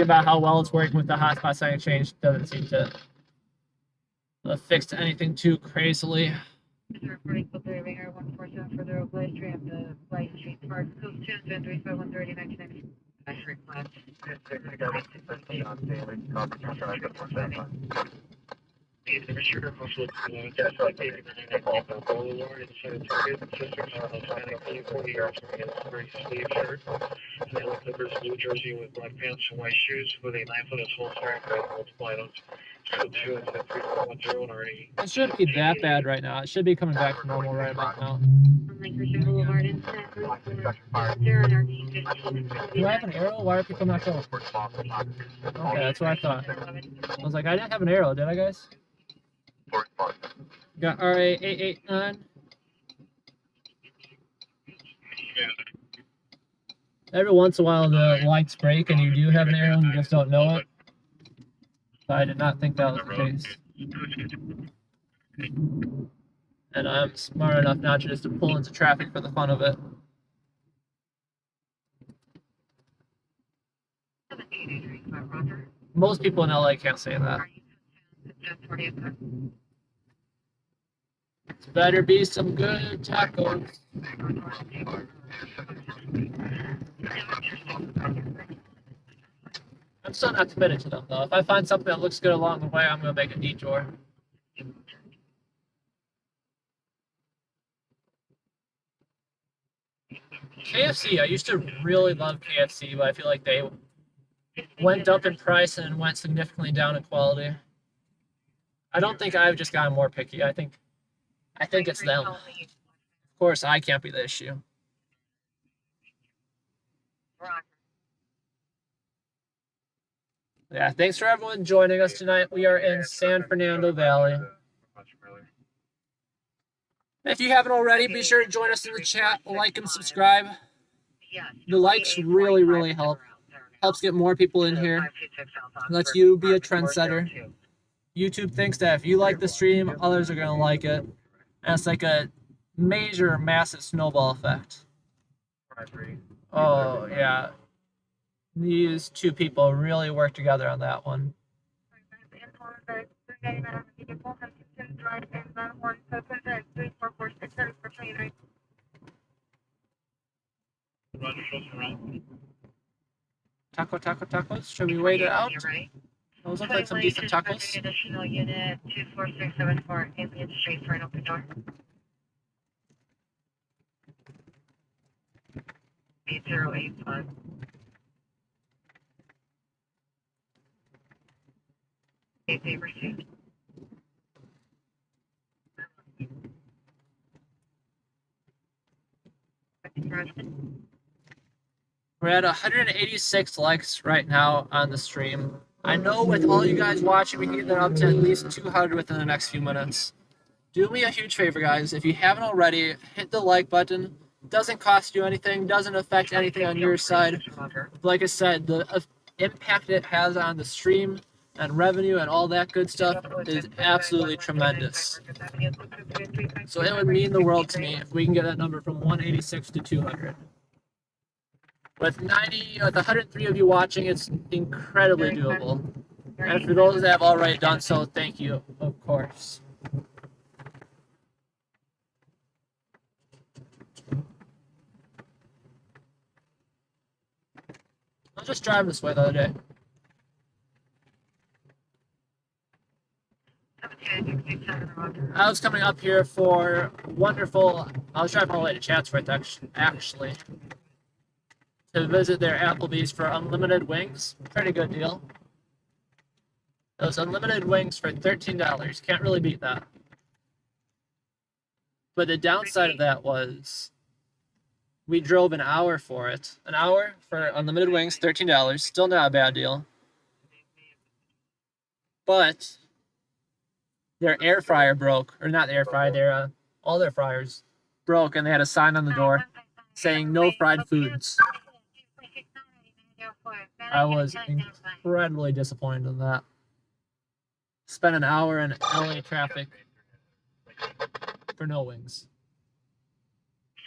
about how well it's working with the hotspot setting change doesn't seem to fix anything too crazily. Reporting for 3 Ringer 147 for the road Blaze Street at the Blaze Street Park. Coast 235 130 The restrictor also just like David Boulevard inside the target systems spanning 40 yards from against very sleeve shirt. And they look Clippers blue jersey with black pants and white shoes with a 9-foot assault strap and multiple items. So 2 and 3410 and already. It shouldn't be that bad right now. It should be coming back to normal right about now. Boulevard inside Do I have an arrow? Why are people not going? Okay, that's what I thought. I was like, I didn't have an arrow, did I, guys? Got RA 889. Every once in a while the lights break and you do have an arrow and you just don't know it. But I did not think that was the case. And I'm smart enough not just to pull into traffic for the fun of it. Most people in LA can't say that. It's better be some good tacos. I'm still not committed to them though. If I find something that looks good along the way, I'm gonna make a detour. KFC, I used to really love KFC, but I feel like they went up in price and went significantly down in quality. I don't think I've just gotten more picky. I think it's them. Of course, I can't be the issue. Yeah, thanks for everyone joining us tonight. We are in San Fernando Valley. If you haven't already, be sure to join us in the chat, like and subscribe. The likes really, really help. Helps get more people in here. Lets you be a trendsetter. YouTube thinks that if you like the stream, others are going to like it. And it's like a major, massive snowball effect. Oh, yeah. These two people really work together on that one. Tacos? Should we wait it out? Those look like some decent tacos. Additional unit 24674 Indian Street for an open door. 8085. They received. We're at 186 likes right now on the stream. I know with all you guys watching, we can get that up to at least 200 within the next few minutes. Do me a huge favor, guys. If you haven't already, hit the like button. It doesn't cost you anything, doesn't affect anything on your side. Like I said, the impact it has on the stream and revenue and all that good stuff is absolutely tremendous. So it would mean the world to me if we can get that number from 186 to 200. With 103 of you watching, it's incredibly doable. And for those that have already done so, thank you, of course. I was just driving this way the other day. I was coming up here for wonderful. I was driving all the way to Chatsworth actually to visit their Applebee's for unlimited wings. Pretty good deal. Those unlimited wings for $13. Can't really beat that. But the downside of that was we drove an hour for it. An hour for unlimited wings, $13. Still not a bad deal. But their air fryer broke, or not the air fryer, their all their fryers broke, and they had a sign on the door saying no fried foods. I was incredibly disappointed in that. Spent an hour in LA traffic for no wings.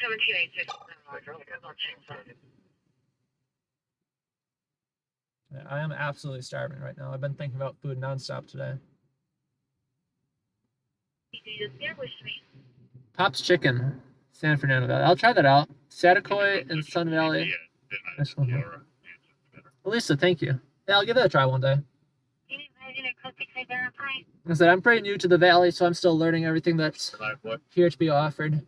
1786. Yeah, I am absolutely starving right now. I've been thinking about food nonstop today. Pop's Chicken, San Fernando Valley. I'll try that out. Satakoy and Sun Valley. Elisa, thank you. Yeah, I'll give it a try one day. I said I'm pretty new to the valley, so I'm still learning everything that's here to be offered.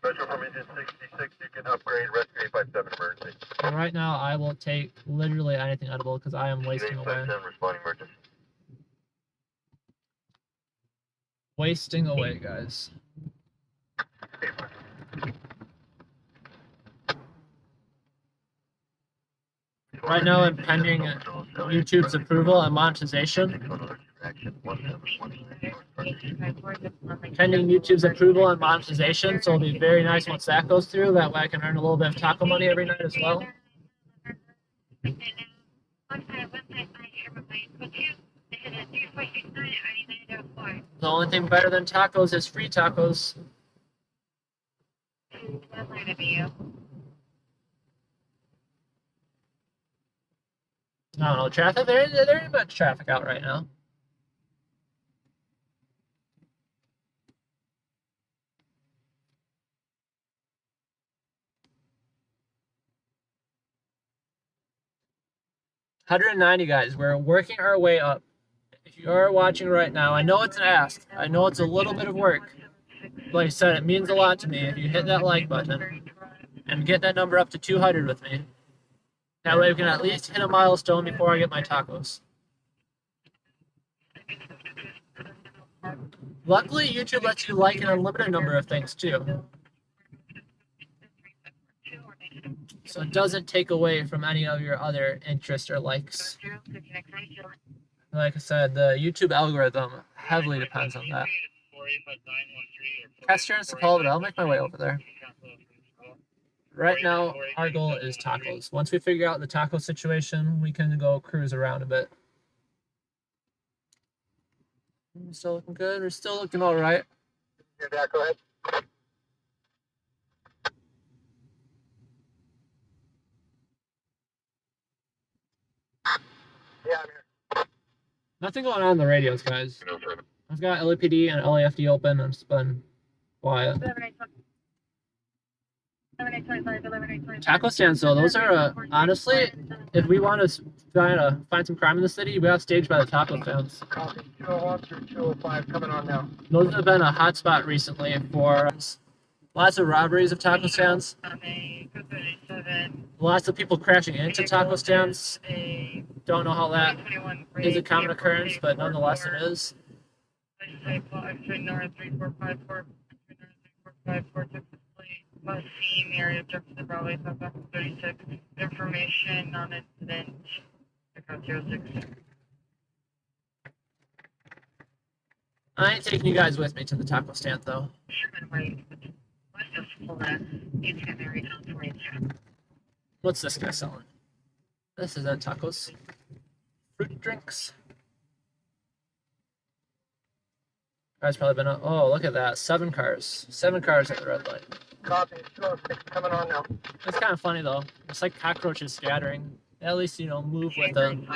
Special from engine 66, you can upgrade rescue 857 emergency. And right now, I will take literally anything edible because I am wasting away. Responding emergency. Wasting away, guys. Right now, I'm pending YouTube's approval and monetization. Pending YouTube's approval and monetization, so it'll be very nice once that goes through. That way I can earn a little bit of taco money every night as well. The only thing better than tacos is free tacos. I don't know, traffic. There ain't much traffic out right now. $190, guys. We're working our way up. If you are watching right now, I know it's an ask. I know it's a little bit of work. Like I said, it means a lot to me if you hit that like button and get that number up to 200 with me. That way we can at least hit a milestone before I get my tacos. Luckily, YouTube lets you like an unlimited number of things too. So it doesn't take away from any of your other interests or likes. Like I said, the YouTube algorithm heavily depends on that. Press turns to call, but I'll make my way over there. Right now, our goal is tacos. Once we figure out the taco situation, we can go cruise around a bit. We're still looking good. We're still looking all right. Yeah, go ahead. Yeah, I'm here. Nothing going on in the radios, guys. I've got LAPD and LAFD open, and it's been quiet. Taco stands, though, those are, honestly, if we want to find some crime in the city, we have staged by the taco stands. 201 through 205 coming on now. Those have been a hot spot recently for lots of robberies of taco stands. Lots of people crashing into taco stands. Don't know how that is a common occurrence, but nonetheless it is. Scene area objective to Bravo 36. Information on incident. 06. I ain't taking you guys with me to the taco stand, though. What's this guy selling? This isn't tacos. Fruit drinks. Guy's probably been oh, look at that. 7 cars. 7 cars at the red light. Copy, 206 coming on now. It's kind of funny, though. It's like cockroaches scattering. At least, you know, move with them.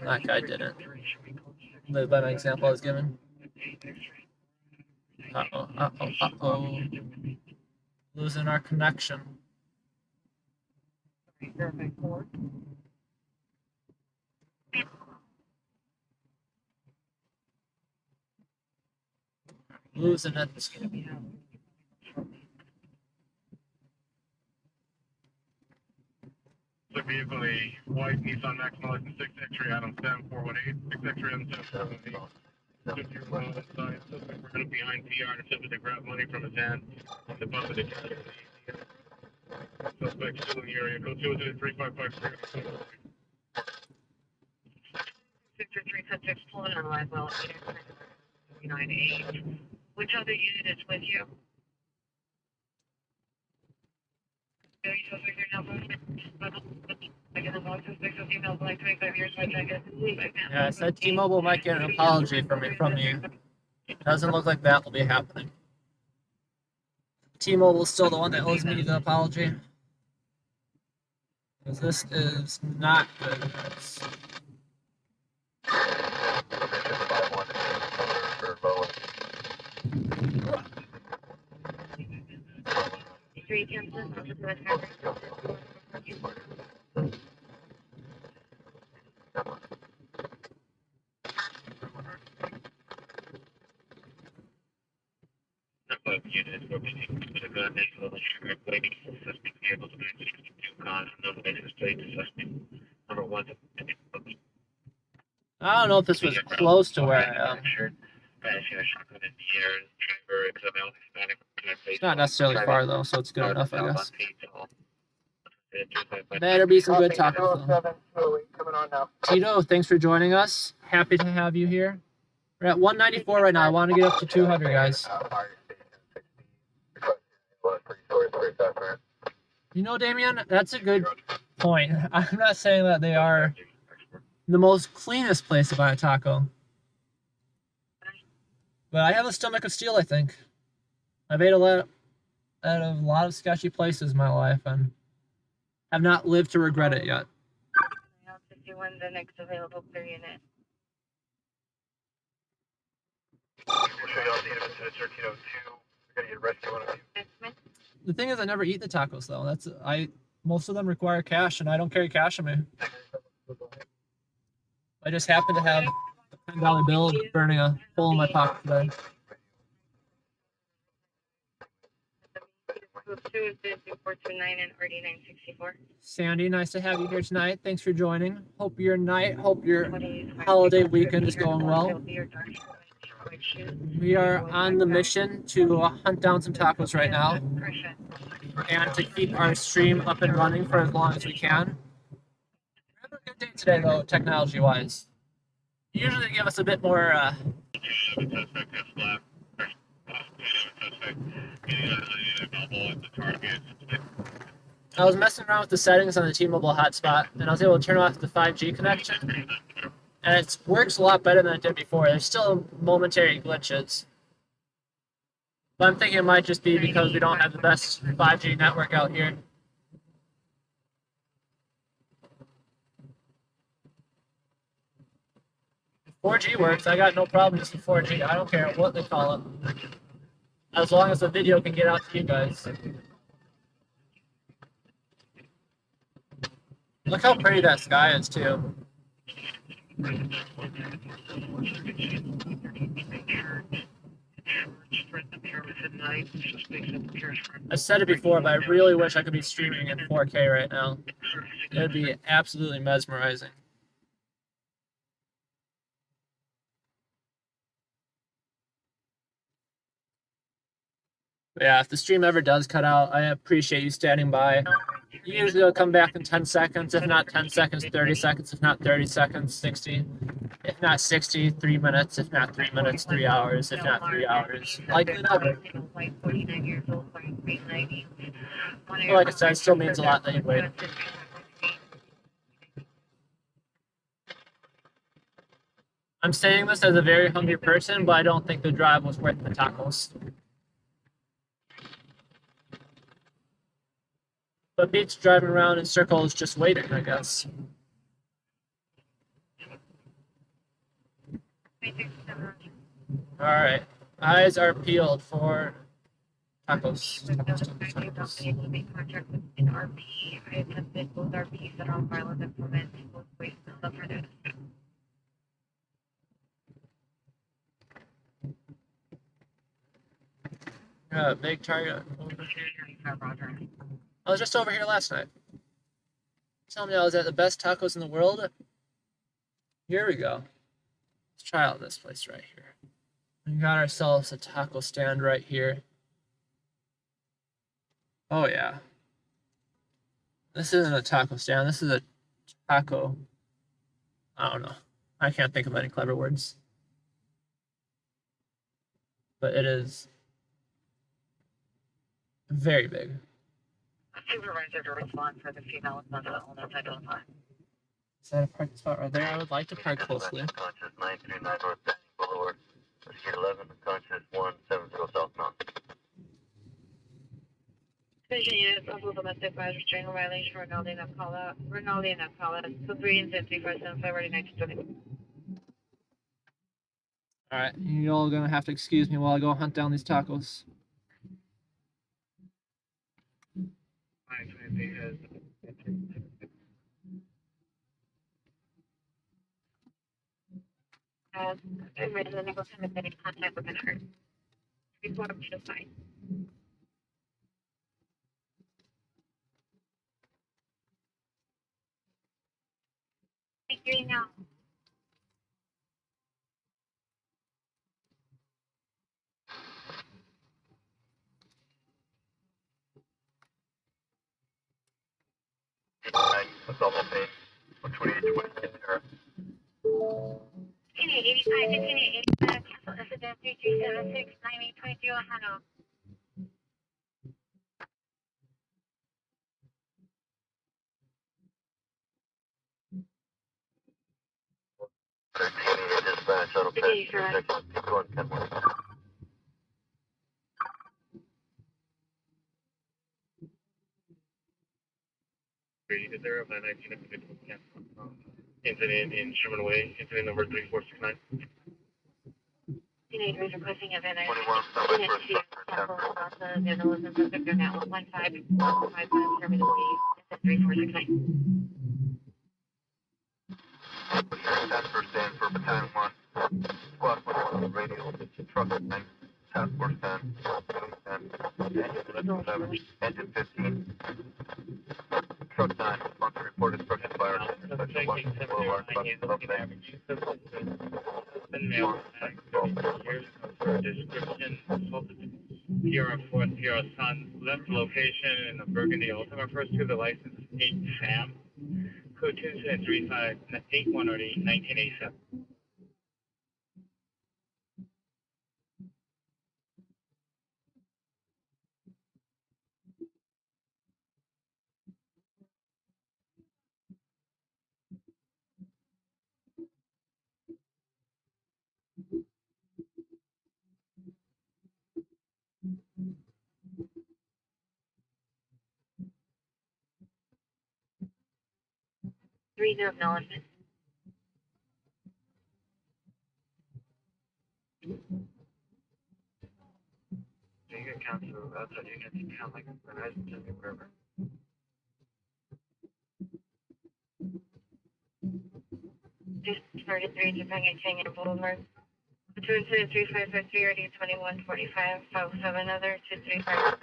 That guy didn't. By my example I was given. Uh-oh, uh-oh, uh-oh. Losing our connection. Losing it. The vehicle, a white Nissan Maxima license 6 X-ray Adam 7418, 6 X-ray Adam 778. Suspect running behind TR and attempted to grab money from his hand on the bump of the car. Suspect still in the area. Code 203-553. 603 subjects pulling on live well, 898. Which other unit is with you? Yeah, I said T-Mobile might get an apology from you. Doesn't look like that will be happening. T-Mobile's still the one that owes me the apology. Because this is not good. Units were being put a gun next to the sugar waiting for suspect vehicles to 962 cars, no license plate to suspect. Number 1. I don't know if this was close to where I am. It's not necessarily far though, so it's good enough, I guess. Better be some good tacos though. Tito, thanks for joining us. Happy to have you here. We're at 194 right now. I want to get up to 200, guys. You know, Damien, that's a good point. I'm not saying that they are the most cleanest place to buy a taco. But I have a stomach of steel, I think. I've ate a lot at a lot of sketchy places in my life and have not lived to regret it yet. 51, the next available per unit. The thing is, I never eat the tacos though. Most of them require cash, and I don't carry cash on me. I just happen to have a $10 bill burning a hole in my pocket today. Sandy, nice to have you here tonight. Thanks for joining. Hope your holiday weekend is going well. We are on the mission to hunt down some tacos right now and to keep our stream up and running for as long as we can. We're having a good day today, though, technology-wise. Usually they give us a bit more... I was messing around with the settings on the T-Mobile hotspot, and I was able to turn off the 5G connection. And it works a lot better than it did before. There's still momentary glitches. But I'm thinking it might just be because we don't have the best 5G network out here. If 4G works, I got no problem using 4G. I don't care what they call it. As long as the video can get out to you guys. Look how pretty that sky is, too. I said it before, but I really wish I could be streaming in 4K right now. It would be absolutely mesmerizing. But yeah, if the stream ever does cut out, I appreciate you standing by. Usually it'll come back in 10 seconds, if not 10 seconds, 30 seconds, if not 30 seconds, 60. If not 60, 3 minutes, if not 3 minutes, 3 hours, if not 3 hours. Likely never. But like I said, it still means a lot that you waited. I'm saying this as a very hungry person, but I don't think the drive was worth the tacos. But beats driving around in circles just waiting, I guess. Alright. Eyes are peeled for tacos. Big target. I was just over here last night. Tell me I was at the best tacos in the world. Here we go. Let's try out this place right here. We got ourselves a taco stand right here. Oh yeah. This isn't a taco stand. This is a taco. I don't know. I can't think of any clever words. But it is very big. Supervisor to respond for the female with mental illness identified. Is that a parking spot right there? I would like to park closely. Conscious 939 North Bend Boulevard. Street 11, conscious 170 South Mountain. Vision unit, possible domestic violence restraining violation, Rinaldi not call out. Rinaldi not call out. 23 and 3575, ready 1920. Alright, you all gonna have to excuse me while I go hunt down these tacos. I'm ready to negotiate any contact with her. Report up to the site. Thank you now. Double page. 128 there. 1585, 1585, cancel incident 3376, 9822, Hano. Dispatch, auto pass. Is there a 19 incident in Sherman Way, incident number 3469? Teenagers requesting a van. 21, somebody for a Cancel the vandalism suspect on that 11555, Sherman Way, 3469. 10% for battalion 1. Squad 1, radio, truck 9, task force 10, 10, engine 15. Truck 9, on the report destruction fire. Description, Sierra 4 Sierra Sun, left location in the Burgundy Ultima. First to the license 8 Sam, code 2735 8108 1987. Three no acknowledgement. You can cancel outside units, you count like Verizon to wherever. Just 33, Japan Canyon Boulevard. 223 already 2145, 57 other 235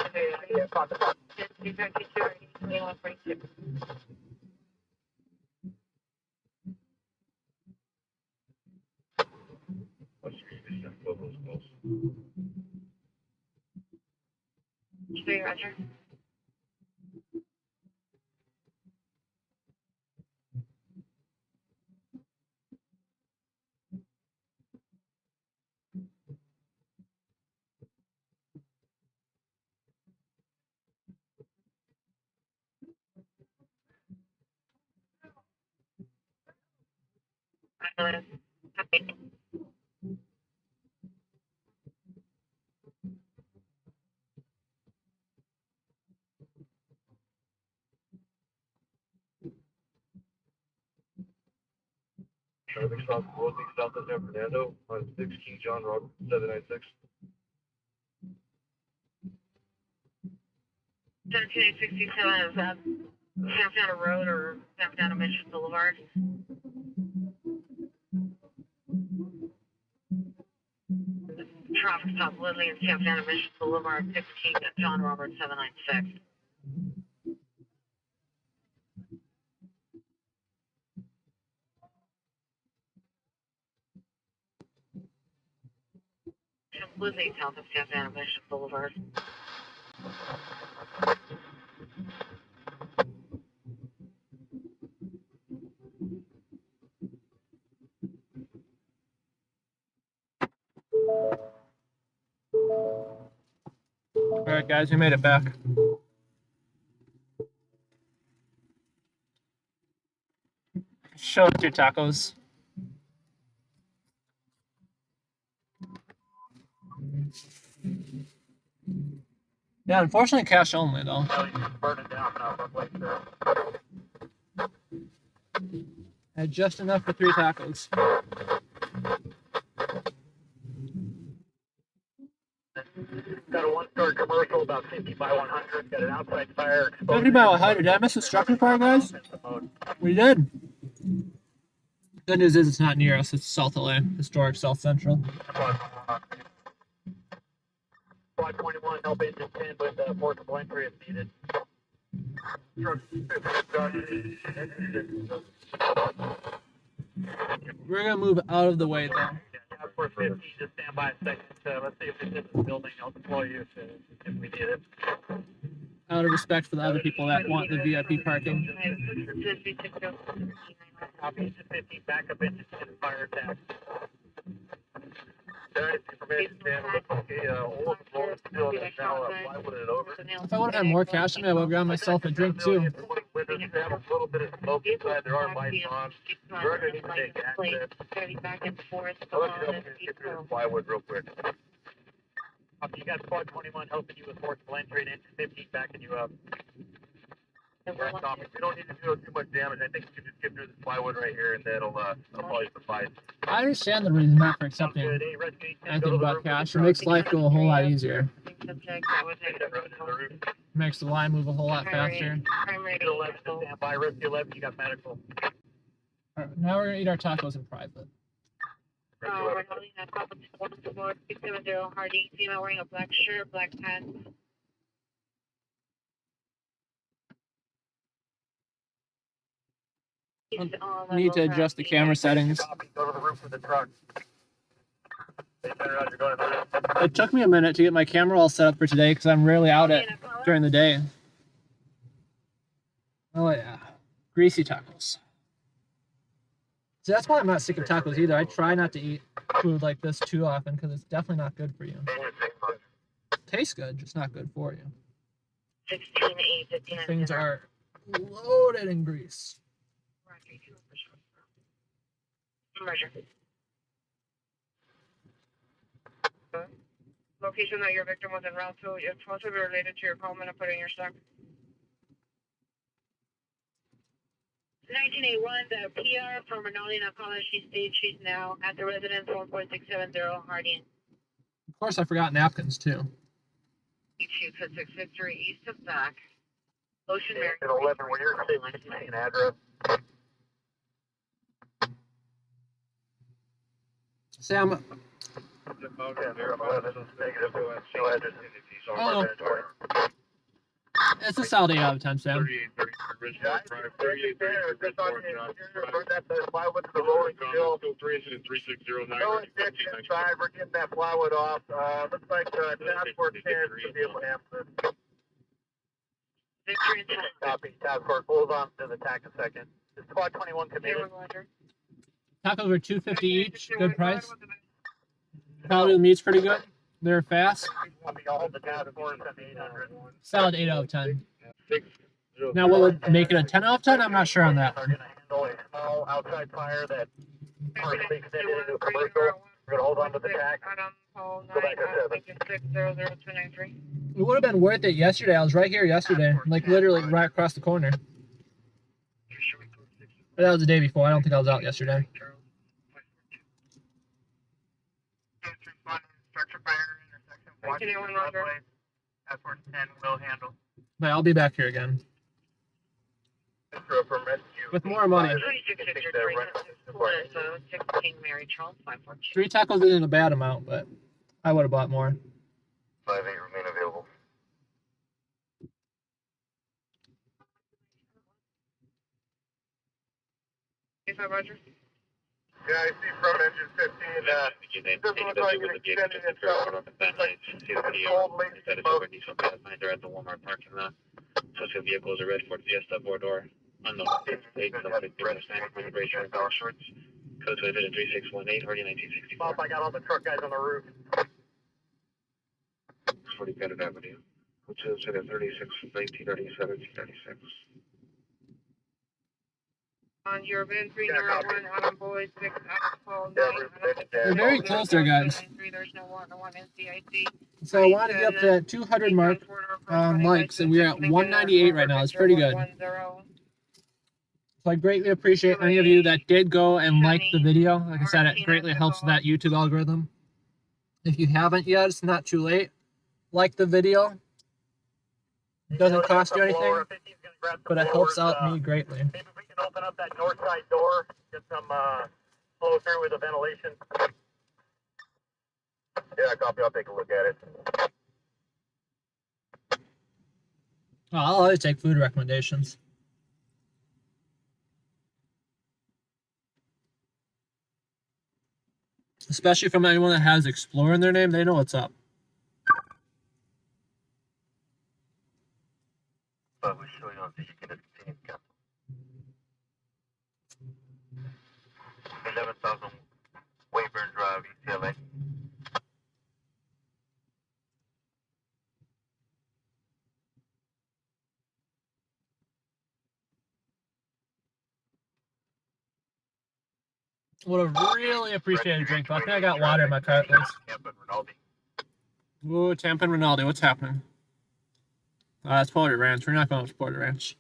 232 already 2142. What's your locals close? 3 Roger. Traffic stop, closing south of San Fernando on 6 King John Road 796. 1767 is San Fernando Road or San Fernando Mission Boulevard. traffic stop, Lindley and Santa Ana Mission Boulevard, 15, John Roberts, 796. Lindley, south of Santa Ana Mission Boulevard. All right, guys, we made it back. Show us your tacos. Yeah, unfortunately, cash only though. Burn it down now, but wait there. Had just enough for 3 tacos. Got a one-story commercial about 50 by 100. Got an outside fire. 50 by 100. Did I miss a structure fire, guys? We did. Good news is it's not near us. It's South LA, historic South Central. Squad 21, help engine 10 with forcible entry if needed. We're gonna move out of the way though. Task Force 50, just stand by a second. Let's see if it's in the building. I'll deploy you if we need it. Out of respect for the other people that want the VIP parking. Copy 50, backup engine 10 fire attack. If I would have had more cash in me, I would have gotten myself a drink too. A little bit of smoke inside. There are lights on. We're going to need to take access. Back and forth. I'll let you get through this plywood real quick. You got Squad 21 helping you with forcible entry and engine 50 backing you up. We don't need to do too much damage. I think you can just get through this plywood right here, and that'll probably suffice. I understand the reason not for accepting anything but cash. It makes life go a whole lot easier. Makes the line move a whole lot faster. Stand by, rescue 11, you got medical. Alright, now we're gonna eat our tacos in private. We're holding that call to 670 Hardy, female wearing a black shirt, black pants. Need to adjust the camera settings. Go to the roof of the truck. It took me a minute to get my camera all set up for today because I'm rarely out during the day. Oh yeah, greasy tacos. See, that's why I'm not sick of tacos either. I try not to eat food like this too often because it's definitely not good for you. Tastes good, just not good for you. 16-8, Things are loaded in grease. Measure. Location that your victim was en route to, it's supposed to be related to your call. I'm going to put in your stock. 1981, the PR from Rinaldi College. She's now at the residence 14670 Harding. Of course, I forgot napkins too. 663 east of Back. Ocean Mary. 11, when you're taking an address. Sam. Oh, it's a solid 8 out of 10, Sam. 360 we're getting that plywood off. Looks like Task Force 10 should be able to answer. Victory and Copy. Task Force, hold on to the attack a second. Is Squad 21 committed? Tacos are $2.50 each. Good price. Quality of the meat's pretty good. They're fast. Copy. I'll hold the task force at 800. Solid 8 out of 10. Now, what would make it a 10 out of 10? I'm not sure on that. We're going to handle a small outside fire that partially extended into a commercial. We're going to hold on to the tack. Go back to 7. It would have been worth it yesterday. I was right here yesterday, like literally right across the corner. But that was the day before. I don't think I was out yesterday. Structure fire intersection. Task Force 10 will handle. But I'll be back here again. With more money. 3 tacos isn't a bad amount, but I would have bought more. 5-8 remain available. Is that Roger? Yeah, I see from engine 15. Doesn't look like it extended itself. Like cold late smoke. They're at the Walmart parking lot. Social vehicles are red Ford Fiesta, four-door. Unknown state, migration power shorts. Code to event 3618, already 1964. Bob, I got all the truck guys on the roof. 40 Pettit Avenue. Hotel City 36, 1937, 36. On your VIN 301, Adam Boy 6, Adam 12, They're very close there, guys. There's no 101 NCIC. So I wanted to get up to that 200 mark likes, and we're at 198 right now. It's pretty good. So I greatly appreciate any of you that did go and like the video. Like I said, it greatly helps that YouTube algorithm. If you haven't yet, it's not too late. Like the video. It doesn't cost you anything, but it helps out me greatly. Maybe we can open up that north side door, get some flow through with the ventilation. Yeah, copy. I'll take a look at it. Oh, I'll always take food recommendations. Especially from anyone that has Explorer in their name, they know what's up. But we're showing on the unit continues cap. 11,000 Wayburn Drive, UCLA. Would have really appreciated a drink, but I think I got water in my car at least. Ooh, Tampa and Rinaldi, what's happening? It's Porter Ranch. We're not going to Porter Ranch.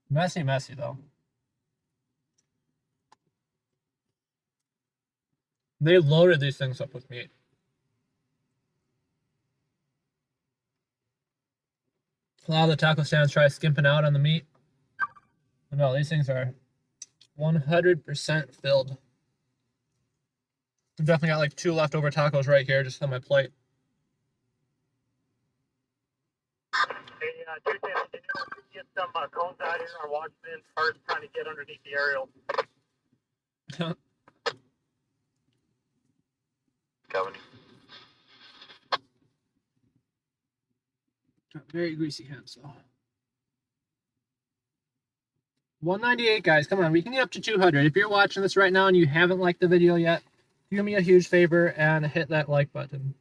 Messy, though. They loaded these things up with meat. A lot of the taco stands try skimping out on the meat. But no, these things are 100% filled. I've definitely got like 2 leftover tacos right here just on my plate. Hey, Tuesday, can you get some cones out here on Washington? Cars trying to get underneath the aerial. Coming. Got very greasy hands though. 198, guys. Come on, we can get up to 200. If you're watching this right now and you haven't liked the video yet, do me a huge favor and hit that like button.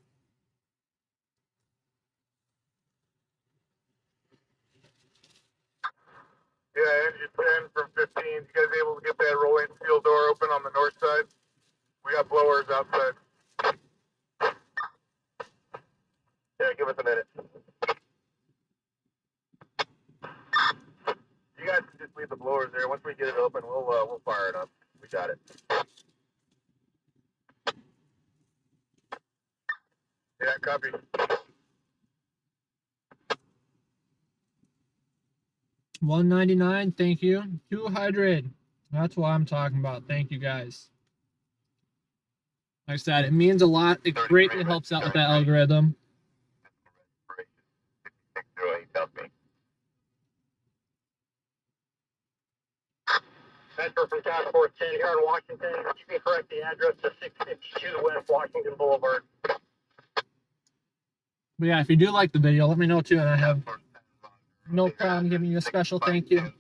Yeah, engine 10 from 15. You guys able to get that rolling steel door open on the north side? We got blowers outside. Yeah, give us a minute. You guys can just leave the blowers there. Once we get it open, we'll fire it up. We got it. Yeah, copy. $199, thank you. 200. That's what I'm talking about. Thank you, guys. Like I said, it means a lot. It greatly helps out with that algorithm. Metro from Task Force 10 here in Washington. You can correct the address to 652 West Washington Boulevard. But yeah, if you do like the video, let me know too, and I have no problem giving you a special thank you.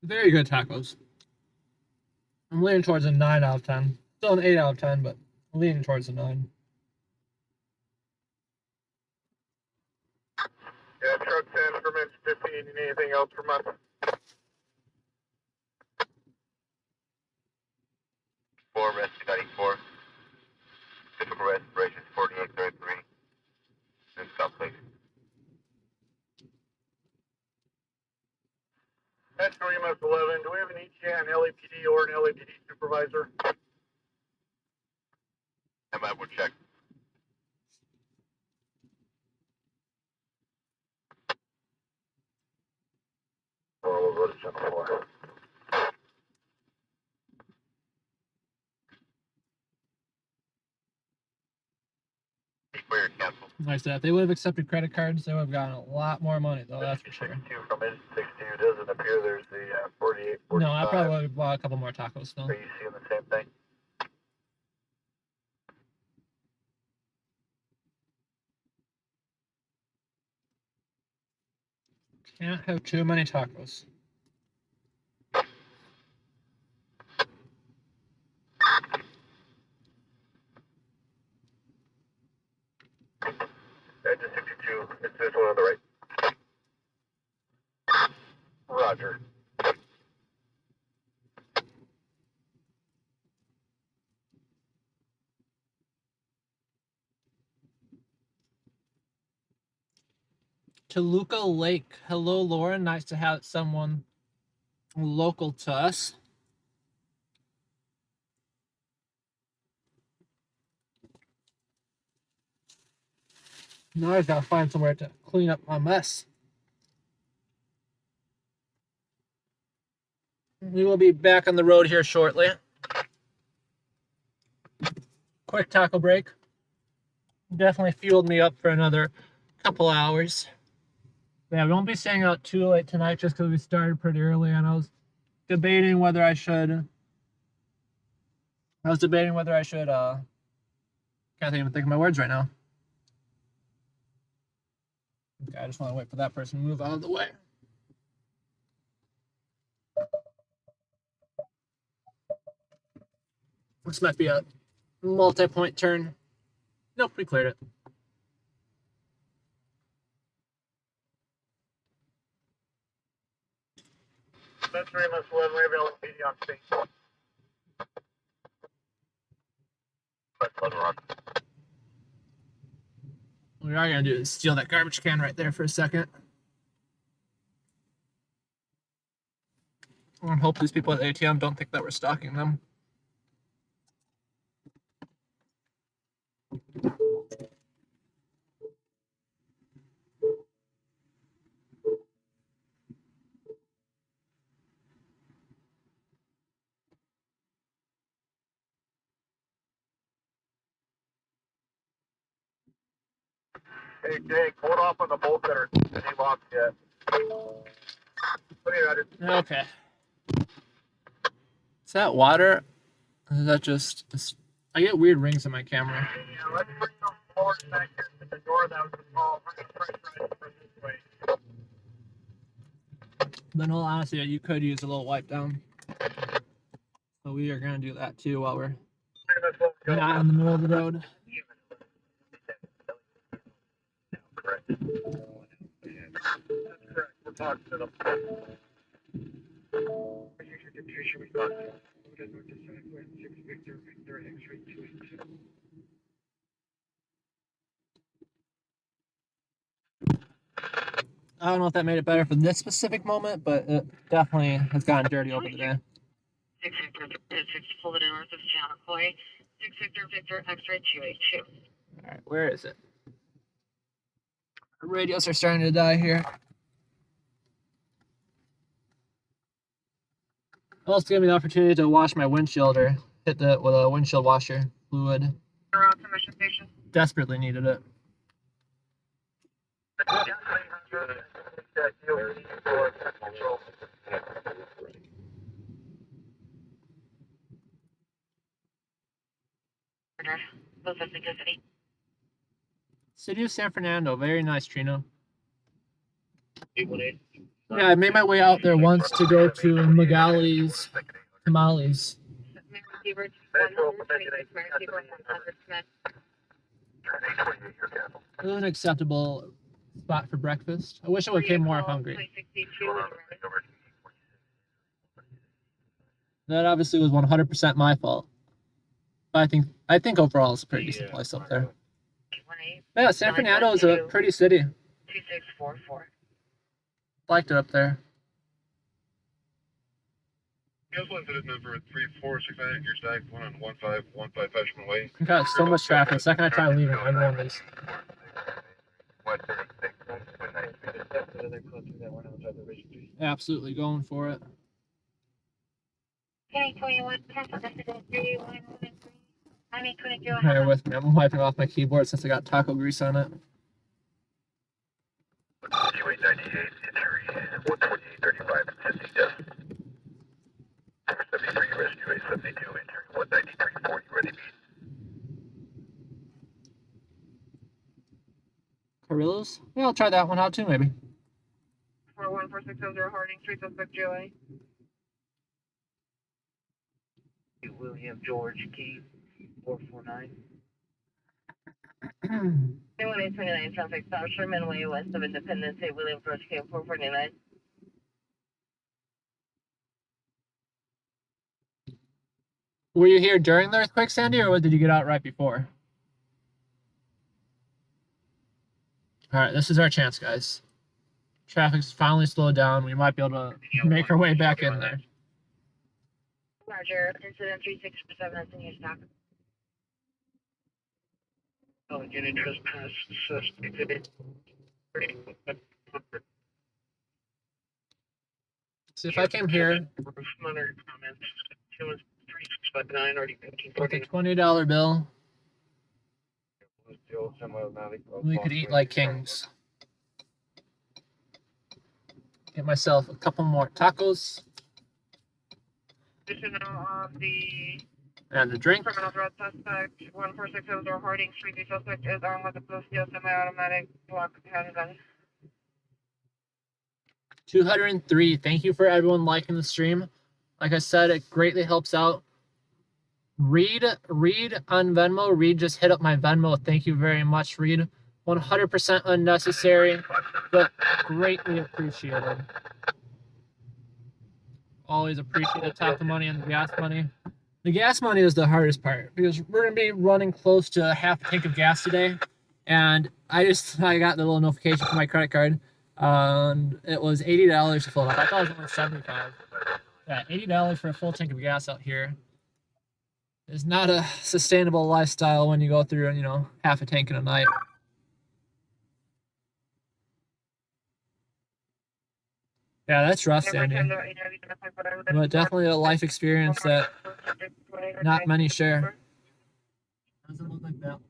Very good tacos. I'm leaning towards a 9 out of 10. Still an 8 out of 10, but I'm leaning towards a 9. Yeah, truck 10 from engine 15. You need anything else from us? Rescue 94. Typical respiration 4833. Then stop, please. Metro EMS 11. Do we have an ETA, an LAPD, or an LAPD supervisor? And I will check. Like I said, if they would have accepted credit cards, they would have gotten a lot more money, though, that's for sure. 62 from it, 62 doesn't appear there's the 48, 45. No, I probably would have bought a couple more tacos still. Are you seeing the same thing? Can't have too many tacos. Edge of 62, it's this one on the right. Roger. Toluca Lake. Hello, Lauren. Nice to have someone local to us. Now I've got to find somewhere to clean up my mess. We will be back on the road here shortly. Quick taco break. Definitely fueled me up for another couple hours. Yeah, we won't be staying out too late tonight just because we started pretty early, and I was debating whether I should. Can't even think of my words right now. Okay, I just want to wait for that person to move out of the way. This might be a multi-point turn. Nope, we cleared it. That's very much what we have LPD on state. What we are going to do is steal that garbage can right there for a second. I hope these people at the ATM don't think that we're stalking them. Hey, Jake, hold off on the bolts that are any locked yet. Okay. Is that water? Or is that just... I get weird rings in my camera. Yeah, let's bring those floors back here to the door that was involved. We're going to pressurize for this way. But in all honesty, you could use a little wipe down. So we are going to do that too while we're not in the middle of the road. Correct. That's correct. We're talking to them. I don't know if that made it better for this specific moment, but it definitely has gotten dirty over the day. 6 pulled it north of Channel 6 Victor X-ray 282. All right, where is it? Our radios are starting to die here. It also gave me the opportunity to wash my windshield or hit it with a windshield washer fluid. Around to mission station. Desperately needed it. City of San Fernando, very nice, Trino. Yeah, I made my way out there once to go to Magali's Tamales. It was an acceptable spot for breakfast. I wish I would have came more hungry. That obviously was 100% my fault. But I think overall it's a pretty decent place up there. Yeah, San Fernando is a pretty city. 2644. Liked it up there. Incident number 3469, your stack, 1 on 1515 Freshman Way. We got so much traffic. The second I try leaving, everyone leaves. Absolutely going for it. Bear with me. I'm wiping off my keyboard since I got taco grease on it. 128.35 and 50 deaths. 73 rescue, 872, entering 193.40, ready to Carrillos? Yeah, I'll try that one out too, maybe. 41460 Harding Street, suspect GOA. William George Key, 449. 1829 traffic stop, Sherman Way, west of Independence, St. William George K, 449. Were you here during the earthquake, Sandy, or did you get out right before? All right, this is our chance, guys. Traffic's finally slowed down. We might be able to make our way back in there. Roger, incident 3647, that's in your stock. Oh, unit trespass, suspect. So if I came here Monitor comments. 3659, already with a $20 bill, we could eat like kings. Get myself a couple more tacos Additional on the and a drink. criminal threat suspect, 14600 Harding Street, the suspect is armed with a blue steel semi-automatic block handgun. 203. Thank you for everyone liking the stream. Like I said, it greatly helps out. Reed on Venmo. Reed just hit up my Venmo. Thank you very much, Reed. 100% unnecessary, but greatly appreciated. Always appreciate the top of money and the gas money. The gas money is the hardest part because we're gonna be running close to half a tank of gas today, and I got the little notification from my credit card, and it was $80 to fill it up. I thought it was only $75. Yeah, $80 for a full tank of gas out here is not a sustainable lifestyle when you go through, half a tank in a night. Yeah, that's rough, Sandy. But definitely a life experience that not many share. Doesn't look like that.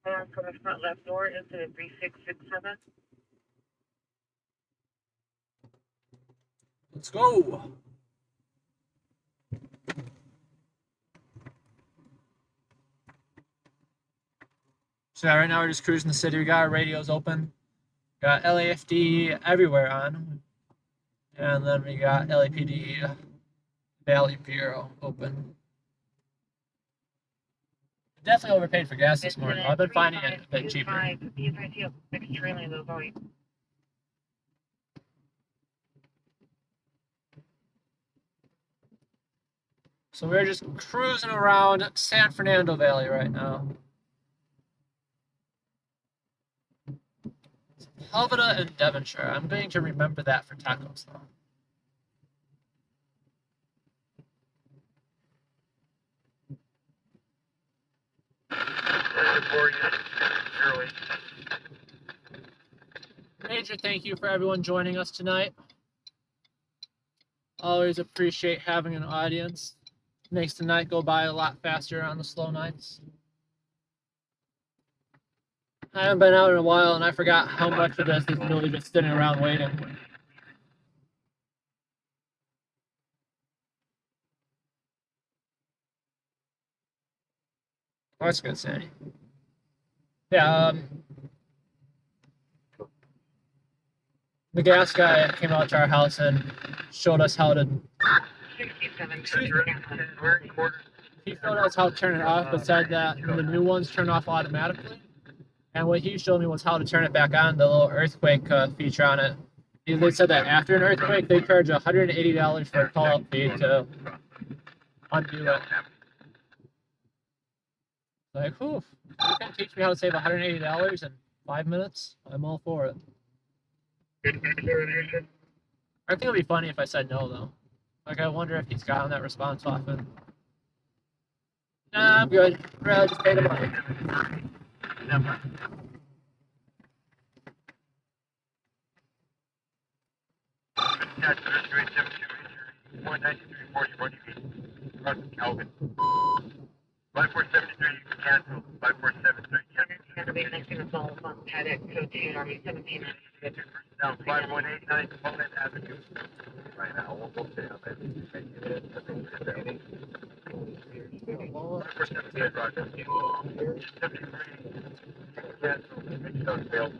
For the front left door, incident 3667. Let's go. So yeah, right now we're just cruising the city. We got our radios open. Got LAFD everywhere on. And then we got LAPD Valley Bureau open. Definitely overpaid for gas this morning. I've been finding it a bit cheaper. Extremely low volume. So we're just cruising around San Fernando Valley right now. Helvetia and Devonshire. I'm going to remember that for tacos though. Major thank you for everyone joining us tonight. Always appreciate having an audience. Makes the night go by a lot faster on the slow nights. I haven't been out in a while and I forgot how much of this is really just sitting around waiting. Oh, that's good, Sandy. Yeah, the gas guy came out to our house and showed us how to. He showed us how to turn it off, but said that the new ones turn off automatically. And what he showed me was how to turn it back on, the little earthquake feature on it. They said that after an earthquake, they charge $180 for a call-out fee to undo it. Like, whew, you can teach me how to save $180 in 5 minutes? I'm all for it. I think it'd be funny if I said no, though. Like, I wonder if he's gotten that response often. Nah, I'm good. I'd rather just pay the money. Calvin. 5473, cancel. 5473, gonna be next to fall on Paddock, so 2 Army 17. Now, 5189 Columnist Avenue. Right now, we'll stay on it. Yes, Roger. 73. Yes, it's done, Bill.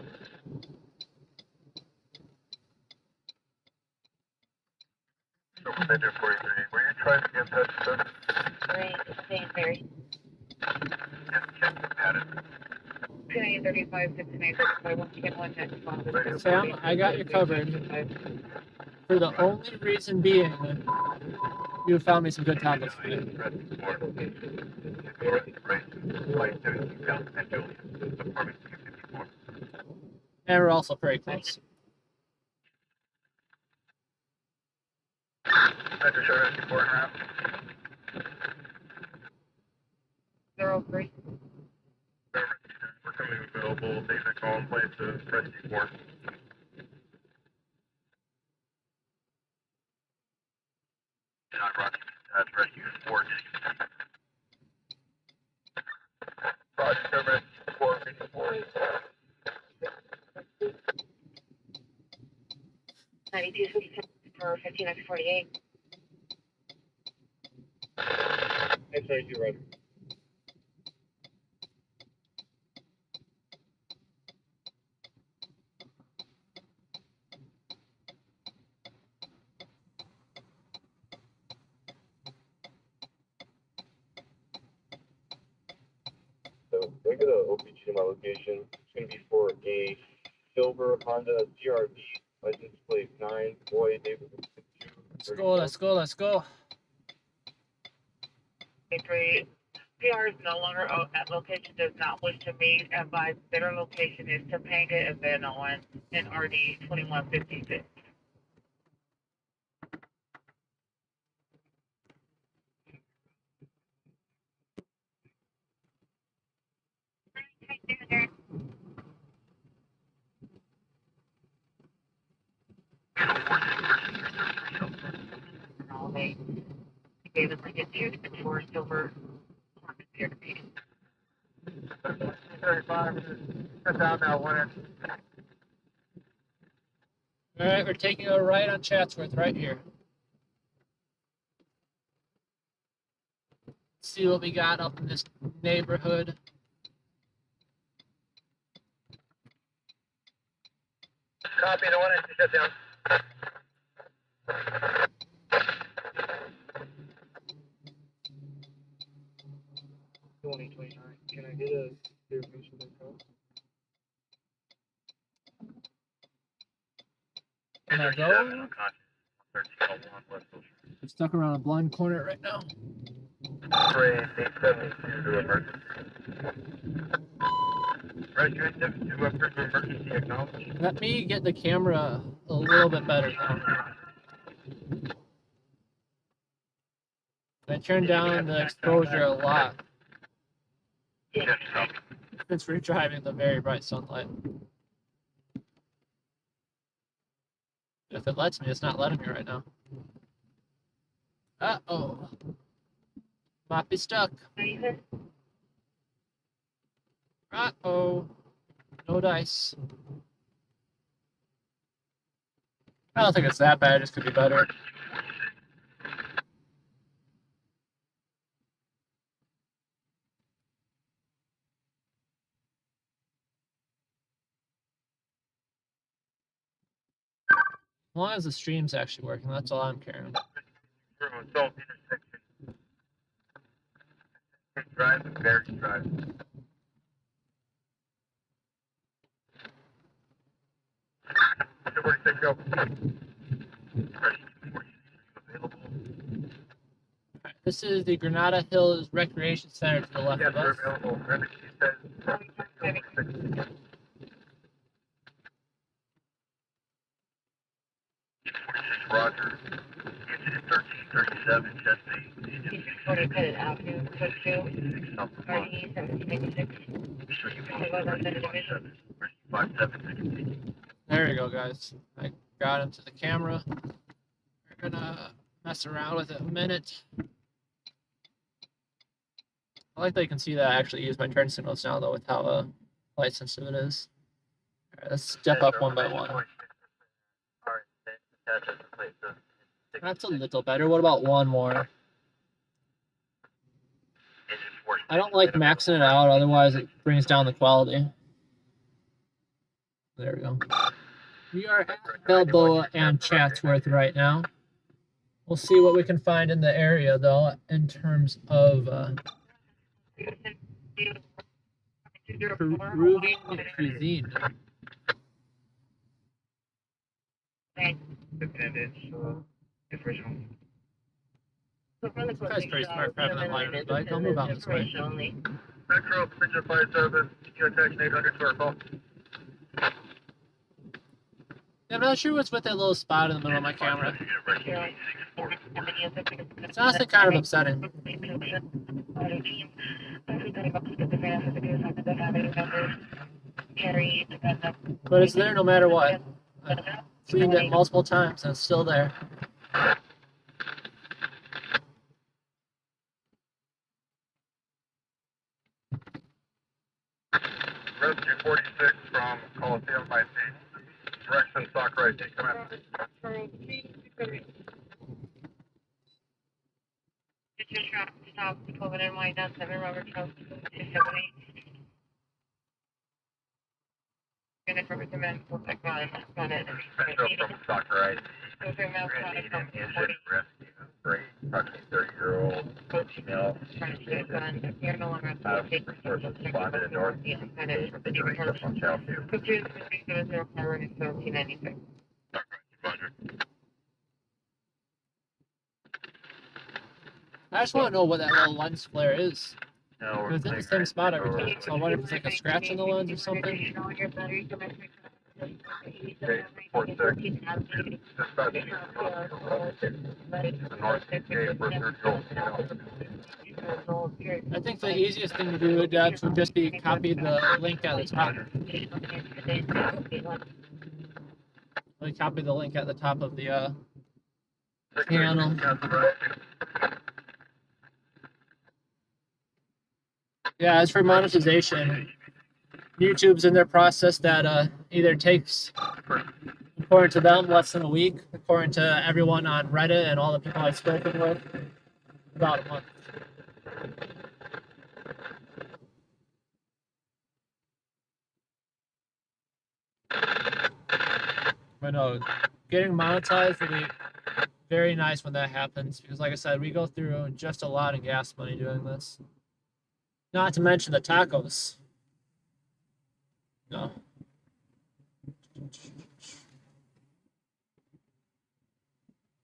So, Commander 43, were you trying to get in touch with us? St. Mary. Yes, check the pattern. 2935, 6935, 1 next one. Sam, I got you covered. For the only reason being, you found me some good tacos today. And we're also very close. Metro Sharp 4 and a half. 03. We're coming available. Take the call and place to rescue 4. John Rocky, that's rescue 4. Roger, rescue 4, rescue 4. 92 for 15x48. X-32, Roger. So I get a OPG to my location. It's gonna be for a silver Honda CRV, license plate 9, boy David. Let's go, let's go, let's go. 3. PR is no longer at location, does not wish to meet. Advise better location is Topanga and Van Owen and RD 2156. They gave us like a 2 for silver. Here to be. 35. Cut down now, 1 inch. All right, we're taking a right on Chatsworth right here. Let's see what we got up in this neighborhood. Copy, the 1 inch shut down. Can I get a verification of the call? Can I go? I'm stuck around a blind corner right now. Trade 872 to emergency. Rescue 872 up for emergency acknowledged. Let me get the camera a little bit better though. I turned down the exposure a lot. Yes, copy. Since we're driving the very bright sunlight. If it lets me, it's not letting me right now. Uh-oh. Might be stuck. Uh-oh. No dice. I don't think it's that bad, it just could be better. As long as the stream's actually working, that's all I'm caring about. Assault intersection. Drive and Barry Drive. Go. This is the Granada Hills Recreation Center to the left of us. Available. Roger. 1337, Chesapeake. 40 Pettit Avenue, code 2, RD 1786. There we go, guys. I got into the camera. We're gonna mess around with it a minute. I like that you can see that I actually use my turn signals now, though, with how light sensitive it is. All right, let's step up one by one. That's a little better. What about one more? I don't like maxing it out, otherwise it brings down the quality. There we go. We are at Balboa and Chatsworth right now. We'll see what we can find in the area, though, in terms of Peruvian cuisine. That's pretty smart for having that line on his bike. I'll move out this way. Metro, Precision Fire Service, attention 800 to our call. Yeah, I'm not sure what's with that little spot in the middle of my camera. It's honestly kind of upsetting. But it's there no matter what. I've cleaned it multiple times and it's still there. Rescue 46 from Coliseum by Sea. Direction Sakurai, come in. Stop, COVID and white down 7 Robert Trust 278. Gonna cover the men, we'll check on it. Metro from Sakurai. Rescue, Great, approximately 30-year-old female. You're no longer at the state. Resources spotted in North. From Channel 2. 1796. I just want to know what that little lens flare is. No, It's in the same spot every time, so I wonder if it's like a scratch in the lens or something. Okay, 46. Dispatch. North gate for 30-year-old. I think the easiest thing to do, Dad, would just be copy the link at the top. Like copy the link at the top of the channel. Yeah, as for monetization, YouTube's in their process that either takes, according to them, less than a week, according to everyone on Reddit and all the people I've spoken with, about a month. But no, getting monetized will be very nice when that happens, because like I said, we go through just a lot of gas money doing this. Not to mention the tacos. No.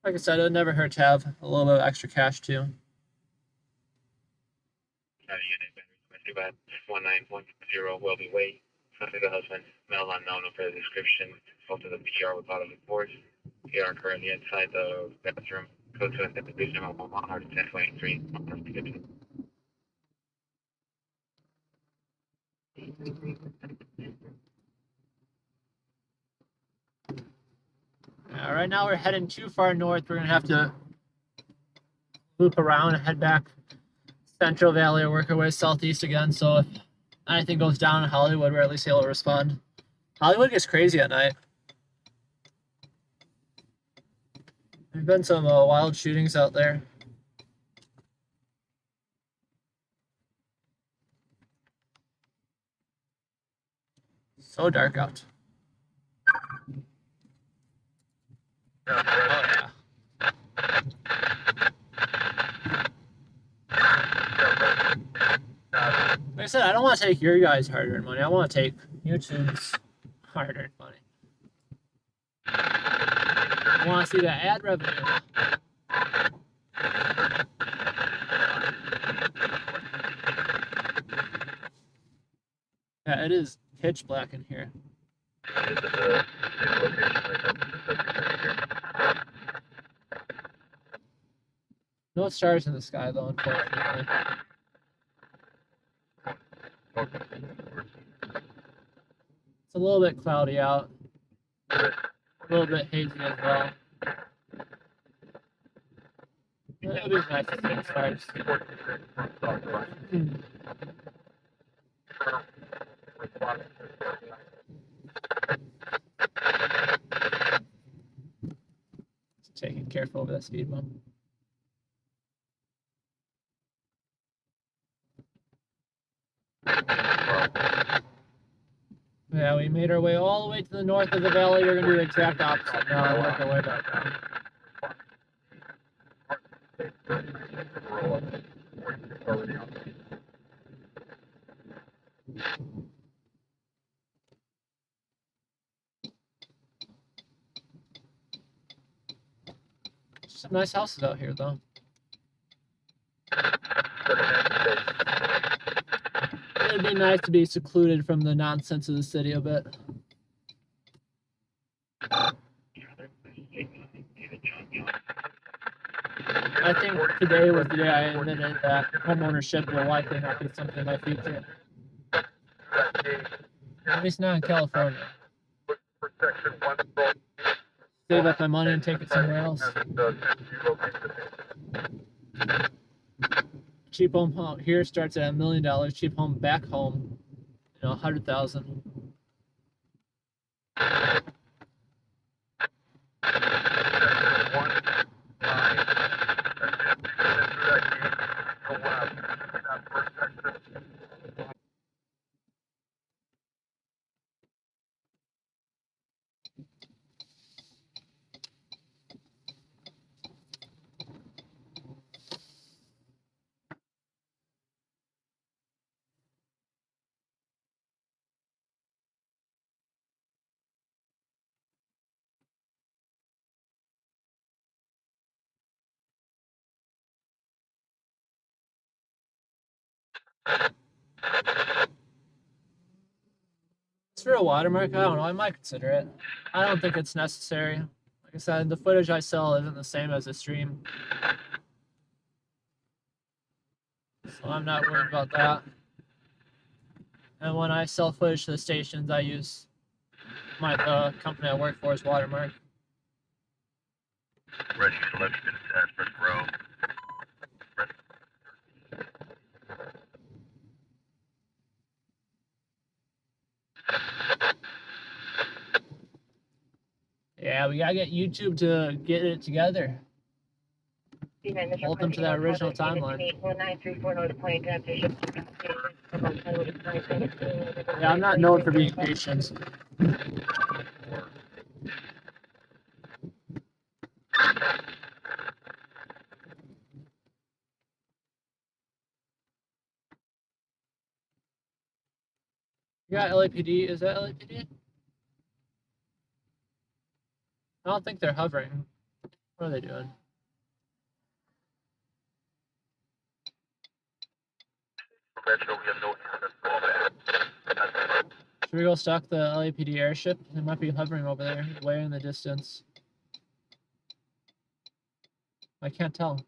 Like I said, it would never hurt to have a little bit of extra cash too. About 1910 Welby Way. Son of the husband, male unknown for the description. Spoke to the PR with bottom of force. PR currently inside the bathroom. Code to the division of 11023. Right now we're heading too far north. We're gonna have to loop around and head back Central Valley or work our way southeast again. So if anything goes down in Hollywood, we're at least able to respond. Hollywood gets crazy at night. There've been some wild shootings out there. So dark out. Oh yeah. Like I said, I don't want to take your guys' hard-earned money. I want to take YouTube's hard-earned money. I want to see that ad revenue. Yeah, it is pitch black in here. No stars in the sky, though, unfortunately. It's a little bit cloudy out. A little bit hazy as well. It'll be nice to see the stars. taking careful over that speed bump. Yeah, we made our way all the way to the north of the valley. We're gonna do the exact opposite now and work our way back down. Some nice houses out here, though. It'd be nice to be secluded from the nonsense of the city a bit. I think today was the day I admitted that homeownership will likely not be something in my future. At least not in California. Save up my money and take it somewhere else. Cheap home out here starts at $1 million. Cheap home back home, 100,000. For a watermark, I don't know. I might consider it. I don't think it's necessary. Like I said, the footage I sell isn't the same as the stream, so I'm not worried about that. And when I sell footage to the stations, I use the company I work for as watermark. Ready to lift at first row. Yeah, we gotta get YouTube to get it together. Hold them to that original timeline. Yeah, I'm not known for being patient. You got LAPD? Is that LAPD? I don't think they're hovering. What are they doing? Should we go stalk the LAPD airship? They might be hovering over there, way in the distance. I can't tell.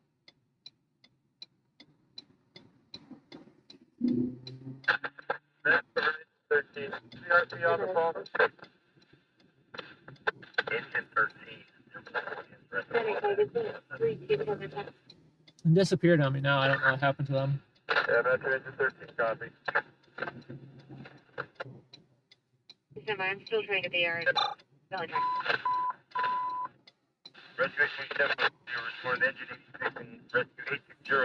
It disappeared on me now. I don't know what happened to them. Yeah, Metro Engine 13, copy. I'm still trying to be our valley track. Rescue 827, you respond engine 86, rescue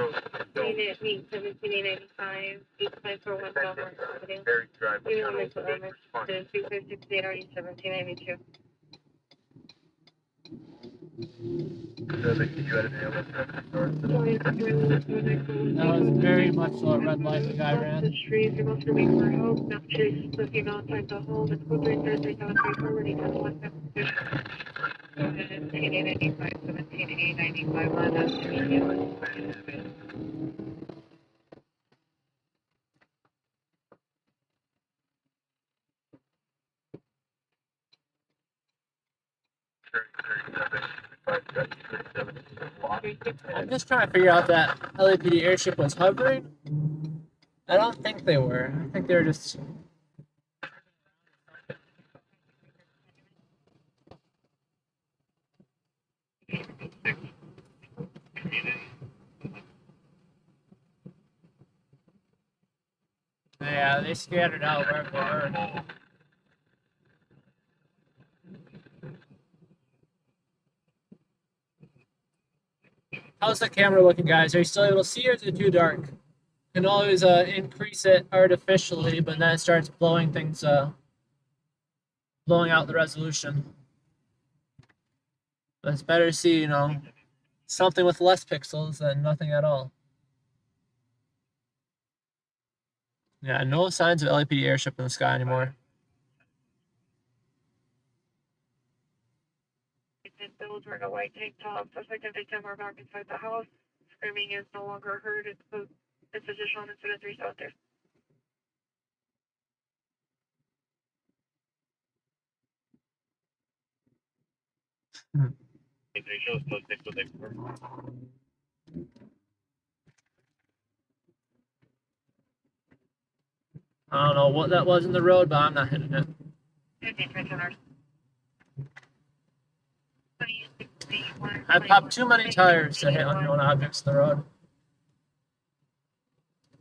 860. Mean 1795, 8541 Belmont Avenue. Barry Drive, You want me to put on this to 3568 already 1792. So they get you out of the That was very much so a red light the guy ran. The trees are most looking for help. Not chase looking outside the home. It's 433 already has 176. 1795, 1795, line up to you. I'm just trying to figure out that LAPD airship was hovering. I don't think they were. I think they were just. Yeah, they scattered out wherever they were. How's the camera looking, guys? Are you still able to see, or is it too dark? You can always increase it artificially, but then it starts blowing things, blowing out the resolution. But it's better to see, you know, something with less pixels than nothing at all. Yeah, no signs of LAPD airship in the sky anymore. Those were the white tank tops. The second victim are back inside the house. Screaming is no longer heard. It's additional incident 3 out there. I don't know what that was in the road, but I'm not hitting it. I popped too many tires to hit unknown objects in the road.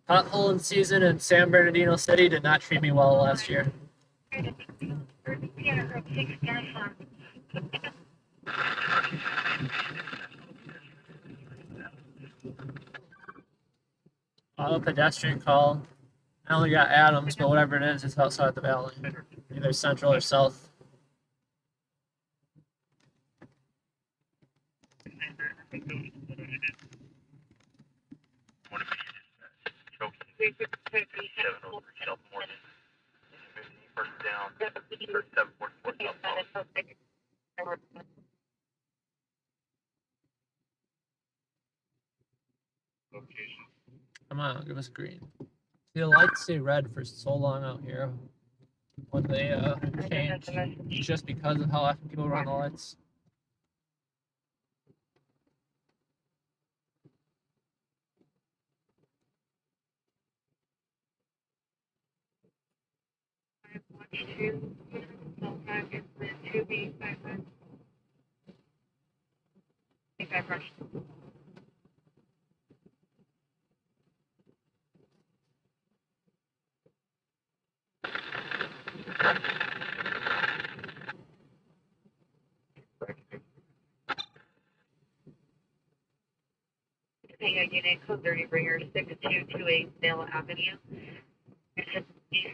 Pothole season in San Bernardino City did not treat me well last year. Auto pedestrian call. I only got Adams, but whatever it is, it's outside the valley. Either central or south. Come on, give us green. The lights stay red for so long out here when they change, just because of how often people run the lights. Unit code 30 bringer 6228 Dale Avenue.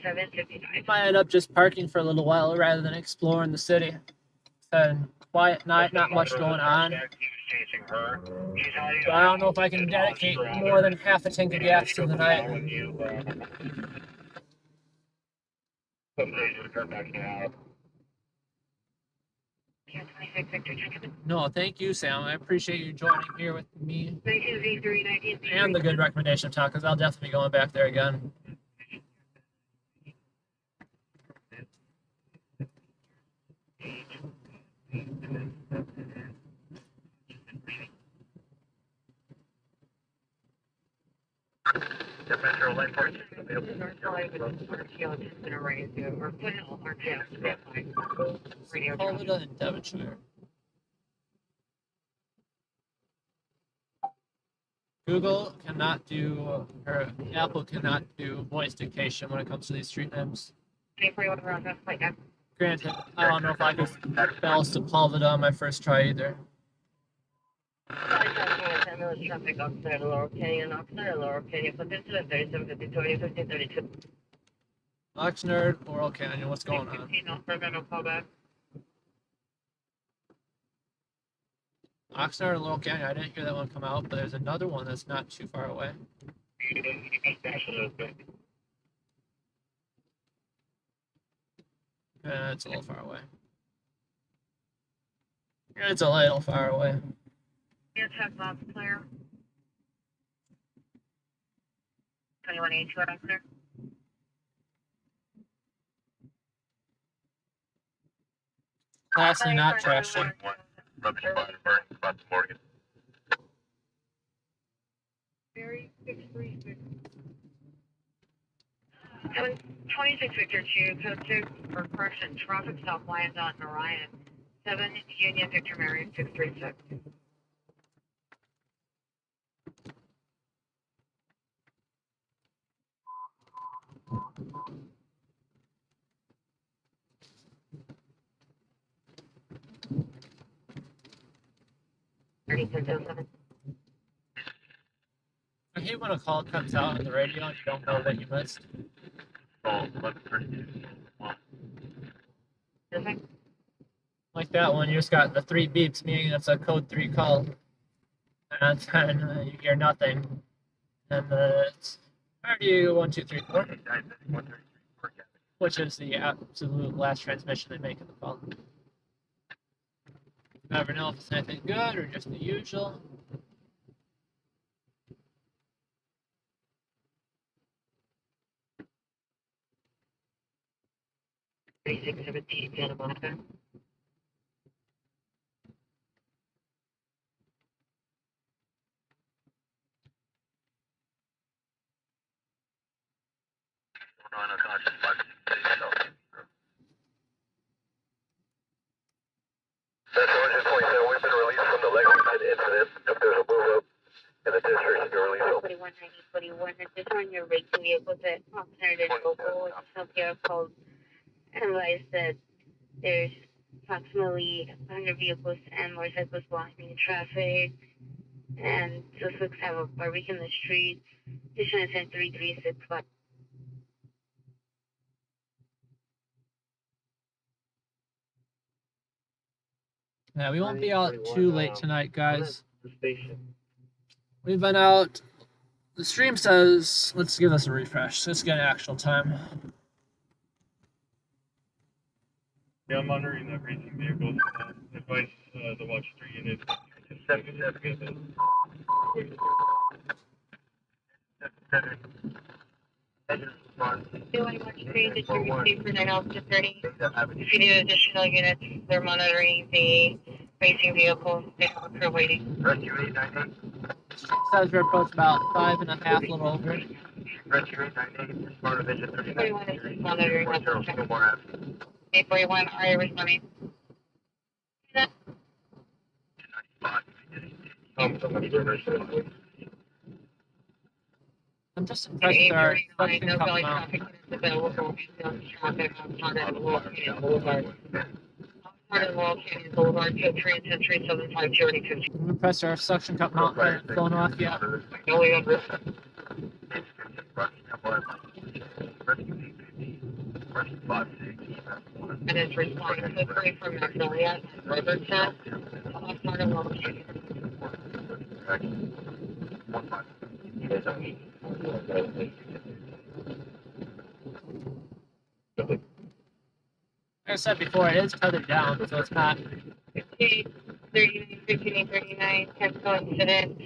755. Might end up just parking for a little while rather than exploring the city. It's a quiet night, not much going on. But I don't know if I can dedicate more than half a tank of gas to the night. No, thank you, Sam. I appreciate you joining here with me. And the good recommendation talk, because I'll definitely be going back there again. Florida and Devonshire. Google cannot do, or Apple cannot do voice dictation when it comes to these street names. Granted, I don't know if I could spell Sepulveda on my first try either. Traffic outside Laurel Canyon, Laurel Canyon, potential 3752, 1532. Oxnard, Laurel Canyon, what's going on? Oxnard and Laurel Canyon, I didn't hear that one come out, but there's another one that's not too far away. It's a little far away. It's a little far away. Your check box clear. 2182 Oxnard. Lastly, not trashing. Very 636. 26 Victor 2, code 6, for correction, traffic stop lines on Orion. 7 Union Victor Mary 636. hate when a call comes out on the radio and you don't know that you missed. Like that one, you just got the 3 beeps, meaning it's a code 3 call. And then you hear nothing. And it's RDU 1234, which is the absolute last transmission they make in the call. Never know if it's anything good or just the usual. 3617 Santa Monica. That's Origin 27. We've been released from the Lexington incident. If there's a move up in the district, you're released. 41, just on your racing vehicles at Alternative Local Healthcare called advised that there's approximately 100 vehicles and motorcycles blocking traffic, and suspects have a barbecue in the street. Station is at 3365. Yeah, we won't be out too late tonight, guys. We've been out. The stream says, let's give us a refresh. Let's get actual time. Yeah, I'm monitoring the racing vehicles. Advice the watch 3 units. 77. If you need additional units, they're monitoring the racing vehicles. They have a crew waiting. Rescue 898. Stream says we're approaching about 5.5, a little over. Rescue 898. Smart Vision 39. 41 is monitoring. 841, are you responding? I'm just impressed with our suction cup amount. I'm impressed our suction cup mount hasn't flown off yet. And it's responding quickly from Magnolia and Riverside. Like I said before, it is tethered down, so it's not. 1539, cancel incident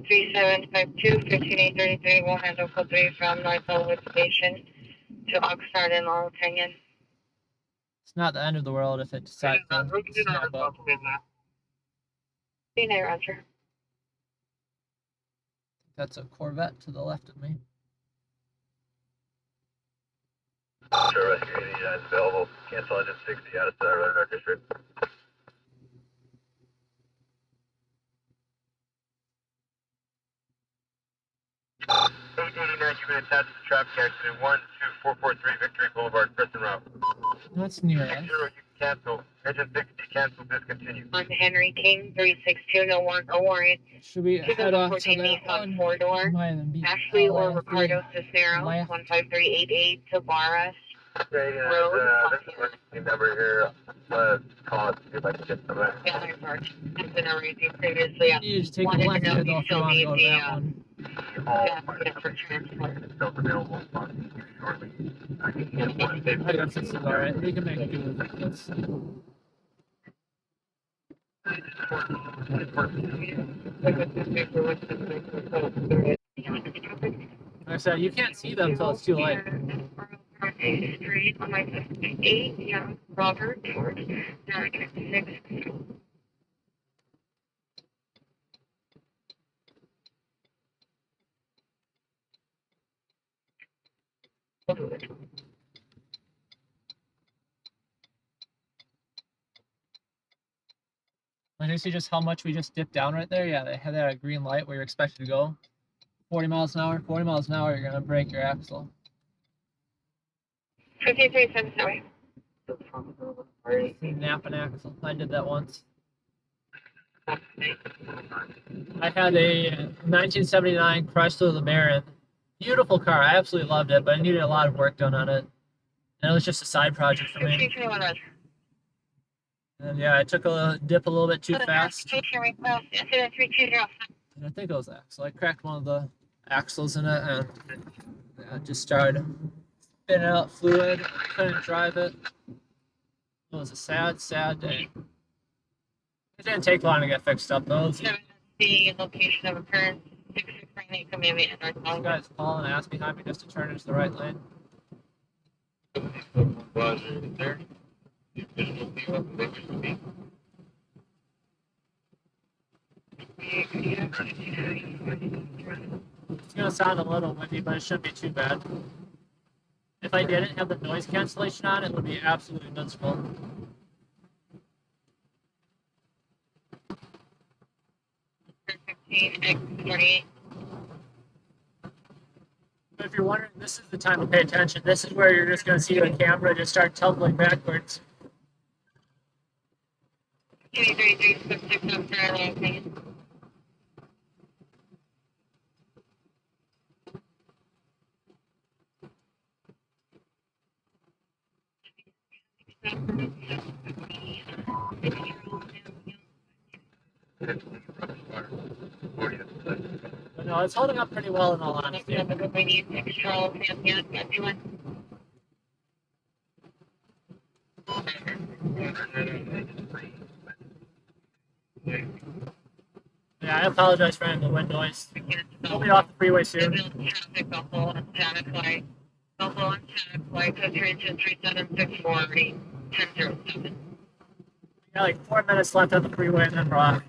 3752, 15833 will handle code 3 from North Elwood Station to Oxnard and Long Canyon. It's not the end of the world if it decides to snap up. See you there, Roger. That's a Corvette to the left of me. Sure, rescue unit is available. Cancel engine 60 out of Radar District. 889, you've been attached to the traffic accident 12443 Victory Boulevard, Kristen Route. That's near us. 60, you can cancel. Engine 60, cancel, discontinue. On Henry King, 362, no warrant. Should we head off to that one? Corridor. Ashley or Ricardo Cisneros, 15388 to Barras. Okay, this is number here. Call it, see if I can get some of that. Yeah, there's our been arranging previously. You just take a left here though if you want to go to that one. For transport. It's still available shortly. I can get one. I guess this is alright. We can make it do this. Like I said, you can't see them until it's too late. Street on my 58, young Robert George, 956. And you see just how much we just dipped down right there? Yeah, they had that green light where you're expected to go 40 miles an hour. 40 miles an hour, you're going to break your axle. 5377. Snap an axle. I did that once. I had a 1979 Chrysler LeBaron. Beautiful car. I absolutely loved it, but I needed a lot of work done on it. And it was just a side project for me. And yeah, I took a dip a little bit too fast. And I think it was axle. I cracked one of the axles in it and yeah, it just started spitting out fluid. Couldn't drive it. It was a sad, sad day. It didn't take long to get fixed up though. The location of occurrence. 6698 Kamehameha North. This guy's calling and asked behind me just to turn into the right lane. There. It's gonna sound a little windy, but it shouldn't be too bad. If I didn't have the noise cancellation on, it would be absolutely miserable. But if you're wondering, this is the time to pay attention. This is where you're just gonna see the camera just start tumbling backwards. 23366 But no, it's holding up pretty well in all honesty. Yeah, I apologize for having the wind noise. We'll be off the freeway soon. Got like 4 minutes left on the freeway and then we're off.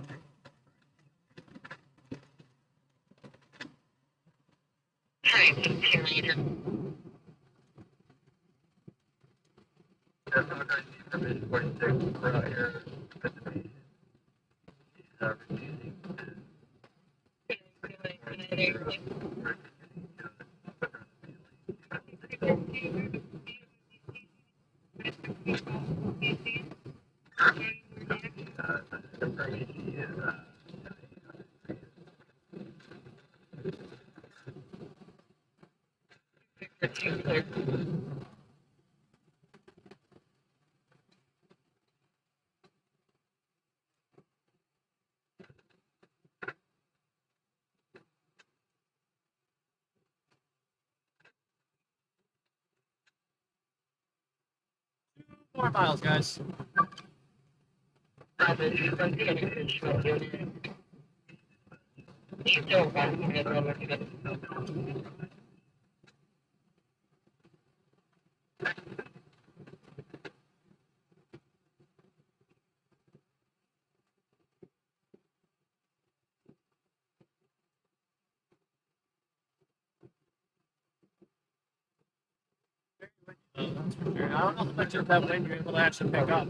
More miles, guys. That's for sure. I don't know how much of that wind you're able to actually pick up.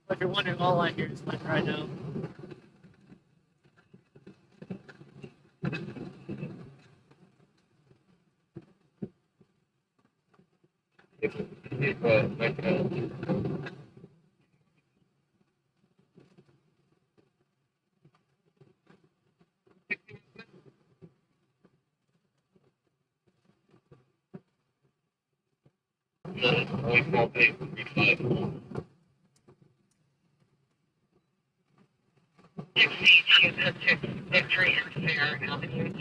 But if you're wondering, all I hear is wind right now. Victory and Fair Avenue,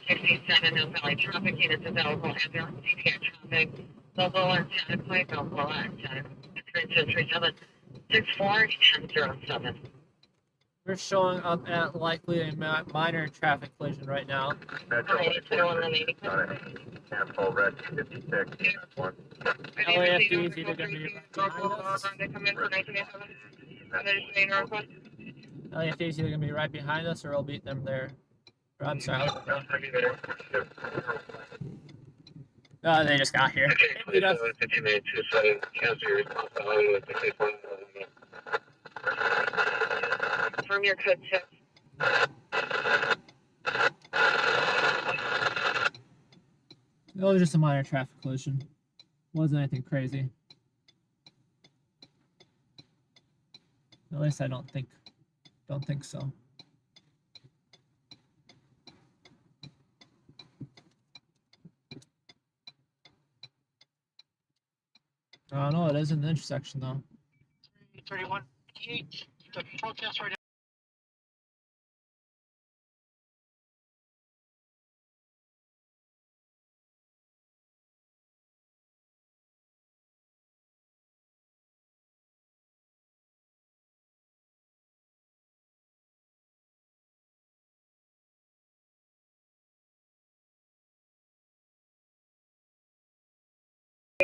67, no Valley traffic units available, ambulance, CPR traffic, local and Tennessee, local and Tennessee, 3764 1007. We're showing up at likely a minor traffic collision right now. LAFD is either going to be right behind us. LAFD is either going to be right behind us or we'll beat them there. Or, I'm sorry. They just got here. They beat us. confirm your code 6. It was just a minor traffic collision. Wasn't anything crazy. At least I don't think so. I don't know, it is in the intersection though. 31 PH, the protest right now.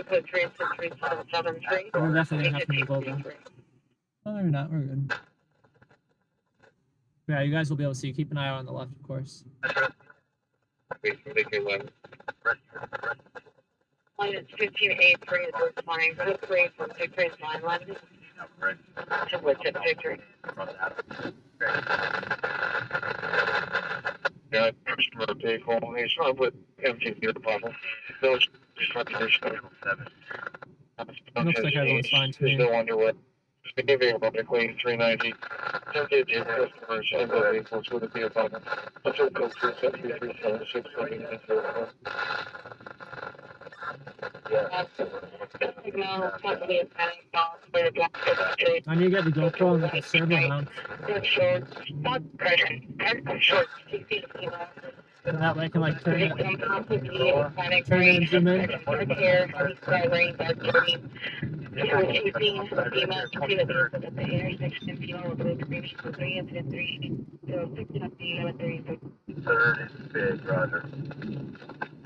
Code 36373. We're definitely gonna have to move over. Oh, maybe not, we're good. Yeah, you guys will be able to see. Keep an eye out on the left, of course. Line is 1583 is flying. Code 3 from Victory is line 11. To Widget Victory. Yeah, customer vehicle. He's not with empty gear bottle. Those distribution. Looks like everyone's fine to me. There's no underway. Behavior publicly 390. Tempted to customers and the vehicles with a gear bottle. That's what code 37336 I need to get the GoPro and like a servo mount. And that way I can like turn it and zoom in. Third is big, Roger.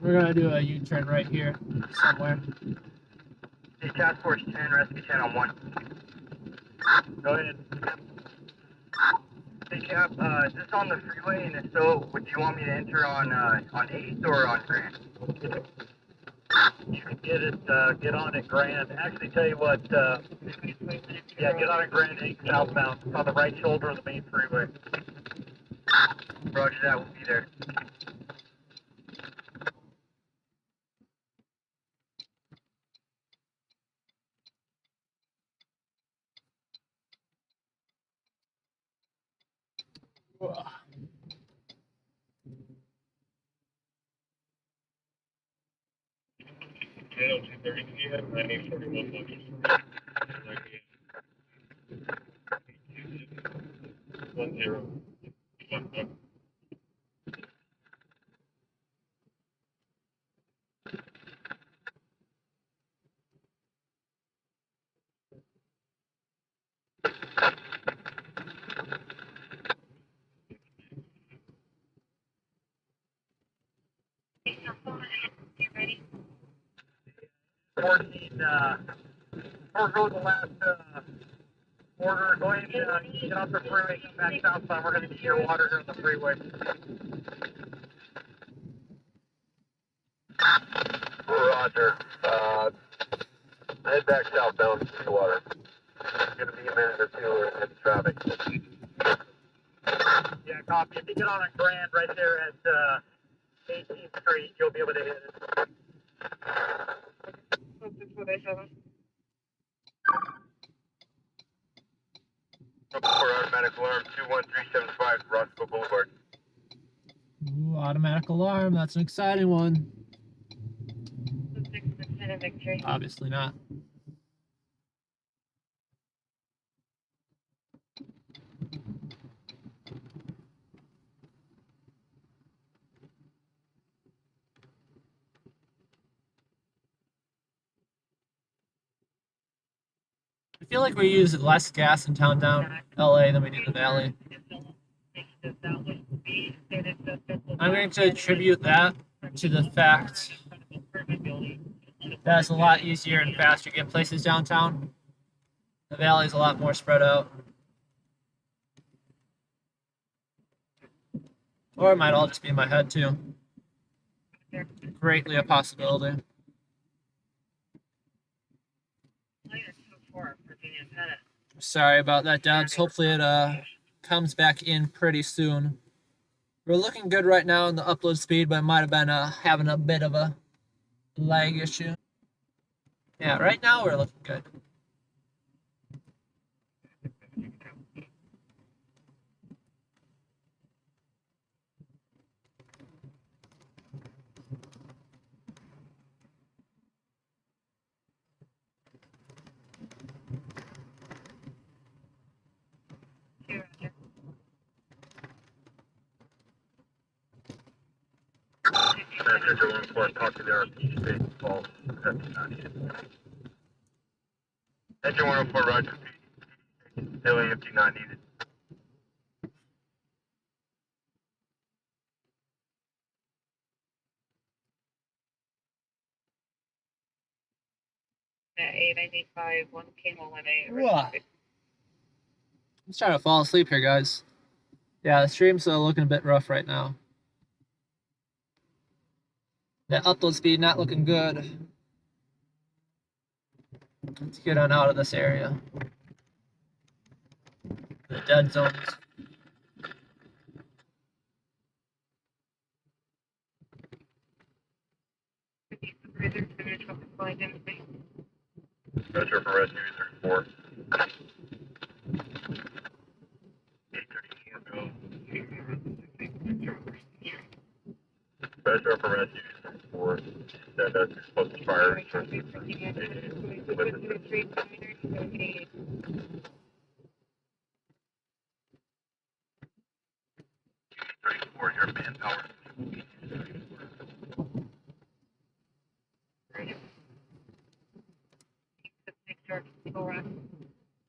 We're gonna do a U-turn right here somewhere. Hey, Task Force 10, Rescue 10 on 1. Go ahead. Hey, Cap, is this on the freeway? And if so, would you want me to enter on 8th or on Grand? You can get on at Grand. Actually, tell you what, yeah, get on at Grand 8 southbound. It's on the right shoulder of the main freeway. Roger that, we'll be there. Ready? 14, or go to the last order. Go ahead and get off the freeway, come back southbound. We're going to need your water here on the freeway. Roger. Head back southbound to the water. It's going to be a minute or two in traffic. Yeah, copy. If you get on a Grand right there at 18th Street, you'll be able to hit it. For automatic alarm 21375 Roscoe Boulevard. Ooh, automatic alarm. That's an exciting one. 6% of Victory. Obviously not. I feel like we use less gas in downtown LA than we do in the valley. I'm going to attribute that to the fact that it's a lot easier and faster to get places downtown. The valley is a lot more spread out. Or it might all just be in my head too. Greatly a possibility. Sorry about that, Dubs. Hopefully it comes back in pretty soon. We're looking good right now in the upload speed, but it might have been having a bit of a lag issue. Yeah, right now we're looking good. Schedule 1 copy there. Engine 104, Roger. LAFT not needed. At 895, 1 K118. I'm starting to fall asleep here, guys. Yeah, the stream's looking a bit rough right now. The upload speed not looking good. Let's get on out of this area. The dead zones. Measure for rescue 34. 834 go. Measure for rescue 34. That does explosive fire. 34, your manpower.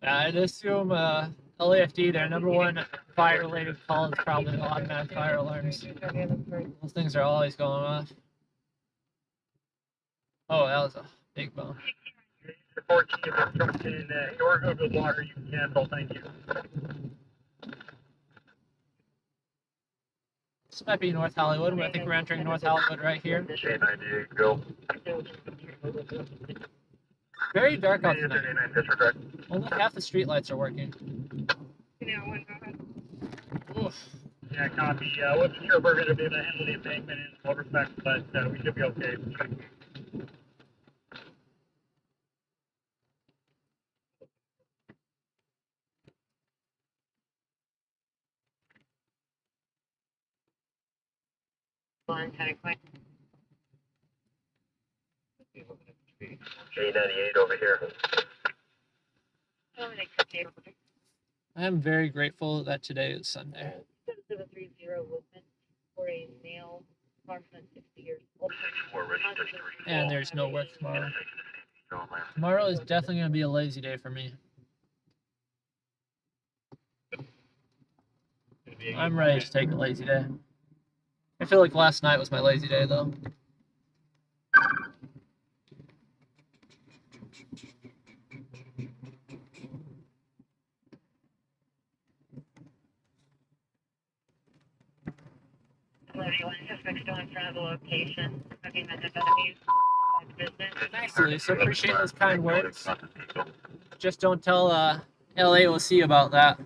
I'd assume LAFD, their number one fire-related call is probably automatic fire alarms. Those things are always going off. Oh, that was a big bump. 14, if it's jumped in your over the water, you can cancel. Thank you. This might be North Hollywood. I think we're entering North Hollywood right here. K98, go. Very dark out tonight. 39, disregard. Only half the streetlights are working. Oof. Yeah, copy. Wasn't sure if we're going to be able to handle the embankment in all respects, but we should be okay. K98 over here. I am very grateful that today is Sunday. 730 Woodman for a male, far from 60 years old. And there's no work tomorrow. Tomorrow is definitely going to be a lazy day for me. I'm ready to take a lazy day. I feel like last night was my lazy day, though. Suspect still in front of the location. Looking at the business. Thanks, Lisa. Appreciate those kind words. Just don't tell LAOC about that.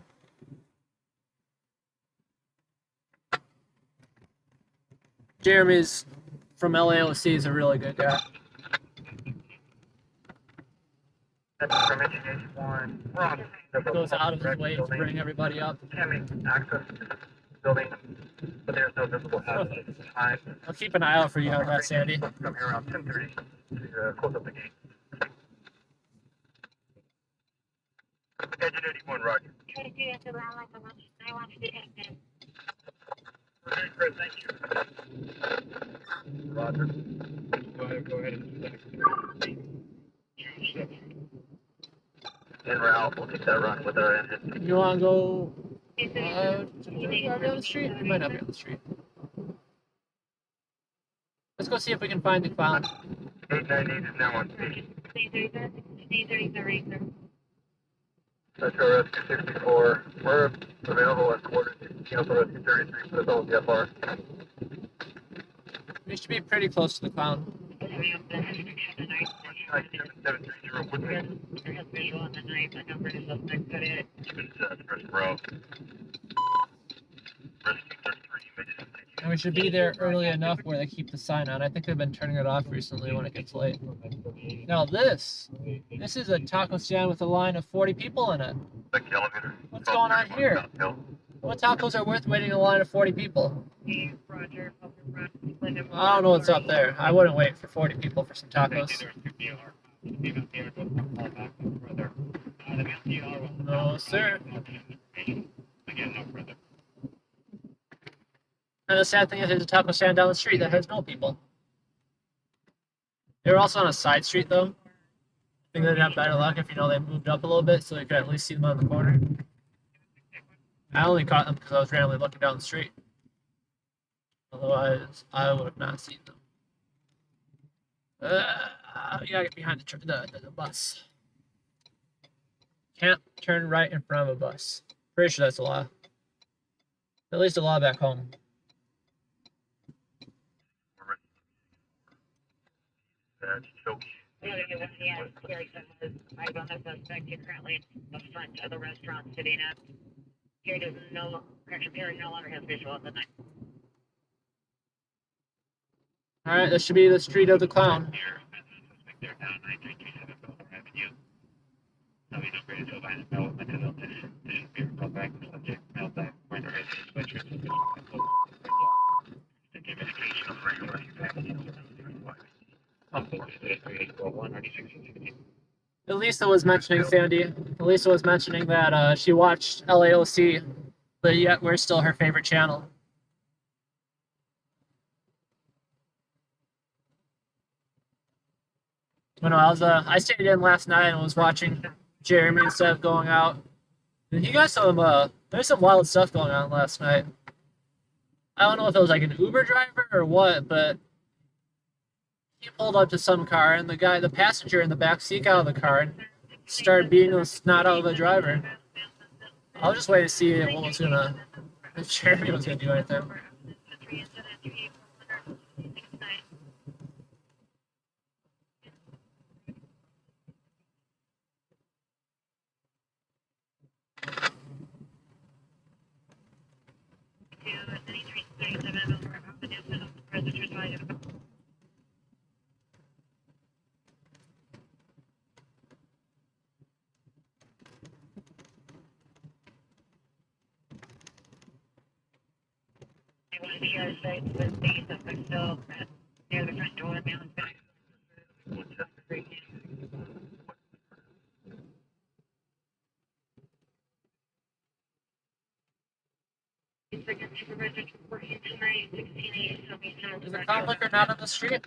Jeremy's from LAOC is a really good guy. That's from H1. We're on Goes out of his way to bring everybody up. Can't make access to the building, but there's no visible hazard at this time. I'll keep an eye out for you on that, Sandy. Come here around 10:30 to close up the gate. Engine 81, Roger. Try to do that to the line I want you to hit them. Okay, Chris, thank you. Roger. Go ahead and do that. En route, we'll take that run with our engine. You want to go down the street? You might not be on the street. Let's go see if we can find the clown. 898 is now on station. Razor. Metro Rescue 64. We're available at quarters. Cancel Rescue 33 for the LTFR. We should be pretty close to the clown. 770 Woodman. Visual on the night, a number of suspects put it. Even Express Row. we should be there early enough where they keep the sign on. I think they've been turning it off recently when it gets late. Now this is a taco stand with a line of 40 people in it. What's going on here? What tacos are worth waiting in a line of 40 people? I don't know what's up there. I wouldn't wait for 40 people for some tacos. No, sir. And the sad thing is, there's a taco stand down the street that has no people. They were also on a side street, though. I think they'd have better luck if, you know, they moved up a little bit so you could at least see them on the corner. I only caught them because I was randomly looking down the street. Otherwise, I would have not seen them. You gotta get behind the bus. Can't turn right in front of a bus. Pretty sure that's a law. At least a law back home. I don't have suspect currently in the front of the restaurant sitting at. Here does no longer has visual at the night. All right, this should be the street of the clown. Elisa was mentioning, Sandy. Elisa was mentioning that she watched LAOC, but yet we're still her favorite channel. But no, I stayed in last night and was watching Jeremy and stuff going out. And he got some there's some wild stuff going on last night. I don't know if it was like an Uber driver or what, but he pulled up to some car and the passenger in the back seat got out of the car and started beating the snot out of the driver. I was just waiting to see if Jeremy was gonna do anything. Near the front door, man. Is the clown liquor not on the street?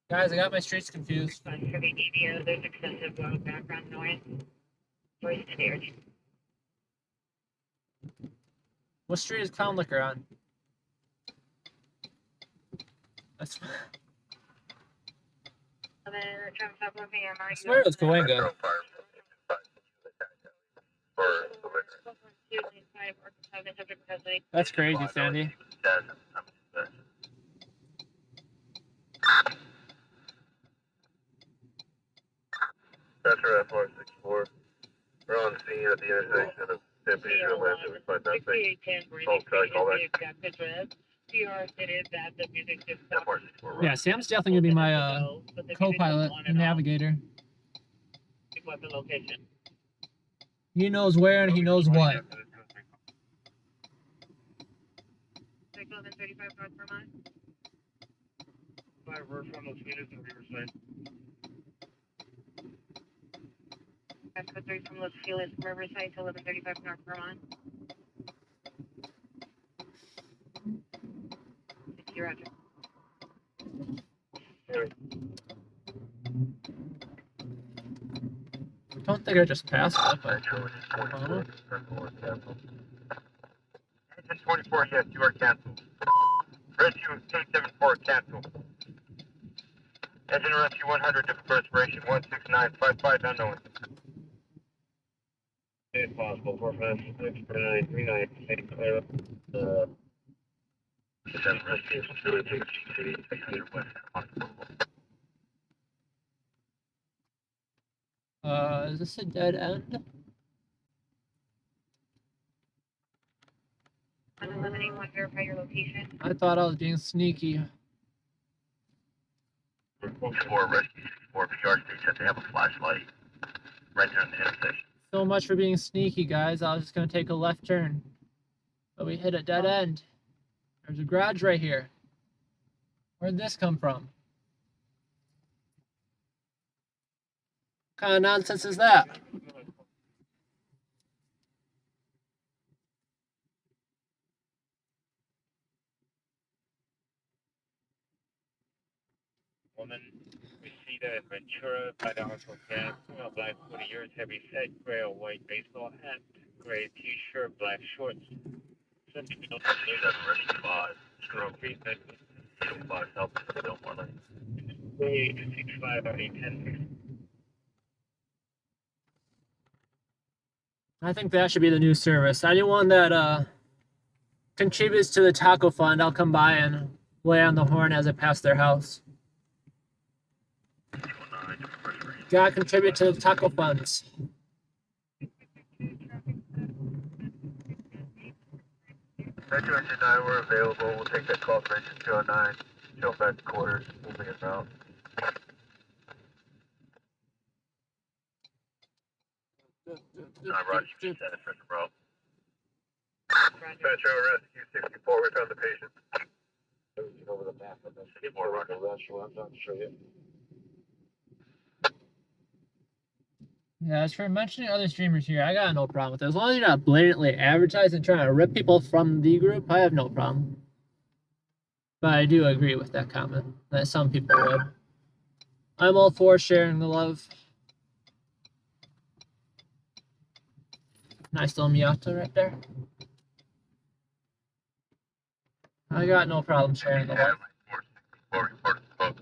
Guys, I got my streets confused. For the EDO, there's excessive background noise. Voice to the urgent. What street is clown liquor on? That's... I swear it was Cahuenga. That's crazy, Sandy. That's right, 464. We're on scene at the intersection of Tempe and Atlanta. We find that thing. All that. Yeah, Sam's definitely gonna be my co-pilot and navigator. He knows where and he knows what. 35 north per mile. We're from Los Feliz and Riverside. Code 3 from Los Feliz from Riverside to 1135 north per mile. You're Roger. I don't think I just passed it, but... Engine 24, yes, you are canceled. Rescue 274, canceled. Engine rescue 100, different respiration, 16955 unknown. If possible, 456 3939. Stay clear of the 7 Rescue, City, 600 West Hospital. Is this a dead end? 1181, verify your location. I thought I was being sneaky. 4 Rescue, 4 PR station, they have a flashlight right there in the intersection. So much for being sneaky, guys. I was just gonna take a left turn, but we hit a dead end. There's a garage right here. Where'd this come from? What kind of nonsense is that? Woman, we see that Ventura, $5 for gas, black 40 years, heavy set, gray or white baseball hat, gray t-shirt, black shorts. 7 Rescue 5, stroke, 805 South, don't want to. 865 on 810. I think that should be the new service. Anyone that contributes to the taco fund, I'll come by and lay on the horn as I pass their house. Gotta contribute to the taco funds. Metro Engine 9, we're available. We'll take that call for Engine 209. Show back to quarters. We'll be in route. Roger, set it for the route. Metro Rescue 64, we found the patient. Over the map of the 64 Roger. I'm not sure yet. Yeah, as for mentioning other streamers here, I got no problem with it. As long as you're not blatantly advertising and trying to rip people from the group, I have no problem. But I do agree with that comment, that some people would. I'm all for sharing the love. Nice little Miata right there. I got no problem sharing the love. 464 report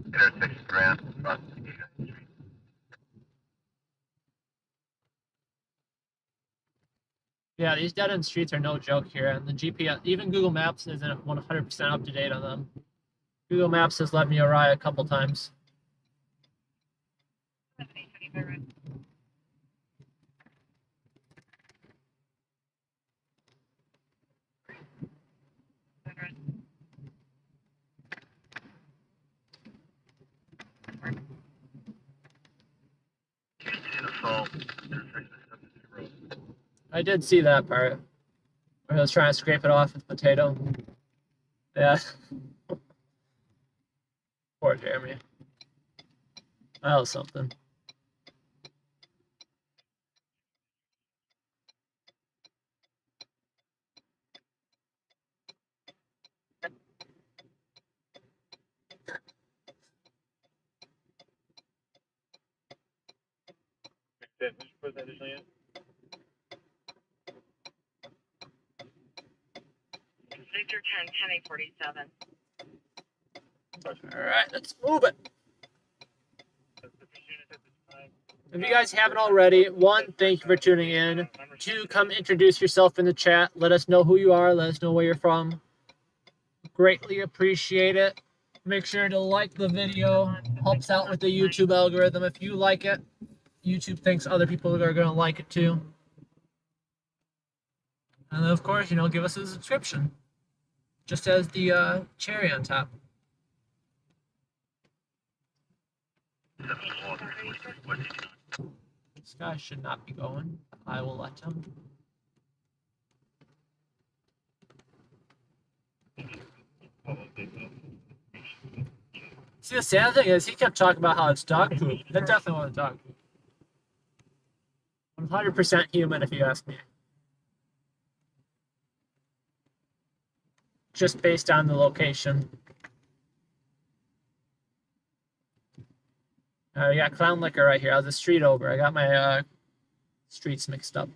intersection Grand across the Street. Yeah, these dead-end streets are no joke here, and the GPS, even Google Maps isn't 100% up to date on them. Google Maps has led me awry a couple times. I did see that part, where I was trying to scrape it off with potato. Yeah. Poor Jeremy. That was something. Victor 10, 10-847. All right, let's move it. If you guys haven't already, 1, thank you for tuning in. 2, come introduce yourself in the chat. Let us know who you are. Let us know where you're from. Greatly appreciate it. Make sure to like the video. Helps out with the YouTube algorithm. If you like it, YouTube thinks other people are going to like it too. And of course, give us a subscription. Just as the cherry on top. This guy should not be going. I will let him. See, the sad thing is, he kept talking about how it's dog poop. That definitely wasn't dog poop. 100% human, if you ask me. Just based on the location. We got Clown Liquor right here. I was a street over. I got my streets mixed up.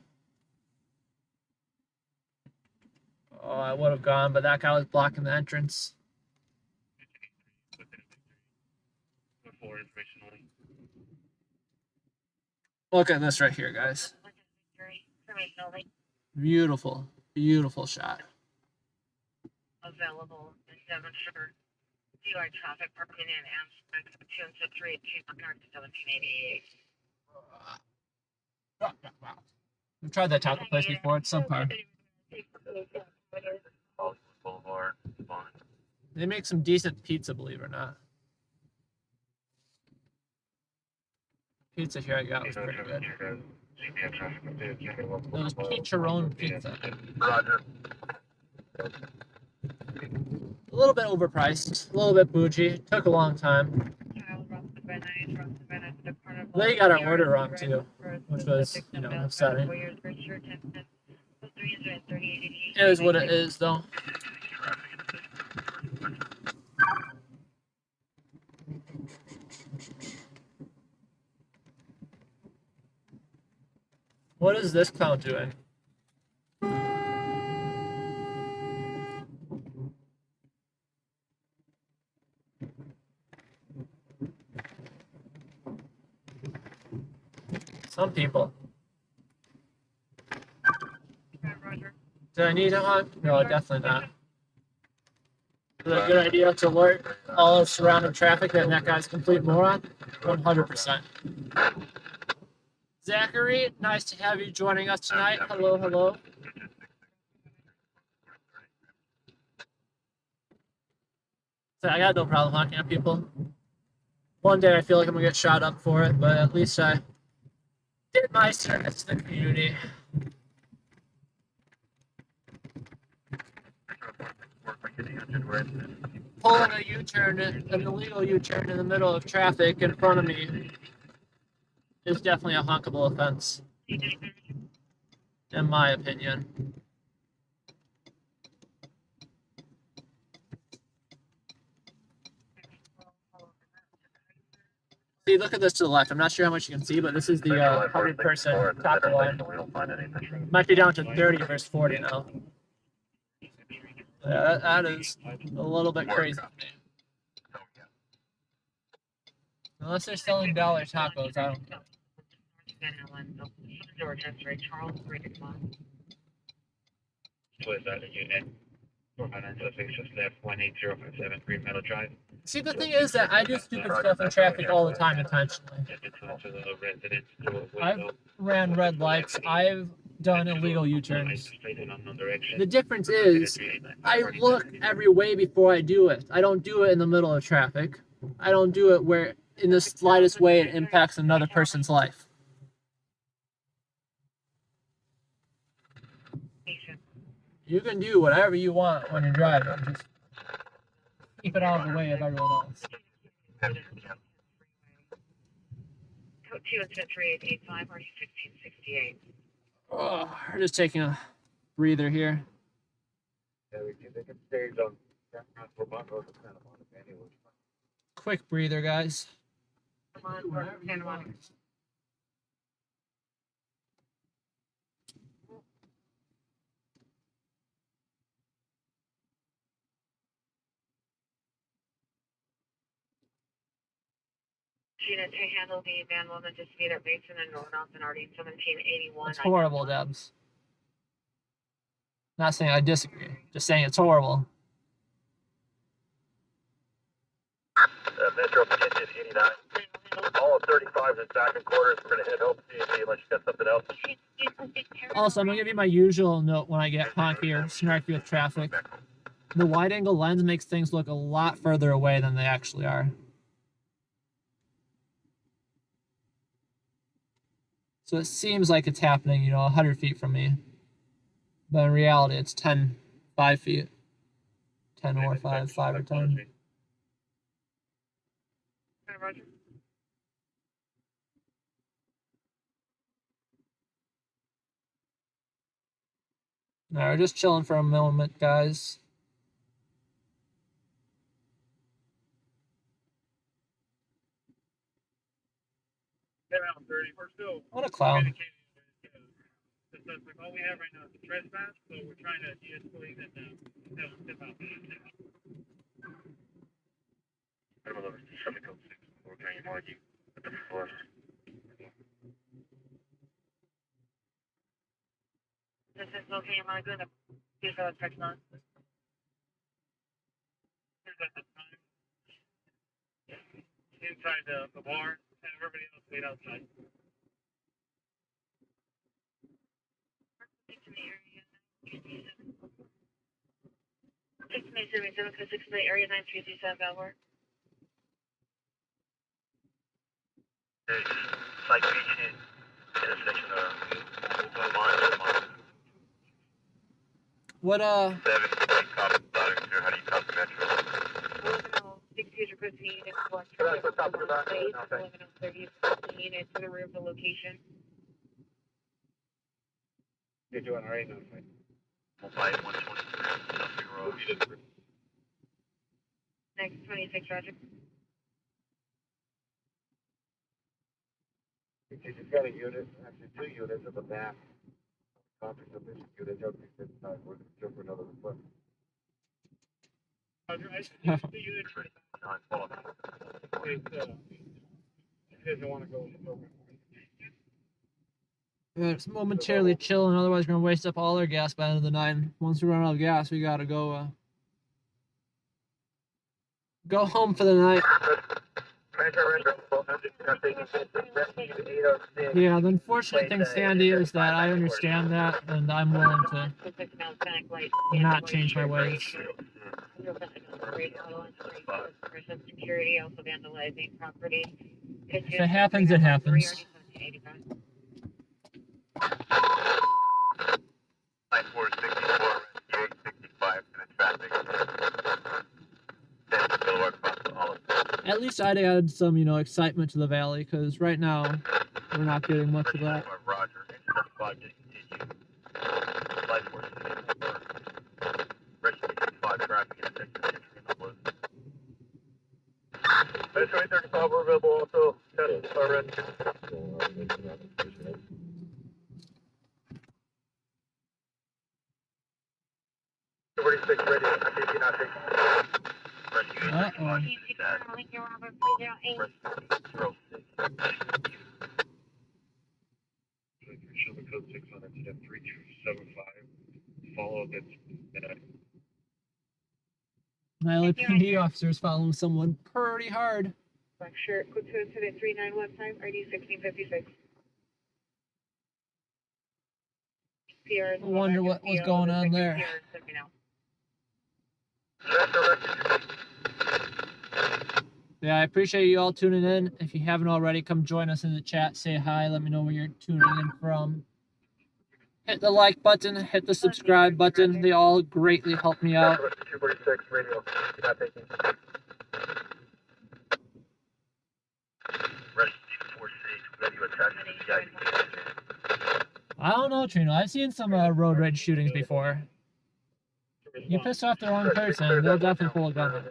Oh, I would have gone, but that guy was blocking the entrance. Look at this right here, guys. Beautiful, beautiful shot. available in Devonshire. DUI traffic parking in Amsterdam, 2 and 3, 1788. We've tried that taco place before. It's subpar. Boulevard, fine. They make some decent pizza, believe it or not. Pizza here I got was pretty good. It was chicharron pizza. Roger. A little bit overpriced, a little bit bougie. Took a long time. They got our order wrong too, which was, upsetting. It is what it is, though. What is this clown doing? Some people. Do I need a hunt? No, definitely not. Is it a good idea to alert all of surrounding traffic that guy's a complete moron? 100%. Zachary, nice to have you joining us tonight. Hello, hello. So I got no problem honking at people. One day I feel like I'm gonna get shot up for it, but at least I did my service to the community. Pulling a U-turn, an illegal U-turn in the middle of traffic in front of me is definitely a honkable offense, in my opinion. See, look at this to the left. I'm not sure how much you can see, but this is the 100-person taco line. Might be down to 30 versus 40 now. Yeah, that is a little bit crazy to me. Unless they're selling dollar tacos, I don't know. Unit 496 just left 18057 Green Meadow Drive. See, the thing is that I do stupid stuff in traffic all the time intentionally. I've ran red lights. I've done illegal U-turns. The difference is I look every way before I do it. I don't do it in the middle of traffic. I don't do it where in the slightest way it impacts another person's life. You can do whatever you want when you're driving. Just keep it out of the way of everyone else. Code 2 is 3885 or 1568. Oh, we're just taking a breather here. Quick breather, guys. Come on, we're 10-1. Gina, to handle the van woman just meet at Mason and Nordoff and RD 1781. It's horrible, Debs. Not saying I disagree, just saying it's horrible. Metro Pitches 89. All of 35 in second quarters. We're going to hit Hope CC unless you got something else. Also, I'm going to give you my usual note when I get honky or snarky with traffic. The wide-angle lens makes things look a lot further away than they actually are. So it seems like it's happening, 100 feet from me. But in reality, it's 5 feet. 10 or 5 or 10. Roger. All right, we're just chilling for a moment, guys. What a clown. All we have right now is a trespass, so we're trying to de-escalate and have them step out. I don't know if it's traffic code 6. We're trying to argue with the force. This is okay, am I good? Please go text on. at the time inside the bar, and everybody else stayed outside. Six May 77 code 6 May area 9337 Belmore. Citation intersection of What 7 copy how do you copy metro? 6 user proceed and select traffic from one place, 11:30 it's to remove the location. You're doing all right now, right? Mobile 123 Nothing Road. Next 26 Roger. You've got a unit, actually 2 units at the back. Conflict of this unit, don't be 55, we're going to jump for another request. Roger, I see the unit he doesn't want to go over. It's momentarily chilling, otherwise we're gonna waste up all our gas by the end of the night. Once we run out of gas, we gotta go home for the night. Yeah, the unfortunate thing, Sandy, is that I understand that, and I'm willing to not change my ways. Security, also vandalizing property. If it happens, it happens. 9464, 865 to the traffic. At least I'd add some, excitement to the valley, because right now we're not getting much of that. Roger, 875 to continue. 5464, rest of 65 traffic intersection. Metro 835, we're available also. Test our rescue. 46 ready. I think you're not taking. Uh-oh. Sugar code 6 on incident 3275. Follow up it's LAPD officers following someone pretty hard. Sure, code 2 incident 3915, ID 1656. I wonder what was going on there. Yeah, I appreciate you all tuning in. If you haven't already, come join us in the chat. Say hi. Let me know where you're tuning in from. Hit the like button. Hit the subscribe button. They all greatly help me out. 246 radio. Not taking. Rest 246. Ready to attack the VIP. I don't know, Trino. I've seen some road rage shootings before. You piss off the wrong person, they'll definitely pull a gun on.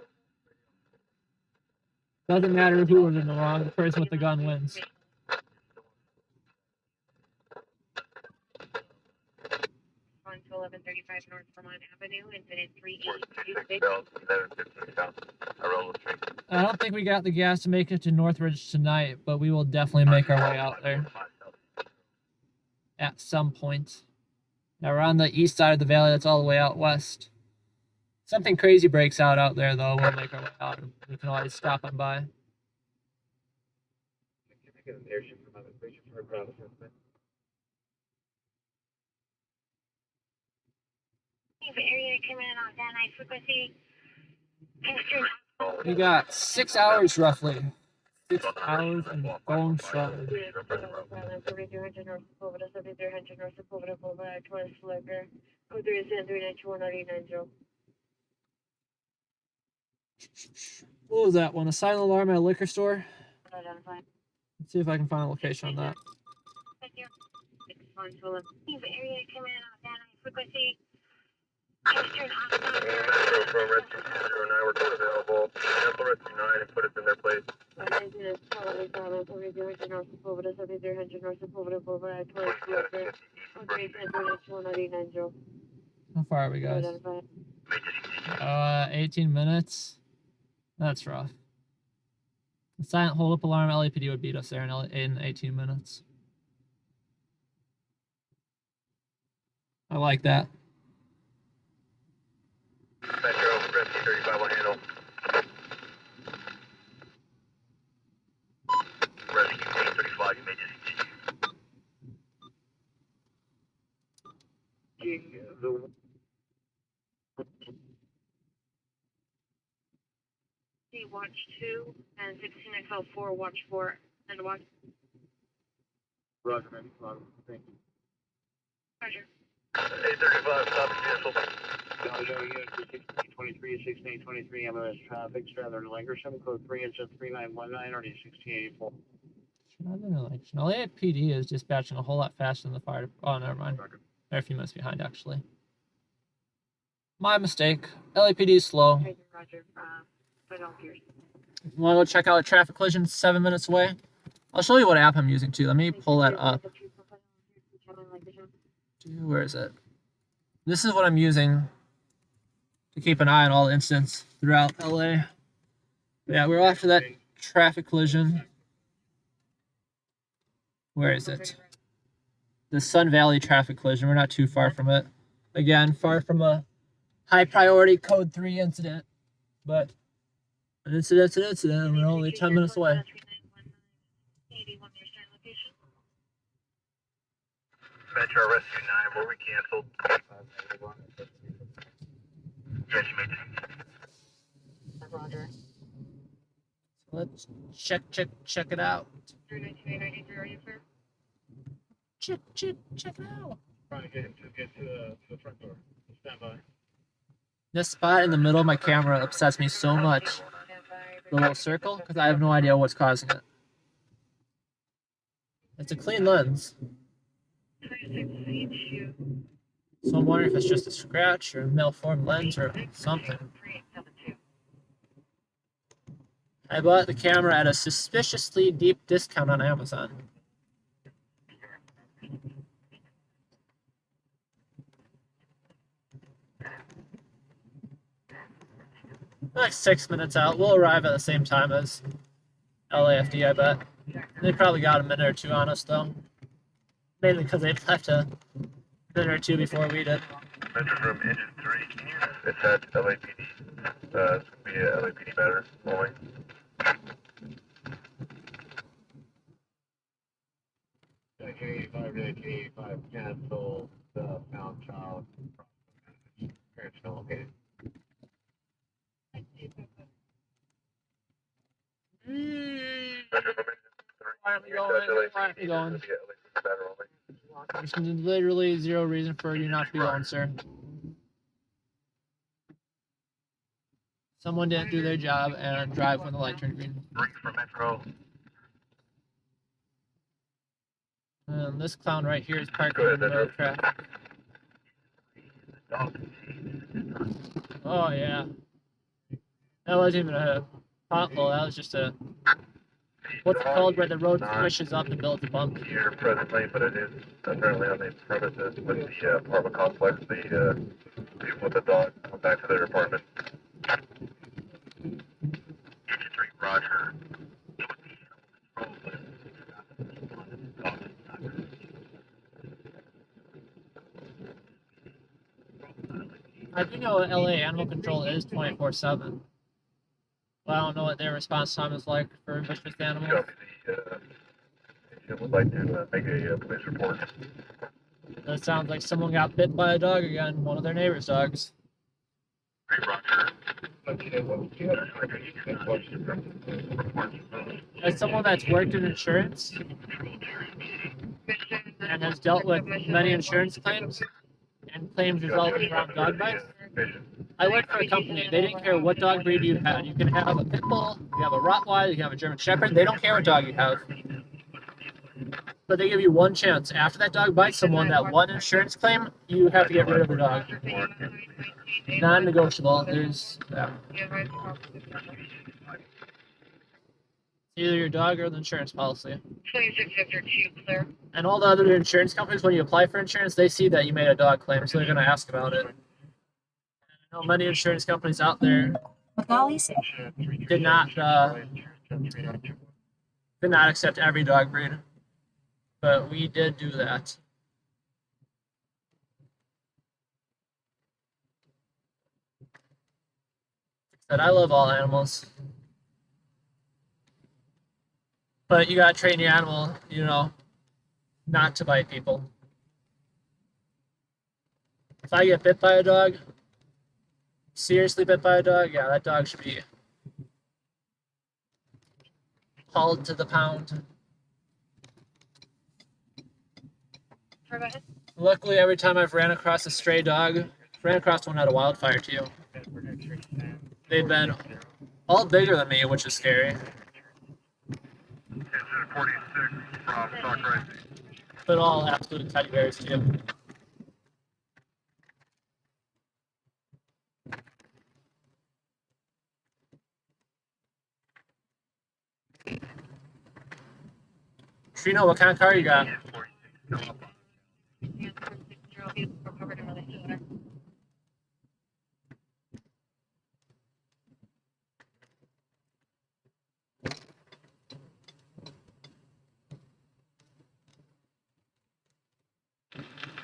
Doesn't matter who was in the wrong, the person with the gun wins. On to 1135 North Vermont Avenue, incident 3826. I don't think we got the gas to make it to Northridge tonight, but we will definitely make our way out there at some point. Now we're on the east side of the valley, that's all the way out west. Something crazy breaks out there, though. We'll make our way out. We can always stop on by. Can I get an airship from other station for a ground assessment? Area came in on that night frequency. We got 6 hours roughly. 6 hours and going strong. What was that one? A silent alarm at a liquor store? Let's see if I can find a location on that. Area came in on that night frequency. Metro from Rescue 209, we're going available. Cancel Rescue 9 and put us in their place. How far are we, guys? 18 minutes. That's rough. The silent hold-up alarm, LAPD would beat us there in 18 minutes. I like that. Metro, Rescue 35 will handle. Watch 2 and 16XL4, watch 4, and watch. Roger, man. Roger. Thank you. Roger. 835, stop cancel. Yo, 1623, 1623, MLS traffic, Strathern Lancashire, code 3, it's a 3919, or 1684. LAPD is dispatching a whole lot faster than the fire. Oh, never mind. They're a few minutes behind, actually. My mistake. LAPD is slow. Roger. Want to go check out a traffic collision 7 minutes away? I'll show you what app I'm using too. Let me pull that up. Where is it? This is what I'm using to keep an eye on all the incidents throughout LA. Yeah, we're after that traffic collision. Where is it? The Sun Valley traffic collision. We're not too far from it. Again, far from a high priority code 3 incident, but an incident's an incident, and we're only 10 minutes away. Metro Rescue 9, were we canceled? Yes, you may. Roger. Let's check it out. 319-893, are you clear? Check it out. Trying to get to the front door. Stand by. This spot in the middle of my camera upsets me so much. The little circle, because I have no idea what's causing it. It's a clean lens. So I'm wondering if it's just a scratch or a malformed lens or something. I bought the camera at a suspiciously deep discount on Amazon. Like 6 minutes out. We'll arrive at the same time as LAFD, I bet. They probably got a minute or two on us, though. Mainly because they left a minute or two before we did. Metro Room Engine 3, it's at LAPD. It's going to be a LAPD matter only. K85, cancel the found child. Parents still located. Quietly going. There's literally zero reason for you not to be going, sir. Someone didn't do their job and drive when the light turned green. Break for Metro. And this clown right here is parked in the middle of traffic. Oh, yeah. That wasn't even a pothole, that was just a... What's it called where the road swishes up and builds a bump? Here presently, but it is apparently on the premises with the apartment complex. The people with the dog went back to their apartment. 83, Roger. I do know LA Animal Control is 24/7. But I don't know what their response time is like for vicious animals. Would like to make a police report. That sounds like someone got bit by a dog again, one of their neighbor's dogs. As someone that's worked in insurance and has dealt with many insurance claims and claims resulting around dog bites, I worked for a company. They didn't care what dog breed you had. You can have a pit bull, you have a Rottweiler, you can have a German Shepherd. They don't care what dog you have. But they give you one chance. After that dog bites someone, that one insurance claim, you have to get rid of the dog. Non-negotiable. There's either your dog or the insurance policy. 26 Victor 2, clear. And all the other insurance companies, when you apply for insurance, they see that you made a dog claim, so they're going to ask about it. I know many insurance companies out there did not accept every dog breed, but we did do that. But I love all animals, but you gotta train your animal, you know, not to bite people. If I get bit by a dog, seriously bit by a dog, yeah, that dog should be called to the pound. Luckily, every time I've ran across a stray dog, ran across one at a wildfire too. They've been all bigger than me, which is scary. 46 from Stockrise. But all absolute teddy bears too. Trino, what kind of car you got?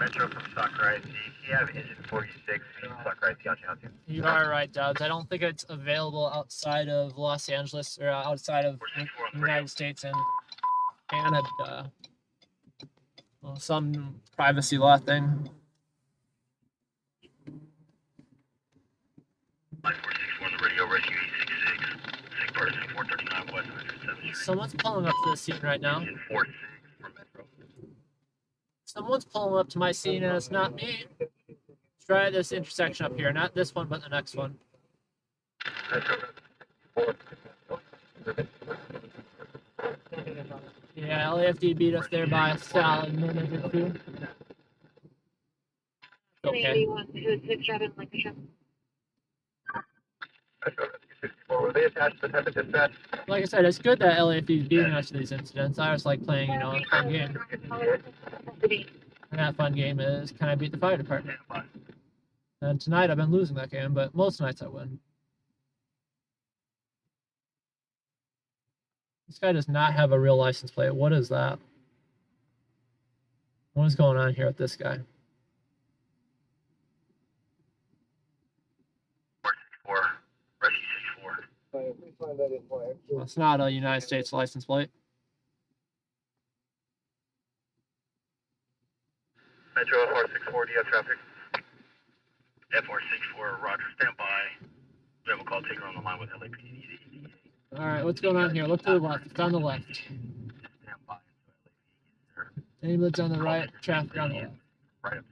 Metro from Stockrise. If you have engine 46, Stockrise got you out too. You are right, Dubs. I don't think it's available outside of Los Angeles or outside of the United States and Canada. Well, some privacy law thing. 5464 on the radio, rescue 866. Sick person 439 West 107th Street. Someone's pulling up to the scene right now. Engine 46 from Metro. Someone's pulling up to my scene and it's not me. Let's try this intersection up here. Not this one, but the next one. Yeah, LAFD beat us there by a solid minute or two. Okay. Were they attached to the type of dispatch? Like I said, it's good that LAFD is beating us to these incidents. I just like playing, a fun game. And that fun game is, can I beat the fire department? And tonight I've been losing that game, but most nights I win. This guy does not have a real license plate. What is that? What is going on here with this guy? 464, rescue 64. Well, it's not a United States license plate. Metro F464, do you have traffic? F464, Roger, stand by. We have a call taker on the line with LAPD. All right, what's going on here? Look to the left. It's on the left. Stand by until LAPD gets there. Ambulance on the right, traffic on the left. Right up.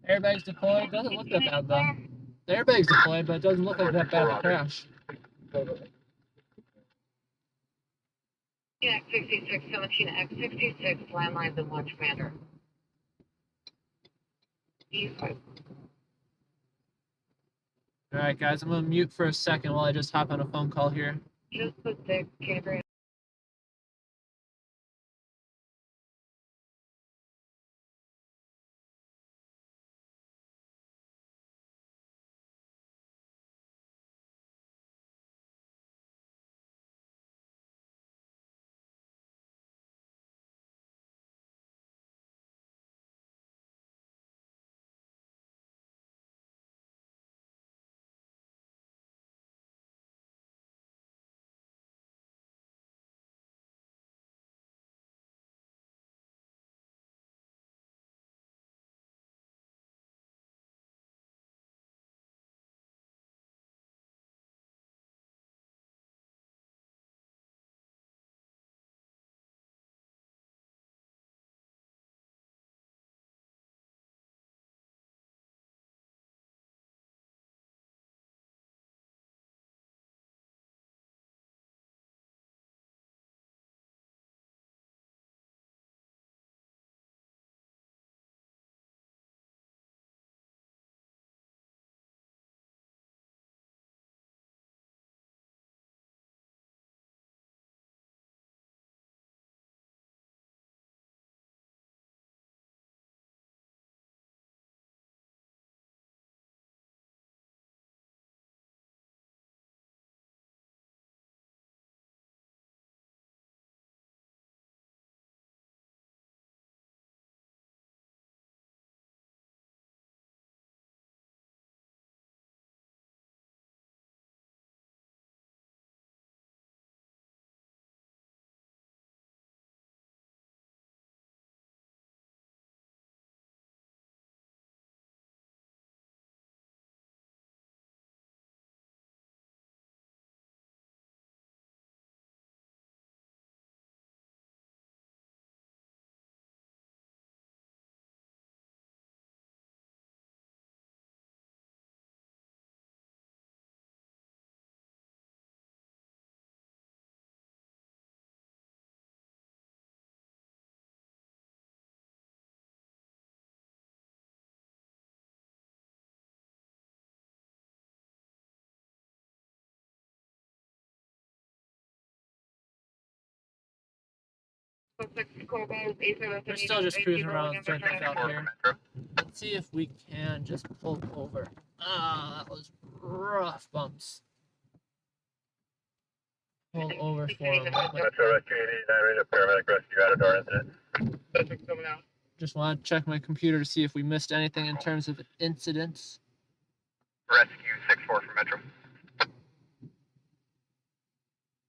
Airbags deployed. Doesn't look that bad though. The airbag's deployed, but it doesn't look like that bad of a crash. Yeah, 6617 X66 landlines and launch commander. All right, guys, I'm gonna mute for a second while I just hop on a phone call here. Just put the camera We're still just cruising around circles out here. Let's see if we can just pull over. Ah, that was rough bumps. Pull over for a moment. Metro Rescue 89, ready to paramedic rescue out of door incident. Suspect coming out. Just want to check my computer to see if we missed anything in terms of incidents. Rescue 64 from Metro.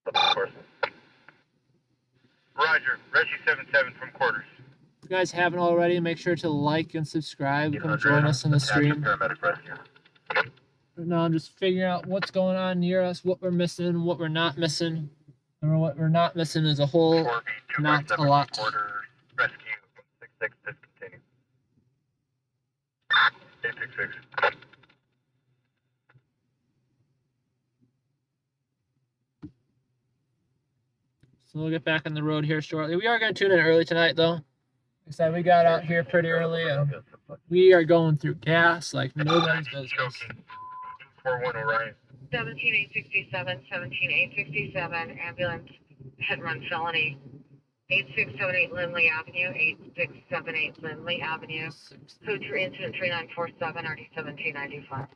Of course. Roger, Rescue 77 from quarters. If you guys haven't already, make sure to like and subscribe. Come join us in the stream. Paramedic rescue. Right now I'm just figuring out what's going on near us, what we're missing, what we're not missing. And what we're not missing as a whole, 4B, not a lot. Quarters, rescue 166, discontinue. 866. So we'll get back on the road here shortly. We are going to tune in early tonight, though. Like I said, we got out here pretty early, and we are going through gas like nobody's business. 41 Orion. 17867, 17867, ambulance, hit and run felony. 8678 Lindley Avenue, 8678 Lindley Avenue. Code for incident 3947, RD 1795.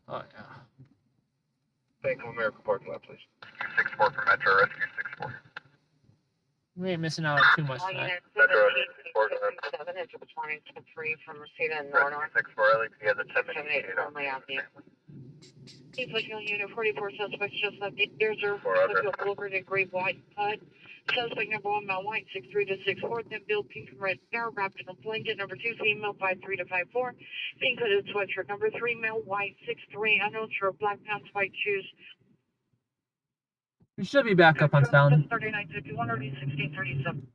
Oh, yeah. Bank of America parking lot, please. 64 for Metro, rescue 64. We ain't missing out on too much tonight. Metro, rescue 7 is responding to 3 from Reseda and Norton. 64, LAP has a 78 Lindley Avenue. Evacuation unit 44 suspects just left the reserve over to Great White Cut. Suspect number 1, male white, 6'3" to 6'4", then build pink and red hair, wrapped in a blanket. Number 2, female, 5'3" to 5'4", pink hooded sweatshirt. Number 3, male white, 6'3", unknown shirt, black pants, white shoes. We should be back up on sound. 3951, 1637.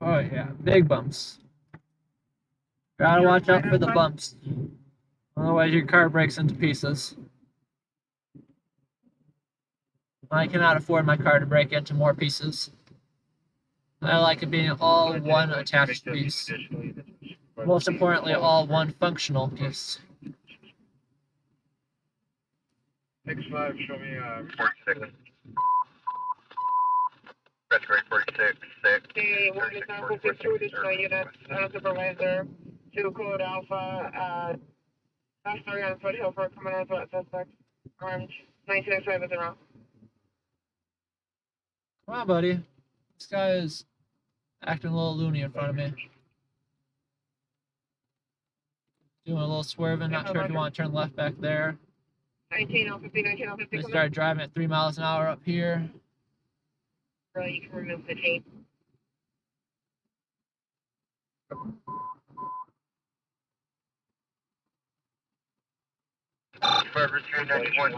Oh, yeah. Big bumps. Gotta watch out for the bumps. Otherwise, your car breaks into pieces. I cannot afford my car to break into more pieces. I like it being all one attached piece. Most importantly, all one functional piece. 65, show me 46. Rescue 46, 6. Okay, we're going to go to 2 units, supervisor, 2 code alpha, sorry, on Foothill for a criminal suspect, armed, 1905 is around. Come on, buddy. This guy is acting a little loony in front of me. Doing a little swerving, not sure if you want to turn left back there. 1950, 1950. We started driving at 3 miles an hour up here. Bro, you can remove the tape. Forever 391,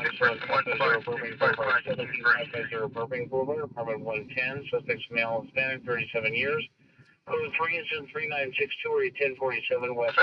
Burbank Boulevard, apartment 110, suspects male, Hispanic, 37 years. Code 3 incident 3962, or 1047 West.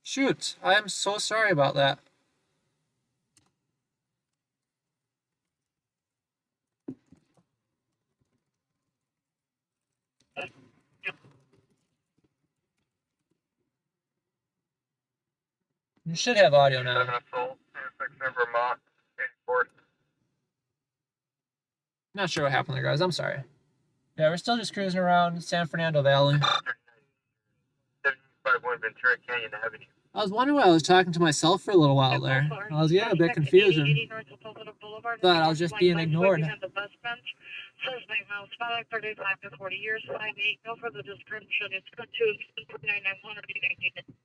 Shoot, I am so sorry about that. You should have audio now. Not sure what happened there, guys. I'm sorry. Yeah, we're still just cruising around San Fernando Valley. 75 Ventura Canyon Avenue. I was wondering why I was talking to myself for a little while there. I was getting a bit confused and thought I was just being ignored. Suspect miles 35 to 40 years, 5'8". No further description. It's good to 991 or 819.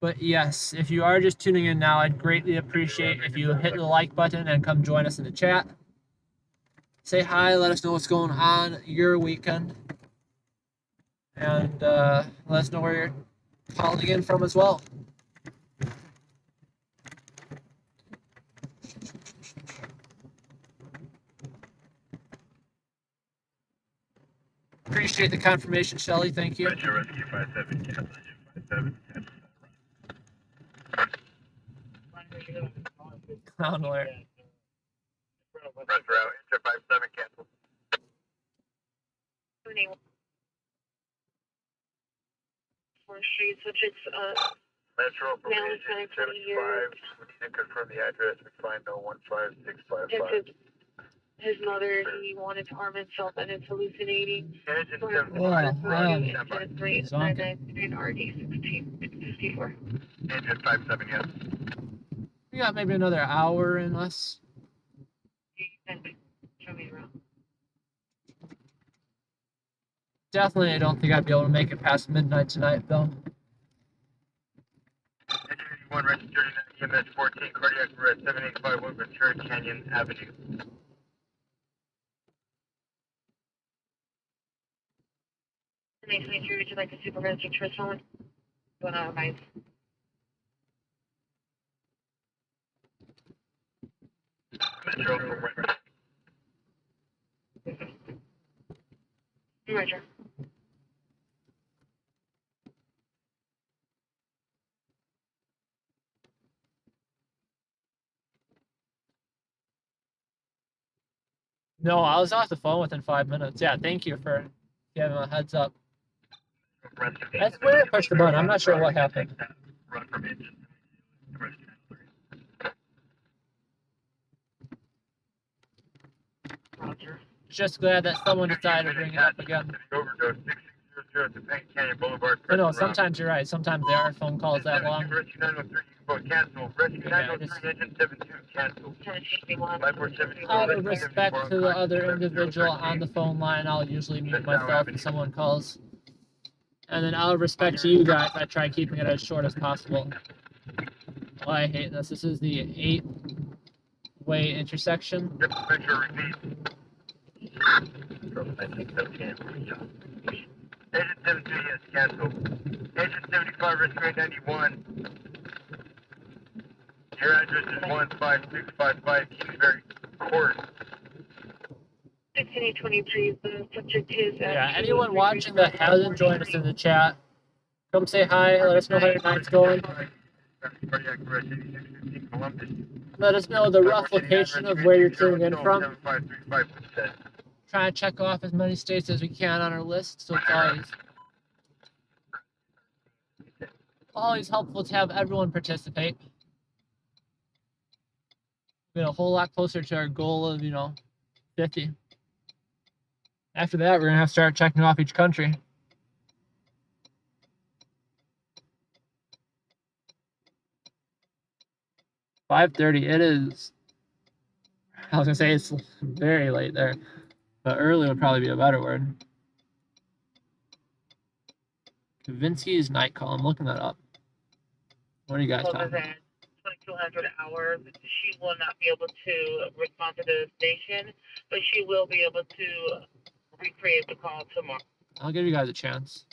But yes, if you are just tuning in now, I'd greatly appreciate if you hit the like button and come join us in the chat. Say hi, let us know what's going on your weekend. And let us know where you're calling in from as well. Appreciate the confirmation, Shelly. Thank you. Rescue 57, cancel 57, cancel. Clown alert. Press route, enter 57, cancel. Street, subjects, Metro from Now agent it's 75. 20 years. We need to confirm the address. We find no 15655. His mother, he wanted to harm himself and is hallucinating. Agent For 75. RD1654. Agent 57, yes. We got maybe another hour in us. Show me around. Definitely, I don't think I'd be able to make it past midnight tonight, though. Agent 81, registered in EMS 14, cardiac arrest, 7851 Ventura Canyon Avenue. Nice to meet you. Would you like to supervise your first moment? Going out of my. Metro from Roger. No, I was off the phone within 5 minutes. Yeah, thank you for giving a heads up. That's where I pushed the button. I'm not sure what happened. Roger. Just glad that someone decided to bring it up again. Overdose 6600 to Penn Canyon Boulevard. But no, sometimes you're right. Sometimes there are phone calls that long. Rescue 903, cancel. Rescue 903, Agent 72, cancel. Out of respect to the other individual on the phone line, I'll usually mute myself if someone calls. And then out of respect to you guys, I try keeping it as short as possible. Oh, I hate this. This is the 8-way intersection. Metro repeat. Agent 72, yes, cancel. Agent 75, Rescue 91. Your address is 15655 Kingsbury Court. 1623, the subject is. Yeah, anyone watching that hasn't joined us in the chat, come say hi. Let us know how your night's going. Cardiac arrest 8615 Columbus. Let us know the rough location of where you're tuning in from. 7535%. Trying to check off as many states as we can on our list, so it's always helpful to have everyone participate. Get a whole lot closer to our goal of, 50. After that, we're gonna have to start checking off each country. $5:30. It is. I was gonna say it's very late there, but early would probably be a better word. Kavinsky's night call. I'm looking that up. What are you guys talking about? 2200 hours. She will not be able to respond to the station, but she will be able to recreate the call tomorrow. I'll give you guys a chance.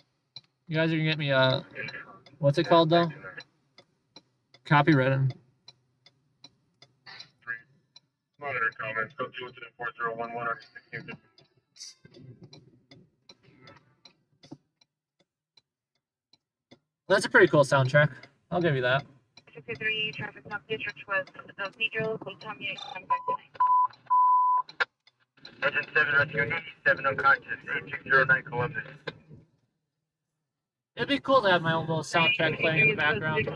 You guys are gonna get me a, what's it called though? Copywritten. Monitor comments. Go to incident 4011 or 1650. That's a pretty cool soundtrack. I'll give you that. 63 traffic stop district was Pedro, Tommy, come back tonight. Engine 7 rescue 87 unconscious, 8609 Columbus. It'd be cool to have my own little soundtrack playing in the background.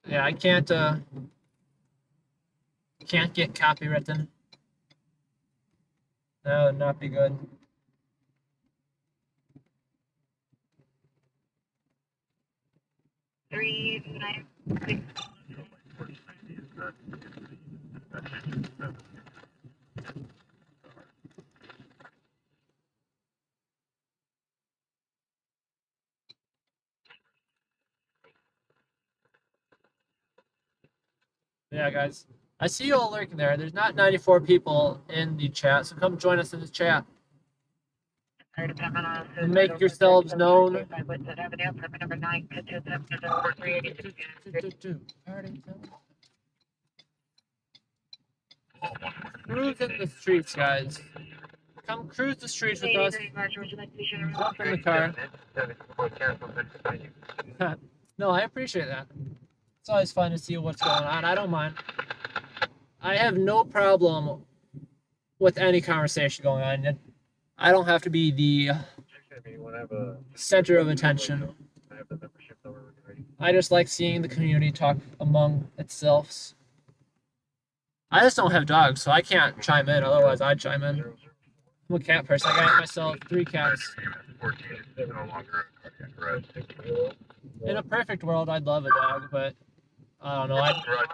Yeah, I can't get copywritten. That would not be good. Yeah, guys. I see you all lurking there. There's not 94 people in the chat, so come join us in the chat. Make yourselves known. Cruise in the streets, guys. Come cruise the streets with us. Jump in the car. No, I appreciate that. It's always fun to see what's going on. I don't mind. I have no problem with any conversation going on. I don't have to be the center of attention. I just like seeing the community talk among itself. I just don't have dogs, so I can't chime in. Otherwise, I'd chime in. I'm a cat person. I got myself 3 cats. In a perfect world, I'd love a dog, but I don't know.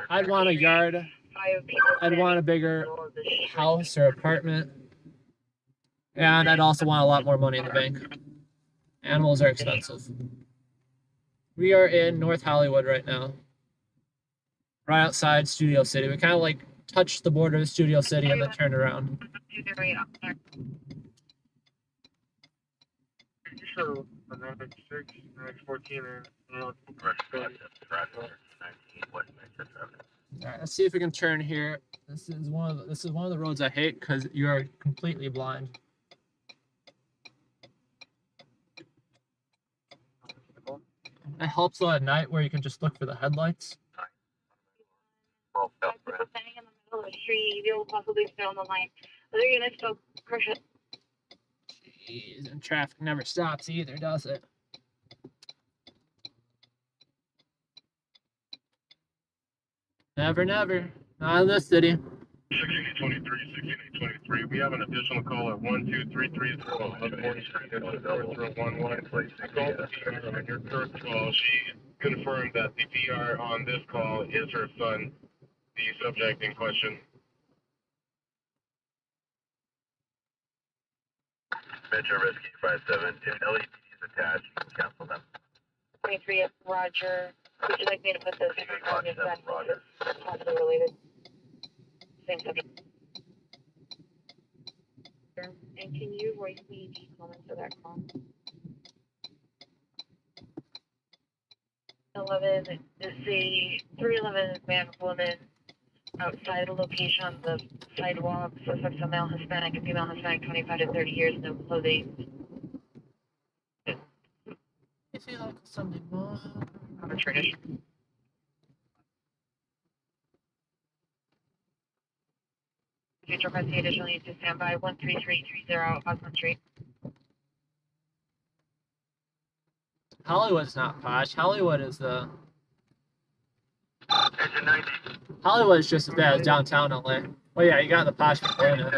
I'd want a yard. I'd want a bigger house or apartment. And I'd also want a lot more money in the bank. Animals are expensive. We are in North Hollywood right now. Right outside Studio City. We kind of like touched the border of Studio City and then turned around. Sure, 996, 914, Alright, let's see if we can turn here. This is one of the roads I hate because you are completely blind. It helps though at night where you can just look for the headlights. Standing in the middle of the street, you'll possibly stay on the line. Other units still crush it. Jeez, and traffic never stops either, does it? Never, never. Not in this city. 1623, we have an additional call at 12330 on your first call. She confirmed that the PR on this call is her son, the subject in question. Metro Rescue 57, if LED is attached, you can cancel them. 23 is Roger. Would you like me to put this on your son? Roger. Possibly related. Same subject. And can you voice me the comments of that call? 11 is the 311 man woman outside the location on the sidewalk. Suspects a male Hispanic and female Hispanic, 25 to 30 years, no clothing. I feel like Sunday morning. Tradition. Future requesting additional needs to stand by 13330 Osmond Street. Hollywood's not posh. Hollywood is the. Hollywood is just as bad as downtown LA. Well, yeah, you got the posh people in it.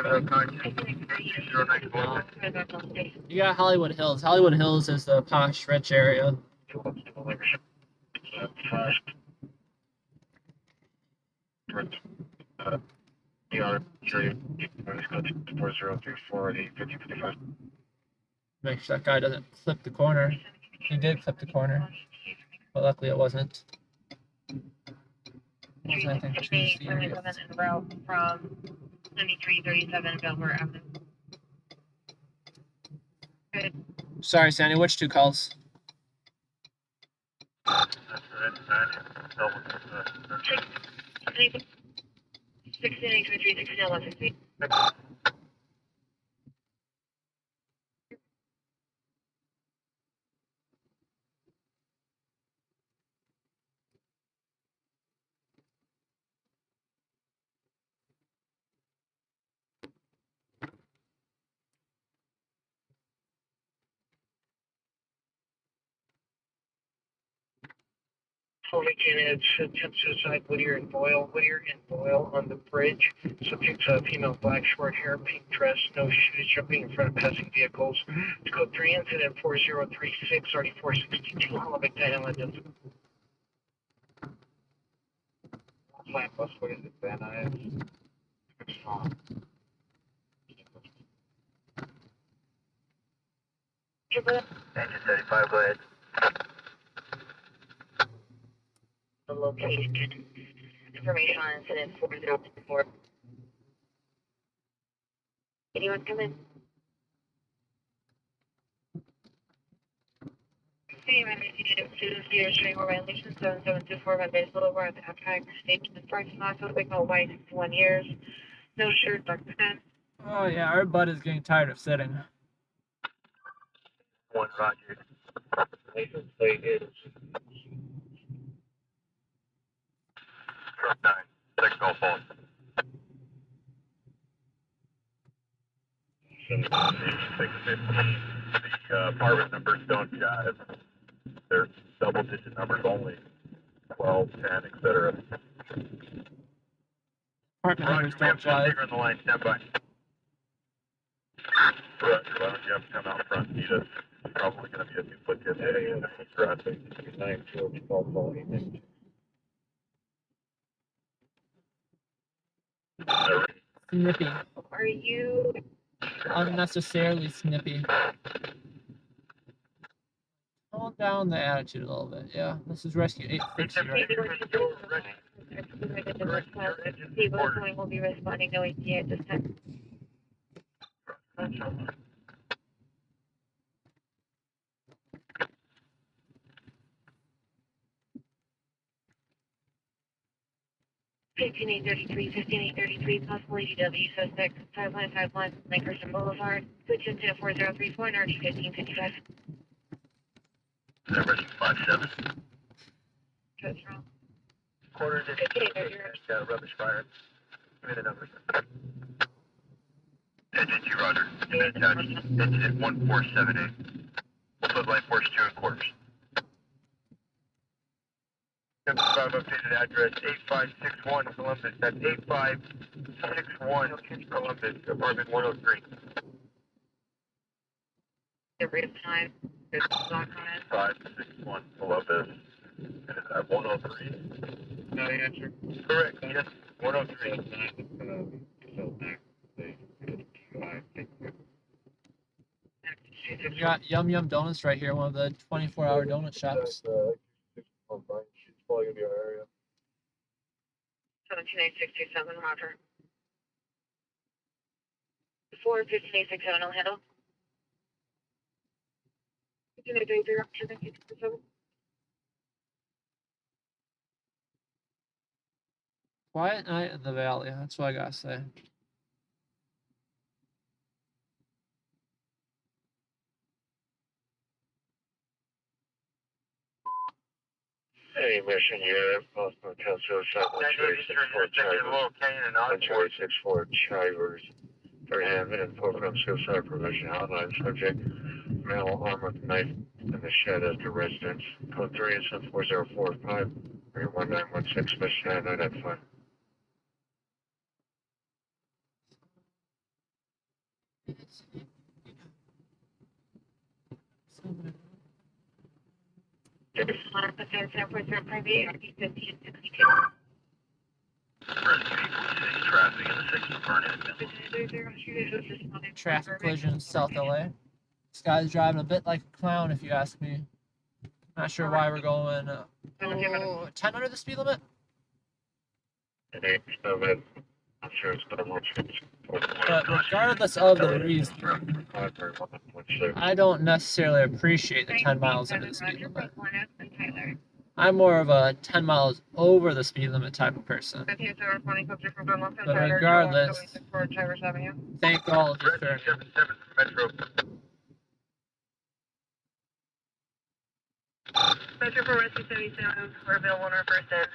You got Hollywood Hills. Hollywood Hills is the posh, rich area. Make sure that guy doesn't clip the corner. He did clip the corner, but luckily it wasn't. Wasn't anything too serious. Route from 9337 Belvoir Avenue. Good. Sorry, Sandy. Which 2 calls? That's right. 16 823 16 11 60. Holy candidates attempt suicide, Whittier and Boyle on the bridge. Subject's female, black, short hair, pink dress, no shoes, jumping in front of passing vehicles. To code 3, incident 4036, already 462, Holland McDaniel, London. Flat bus, what is it, Van Nuys? 1975, go ahead. The location. Information on incident 4034. Anyone come in? Hey, I'm student Peter Street, or violation 7724 by Base Boulevard, the Appac State, the parking lot, suspect no white, 61 years, no shirt, dark pants. Oh yeah, our butt is getting tired of sitting. 1, Roger. License plate is Truck 9, 6 Gulf Falls. 615. The apartment numbers don't jive. They're double-digit numbers only. 12, 10, etc. Apartment numbers don't jive. On the line, stand by. Roger, why don't you have to come out front and meet us? It's probably going to be a duplicate. Yeah, 9 George Ball, Snippy. Are you? Unnecessarily snippy. Calm down the attitude a little bit. Yeah, this is Rescue 860 right here. People will be responding no ETA at this time. 15833, possible ADW suspect, 515 Lankerson Boulevard, switch into 4034 and RD 1555. Is that Rescue 57? That's wrong. Quarters in rubbish fire. Give me the numbers. Engine 2, Roger. Unit attached. Incident 1478. We'll put line force 2 and quarters. 75 updated address 8561 Columbus. That's 8561 Columbus, apartment 103. The rate of time, there's a clock on it. 561 Columbus. And is that 103? No answer. Correct, yes. 103. We got Yum Yum Donuts right here, one of the 24-hour donut shops. She's probably gonna be our area. 17867, Roger. 15867, I'll handle. 15837. Quiet night in the valley. That's what I gotta say. Any mission here, Post Motel Suicide, 12864 Chivers, for having and program suicide prevention hotline subject, male armored knife in the shed at the residence. Code 3 is 4045, 31916, mission identified. Traffic collision, South LA. This guy's driving a bit like a clown, if you ask me. Not sure why we're going 10 under the speed limit. I'm sure it's better more. But regardless of the reason, I don't necessarily appreciate the 10 miles under the speed limit. I'm more of a 10 miles over the speed limit type of person. But regardless, thank all of you for 77 Metro. Metro for Rescue 77, we're available on our first end.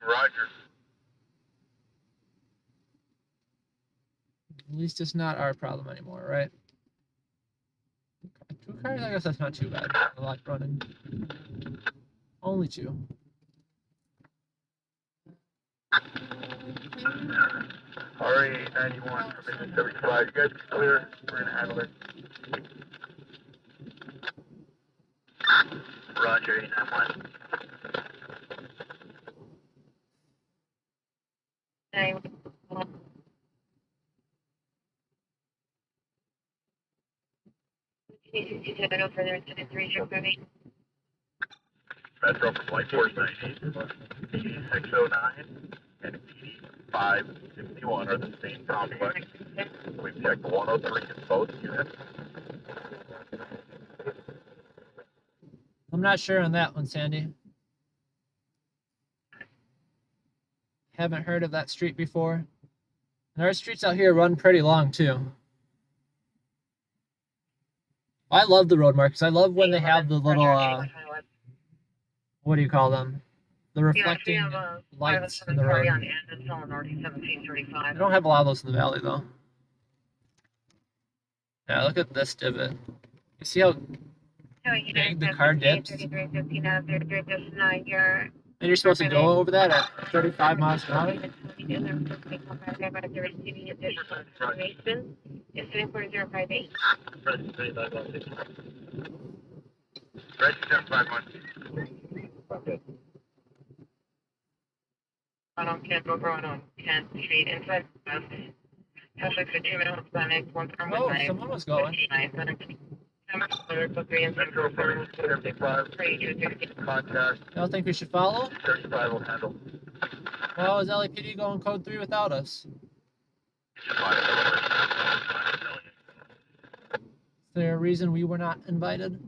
Roger. At least it's not our problem anymore, right? 2 cars, I guess that's not too bad. A lot running. Only 2. RA 91, permission 75. You guys are clear. We're gonna handle it. Roger 891. Metro for flight 490, 609, and 561 are the same complex. We've checked 103 in both units. I'm not sure on that one, Sandy. Haven't heard of that street before. And our streets out here run pretty long too. I love the road markers. I love when they have the little, what do you call them? The reflecting lights in the road. I don't have a lot of those in the valley though. Yeah, look at this divot. You see how big the car dips? And you're supposed to go over that at 35 miles an hour? It's 34058. Ready 751. On Campbell Road on 10th Street inside West. Traffic for 2 minutes, next 1 from Oh, someone was going. Metro 75. Contact. You don't think we should follow? 35 will handle. Well, is LAPD going code 3 without us? Is there a reason we were not invited?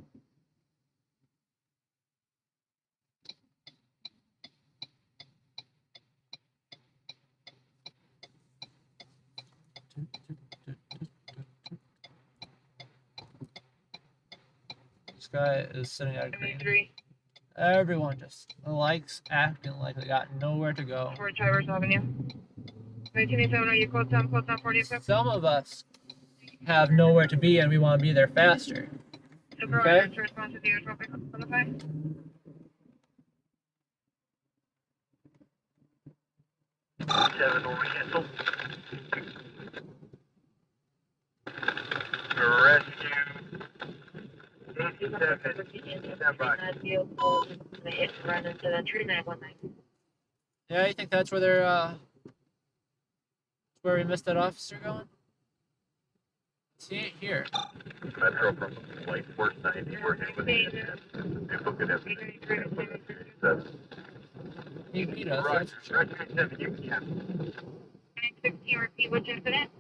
This guy is sitting at a green. Everyone just likes acting like they got nowhere to go. For Traverse Avenue. 1987, are you code 10, 47? Some of us have nowhere to be and we want to be there faster. Okay? To respond to the usual pickup on the 5. Seven will cancel. Rescue. 87. Stand by. Yeah, you think that's where they're where we missed that officer going? See it here. Metro from flight 490 working with the look at everything. He beat us. Right, Rescue 7, you can cancel. 916, repeat which incident?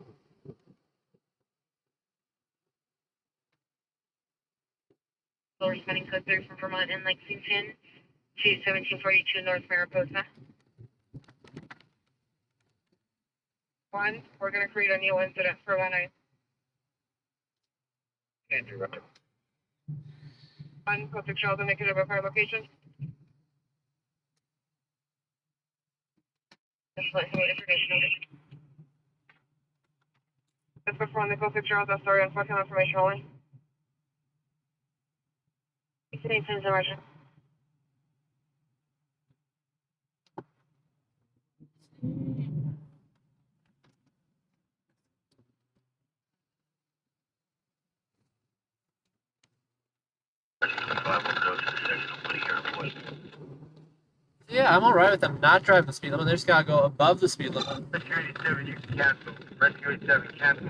We're spending code 3 from Vermont in Lexington to 1742 North Mariposa. 1, we're going to create a new incident for 1 1, code 6 Charles indicated by fire location. Just let me information over. Just before on the code 6 Charles, that's sorry, unfortunate information only. Today's emergency. Yeah, I'm alright with them not driving the speed limit. They just gotta go above the speed limit. Rescue 87, you can cancel. Rescue 87, cancel.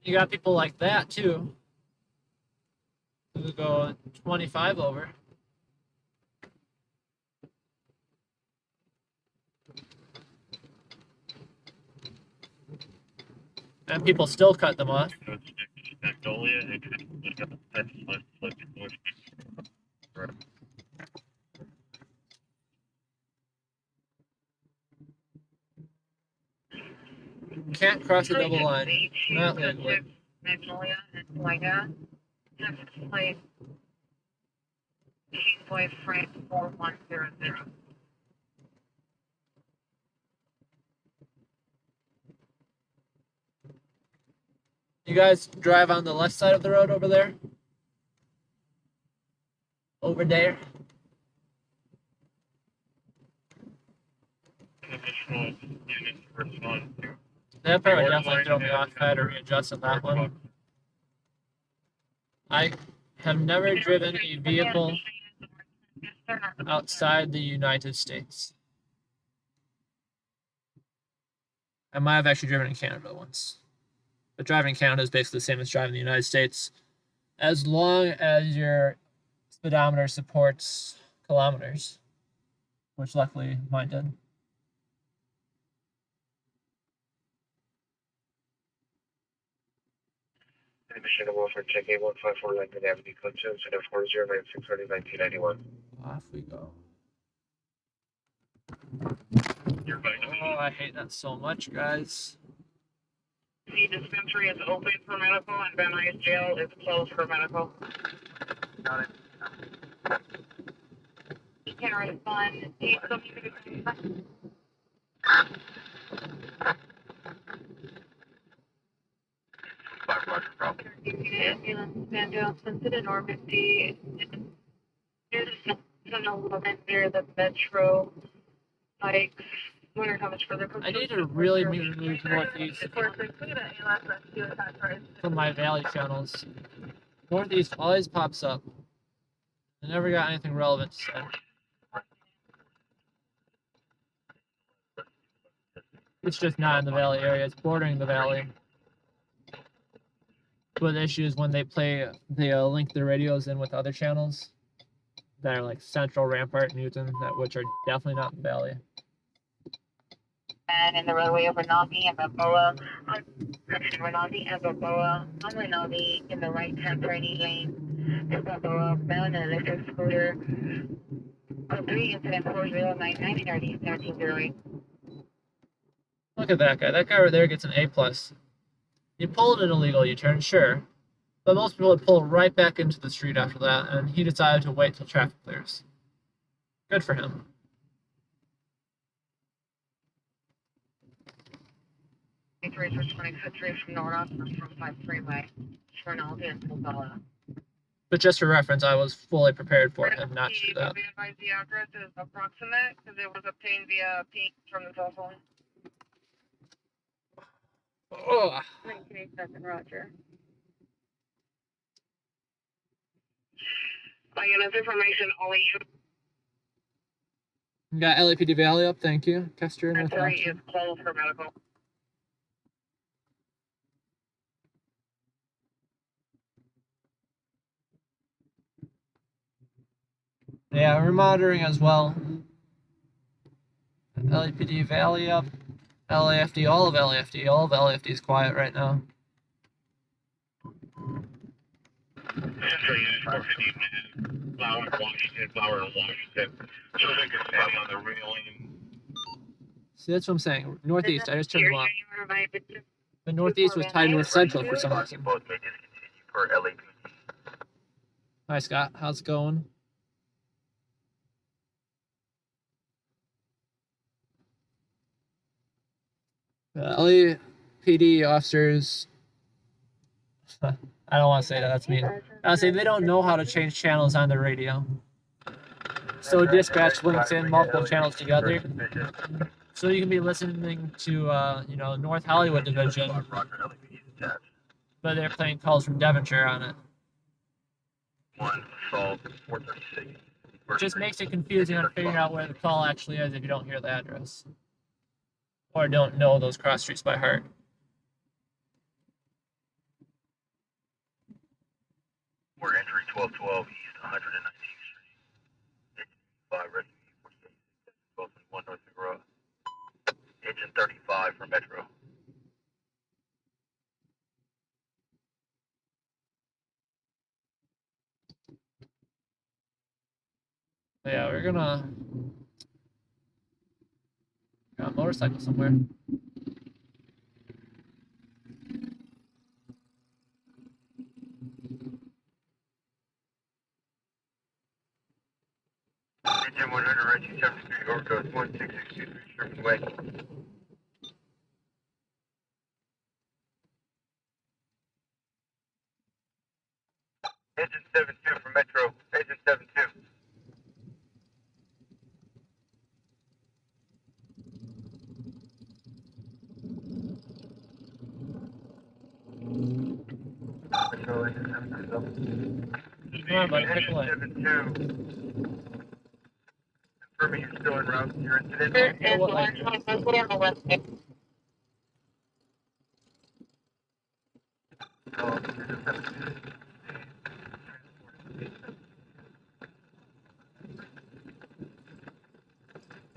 You got people like that too, who go 25 over. And people still cut them off. Can't cross a double line. Not legally. Magnolia and Sliga. Place Boy Frank 4100. You guys drive on the left side of the road over there? Over there? That part would definitely throw me off if I had to readjust on that one. I have never driven a vehicle outside the United States. I might have actually driven in Canada once. But driving in Canada is basically the same as driving in the United States, as long as your speedometer supports kilometers, which luckily mine did. Michigan Wolford, check 8154 Langdon Avenue, code 24096 Off we go. You're fine. Oh, I hate that so much, guys. The dispensary is open for medical and Van Nuys Jail is closed for medical. Got it. You can respond. Ambulance Van Johnson to the Normandy. Near the 7-Eleven near the Metro Pikes. Wonder how much further. I need to really move northeast from my valley channels. Northeast always pops up. I never got anything relevant to say. It's just not in the valley area, it's bordering the valley. But the issue is when they link the radios in with other channels that are like Central, Rampart, Newton, which are definitely not in the valley. And in the roadway of Rinaldi and Balboa, Rinaldi and Balboa, on Rinaldi in the right-hand turning lane, to Balboa, bound an electric scooter, 03 incident 4099 Northeast 1708. Look at that guy. That guy right there gets an A+. You pulled an illegal U-turn, sure. But most people would pull right back into the street after that, and he decided to wait till traffic clears. Good for him. Three for 23 from Nora from 5 freeway, Rinaldi and Balboa. But just for reference, I was fully prepared for him not to do that. We advise the address is approximate because it was obtained via ping from the cell phone. Oh. 1987, Roger. I get this information only you. Got LAPD Valley up, thank you. Kester, North Three is closed for medical. Yeah, we're monitoring as well. LAPD Valley up. LAFD, all of LAFD. All of LAFD is quiet right now. Central Unit 450, man. Flower and Washington. Children can stand on the railing. See, that's what I'm saying. Northeast, I just turned them off. The Northeast was tied North Central for some reason. Both may discontinue per LAPD. Hi, Scott. How's it going? LAPD officers. I don't want to say that. That's mean. I say they don't know how to change channels on the radio. So dispatch links in multiple channels together. So you can be listening to, North Hollywood Division, but they're playing calls from Devonshire on it. It just makes it confusing on figuring out where the call actually is if you don't hear the address. Or don't know those cross streets by heart. We're entering 1212 East 119th Street. Engine 5 Rescue 48, 1221 North Monroe. Engine 35 for Metro. Yeah, we're gonna got a motorcycle somewhere. Engine 100, Reggie 73, York Coast 16623, Sherman Way. Engine 72 from Metro, Engine 72. Metro, Engine 72. Come on, buddy, pick a lane. Engine 72. Confirming you're still en route to your incident. There Yeah, is what one lane? possibly on the west side.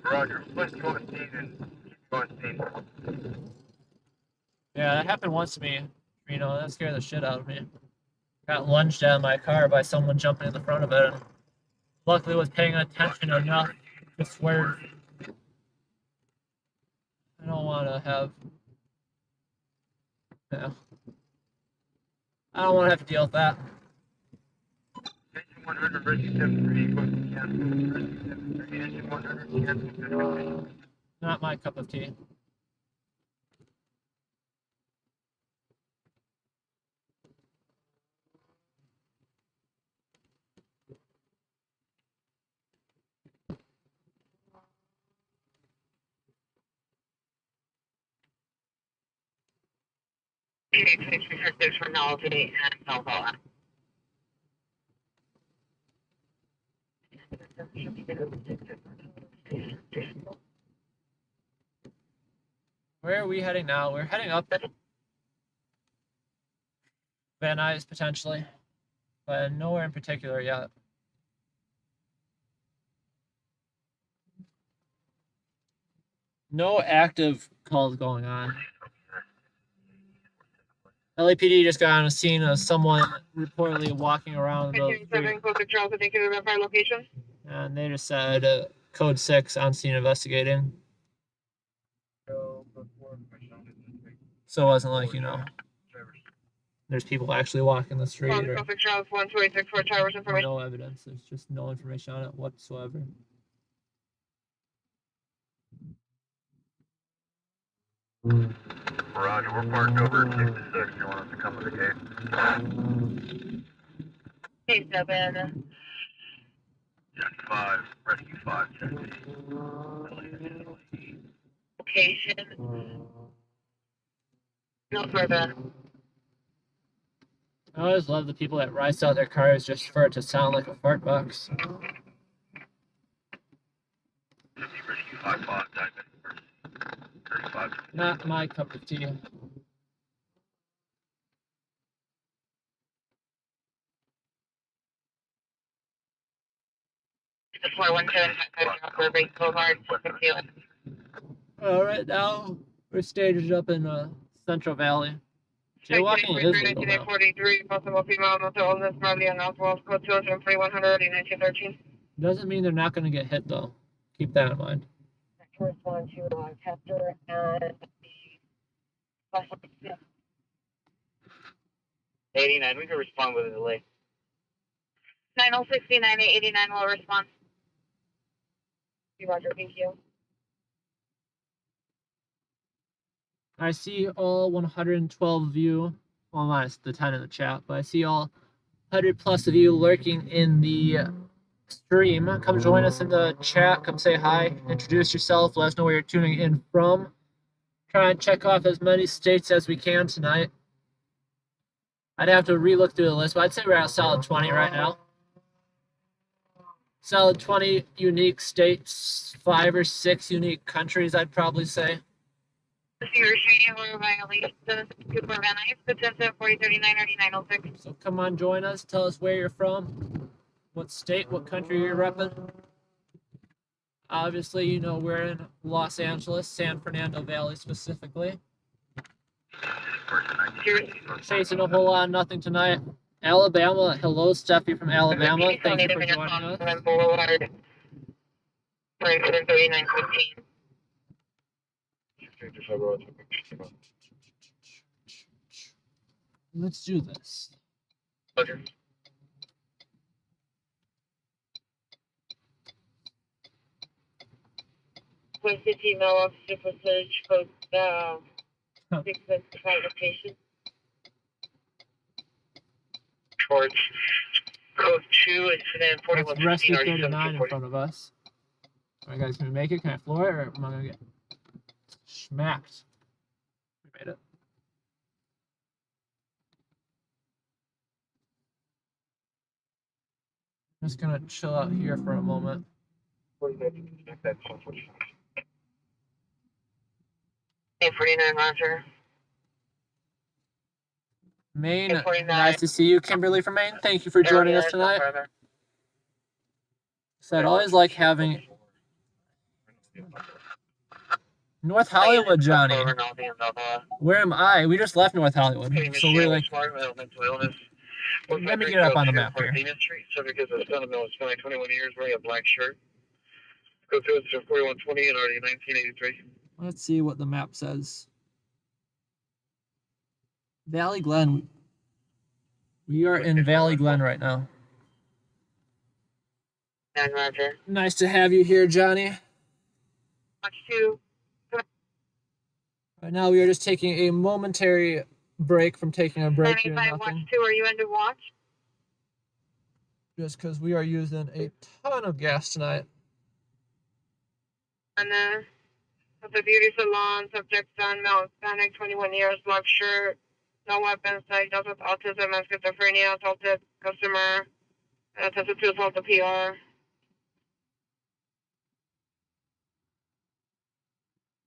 Roger, let's go on scene and keep going scene. Yeah, that happened once to me. You know, that scared the shit out of me. Got lunged out of my car by someone jumping in the front of it. And luckily was paying attention enough to swerve. I don't want to have... Yeah. I don't want to have to deal with that. Engine 100, Reggie 73, go to cancel. Reggie 73, Engine 100, cancel. Discontinue. Not my cup of tea. There's for Novelty and Balboa. Where are we heading now? We're heading up Van Nuys potentially, but nowhere in particular yet. No active calls going on. LAPD just got on a scene of someone reportedly walking around the street, Location. and they just said code 6 on scene investigating. So it wasn't like, you know, there's people actually walking the street or no evidence. There's just no information on it whatsoever. Roger, we're parked over at 66. You want us to come to the gate? K7. Jet 5, Rescue 5, Jet 8. Location. No further. I always love the people that rise out their cars just for it to sound like a fart box. Rescue 5, 5, 35. Not my cup of tea. Right now we're staged up in Central Valley. Jaywalking is legal now. 43, possible female, not to illness, Marley, and Oswald, code 203-100 in 1913. Doesn't mean they're not going to get hit though. Keep that in mind. Respond to Kester and the 89, we can respond with a delay. 9060, 9889 will respond. Roger, thank you. I see all 112 of you, well, minus the 10 in the chat, but I see all 100 plus of you lurking in the stream. Come join us in the chat. Come say hi. Introduce yourself. Let us know where you're tuning in from. Try and check off as many states as we can tonight. I'd have to re-look through the list, but I'd say we're at a solid 20 right now. Solid 20 unique states, 5 or 6 unique countries, I'd probably say. So come on, join us. Tell us where you're from, what state, what country you're repping. Obviously, you know we're in Los Angeles, San Fernando Valley specifically. Chasing a whole lot of nothing tonight. Alabama, hello, Steffi from Alabama. Thank you for joining us. Right, 3915. Let's do this. Roger. Point 50 email officer for search code 655 location. Towards code 2, incident That's 4115 Rescue RD 39 in front of us. All right, guys, can we make it? Can I floor it, or am I gonna get smacked? We made it. I'm just gonna chill out here for a moment. Hey, 49 Roger. Maine, 49. nice to see you, Kimberly from Maine. Thank you for joining us tonight. So I'd always like having North Hollywood, Johnny. Where am I? We just left North Hollywood, so we're like. Let me get up on the map here. Subject is a son of male, 21 years, wearing a black shirt. Code 2 is 4120 and already 1983. Let's see what the map says. Valley Glen. We are in Valley Glen right now. Roger. Nice to have you here, Johnny. Watch 2. Right now we are just taking a momentary break from taking a break doing nothing. Watch 2, are you under watch? Just because we are using a ton of gas tonight. And of the beauty salon, subject son, male, Hispanic, 21 years, black shirt, no weapons, diagnosed with autism and schizophrenia, assaulted customer, attempted to assault the PR.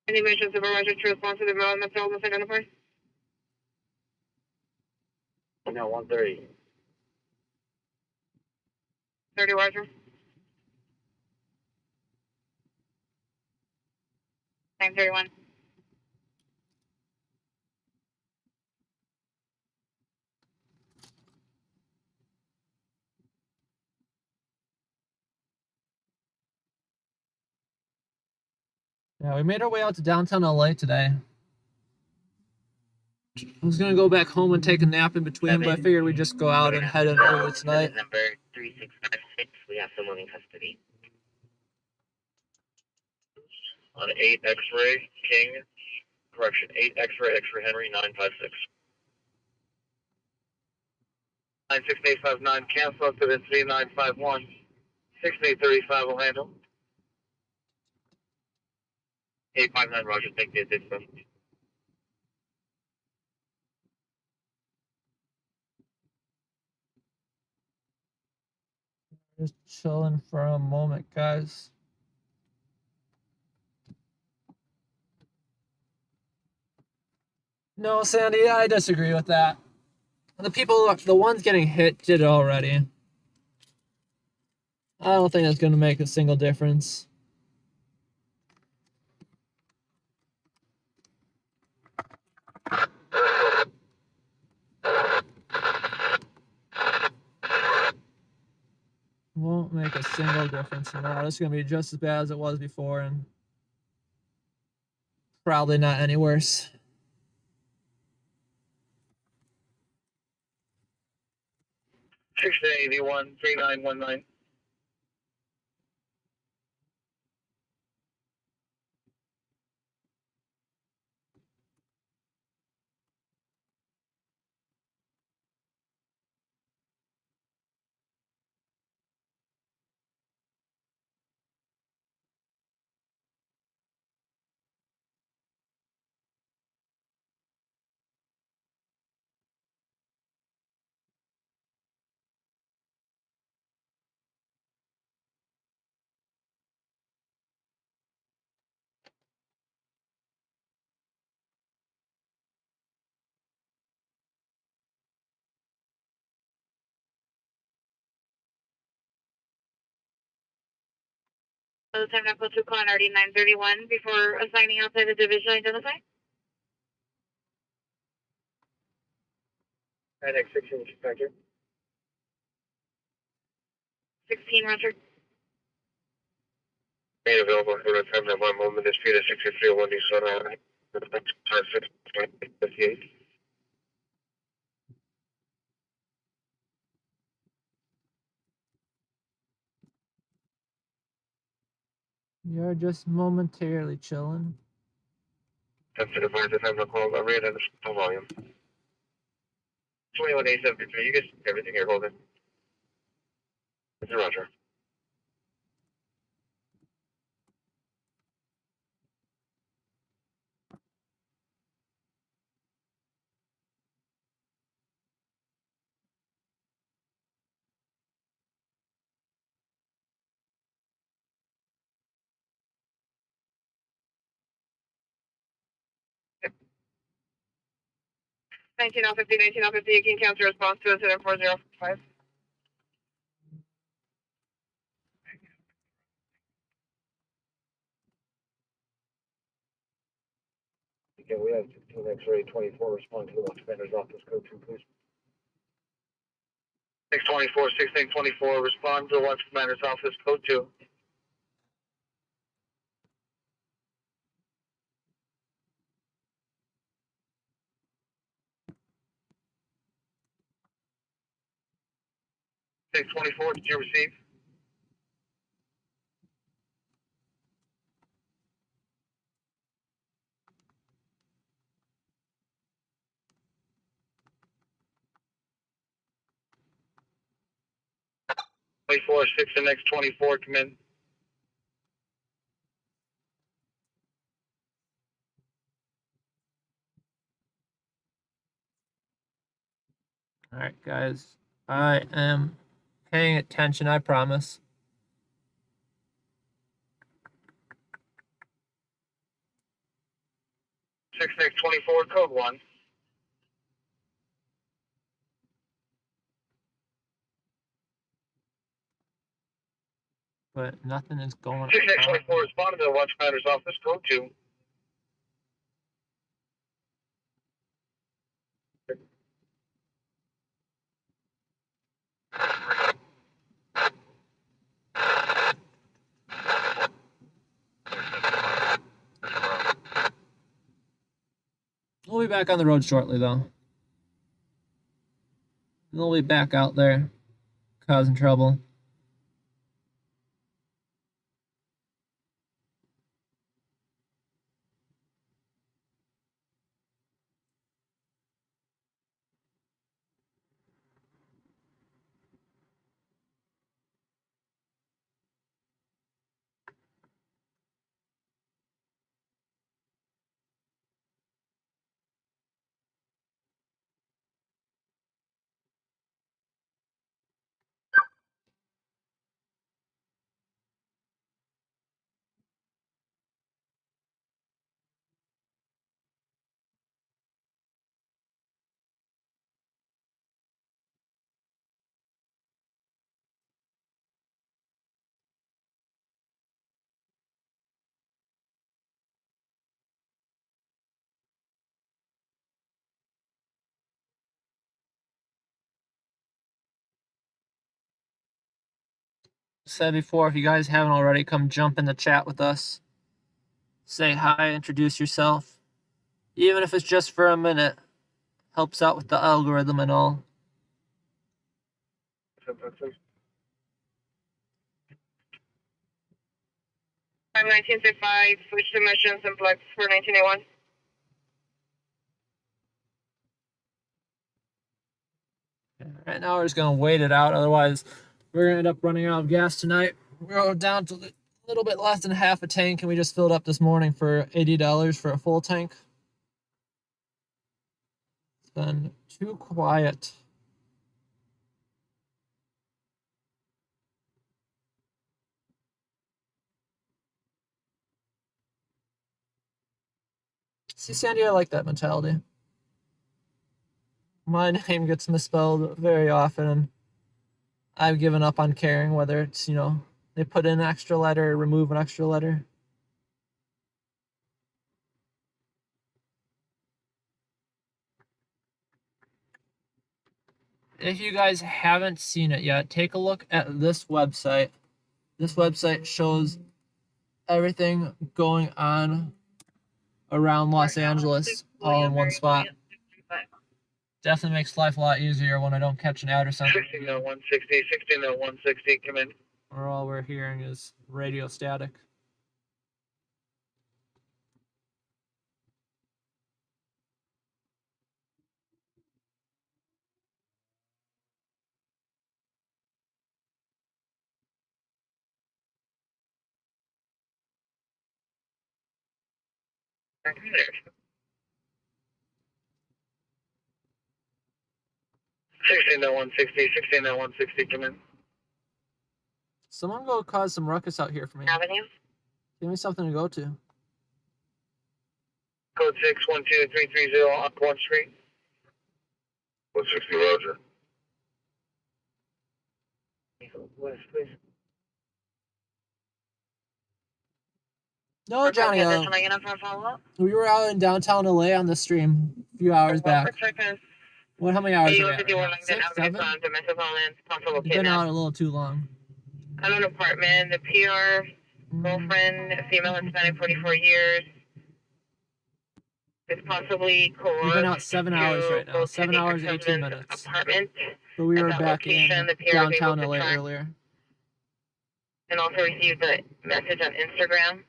Any mission supervisor to respond to the male mental illness identified? No, 130. 30 Roger. 931. Yeah, we made our way out to downtown LA today. I was gonna go back home and take a nap in between, but I figured we'd just go out and head in early tonight. Number 3696, we have someone in custody. On 8 X-ray, King, correction, 8 X-ray, Henry, 956. 96859, cancel up to the 3951. 6835 will handle. 859, Roger, thank you, this one. Just chilling for a moment, guys. No, Sandy, I disagree with that. The ones getting hit did it already. I don't think that's going to make a single difference. Won't make a single difference tomorrow. It's going to be just as bad as it was before, and probably not any worse. Six 3919. So the time to go to con RD 931 before assigning outside the division identify? 9X16, Inspector. 16 Roger. Made available for the time at 1 moment. This Peter 6301 Nissan. 58. You're just momentarily chilling. Time to divide the time to call the rate and the volume. 21873. You get everything here, Holden. It's a Roger. 1950, 1950, you can counter response to incident 405. Okay, we have 16 X-ray 24. Respond to the watch commander's office. Code 2, please. 624, 1624. Respond to the watch commander's office. Code 2. Six 24, did you receive? Twenty-four, 6 and X 24, come in. All right, guys. I am paying attention, I promise. 6 X 24, code 1. But nothing is going 6 X on. 24, respond to the watch commander's office. Code 2. We'll be back on the road shortly, though. We'll be back out there, causing trouble. Said before, if you guys haven't already, come jump in the chat with us. Say hi, introduce yourself. Even if it's just for a minute. Helps out with the algorithm and all. 1965, switch to missions and flex for 1981. Right now, we're just going to wait it out. Otherwise, we're going to end up running out of gas tonight. We're down to a little bit less than half a tank, and we just filled up this morning for $80 for a full tank. It's been too quiet. See, Sandy, I like that mentality. My name gets misspelled very often, and I've given up on caring whether it's, they put in an extra letter or remove an extra letter. If you guys haven't seen it yet, take a look at this website. This website shows everything going on around Los Angeles all in one spot. Definitely makes life a lot easier when I don't catch an ad or something. 160160, 160160, come in. Or all we're hearing is radio static. Sixteen 160, come in. Someone go cause some ruckus out here for me. Avenue. Give me something to go to. Code 612330 on 1 Street. 160, Roger. West, please. No, Johnny, we were out in downtown LA on the stream a few hours back. What? How many hours are we at? 6, 7? It's been out a little too long. I'm in an apartment. The PR girlfriend, female Hispanic, 44 years. It's possibly coerced. We've been out 7 hours right now. 7 hours, 18 minutes. Apartment. But we were back in downtown LA track, earlier. And also received a message on Instagram.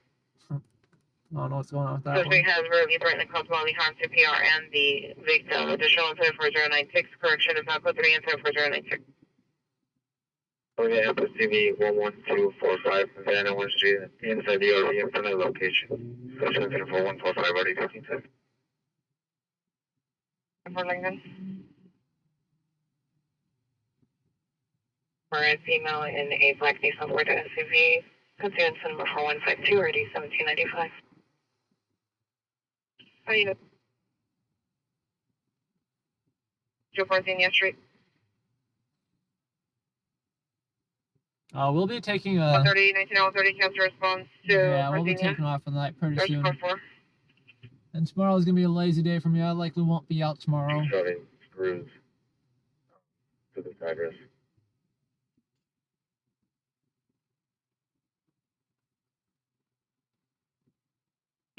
I don't know what's going on with that Suspect one. has verbally threatened to cause bodily harm to PR and the victim. Additional 74096, correction is now code 3 and 74096. Okay, FSCV 11245, Savannah 1 Street, inside the RV in front of the location. Social 4145, already 15 seconds. For Lincoln. For a female in a black Nissan Ford SUV, considered number 4152, already 1795. How do you know? 214 Street. We'll be taking a... 130, 1930, cancel response to... Yeah, we'll be taking off for the night pretty soon. And tomorrow's going to be a lazy day for me. I likely won't be out tomorrow. Starting screws to this address.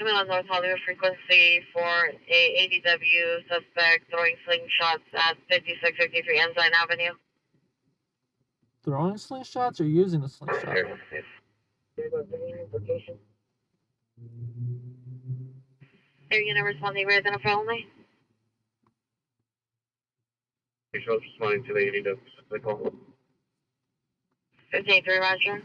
On North Hollywood frequency for a ADW suspect throwing slingshots at 5653 Ensign Avenue. Throwing slingshots or using a slingshot? Are you gonna respond to identify only? Visuals responding to the ADW suspect call. 53 Roger.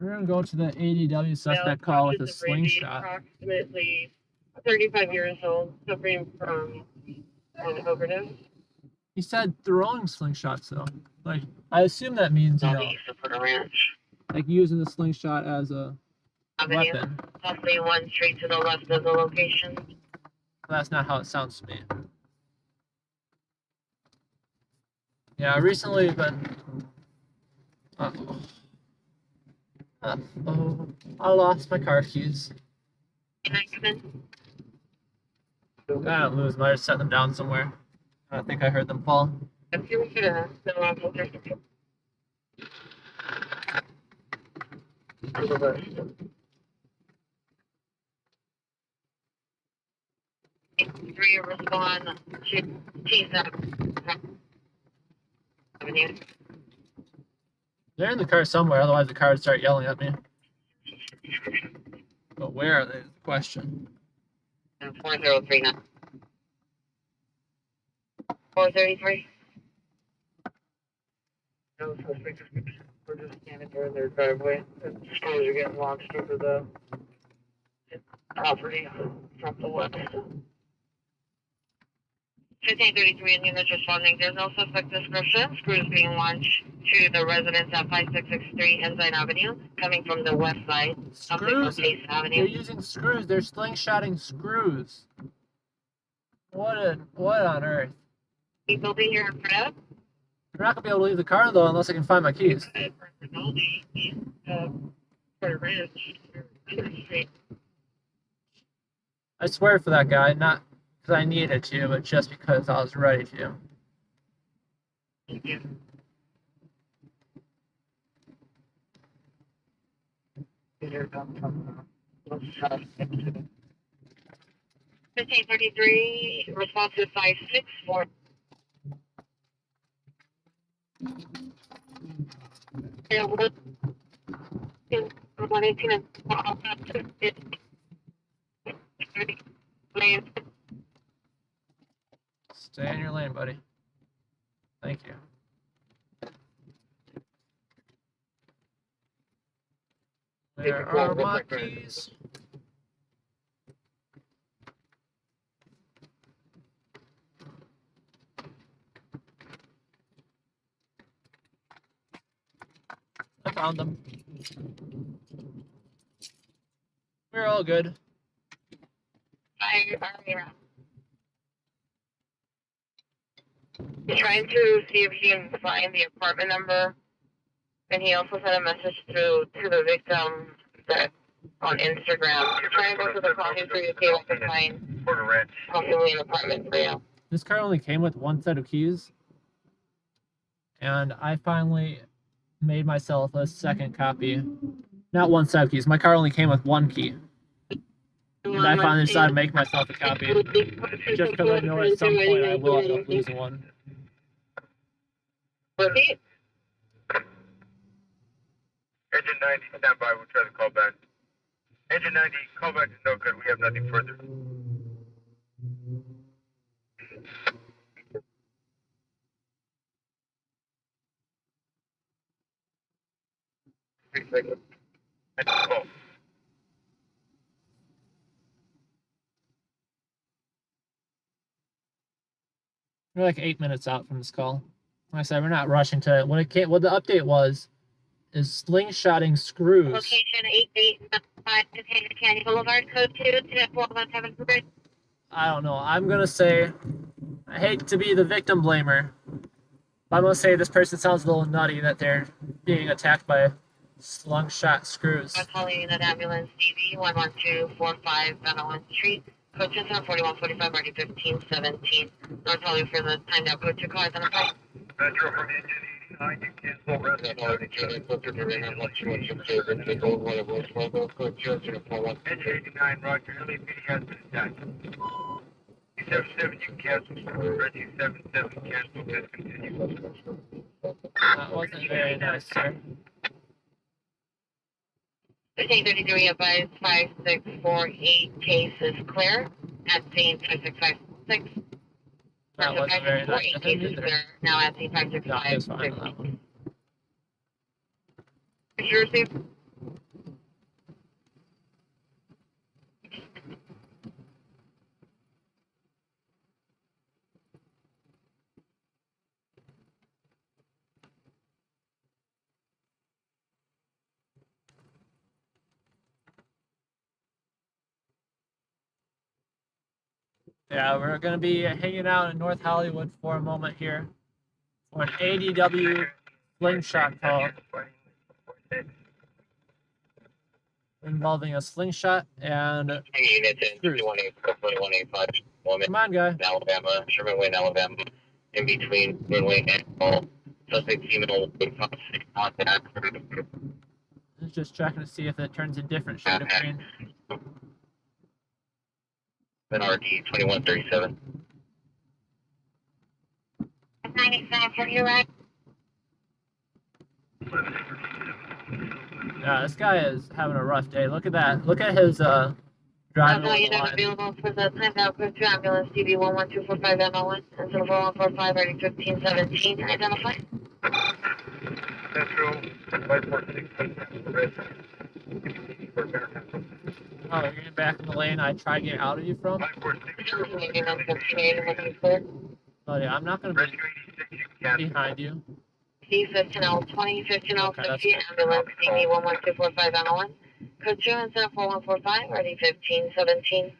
We're going to go to the ADW suspect call with a slingshot. Approximately 35 years old, suffering from an overdose. He said throwing slingshots, though. Like, I assume that means, you know, like using the slingshot as a weapon. Possibly 1 street to the left of the location. That's not how it sounds to me. Yeah, I recently been... Uh-oh. I lost my car keys. I don't lose them. I just set them down somewhere. I think I heard them fall. Three respond to T7. They're in the car somewhere, otherwise the car would start yelling at me. But where are they is the question. 4039. 433. No suspect. We're just standing there in their driveway. And stores are getting launched over the property from the west. 1533 and units responding. There's no suspect description. Screws being launched to the residence at 5663 Ensign Avenue, coming from the west side. Screws? Avenue. They're using screws. They're slingshotting screws. What on earth? People be here for that? I'm not going to be able to leave the car, though, unless I can find my keys. I swear for that guy, not because I needed to, but just because I was ready to. $1533, response to 564. Yeah, 118 and Stay in your lane, buddy. Thank you. There are my keys. I found them. We're all good. He's trying to see if he can find the apartment number, and he also sent a message to the victim that on Instagram. He's trying to go to the coffee for you to see if I can find possibly an apartment for you. This car only came with one set of keys, and I finally made myself a second copy. Not one set of keys. My car only came with one key. And I finally decided to make myself a copy. Just because I know at some point I will end up losing one. Repeat? Engine 90, stand by. We'll try to call back. Engine 90, call back is no good. We have nothing further. Oh. We're like 8 minutes out from this call. Like I said, we're not rushing to it. When it came, what the update was is slingshotting screws. Location 8895 Candy Boulevard, code 2-4173. I don't know. I'm gonna say, I hate to be the victim blamer, but I'm gonna say this person sounds a little nutty that they're being attacked by slingshot screws. I'm calling that ambulance DV 11245 Van Street. Code 4145 already 1517. I'll tell you for the time that put your car identified. Metro from engine 89, you cancel rest. Engine 89, Roger. LAPD has been attacked. 77, you cancel. Reggie 77, cancel. Discontinue. That wasn't very nice, sir. 1533 advised 5648 case is clear. At scene 5656. That wasn't very nice. 5648 case is clear. Now at scene No, it was fine on 5656. that one. Did you receive? Yeah, we're gonna be hanging out in North Hollywood for a moment here for an ADW slingshot call involving a slingshot and Units in screws. 2185. Come on, guy. Alabama, Sherman Wayne, Alabama. In between runway and all. Suspect female with contact. It's just checking to see if it turns a different shade of green. Then RD 2137. 97 for you, right? Yeah, this guy is having a rough day. Look at that. Look at his driving No, on you're the not line. available for the time now. Go to ambulance DB 11245 ML1 and 4145 ready 1517. Identify. Central 546. Oh, you're getting back in the lane I tried to get out of you from? 546. Buddy, I'm not going to Rescue 86, you can behind you. C15L20, 15L50, Okay, ambulance DB 11245 ML1. Code 2 and 4145 ready 1517.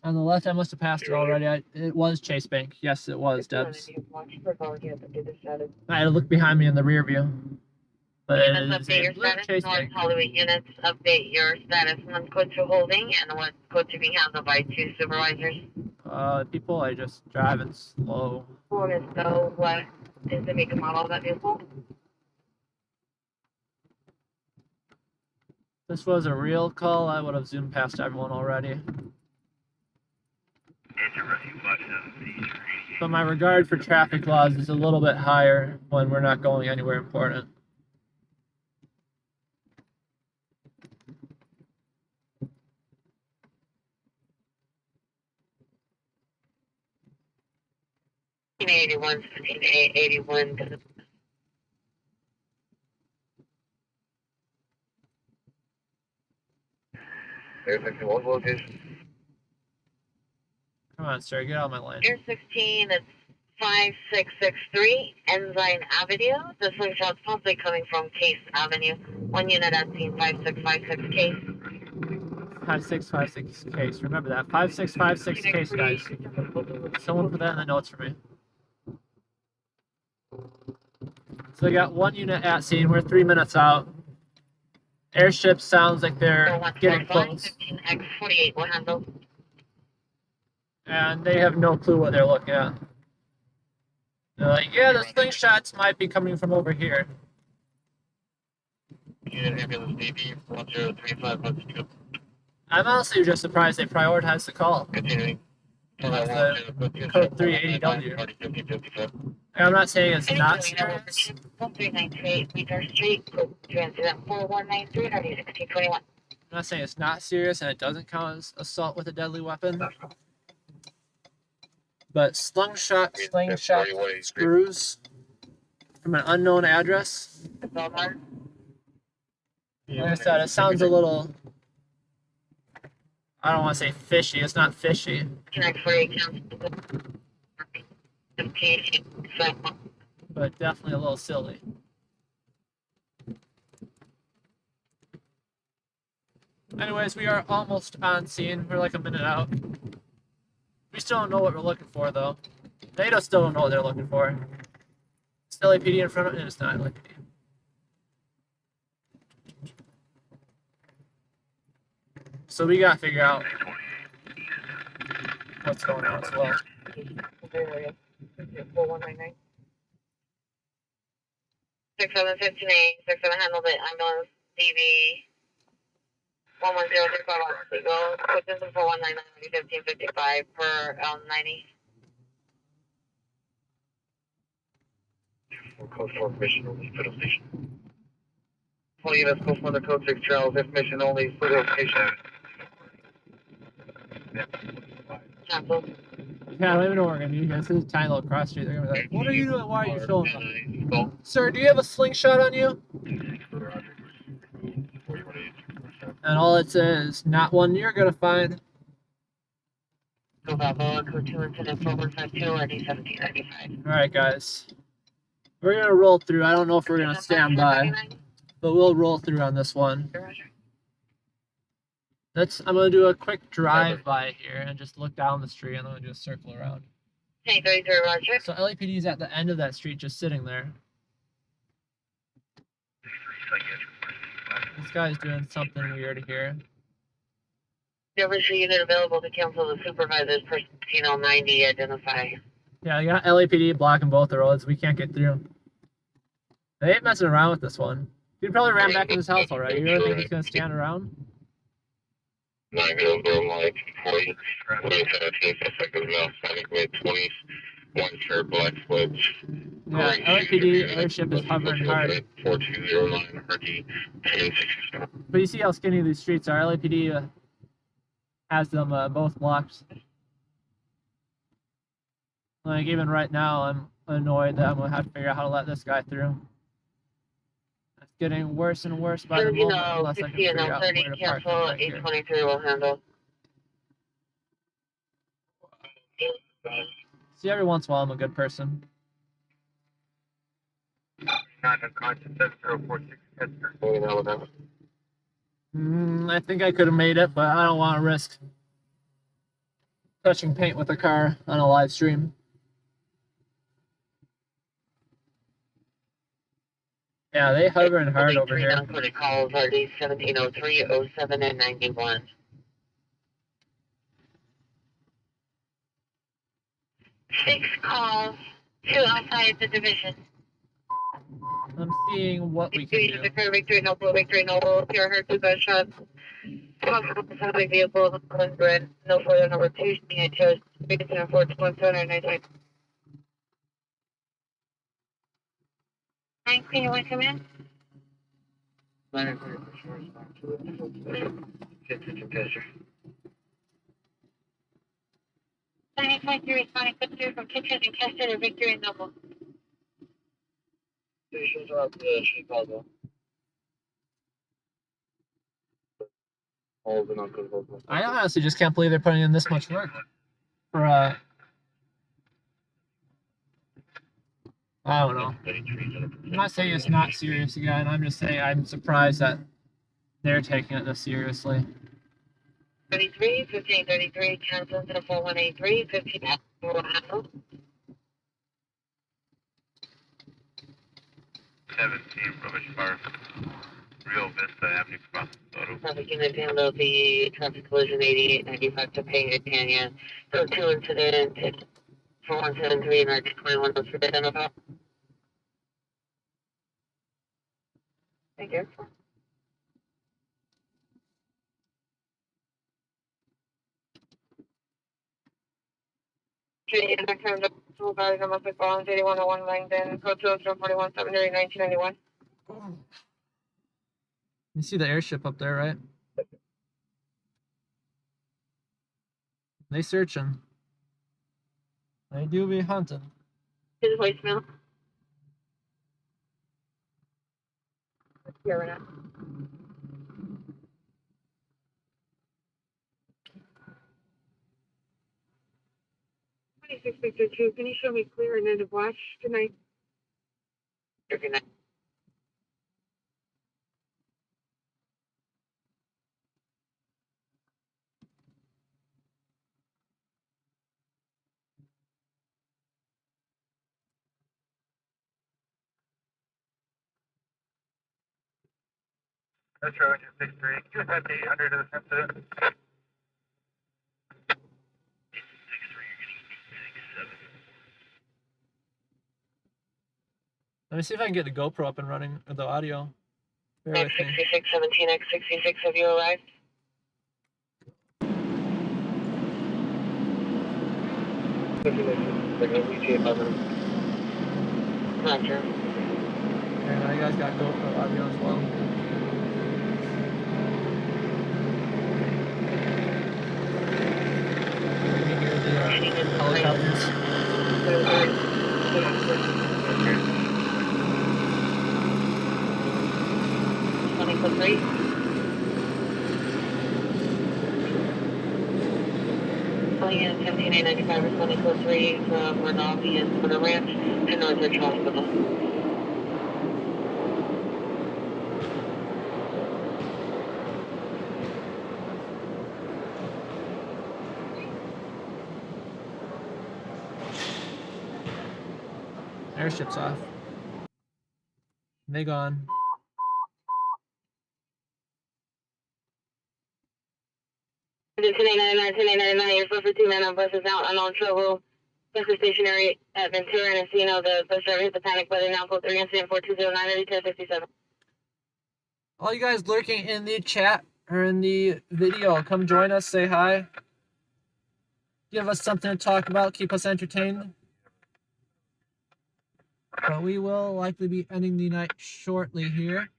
On the left, I must have passed it already. It was Chase Bank. Yes, it was, Debs. I had to look behind me in the rear view. But it Units is update a your blue status. Chase North Bank. Hollywood units update your status. One code 2 holding and one code 2 being handled by 2 supervisors. People are just driving slow. What is the make and model of that vehicle? If this was a real call, I would have zoomed past everyone already. But my regard for traffic laws is a little bit higher when we're not going anywhere important. $15.81, $15.81. What location? Come on, sir, get out of my lane. Air 16, it's 5663 Ensign Avenue. This slingshot's possibly coming from Case Avenue. 1 unit at scene 5656 Case. 5656 case. Remember that. 5656 case, guys. Someone put that in the notes for me. So they got 1 unit at scene. We're 3 minutes out. Airship sounds like they're getting close. 15X48 will handle. And they have no clue what they're looking at. They're like, yeah, the slingshots might be coming from over here. Unit ambulance DB 1035. I'm honestly just surprised they prioritized the call. Continuing. That's the code 380W. I'm not saying it's not serious. 1398 Meter Street, transit 4193, 1621. I'm not saying it's not serious and it doesn't count as assault with a deadly weapon. But slingshot screws from an unknown address. Like I said, it sounds a little, I don't want to say fishy. It's not fishy. But definitely a little silly. Anyways, we are almost on scene. We're like a minute out. We still don't know what we're looking for, though. They still don't know what they're looking for. It's LAPD in front of it, and it's not LAPD. So we gotta figure out what's going on as well. 4199. 6758, 67 handled it. Ambulance DB 11035 go. Put this in for 199 1555 per L90. Code 4 mission only, Fiddle Station. 20 units, code 4 the code 6 Charles, if mission only, Fiddle Station. Cancel. Yeah, I live in Oregon. You guys, this is a tiny little cross street. They're gonna be like, what are you doing? Why are you filming them? Sir, do you have a slingshot on you? And all it says, not one you're gonna find. Go Balboa, code 2 incident 4152 RD 1795. Alright, guys. We're gonna roll through. I don't know if we're gonna stand by, but we'll roll through on this one. I'm gonna do a quick drive by here and just look down the street, and then I'm gonna do a circle around. 1033 Roger. So LAPD is at the end of that street, just sitting there. This guy's doing something weird here. Every unit available to cancel the supervisor's personnel 90 identify. Yeah, I got LAPD blocking both the roads. We can't get through. They ain't messing around with this one. He probably ran back to his house already. You really think he's gonna stand around? 9 go, bro, Mike, 40, 17, suspect is now Hispanic, mid-20s, one shirt, black sledge. Yeah, LAPD airship is hovering hard. 4209 RD 1067. But you see how skinny these streets are. LAPD has them both blocked. Like, even right now, I'm annoyed that I'm going to have to figure out how to let this guy through. It's getting worse and worse by the moment, unless I can figure out where to park cancel, right here. 823 will handle. See, every once in a while, I'm a good person. I think I could have made it, but I don't want to risk touching paint with a car on a live stream. Yeah, they hovering hard over here. Calls are 1703, 07, and 91. 6 calls, 2 outside the division. I'm seeing what we can do. Victory, Noble, Pure Heart, 2 gunshots. Possible specific vehicle, 100, no further number 2, CHOs, 374, 219. Can you want to come in? Signing 23 responding quickly from Kitchen and Keston or Victory and Noble. Stations are up to Chicago. All the non-critical. I honestly just can't believe they're putting in this much work for I don't know. I'm not saying it's not serious again. I'm just saying I'm surprised that they're taking it this seriously. 33, 1533, cancel to 4183, 15 will handle. 17, Rubbish Park, Rio Vista Avenue, Photo. Traffic unit handle the traffic collision 8895 to Payne, Tanya. So 2 incident, 4173, American 21 was for identify. Thank you. Canadian American Tool Guys, I'm up with Bonds 8101 Langdon, code 241 7 1991. You see the airship up there, right? They searching. They do be hunting. His voicemail. Here we go. Victor 2, can you show me clear and end of watch tonight? Good night. Metro 263, can you attach 800 to this incident? Let me see if I can get the GoPro up and running, or the audio. Bear with me. X66 17 X66, have you arrived? Roger. Okay, now you guys got GoPro audio as well. You can hear the helicopters. Calling 17895 responding code 3 from Rinaldi and Twitter Ranch to Northridge Hospital. Airship's off. They gone. You're supposed to 2 men on buses out unknown trouble. Bus is stationary at Ventura and Encino. The bus driver hit the panic button. Now code 3 incident 4209 1057. All you guys lurking in the chat or in the video, come join us, say hi. Give us something to talk about, keep us entertained. But we will likely be ending the night shortly here.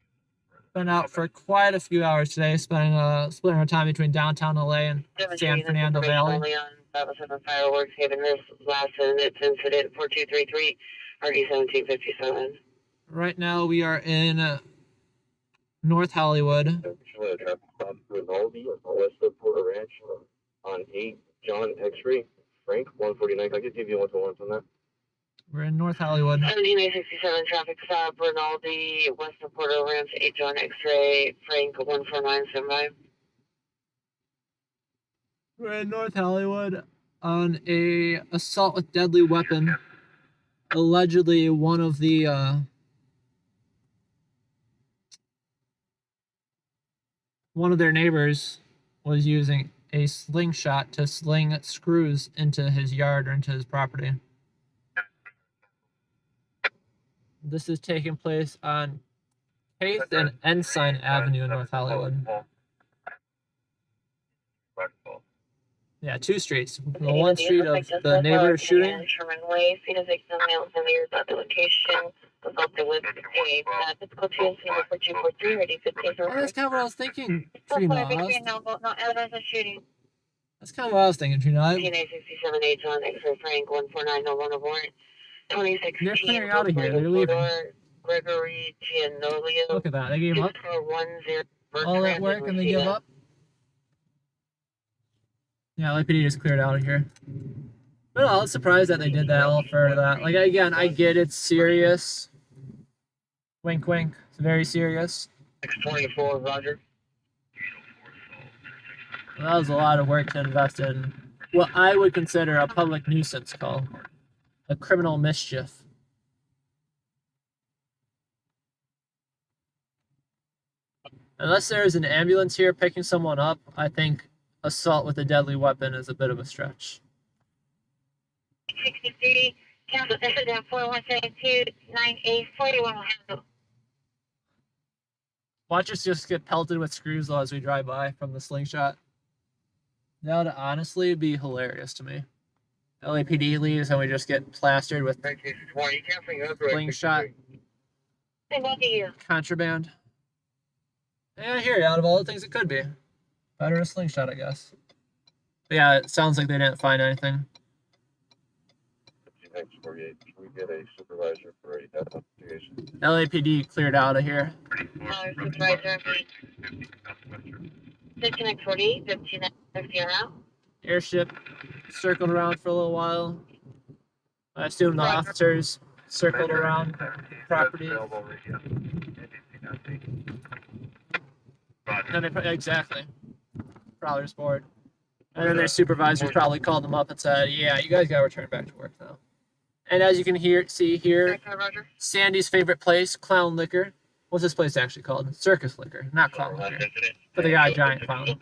Been out for quite a few hours today, splitting our time between downtown LA and San Fernando Valley. Only on 507 Fireworks, Haven Hills, last incident 4233, RD 1757. Right now we are in North Hollywood. Traffic stop to Rinaldi west of Porter Ranch on 8 John X-ray, Frank 149. Can I just give you 1 to 1 on that? We're in North Hollywood. 17867 traffic stop, Rinaldi, west of Porter Ranch, 8 John X-ray, Frank 14975. We're in North Hollywood on a assault with deadly weapon. Allegedly one of the one of their neighbors was using a slingshot to sling screws into his yard or into his property. This is taking place on 8th and Ensign Avenue in North Hollywood. Yeah, 2 streets. The one street of the neighbor shooting. Sherman Way, Phoenix victim males and leaders at the location. Assaulted with a physical chase number 4243, ready 15. Oh, that's kind of what I was thinking, Trina. No evidence of shooting. That's kind of what I was thinking, Trina. DNA 67 John X-ray Frank 14901 of warrant. 2016. They're clearing out of here. They're leaving. Gregory Giannolio. Look at that. They gave up. All that work and they give up. Yeah, LAPD just cleared out of here. But I was surprised that they did that all for that. Like, again, I get it's serious. Wink, wink. It's very serious. 624, Roger. That was a lot of work to invest in what I would consider a public nuisance call. A criminal mischief. Unless there is an ambulance here picking someone up, I think assault with a deadly weapon is a bit of a stretch. 63, cancel incident 4172 9841 will handle. Watch us just get pelted with screws though as we drive by from the slingshot. That would honestly be hilarious to me. LAPD leaves and we just get plastered with slingshot contraband. Yeah, I hear you. Out of all the things it could be. Better a slingshot, I guess. But yeah, it sounds like they didn't find anything. We get a supervisor for a death investigation. LAPD cleared out of here. Supervisor, disconnect 40, 15 out. Airship circled around for a little while. I assume the officers circled around the property. And they exactly. Probably was bored. And then their supervisors probably called them up and said, yeah, you guys gotta return back to work now. And as you can see here, Sandy's favorite place, Clown Liquor. What's this place actually called? Circus Liquor, not Clown Liquor. For the guy giant clown.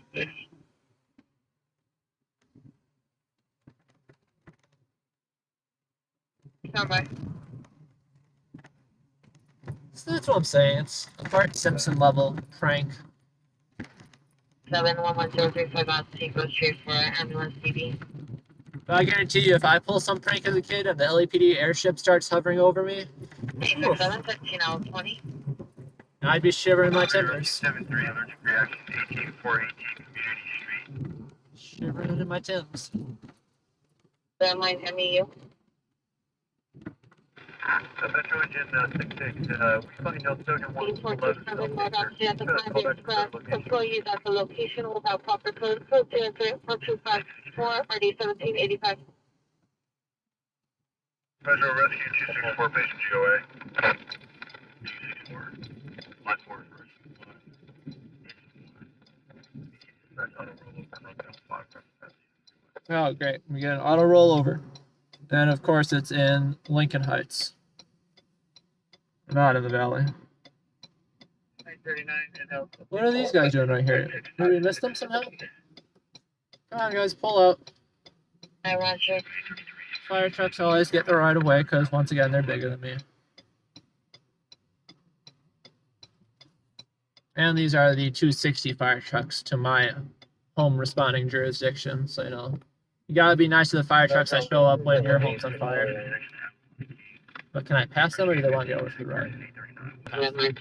So that's what I'm saying. It's a Bart Simpson level prank. 711035 out to go straight for ambulance TV. But I guarantee you, if I pull some prank as a kid and the LAPD airship starts hovering over me, 867, 15 out 20. I'd be shivering my timbers. 73 allergic reaction, 18418 Community Street. Shivering in my timbs. Landline MEU. Metro Engine 66, we find no Stoner 847, log out to the Private Express. Employees at the location without proper code. Code 03424, RD 1785. Metro Rescue 264, patient GOA. 264. Line 4 first. Oh, great. We get an auto rollover. And of course, it's in Lincoln Heights. Not in the valley. 939 What are these guys doing right here? Did we miss them somehow? Come on, guys, pull out. Hi, Roger. Fire trucks always get the right of way because, once again, they're bigger than me. And these are the 260 fire trucks to my home responding jurisdiction, so you know. You gotta be nice to the fire trucks that show up when your home's on fire. But can I pass them or do they want to go over to the right? I'm gonna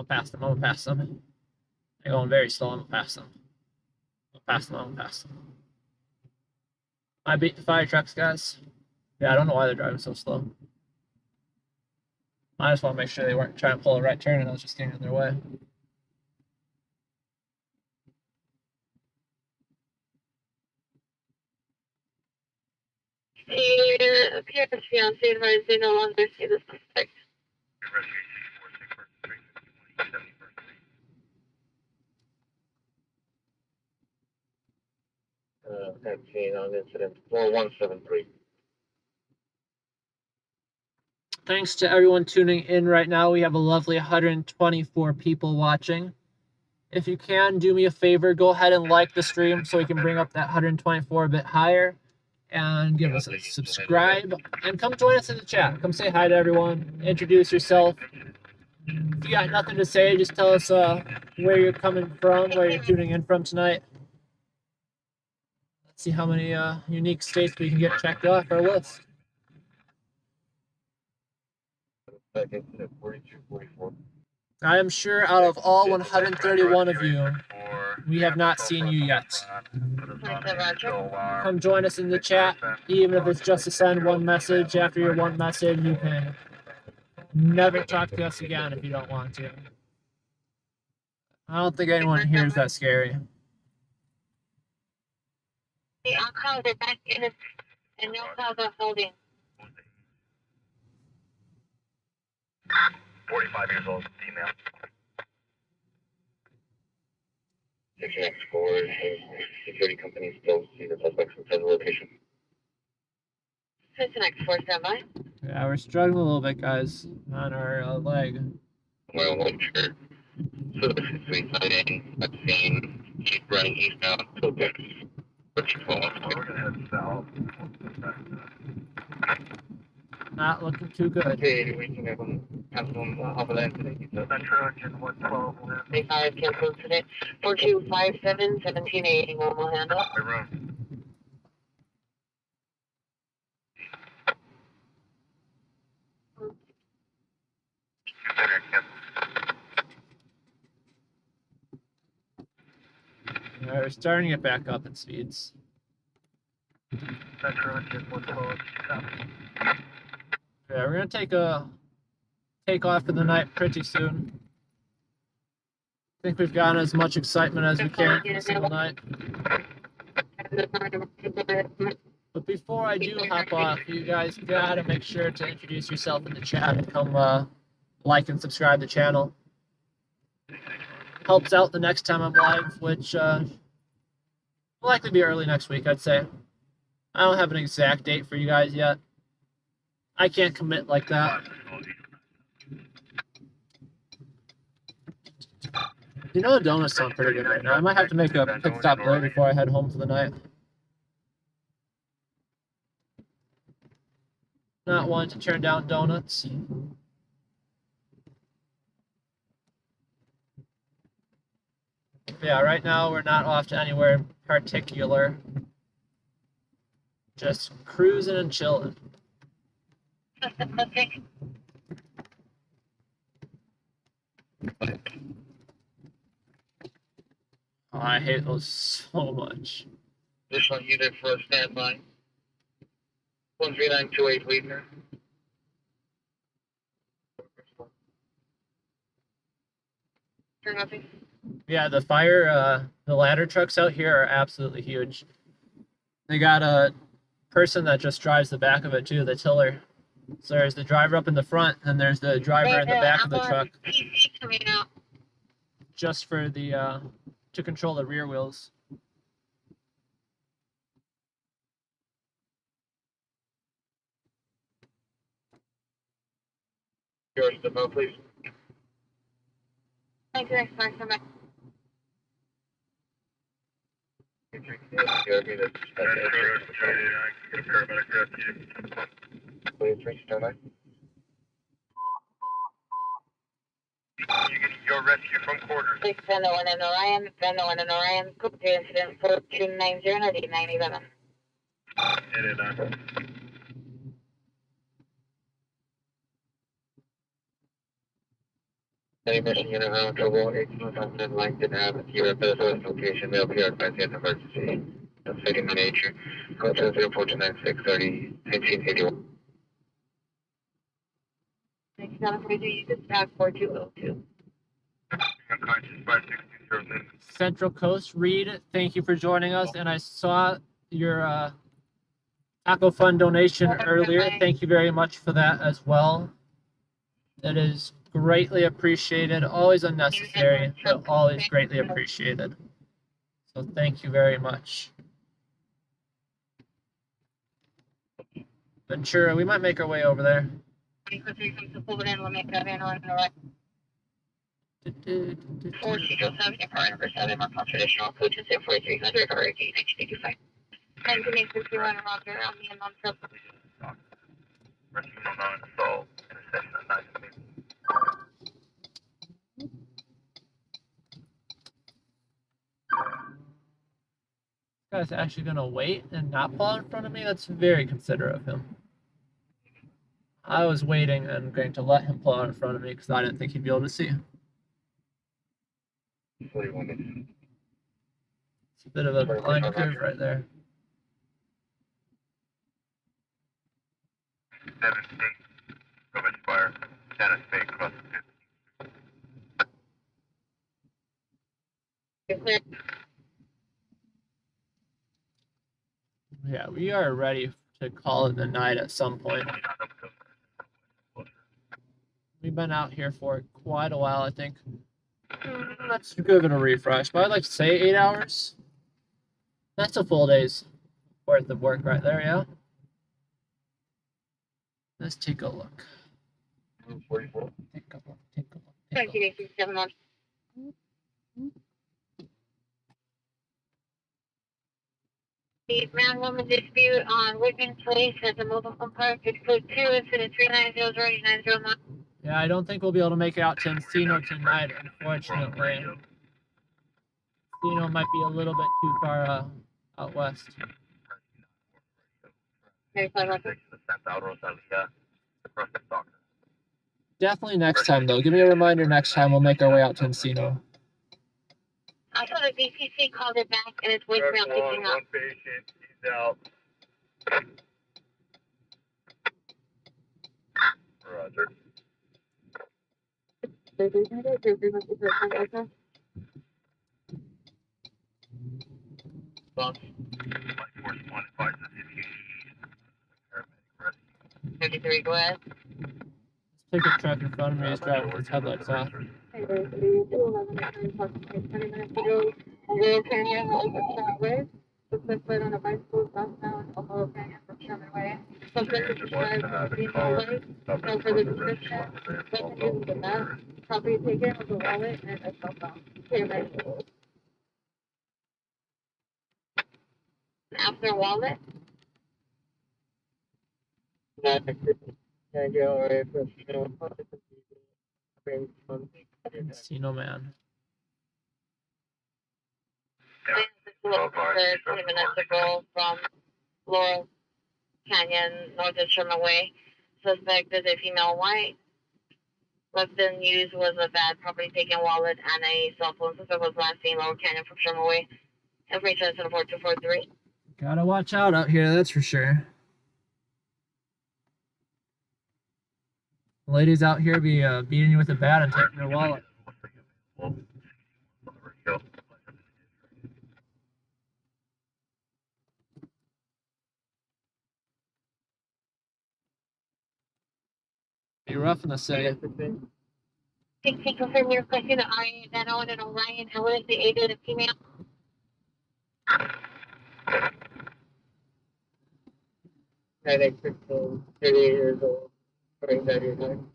pass them. I'm gonna pass them. They're going very slow. I'm gonna pass them. I'm gonna pass them. I beat the fire trucks, guys. Yeah, I don't know why they're driving so slow. I just want to make sure they weren't trying to pull a right turn and I was just getting in their way. It appears fiancé advised they no longer see the suspect. On incident 4173. Thanks to everyone tuning in right now. We have a lovely 124 people watching. If you can, do me a favor, go ahead and like the stream so we can bring up that 124 a bit higher, and give us a subscribe, and come join us in the chat. Come say hi to everyone, introduce yourself. If you got nothing to say, just tell us where you're coming from, where you're tuning in from tonight. Let's see how many unique states we can get checked off our list. I am sure out of all 131 of you, we have not seen you yet. Come join us in the chat, even if it's just to send one message. After your one message, you can never talk to us again if you don't want to. I don't think anyone here is that scary. I'll call the back in and no call the holding. 45 years old, female. Section X4, security companies still see the suspects inside the location. Section X4 standby. Yeah, we're struggling a little bit, guys, on our leg. Well, one sure. So this is suicide I've seen. Keep running eastbound till this. But you fall off. We're gonna head south. Not looking too good. Okay, we can have them off of that today. Metro engine 112. They 5 canceled today. 4257 1780 will handle. My room. All right, we're starting to get back up in speeds. Metro engine 112. Yeah, we're gonna take off for the night pretty soon. I think we've gotten as much excitement as we can for a single night. But before I do hop off, you guys gotta make sure to introduce yourself in the chat and come like and subscribe to the channel. Helps out the next time I'm live, which will likely be early next week, I'd say. I don't have an exact date for you guys yet. I can't commit like that. You know, the donuts sound pretty good right now. I might have to make a pit stop there before I head home for the night. Not wanting to turn down donuts. Yeah, right now we're not off to anywhere in particular. Just cruising and chilling. Oh, I hate those so much. Additional unit for a standby. 13928 Leadner. Yeah, the the ladder trucks out here are absolutely huge. They got a person that just drives the back of it too, the tiller. So there's the driver up in the front, and there's the driver in the back of the truck. Just for the to control the rear wheels. Yours to vote, please. Thank you, X5 standby. You getting your rescue from quarters. 6 Venmo and Orion, Venmo and Orion, Cook incident 4290 911. Hit it on. Any mission unit around trouble, 18,000 Langdon Ave, UFS location, mail PR advice and emergency. Setting in nature, call 04296 30 1881. Thank you, Donna, for you just back 4202. Unconscious 560 Central Coast, Reed, thank you for joining us. And I saw your Taco Fund donation earlier. Thank you very much for that as well. It is greatly appreciated. Always unnecessary, but always greatly appreciated. So thank you very much. Ventura, we might make our way over there. 407, car number 7, more traditional coaches at 4300 or 1985. And to make this you want to Roger on the non sub. Rescue 109, assault, intersection of 9 This guy's actually gonna wait and not pull out in front of me. That's very considerate of him. I was waiting and going to let him pull out in front of me because I didn't think he'd be able to see. It's a bit of a blind curve right there. 7 state, rubbish fire, Dennis Bay, cross the 50. Yeah, we are ready to call it the night at some point. We've been out here for quite a while, I think. Let's give it a refresh, but I'd like to say 8 hours. That's a full day's worth of work right there, yeah? Let's take a look. Take a look, take a look, take a look. 1987 on. The man woman dispute on Whitman Place at the mobile home park. It's code 2, incident 390-909. Yeah, I don't think we'll be able to make it out to Encino tonight, unfortunately. Encino might be a little bit too far out west. Definitely next time, though. Give me a reminder next time. We'll make our way out to Encino. Also, the BPC called it back, and it's voicemail picking up. One patient, he's out. Roger. Bump. 53, go ahead. Let's take a truck in front of me. He's driving with his headlights off. Hey, there's 20 minutes ago. Little Canyon, Sherman Way. Suspect on a bicycle, southbound, Little Canyon from Sherman Way. Suspect is described as being way. No further description. Suspect uses the map. Property taken was a wallet and a cell phone. Payment. After wallet. Encino, man. 20 minutes ago from Laurel Canyon, north of Sherman Way. Suspect is a female white. Weapon used was a bad property taken wallet and a cell phone. Suspect was last seen Laurel Canyon from Sherman Way. Information 4243. Gotta watch out out here, that's for sure. Ladies out here be beating you with a bat and taking your wallet. Be rough in the city. Can you confirm your question? I that Owen and Orion. How is the age of the female? I think 16, 38 years old. 45 years old.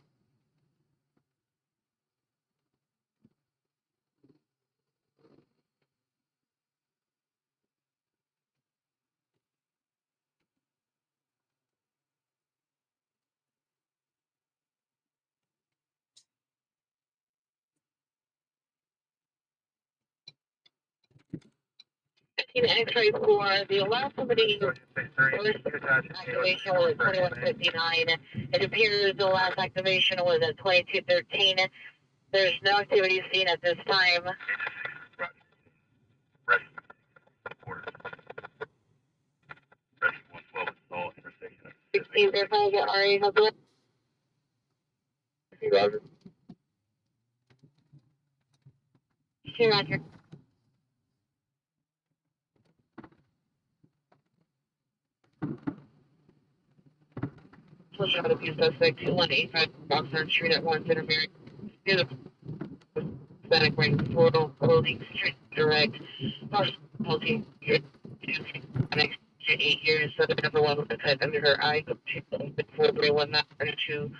X-ray for the last somebody activation was 2159. It appears the last activation was at 2213. There's no activity seen at this time. 16 verified that RA has it. Roger. Roger. Push out abuse suspect 2185 Oxford Street at 1 Center Mary. Beautiful. Hispanic ring portal clothing street direct. Multi 8 years. Southern number 1 with the type under her eye. 4319 2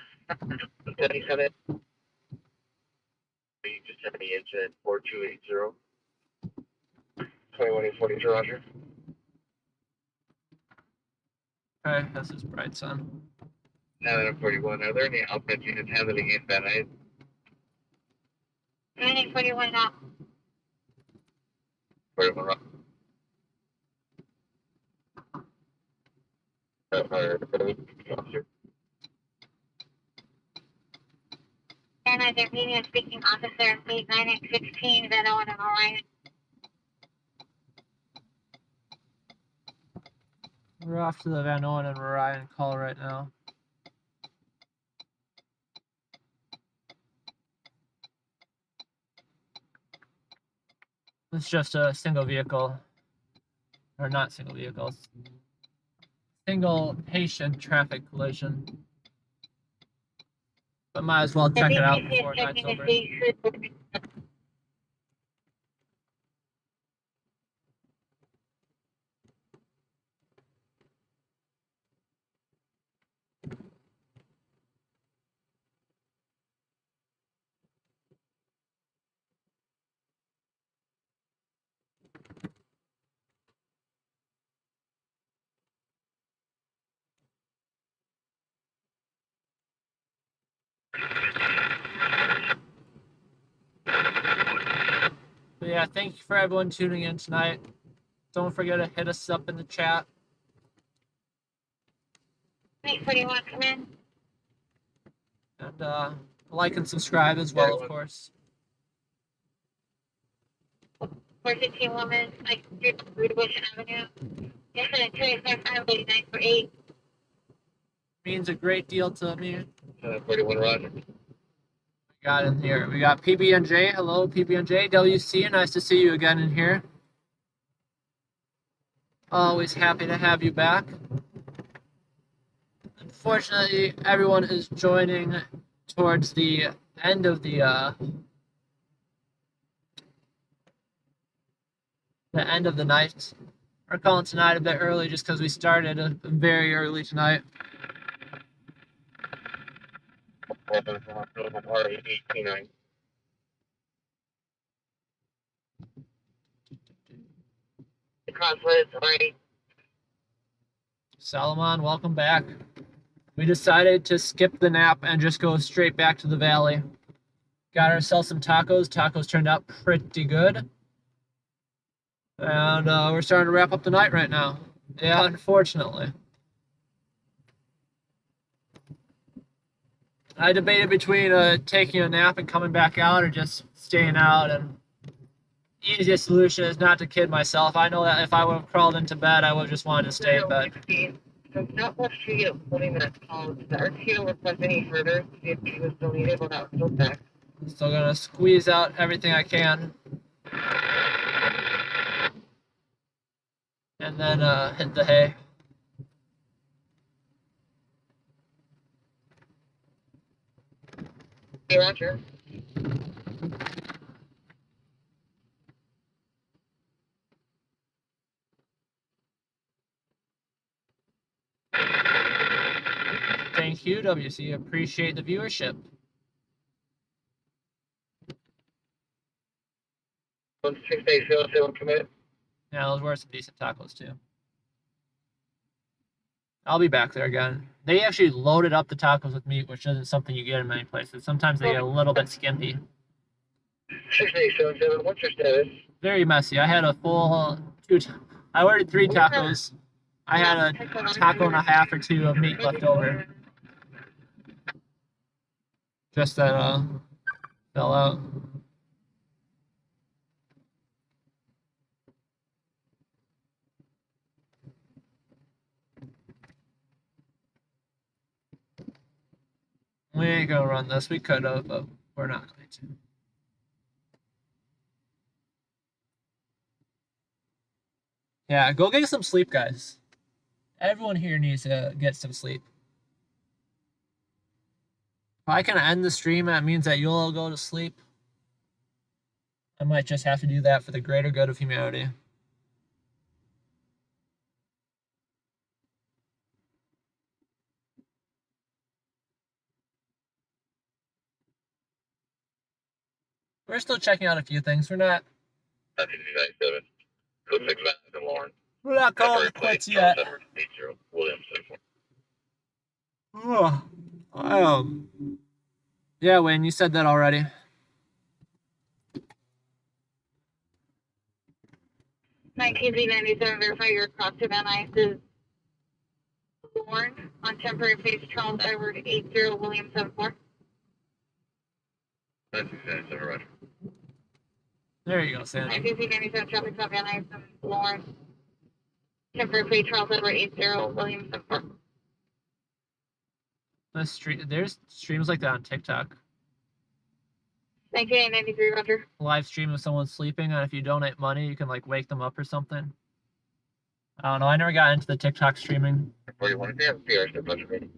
77. 70 engine 4280. 2142, Roger. Okay, this is Bright Sun. 941. Are there any outbound units handling inbound ice? 941 out. 41 Roger. Officer. And as a medium speaking officer, 89816, Venmo and Orion. We're off to the Van Owen and Orion call right now. It's just a single vehicle, or not single vehicles, single patient traffic collision. But might as well The check it out BPC before is night's checking to over. see who. But yeah, thank you for everyone tuning in tonight. Don't forget to hit us up in the chat. 841, come in. And like and subscribe as well, of course. 415 woman, like, Bush Avenue. Yesterday, 285 for 8. Means a great deal to me. 41 Roger. We got in here. We got PB&J. Hello, PB&J. WC, nice to see you again in here. Always happy to have you back. Unfortunately, everyone is joining towards the end of the night. We're calling tonight a bit early just because we started very early tonight. Welcome to Hospital R889. The crossroads, already. Salomon, welcome back. We decided to skip the nap and just go straight back to the valley. Got ourselves some tacos. Tacos turned out pretty good. And we're starting to wrap up the night right now. Yeah, unfortunately. I debated between taking a nap and coming back out or just staying out. And easiest solution is not to kid myself. I know that if I would have crawled into bed, I would have just wanted to stay in bed. So Southwest Street of holding that call. The RTO request any further to see if he was still needed without still back. Still gonna squeeze out everything I can. And then hit the hay. Hey, Roger. Thank you, WC. Appreciate the viewership. 16807 commit. Yeah, those were some decent tacos too. I'll be back there again. They actually loaded up the tacos with meat, which isn't something you get in many places. Sometimes they get a little bit skimpy. 6877, what's your status? Very messy. I had a full I ordered 3 tacos. I had a taco and a half or 2 of meat left over. Just that fell out. We ain't gonna run this. We could have, but we're not going to. Yeah, go get some sleep, guys. Everyone here needs to get some sleep. If I can end the stream, that means that you'll all go to sleep. I might just have to do that for the greater good of humanity. We're still checking out a few things. We're not. 97. Code 6 Madison Lawrence. We're not calling it quits yet. 80 Williamson. Yeah, Wayne, you said that already. Z97, verify your cross to Van Nuys is Warren on temporary face Charles Edward 80 William 74. 1997, Roger. There you go, Sandy. Z97 traffic stop Van Nuys and Lawrence. Temporary face Charles Edward 80 William 74. There's streams like that on TikTok. 1993, Roger. Live stream of someone sleeping, and if you donate money, you can like wake them up or something. I don't know. I never got into the TikTok streaming. 41, yeah, PR, step budget.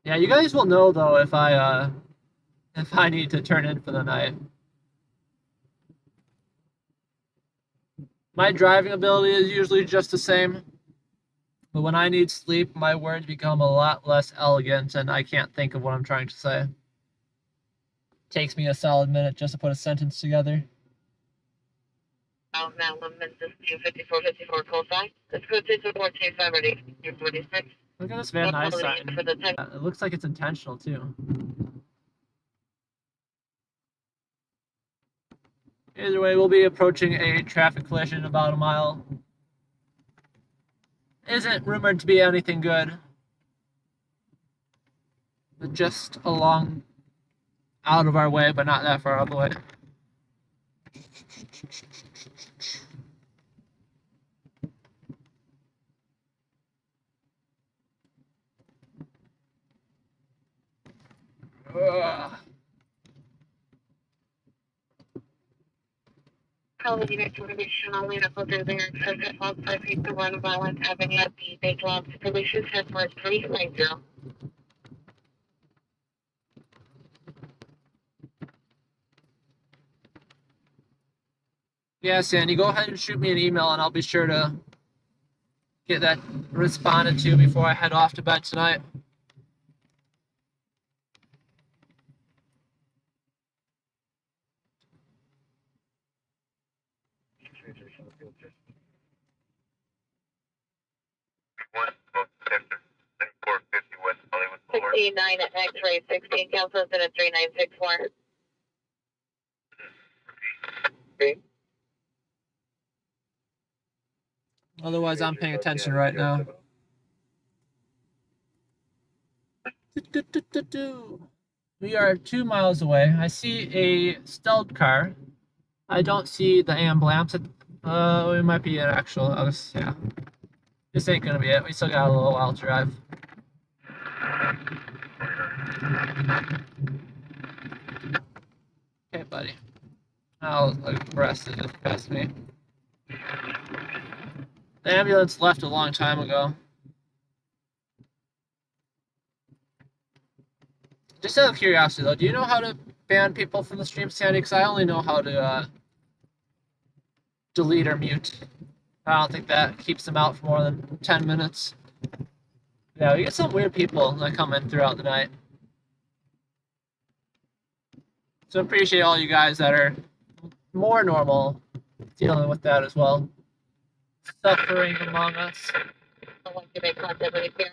Yeah, you guys will know though if I need to turn in for the night. My driving ability is usually just the same, but when I need sleep, my words become a lot less elegant, and I can't think of what I'm trying to say. Takes me a solid minute just to put a sentence together. Now, Memphis 25454 Colfax. Let's go to 245 ready. 246. Look at this Van Nuys sign. It looks like it's intentional too. Either way, we'll be approaching a traffic collision about a mile. Isn't rumored to be anything good, but just along out of our way, but not that far out of the way. Probably next motivation only in a filter there. Excessive fault 5 feet to 1 violent avenue at the big lots. Pollution set for 350. Yeah, Sandy, go ahead and shoot me an email and I'll be sure to get that responded to before I head off to bed tonight. One, 450 West Hollywood Boulevard. 69 at X-ray 16 council in a 3964. Otherwise, I'm paying attention right now. We are 2 miles away. I see a stealth car. I don't see the ambulance. It might be an actual. Yeah. This ain't gonna be it. We still got a little while to drive. Okay, buddy. I'll arrest it just past me. The ambulance left a long time ago. Just out of curiosity, though, do you know how to ban people from the stream, Sandy? Because I only know how to delete or mute. I don't think that keeps them out for more than 10 minutes. Yeah, we get some weird people that come in throughout the night. So appreciate all you guys that are more normal dealing with that as well. Suffering among us. I want to make contact with you.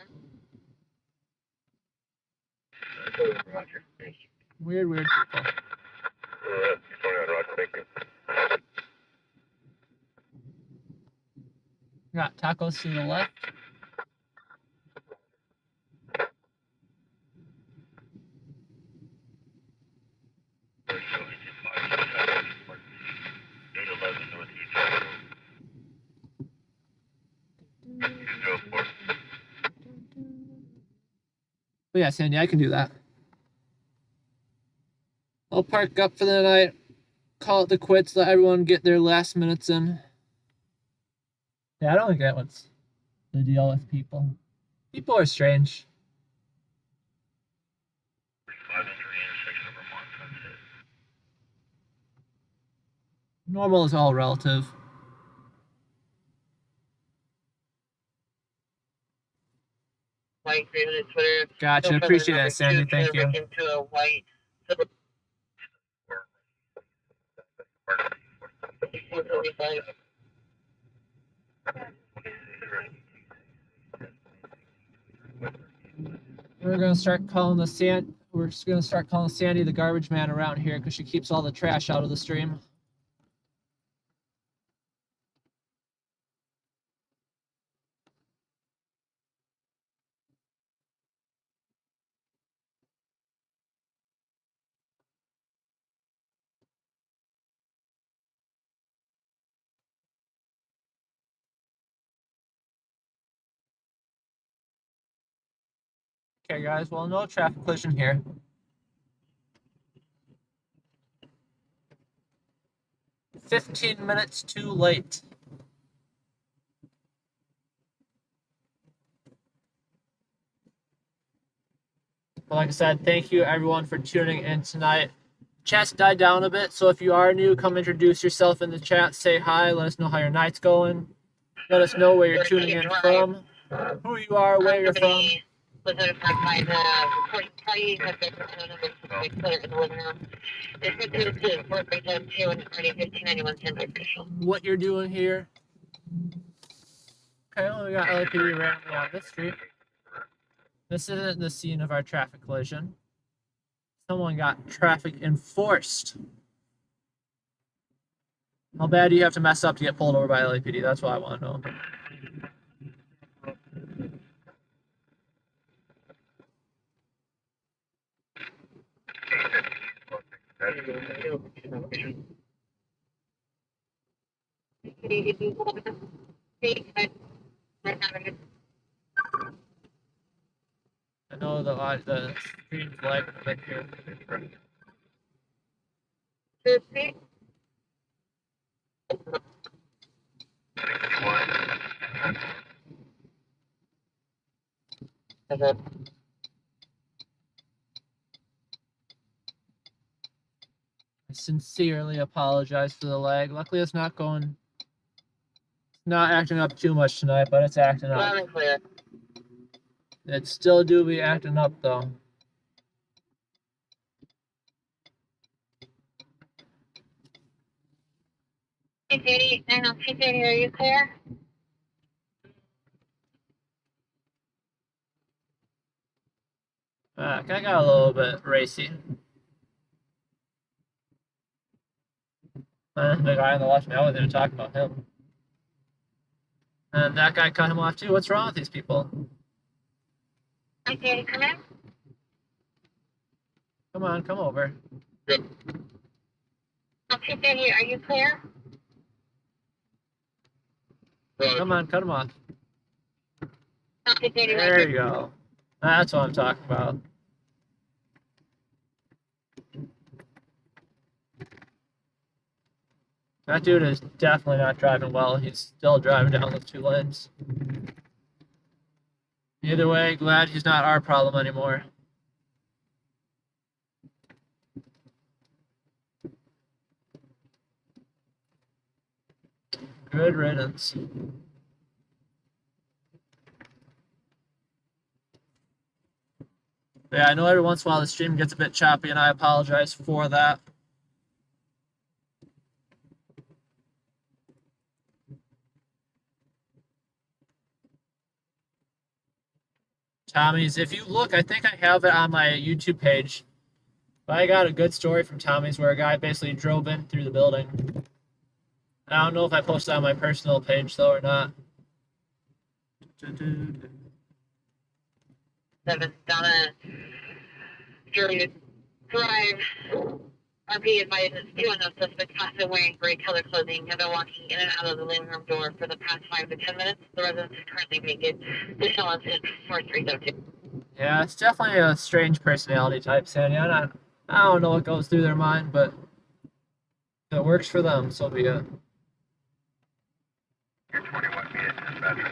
Weird people. Got tacos to the left. But yeah, Sandy, I can do that. I'll park up for the night, call it the quits, let everyone get their last minutes in. Yeah, I don't get what's the deal with people. People are strange. Normal is all relative. white grid on Twitter. Gotcha. Go for the Appreciate number that, Sandy. two, Thank you. into a white. We're gonna start calling the We're just gonna start calling Sandy the garbage man around here because she keeps all the trash out of the stream. Okay, guys. Well, no traffic collision here. "15 minutes too late." But like I said, thank you everyone for tuning in tonight. Chat's died down a bit, so if you are new, come introduce yourself in the chat. Say hi. Let us know how your night's going. Let us know where you're tuning in from, who you are, where you're from. Was notified by the party has been clear in the living room. This is to work right down to and already 1591 standby official. What you're doing here. Okay, well, we got LAPD randomly on this street. This isn't the scene of our traffic collision. Someone got traffic enforced. How bad do you have to mess up to get pulled over by LAPD? That's what I want to know. I know the stream's lagging a bit here. I sincerely apologize for the lag. Luckily, it's not acting up too much tonight, but it's acting up. Loud and clear. It still do be acting up though. Hey, 230, are you clear? I got a little bit racy. And the guy on the left, I wasn't even talking about him. And that guy cut him off too. What's wrong with these people? Hi, Danny, come in. Come on, come over. Yep. 230, are you clear? Come on, cut him off. 230, There you go. That's what I'm talking about. That dude is definitely not driving well. He's still driving down those two lanes. Either way, glad he's not our problem anymore. Good riddance. Yeah, I know every once in a while the stream gets a bit choppy, and I apologize for that. Tommy's, if you look, I think I have it on my YouTube page. But I got a good story from Tommy's where a guy basically drove in through the building. I don't know if I posted that on my personal page, though, or not. Seven, Donna, Jury Drive. RP advises two unknown suspects possibly wearing gray colored clothing have been walking in and out of the living room door for the past 5 to 10 minutes. The residence is currently vacant. Additional incident 4372. Yeah, it's definitely a strange personality type, Sandy. I don't know what goes through their mind, but if it works for them, so be it. You're 21 minutes, dispatcher,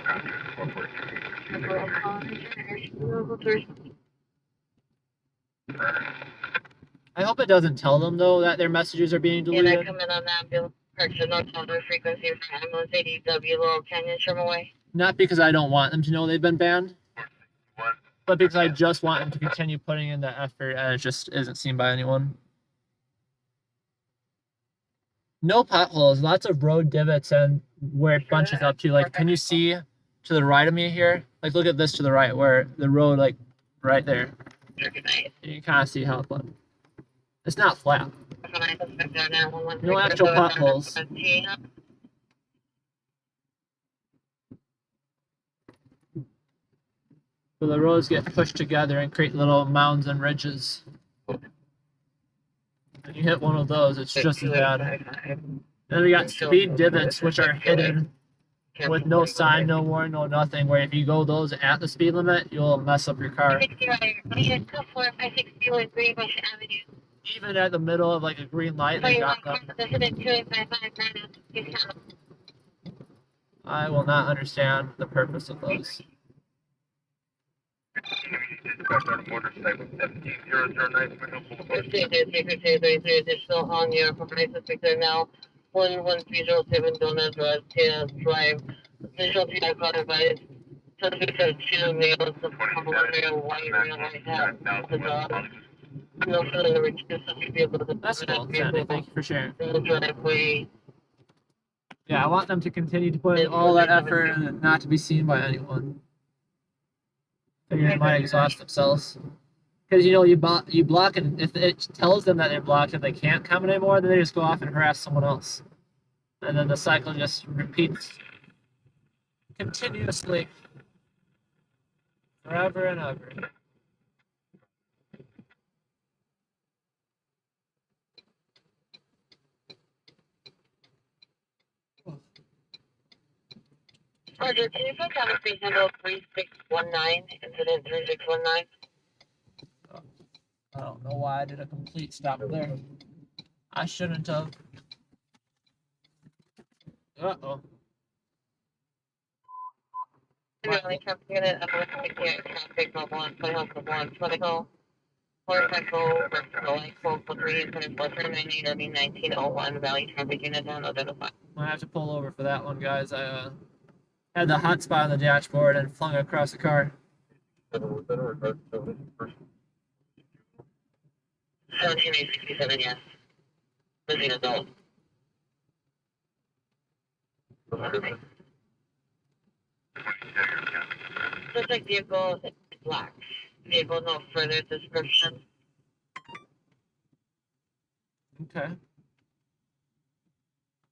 I hope it doesn't tell them, though, that their messages are being Can I deleted. come in on that ambulance? Purchase North Boundary frequency from ambulance ADW Laurel Canyon, Sherman Way. Not because I don't want them to know they've been banned. but because I just want him to continue putting in that effort, and it just isn't seen by anyone. No potholes, lots of road divots and where it bunches up to. Like, can you see to the right of me here? Like, look at this to the right, where the road, like, right there. You can kind of see how it's not flat. No actual potholes. So the roads get pushed together and create little mounds and ridges. And you hit one of those, it's just as bad. Then we got speed divots, which are hidden with no sign, no warning, no nothing, where if you go those at the speed limit, you'll mess up your car. Even at the middle of like a green light, they got them. I will not understand the purpose of those. Still on your comprehensive picture now. 11307 Donut Drive, Drive. Visual feedback got advised. Suspect has 2 males, the white male, white hat, the dog. No further reduce the vehicle. That's cool, Sandy. Thank you for sharing. In the driveway. Yeah, I want them to continue to put in all that effort and not to be seen by anyone. Figure they might exhaust themselves. Because, you know, you block, and if it tells them that they're blocked and they can't come anymore, then they just go off and harass someone else. And then the cycle just repeats continuously. Forever and ever. Roger, can you put down a speed handle 3619, incident 3619? I don't know why I did a complete stop there. I shouldn't have. Uh-oh. Really complicated, uplifting traffic level 1, 21, political, motorcycle, vertical, like 1243, 2498, or 1901, Valley traffic unit unidentified. I have to pull over for that one, guys. I had the hot spot on the dashboard and flung it across the car. 17867, yes. Living adult. Suspect vehicle is black. Vehicle, no further description. Okay.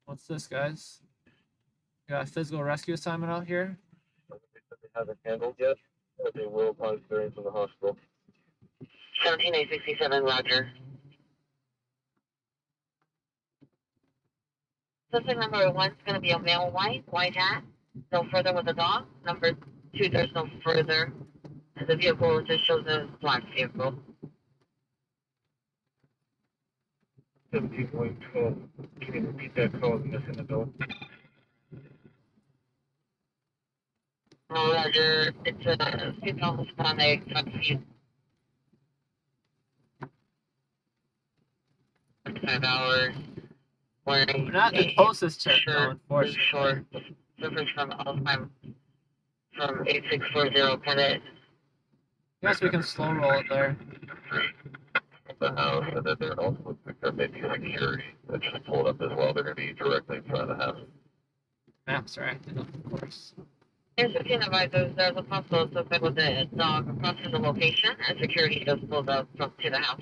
What's this, guys? Got a physical rescue assignment out here? They haven't handled yet, but they will upon clearance from the hospital. 17867, Roger. Suspect number 1 is going to be a male white hat. No further with the dog. Number 2, there's no further. And the vehicle just shows a black vehicle. 17.12. Can you repeat that code, missing adult? Roger, it's a female Hispanic taxi. 5 hours. Wearing We're not the closest to it, though, shirt, unfortunately. short, suffers from Alzheimer's from 8640 Cadet. Guess we can slow roll it there. The house, and then there also there may be security that just pulled up as well. They're going to be directly in front of the house. Maps are acting up, of course. Here's the team advisors. There's a possible suspect with a dog approaching the location, and security just pulled up to the house.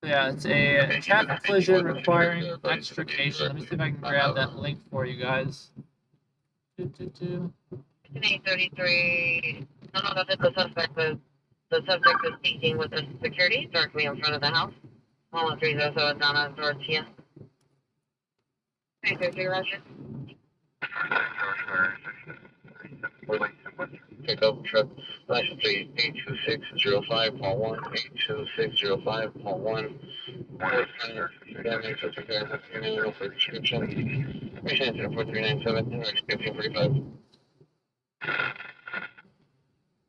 Yeah, it's a traffic collision requiring extrication. Let me see if I can grab that link for you guys. 833. No, that's the suspect. The subject is speaking with the security directly in front of the house. 11307 Donna Dorothea. 833, Roger. Pick up truck license plate 82605, Paul 1, 82605, Paul 1. Damage to repair the funeral for description. Patient 4397, expecting 45.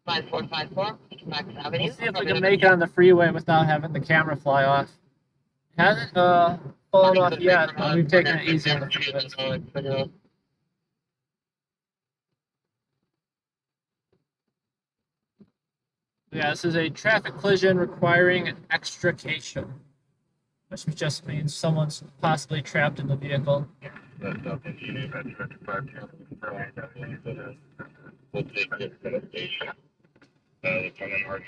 5454, Max Avenue. We'll see if we can make it on the freeway without having the camera fly off. Hasn't fallen off yet, but we've taken it easy on the freeways. Yeah, this is a traffic collision requiring extrication, which just means someone's possibly trapped in the vehicle. I'm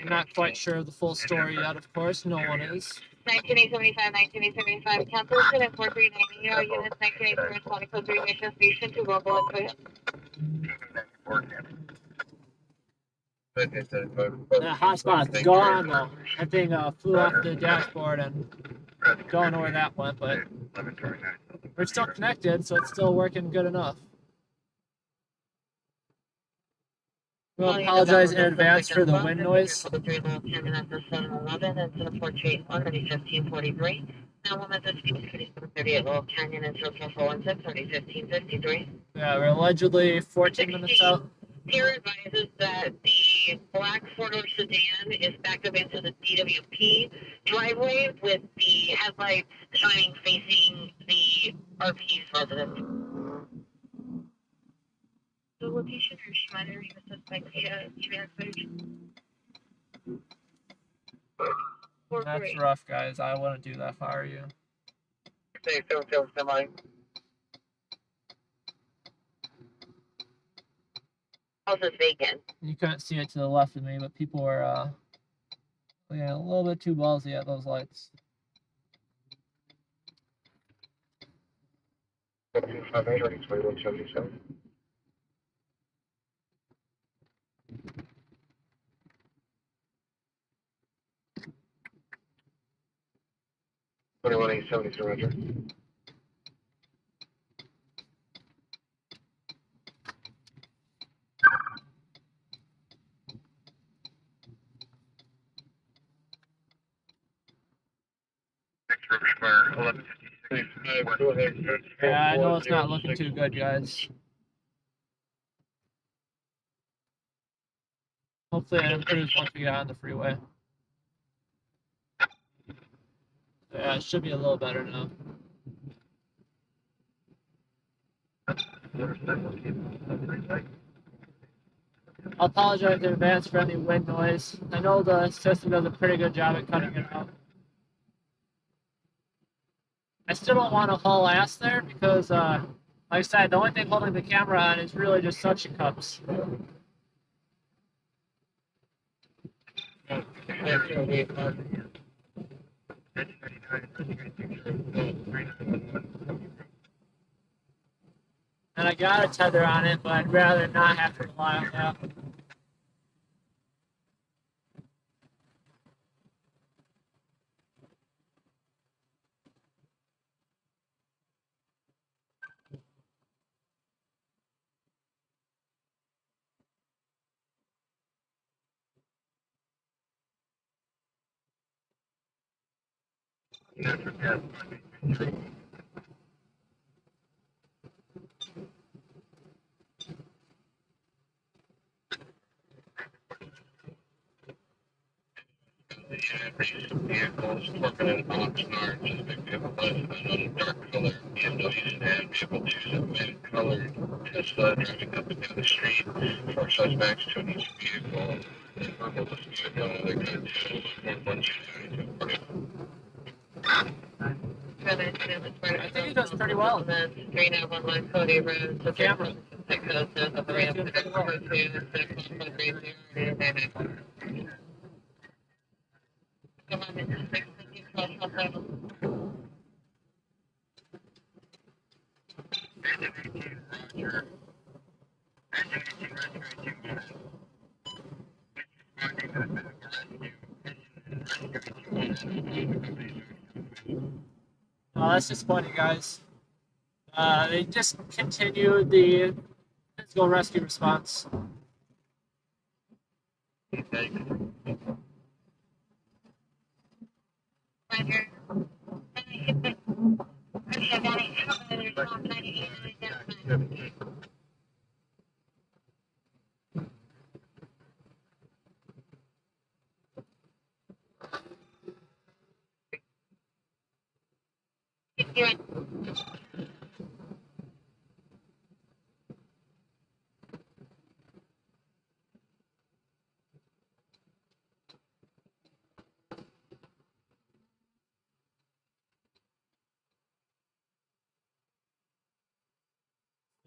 not quite sure of the full story yet, of course. No one is. 19875, 19875, cancellation at 4390, all units 1984, Sonic Code 3, Mission Station to Rumble and Toyota. The hotspot's gone, though. That thing flew off the dashboard and don't know where that went, but we're still connected, so it's still working good enough. We'll apologize in advance for the wind noise. The 3 mile 10 minutes of 711 and to the 481, 1543. Now, woman, the speed 38 Little Canyon and Social 416, 1553. Yeah, we're allegedly 14 minutes out. Here advises that the black four-door sedan is backed up into the DWP driveway with the headlights shining facing the RP's residence. The location or Schneider, you suspect via GPS page. That's rough, guys. I wouldn't do that if I were you. Say, semi. House is vacant. You couldn't see it to the left of me, but people were looking a little bit too ballsy at those lights. 1758 or 2177. Twenty-one 870, Roger. Yeah, I know it's not looking too good, guys. Hopefully it improves once we get on the freeway. Yeah, it should be a little better now. I apologize in advance for any wind noise. I know the system does a pretty good job at cutting it out. I still don't want to haul ass there because, like I said, the only thing holding the camera on is really just suction cups. And I got a tether on it, but I'd rather not have to rely on that. Vehicles working in Oxnard, just picked up another dark color BMW and vehicle 27 colored Tesla driving up and down the street. 4 suspects, 2 in each vehicle. And verbal dispute, they got 2, 1, I think he does pretty well. The 3911 Cody Road, so Camera. the code says of the ramp, 2, Come on, Mr. 6, Oh, that's disappointing, guys. They just continued the physical rescue response. Roger.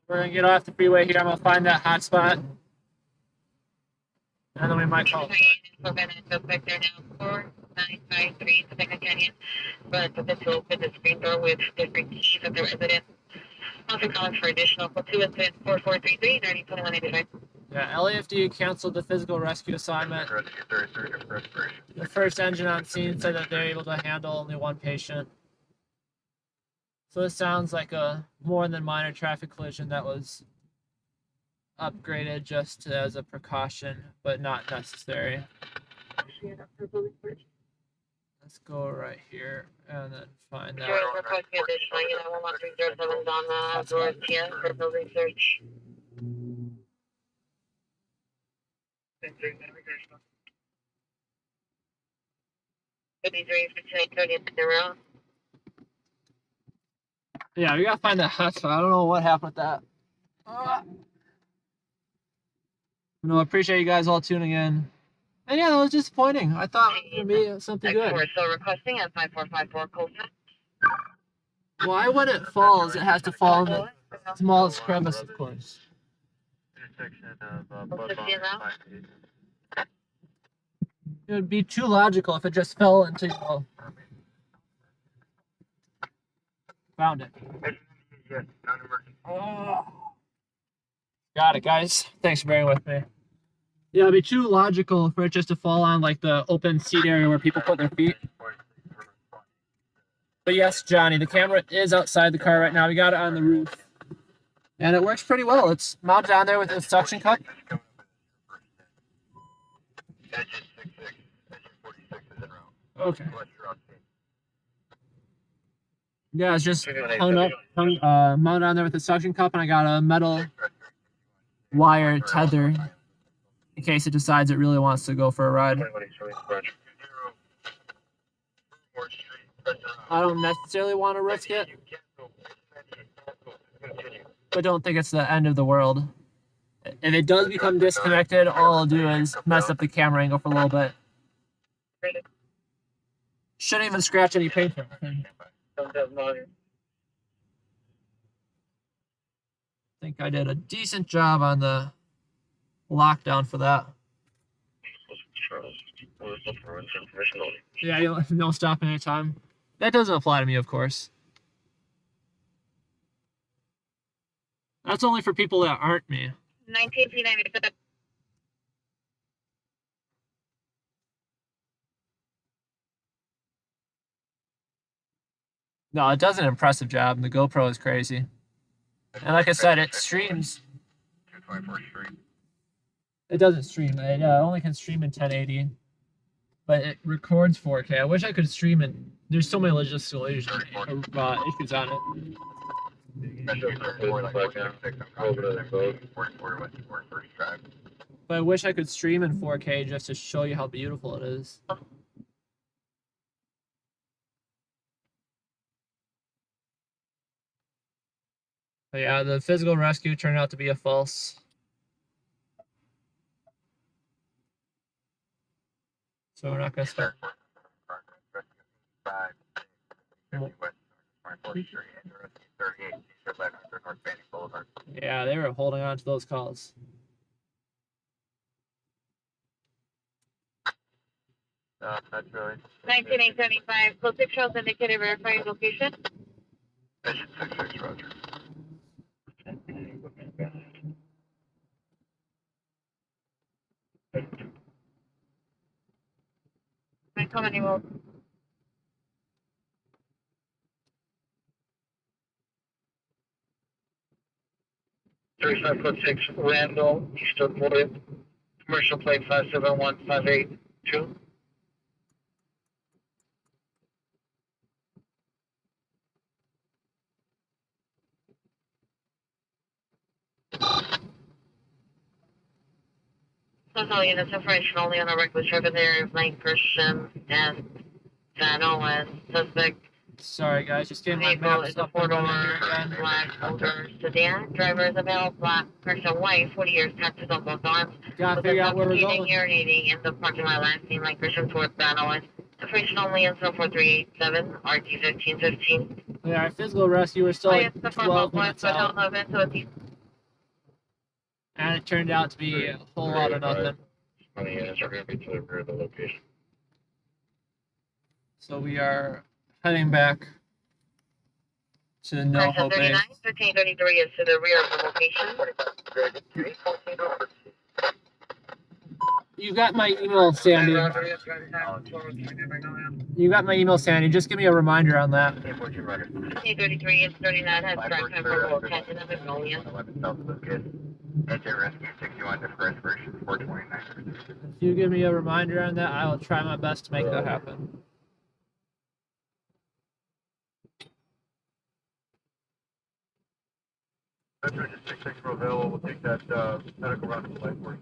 We're gonna get off the freeway here. I'm gonna find that hot spot. And then we might call. So then it's up back there now, 4953 Second Canyon. But to open the screen door with different keys of the resident. Also calling for additional 2 and 4433 902185. Yeah, LAFD canceled the physical rescue assignment. The first engine on scene said that they're able to handle only 1 patient. So this sounds like a more than minor traffic collision that was upgraded just as a precaution, but not necessary. Let's go right here and then find that. Requesting additional, 11307 on the doors here for building search. Could be 3 in the row. Yeah, we gotta find that hot spot. I don't know what happened with that. No, I appreciate you guys all tuning in. And yeah, that was disappointing. I thought it was gonna be something good. So requesting at 5454 Colton. Why when it falls, it has to fall in the smallest crevice, of course. It would be too logical if it just fell into, you know. Found it. Got it, guys. Thanks for bearing with me. Yeah, it'd be too logical for it just to fall on like the open seat area where people put their feet. But yes, Johnny, the camera is outside the car right now. We got it on the roof. And it works pretty well. It's mounted on there with a suction cup. Okay. Yeah, it's just mounted on there with a suction cup, and I got a metal wire tether in case it decides it really wants to go for a ride. I don't necessarily want to risk it, but don't think it's the end of the world. If it does become disconnected, all I'll do is mess up the camera angle for a little bit. Shouldn't even scratch any paint or anything. I think I did a decent job on the lockdown for that. Yeah, you no stopping anytime. That doesn't apply to me, of course. That's only for people that aren't me. 1997. No, it does an impressive job. The GoPro is crazy. And like I said, it streams. It doesn't stream. It only can stream in 1080. But it records 4K. I wish I could stream it. There's so many logistical issues on it. But I wish I could stream in 4K just to show you how beautiful it is. But yeah, the physical rescue turned out to be a false. So we're not going to start. Yeah, they were holding on to those calls. Not really. 19875. Close 6 shows indicated verifying location. Mission 66, Roger. Come anymore. .6 Randall, Eastern commercial plate 571582. Total units information only on a regular trip in the area of Lane Christian and Dano and suspect. Sorry guys, just getting my Vehicle maps is a up and running four-door here again. black older sedan. Driver is a male, black person, white, 40 years, tattoos on both arms. Gotta figure out where we're going. Urinating in the parking lot last seen Lane Christian towards Dano and information only in 04387 RT 1515. Yeah, our physical rescue, we're still like 12 minutes out. And it turned out to be a whole lot of nothing. 20 units are going to be to the rear of the location. So we are heading back to the NoHo base. 1333 is to the rear of the location. You got my email, Sandy. You got my email, Sandy. Just give me a reminder on that. 1333 is 39 has direct time for local attention of Magnolia. If you give me a reminder on that, I will try my best to make that happen. Veteran is 66 for available. We'll take that medical round to the light for you.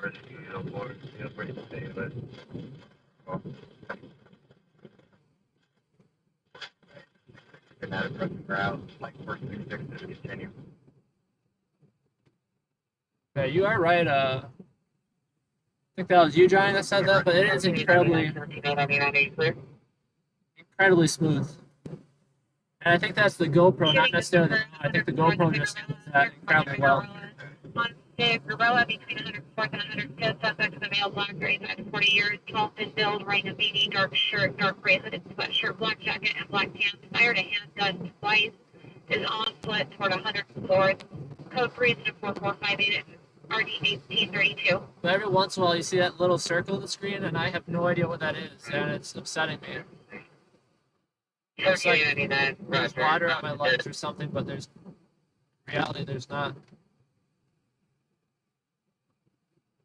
Rescue, you know, for ready to stay, but and that approaching ground, like first 66 to continue. Yeah, you are right. I think that was you, Johnny, that said that, but it is incredibly smooth. And I think that's the GoPro, not necessarily the I think the GoPro just does that incredibly well. On Gorilla between 104th and 105th, suspect is a male, black, 35 to 40 years, tall, thin build, wearing a beanie, dark shirt, dark gray hooded sweatshirt, black jacket, and black pants. Fired a handgun twice. Is on foot toward 104th. Code 3 is 4458 RD 1832. But every once in a while, you see that little circle on the screen, and I have no idea what that is, and it's upsetting me. It's like there's water on my legs or something, but there's in reality there's not.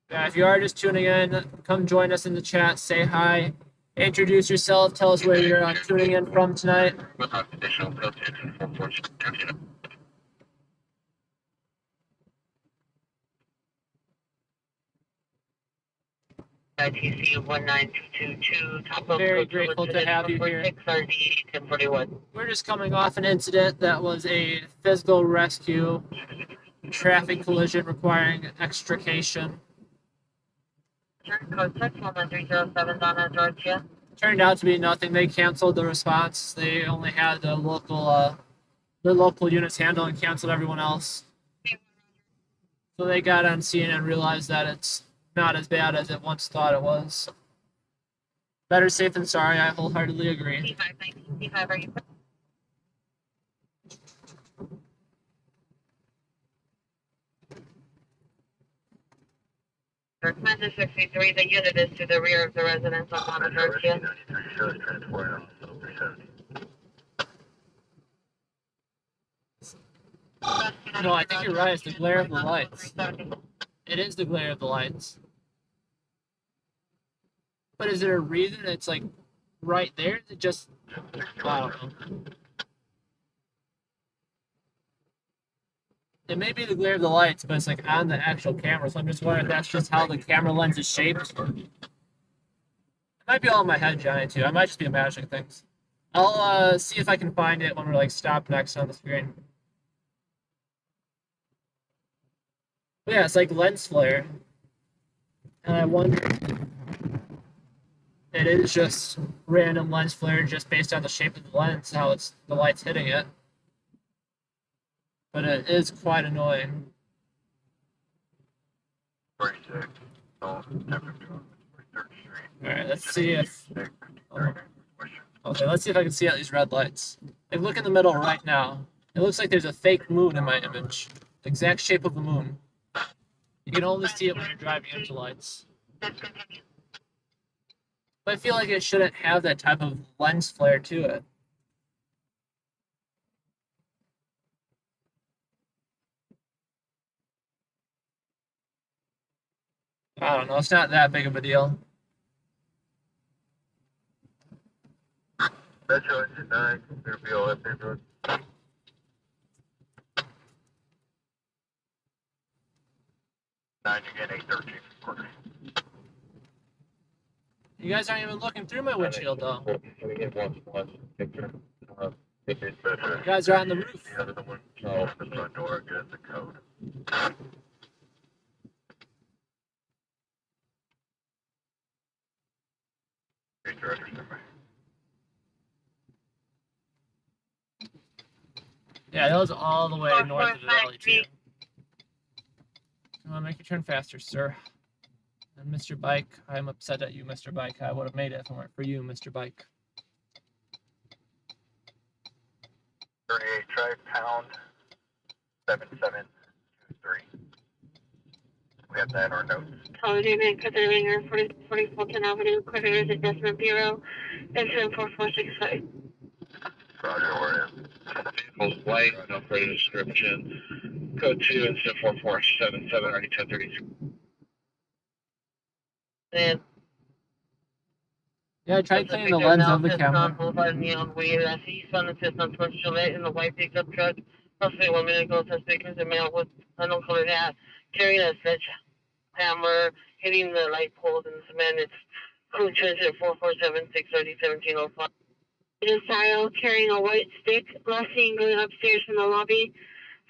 Yeah, if you are just tuning in, come join us in the chat, say hi, introduce yourself, tell us where you're tuning in from tonight. ITC 19222, top of Very code grateful to have you here. 6 RD 1041. We're just coming off an incident that was a physical rescue, traffic collision requiring extrication. Code 6 11307 Donna, Georgia. Turned out to be nothing. They canceled the response. They only had the local units handle and canceled everyone else. So they got on scene and realized that it's not as bad as it once thought it was. Better safe than sorry. I wholeheartedly agree. C5, are you? Recommended 63, the unit is to the rear of the residence on Mama Georgia. No, I think you're right. It's the glare of the lights. It is the glare of the lights. But is there a reason it's like right there? Is it just, I don't know. It may be the glare of the lights, but it's like on the actual camera. So I'm just wondering if that's just how the camera lens is shaped. It might be all in my head, Johnny, too. I might just be imagining things. I'll see if I can find it when we're like stopped next on the screen. But yeah, it's like lens flare. And I wonder it is just random lens flare just based on the shape of the lens, how it's the light's hitting it. But it is quite annoying. Alright, let's see if... Okay, let's see if I can see out these red lights. Like, look in the middle right now. It looks like there's a fake moon in my image. The exact shape of the moon. You can only see it when you're driving into lights. But I feel like it shouldn't have that type of lens flare to it. I don't know, it's not that big of a deal. Metro engine 9, clear BOF neighborhood. Nine again, 813 quarter. You guys aren't even looking through my windshield, though. You guys are on the roof. The other one, open the front door, get the code. Yeah, that was all the way north of the valley, too. Come on, make your turn faster, sir. And Mr. Bike, I'm upset at you, Mr. Bike. I would have made it if it weren't for you, Mr. Bike. 38, try pound 7723. We have that in our notes. Holiday Cutter Ringer, 40 Fulton Avenue, Critters, Adjustment Bureau, incident 4465. Roger, where is Vehicle's white, no further description. Code 2, incident 4477, already 1033. And Yeah, I tried cleaning the lens of the camera. Boulevard Neon Weed, east on the fifth on towards Gillette in the white pickup truck. Roughly 1 minute ago, suspect was a male with unknown colored hat, carrying a sledgehammer, hitting the light poles in the cement. It's crew transit 4476, already 1705. In a style, carrying a white stick, last seen going upstairs from the lobby.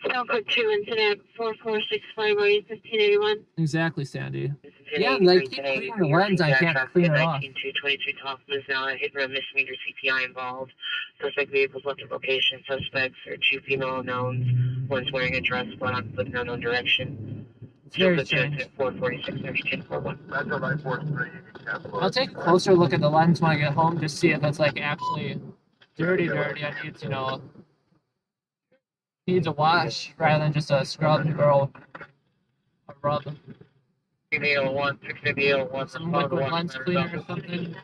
Cell code 2, incident 4465, already 1581. Exactly, Sandy. Yeah, like, keep cleaning the lens, I can't clean it off. 19-223 Kaufman's now a hit and a misdemeanor CPI involved. Suspect vehicles left at location. Suspects are 2 female unknowns. One's wearing a dress, one on foot in unknown direction. It's very strange. 446 That's a light force 3. I'll take a closer look at the lens when I get home to see if it's, like, actually dirty. I need to, you know, needs a wash rather than just a scrub or a rub. 6801, 6801. Some liquid lens cleaner or something.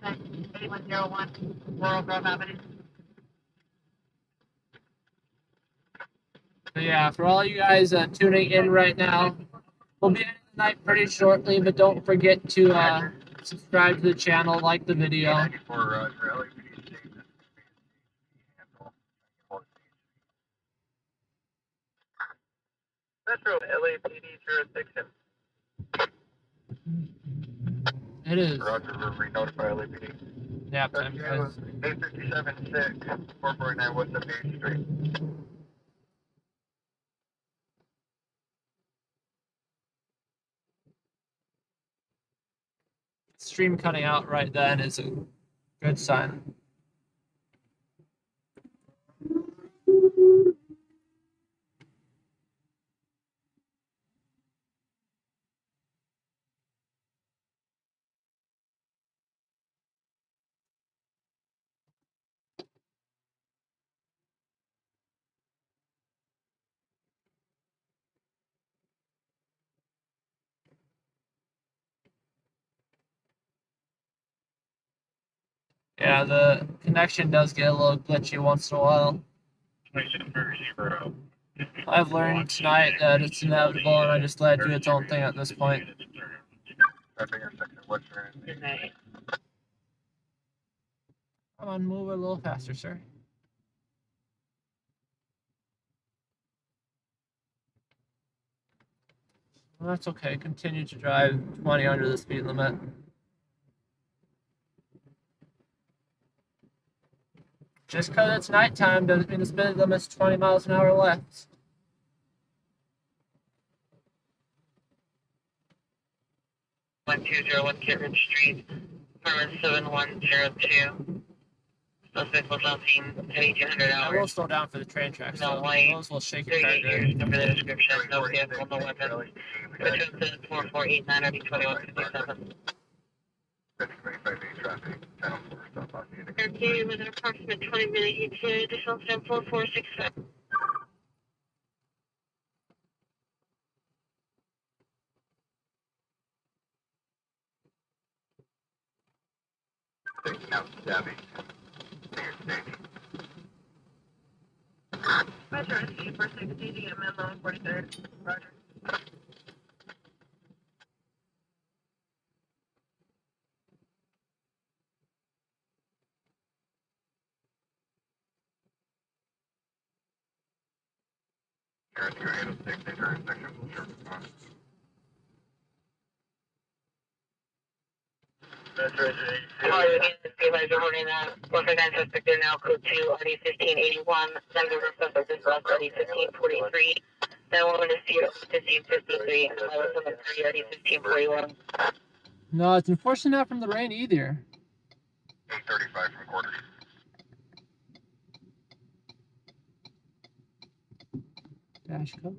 8101, Laurel Grove Avenue. So yeah, for all you guys tuning in right now, we'll be ending the night pretty shortly, but don't forget to subscribe to the channel, like the video. Metro LAPD jurisdiction. It is. Roger, we're notify LAPD. Nap time, guys. 857-6, 449 West 78th Street. Stream cutting out right then is a good sign. Yeah, the connection does get a little glitchy once in a while. I've learned tonight that it's inevitable, and I just let it do its own thing at this point. Come on, move a little faster, sir. Well, that's okay. Continue to drive 20 under the speed limit. Just because it's nighttime doesn't mean the speed limit's 20 miles an hour left. One 201 Kittredge Street, permit 7102. Suspect was last seen heading 200 I will hours. slow down for the train tracks, No though. light. Those will shake your 38 car years, good. number the description, no vehicle, no weapon. Return to 4489 RD 2157. Airplane with an approximate 20-minute ETA, additional time 4465. Taking out stabbing. Metro SC 460 to get Menlo 43rd. Roger. Suspect there now, code 2, RD 1581. Number of suspect is left, RD 1543. That woman is 1553. I was on the 3, RD 1541. No, it's unfortunately not from the rain either. 35 from quarters. Dash cover.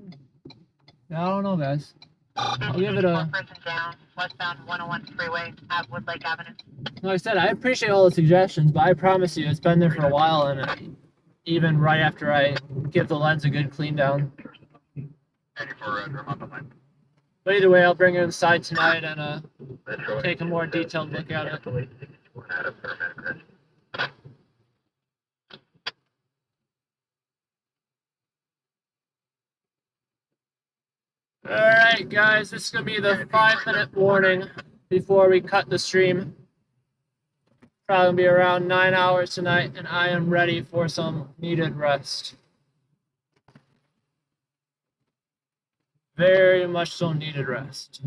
Yeah, I don't know, guys. I'll give it a. Person down, westbound 101 freeway at Woodlake Avenue. Like I said, I appreciate all the suggestions, but I promise you, it's been there for a while, and even right after I give the lens a good clean down. 94 I'm on the line. But either way, I'll bring it inside tonight and take a more detailed look at it. Alright guys, this is going to be the 5-minute warning before we cut the stream. Probably going to be around 9 hours tonight, and I am ready for some needed rest. Very much so needed rest.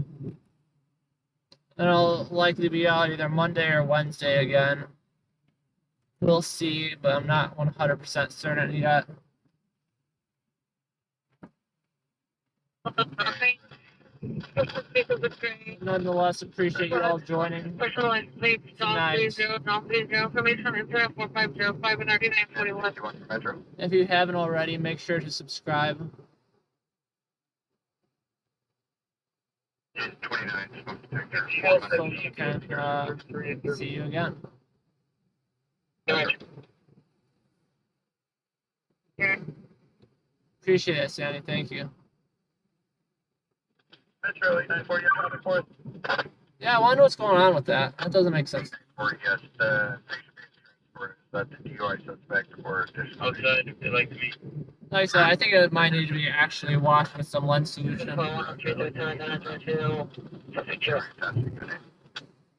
And I'll likely be out either Monday or Wednesday again. We'll see, but I'm not 100% certain yet. Nonetheless, appreciate you all joining tonight. If you haven't already, make sure to subscribe. 29. So we can see you again. Appreciate it, Sandy. Thank you. That's really 940. Yeah, I wonder what's going on with that. That doesn't make sense. Or yes, that's the DUI suspect or Outside, if they like to meet. Like I said, I think it might need to be actually washed with some lens solution.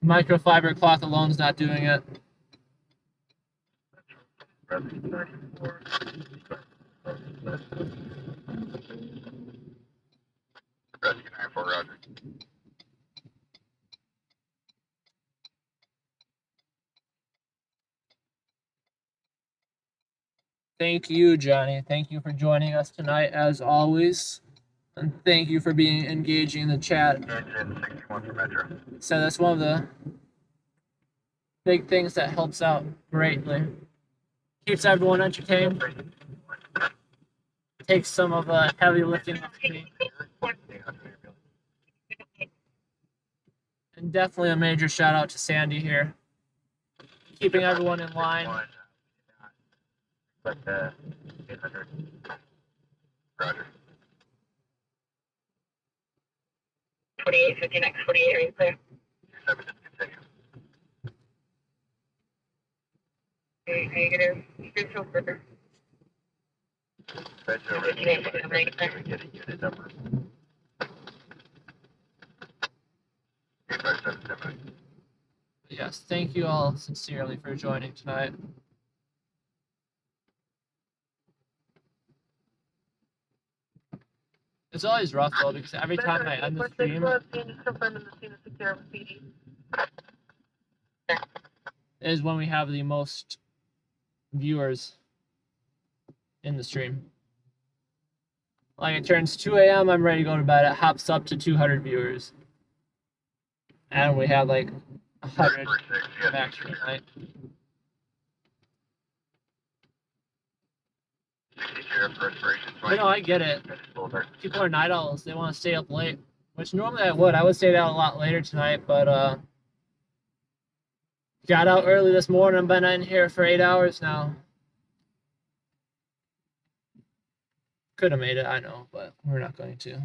Microfiber cloth alone's not doing it. Rescue 94, Roger. Thank you, Johnny. Thank you for joining us tonight, as always. And thank you for being engaging in the chat. 61 for Metro. So that's one of the big things that helps out greatly. Keeps everyone entertained. Takes some of the heavy lifting off me. And definitely a major shout out to Sandy here. Keeping everyone in line. But 800. Roger. 2850 next 48 right there. 7 just continue. Negative. Spiritual further. Metro Rescue get a unit number. 8577. Yes, thank you all sincerely for joining tonight. It's always rough though, because every time I end the stream is when we have the most viewers in the stream. Like it turns 2 a.m., I'm ready to go to bed. It hops up to 200 viewers. And we have like 100 max per night. 62 respiration. You know, I get it. People are night owls. They want to stay up late, which normally I would. I would stay out a lot later tonight, but got out early this morning. I've been in here for 8 hours now. Could have made it, I know, but we're not going to.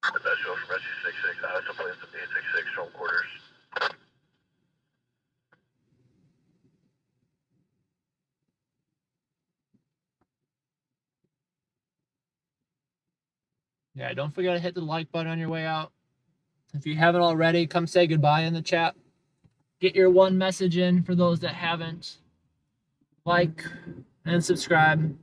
Special from Rescue 66, to place the 866 home quarters. Yeah, don't forget to hit the like button on your way out. If you haven't already, come say goodbye in the chat. Get your one message in for those that haven't. Like and subscribe.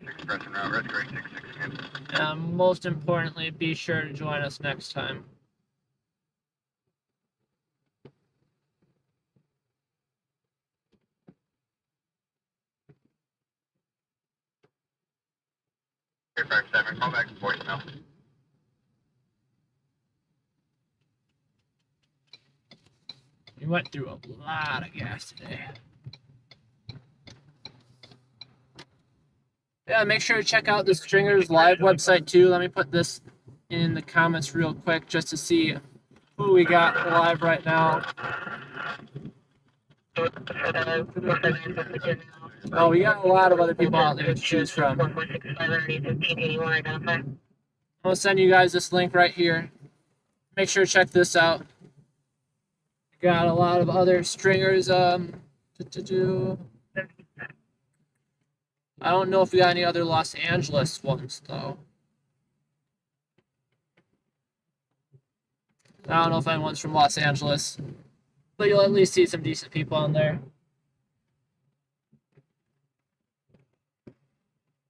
Express and route, Rescue 866 again. And most importantly, be sure to join us next time. 357, call back to voicemail. We went through a lot of gas today. Yeah, make sure to check out the Stringers Live website too. Let me put this in the comments real quick just to see who we got live right now. Oh, we got a lot of other people out there to choose from. I'm gonna send you guys this link right here. Make sure to check this out. Got a lot of other stringers. I don't know if we got any other Los Angeles ones though. I don't know if anyone's from Los Angeles, but you'll at least see some decent people on there.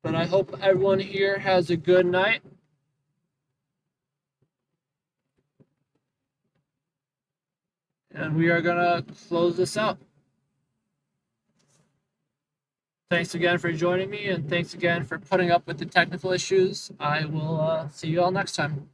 But I hope everyone here has a good night. And we are gonna close this out. Thanks again for joining me, and thanks again for putting up with the technical issues. I will see you all next time.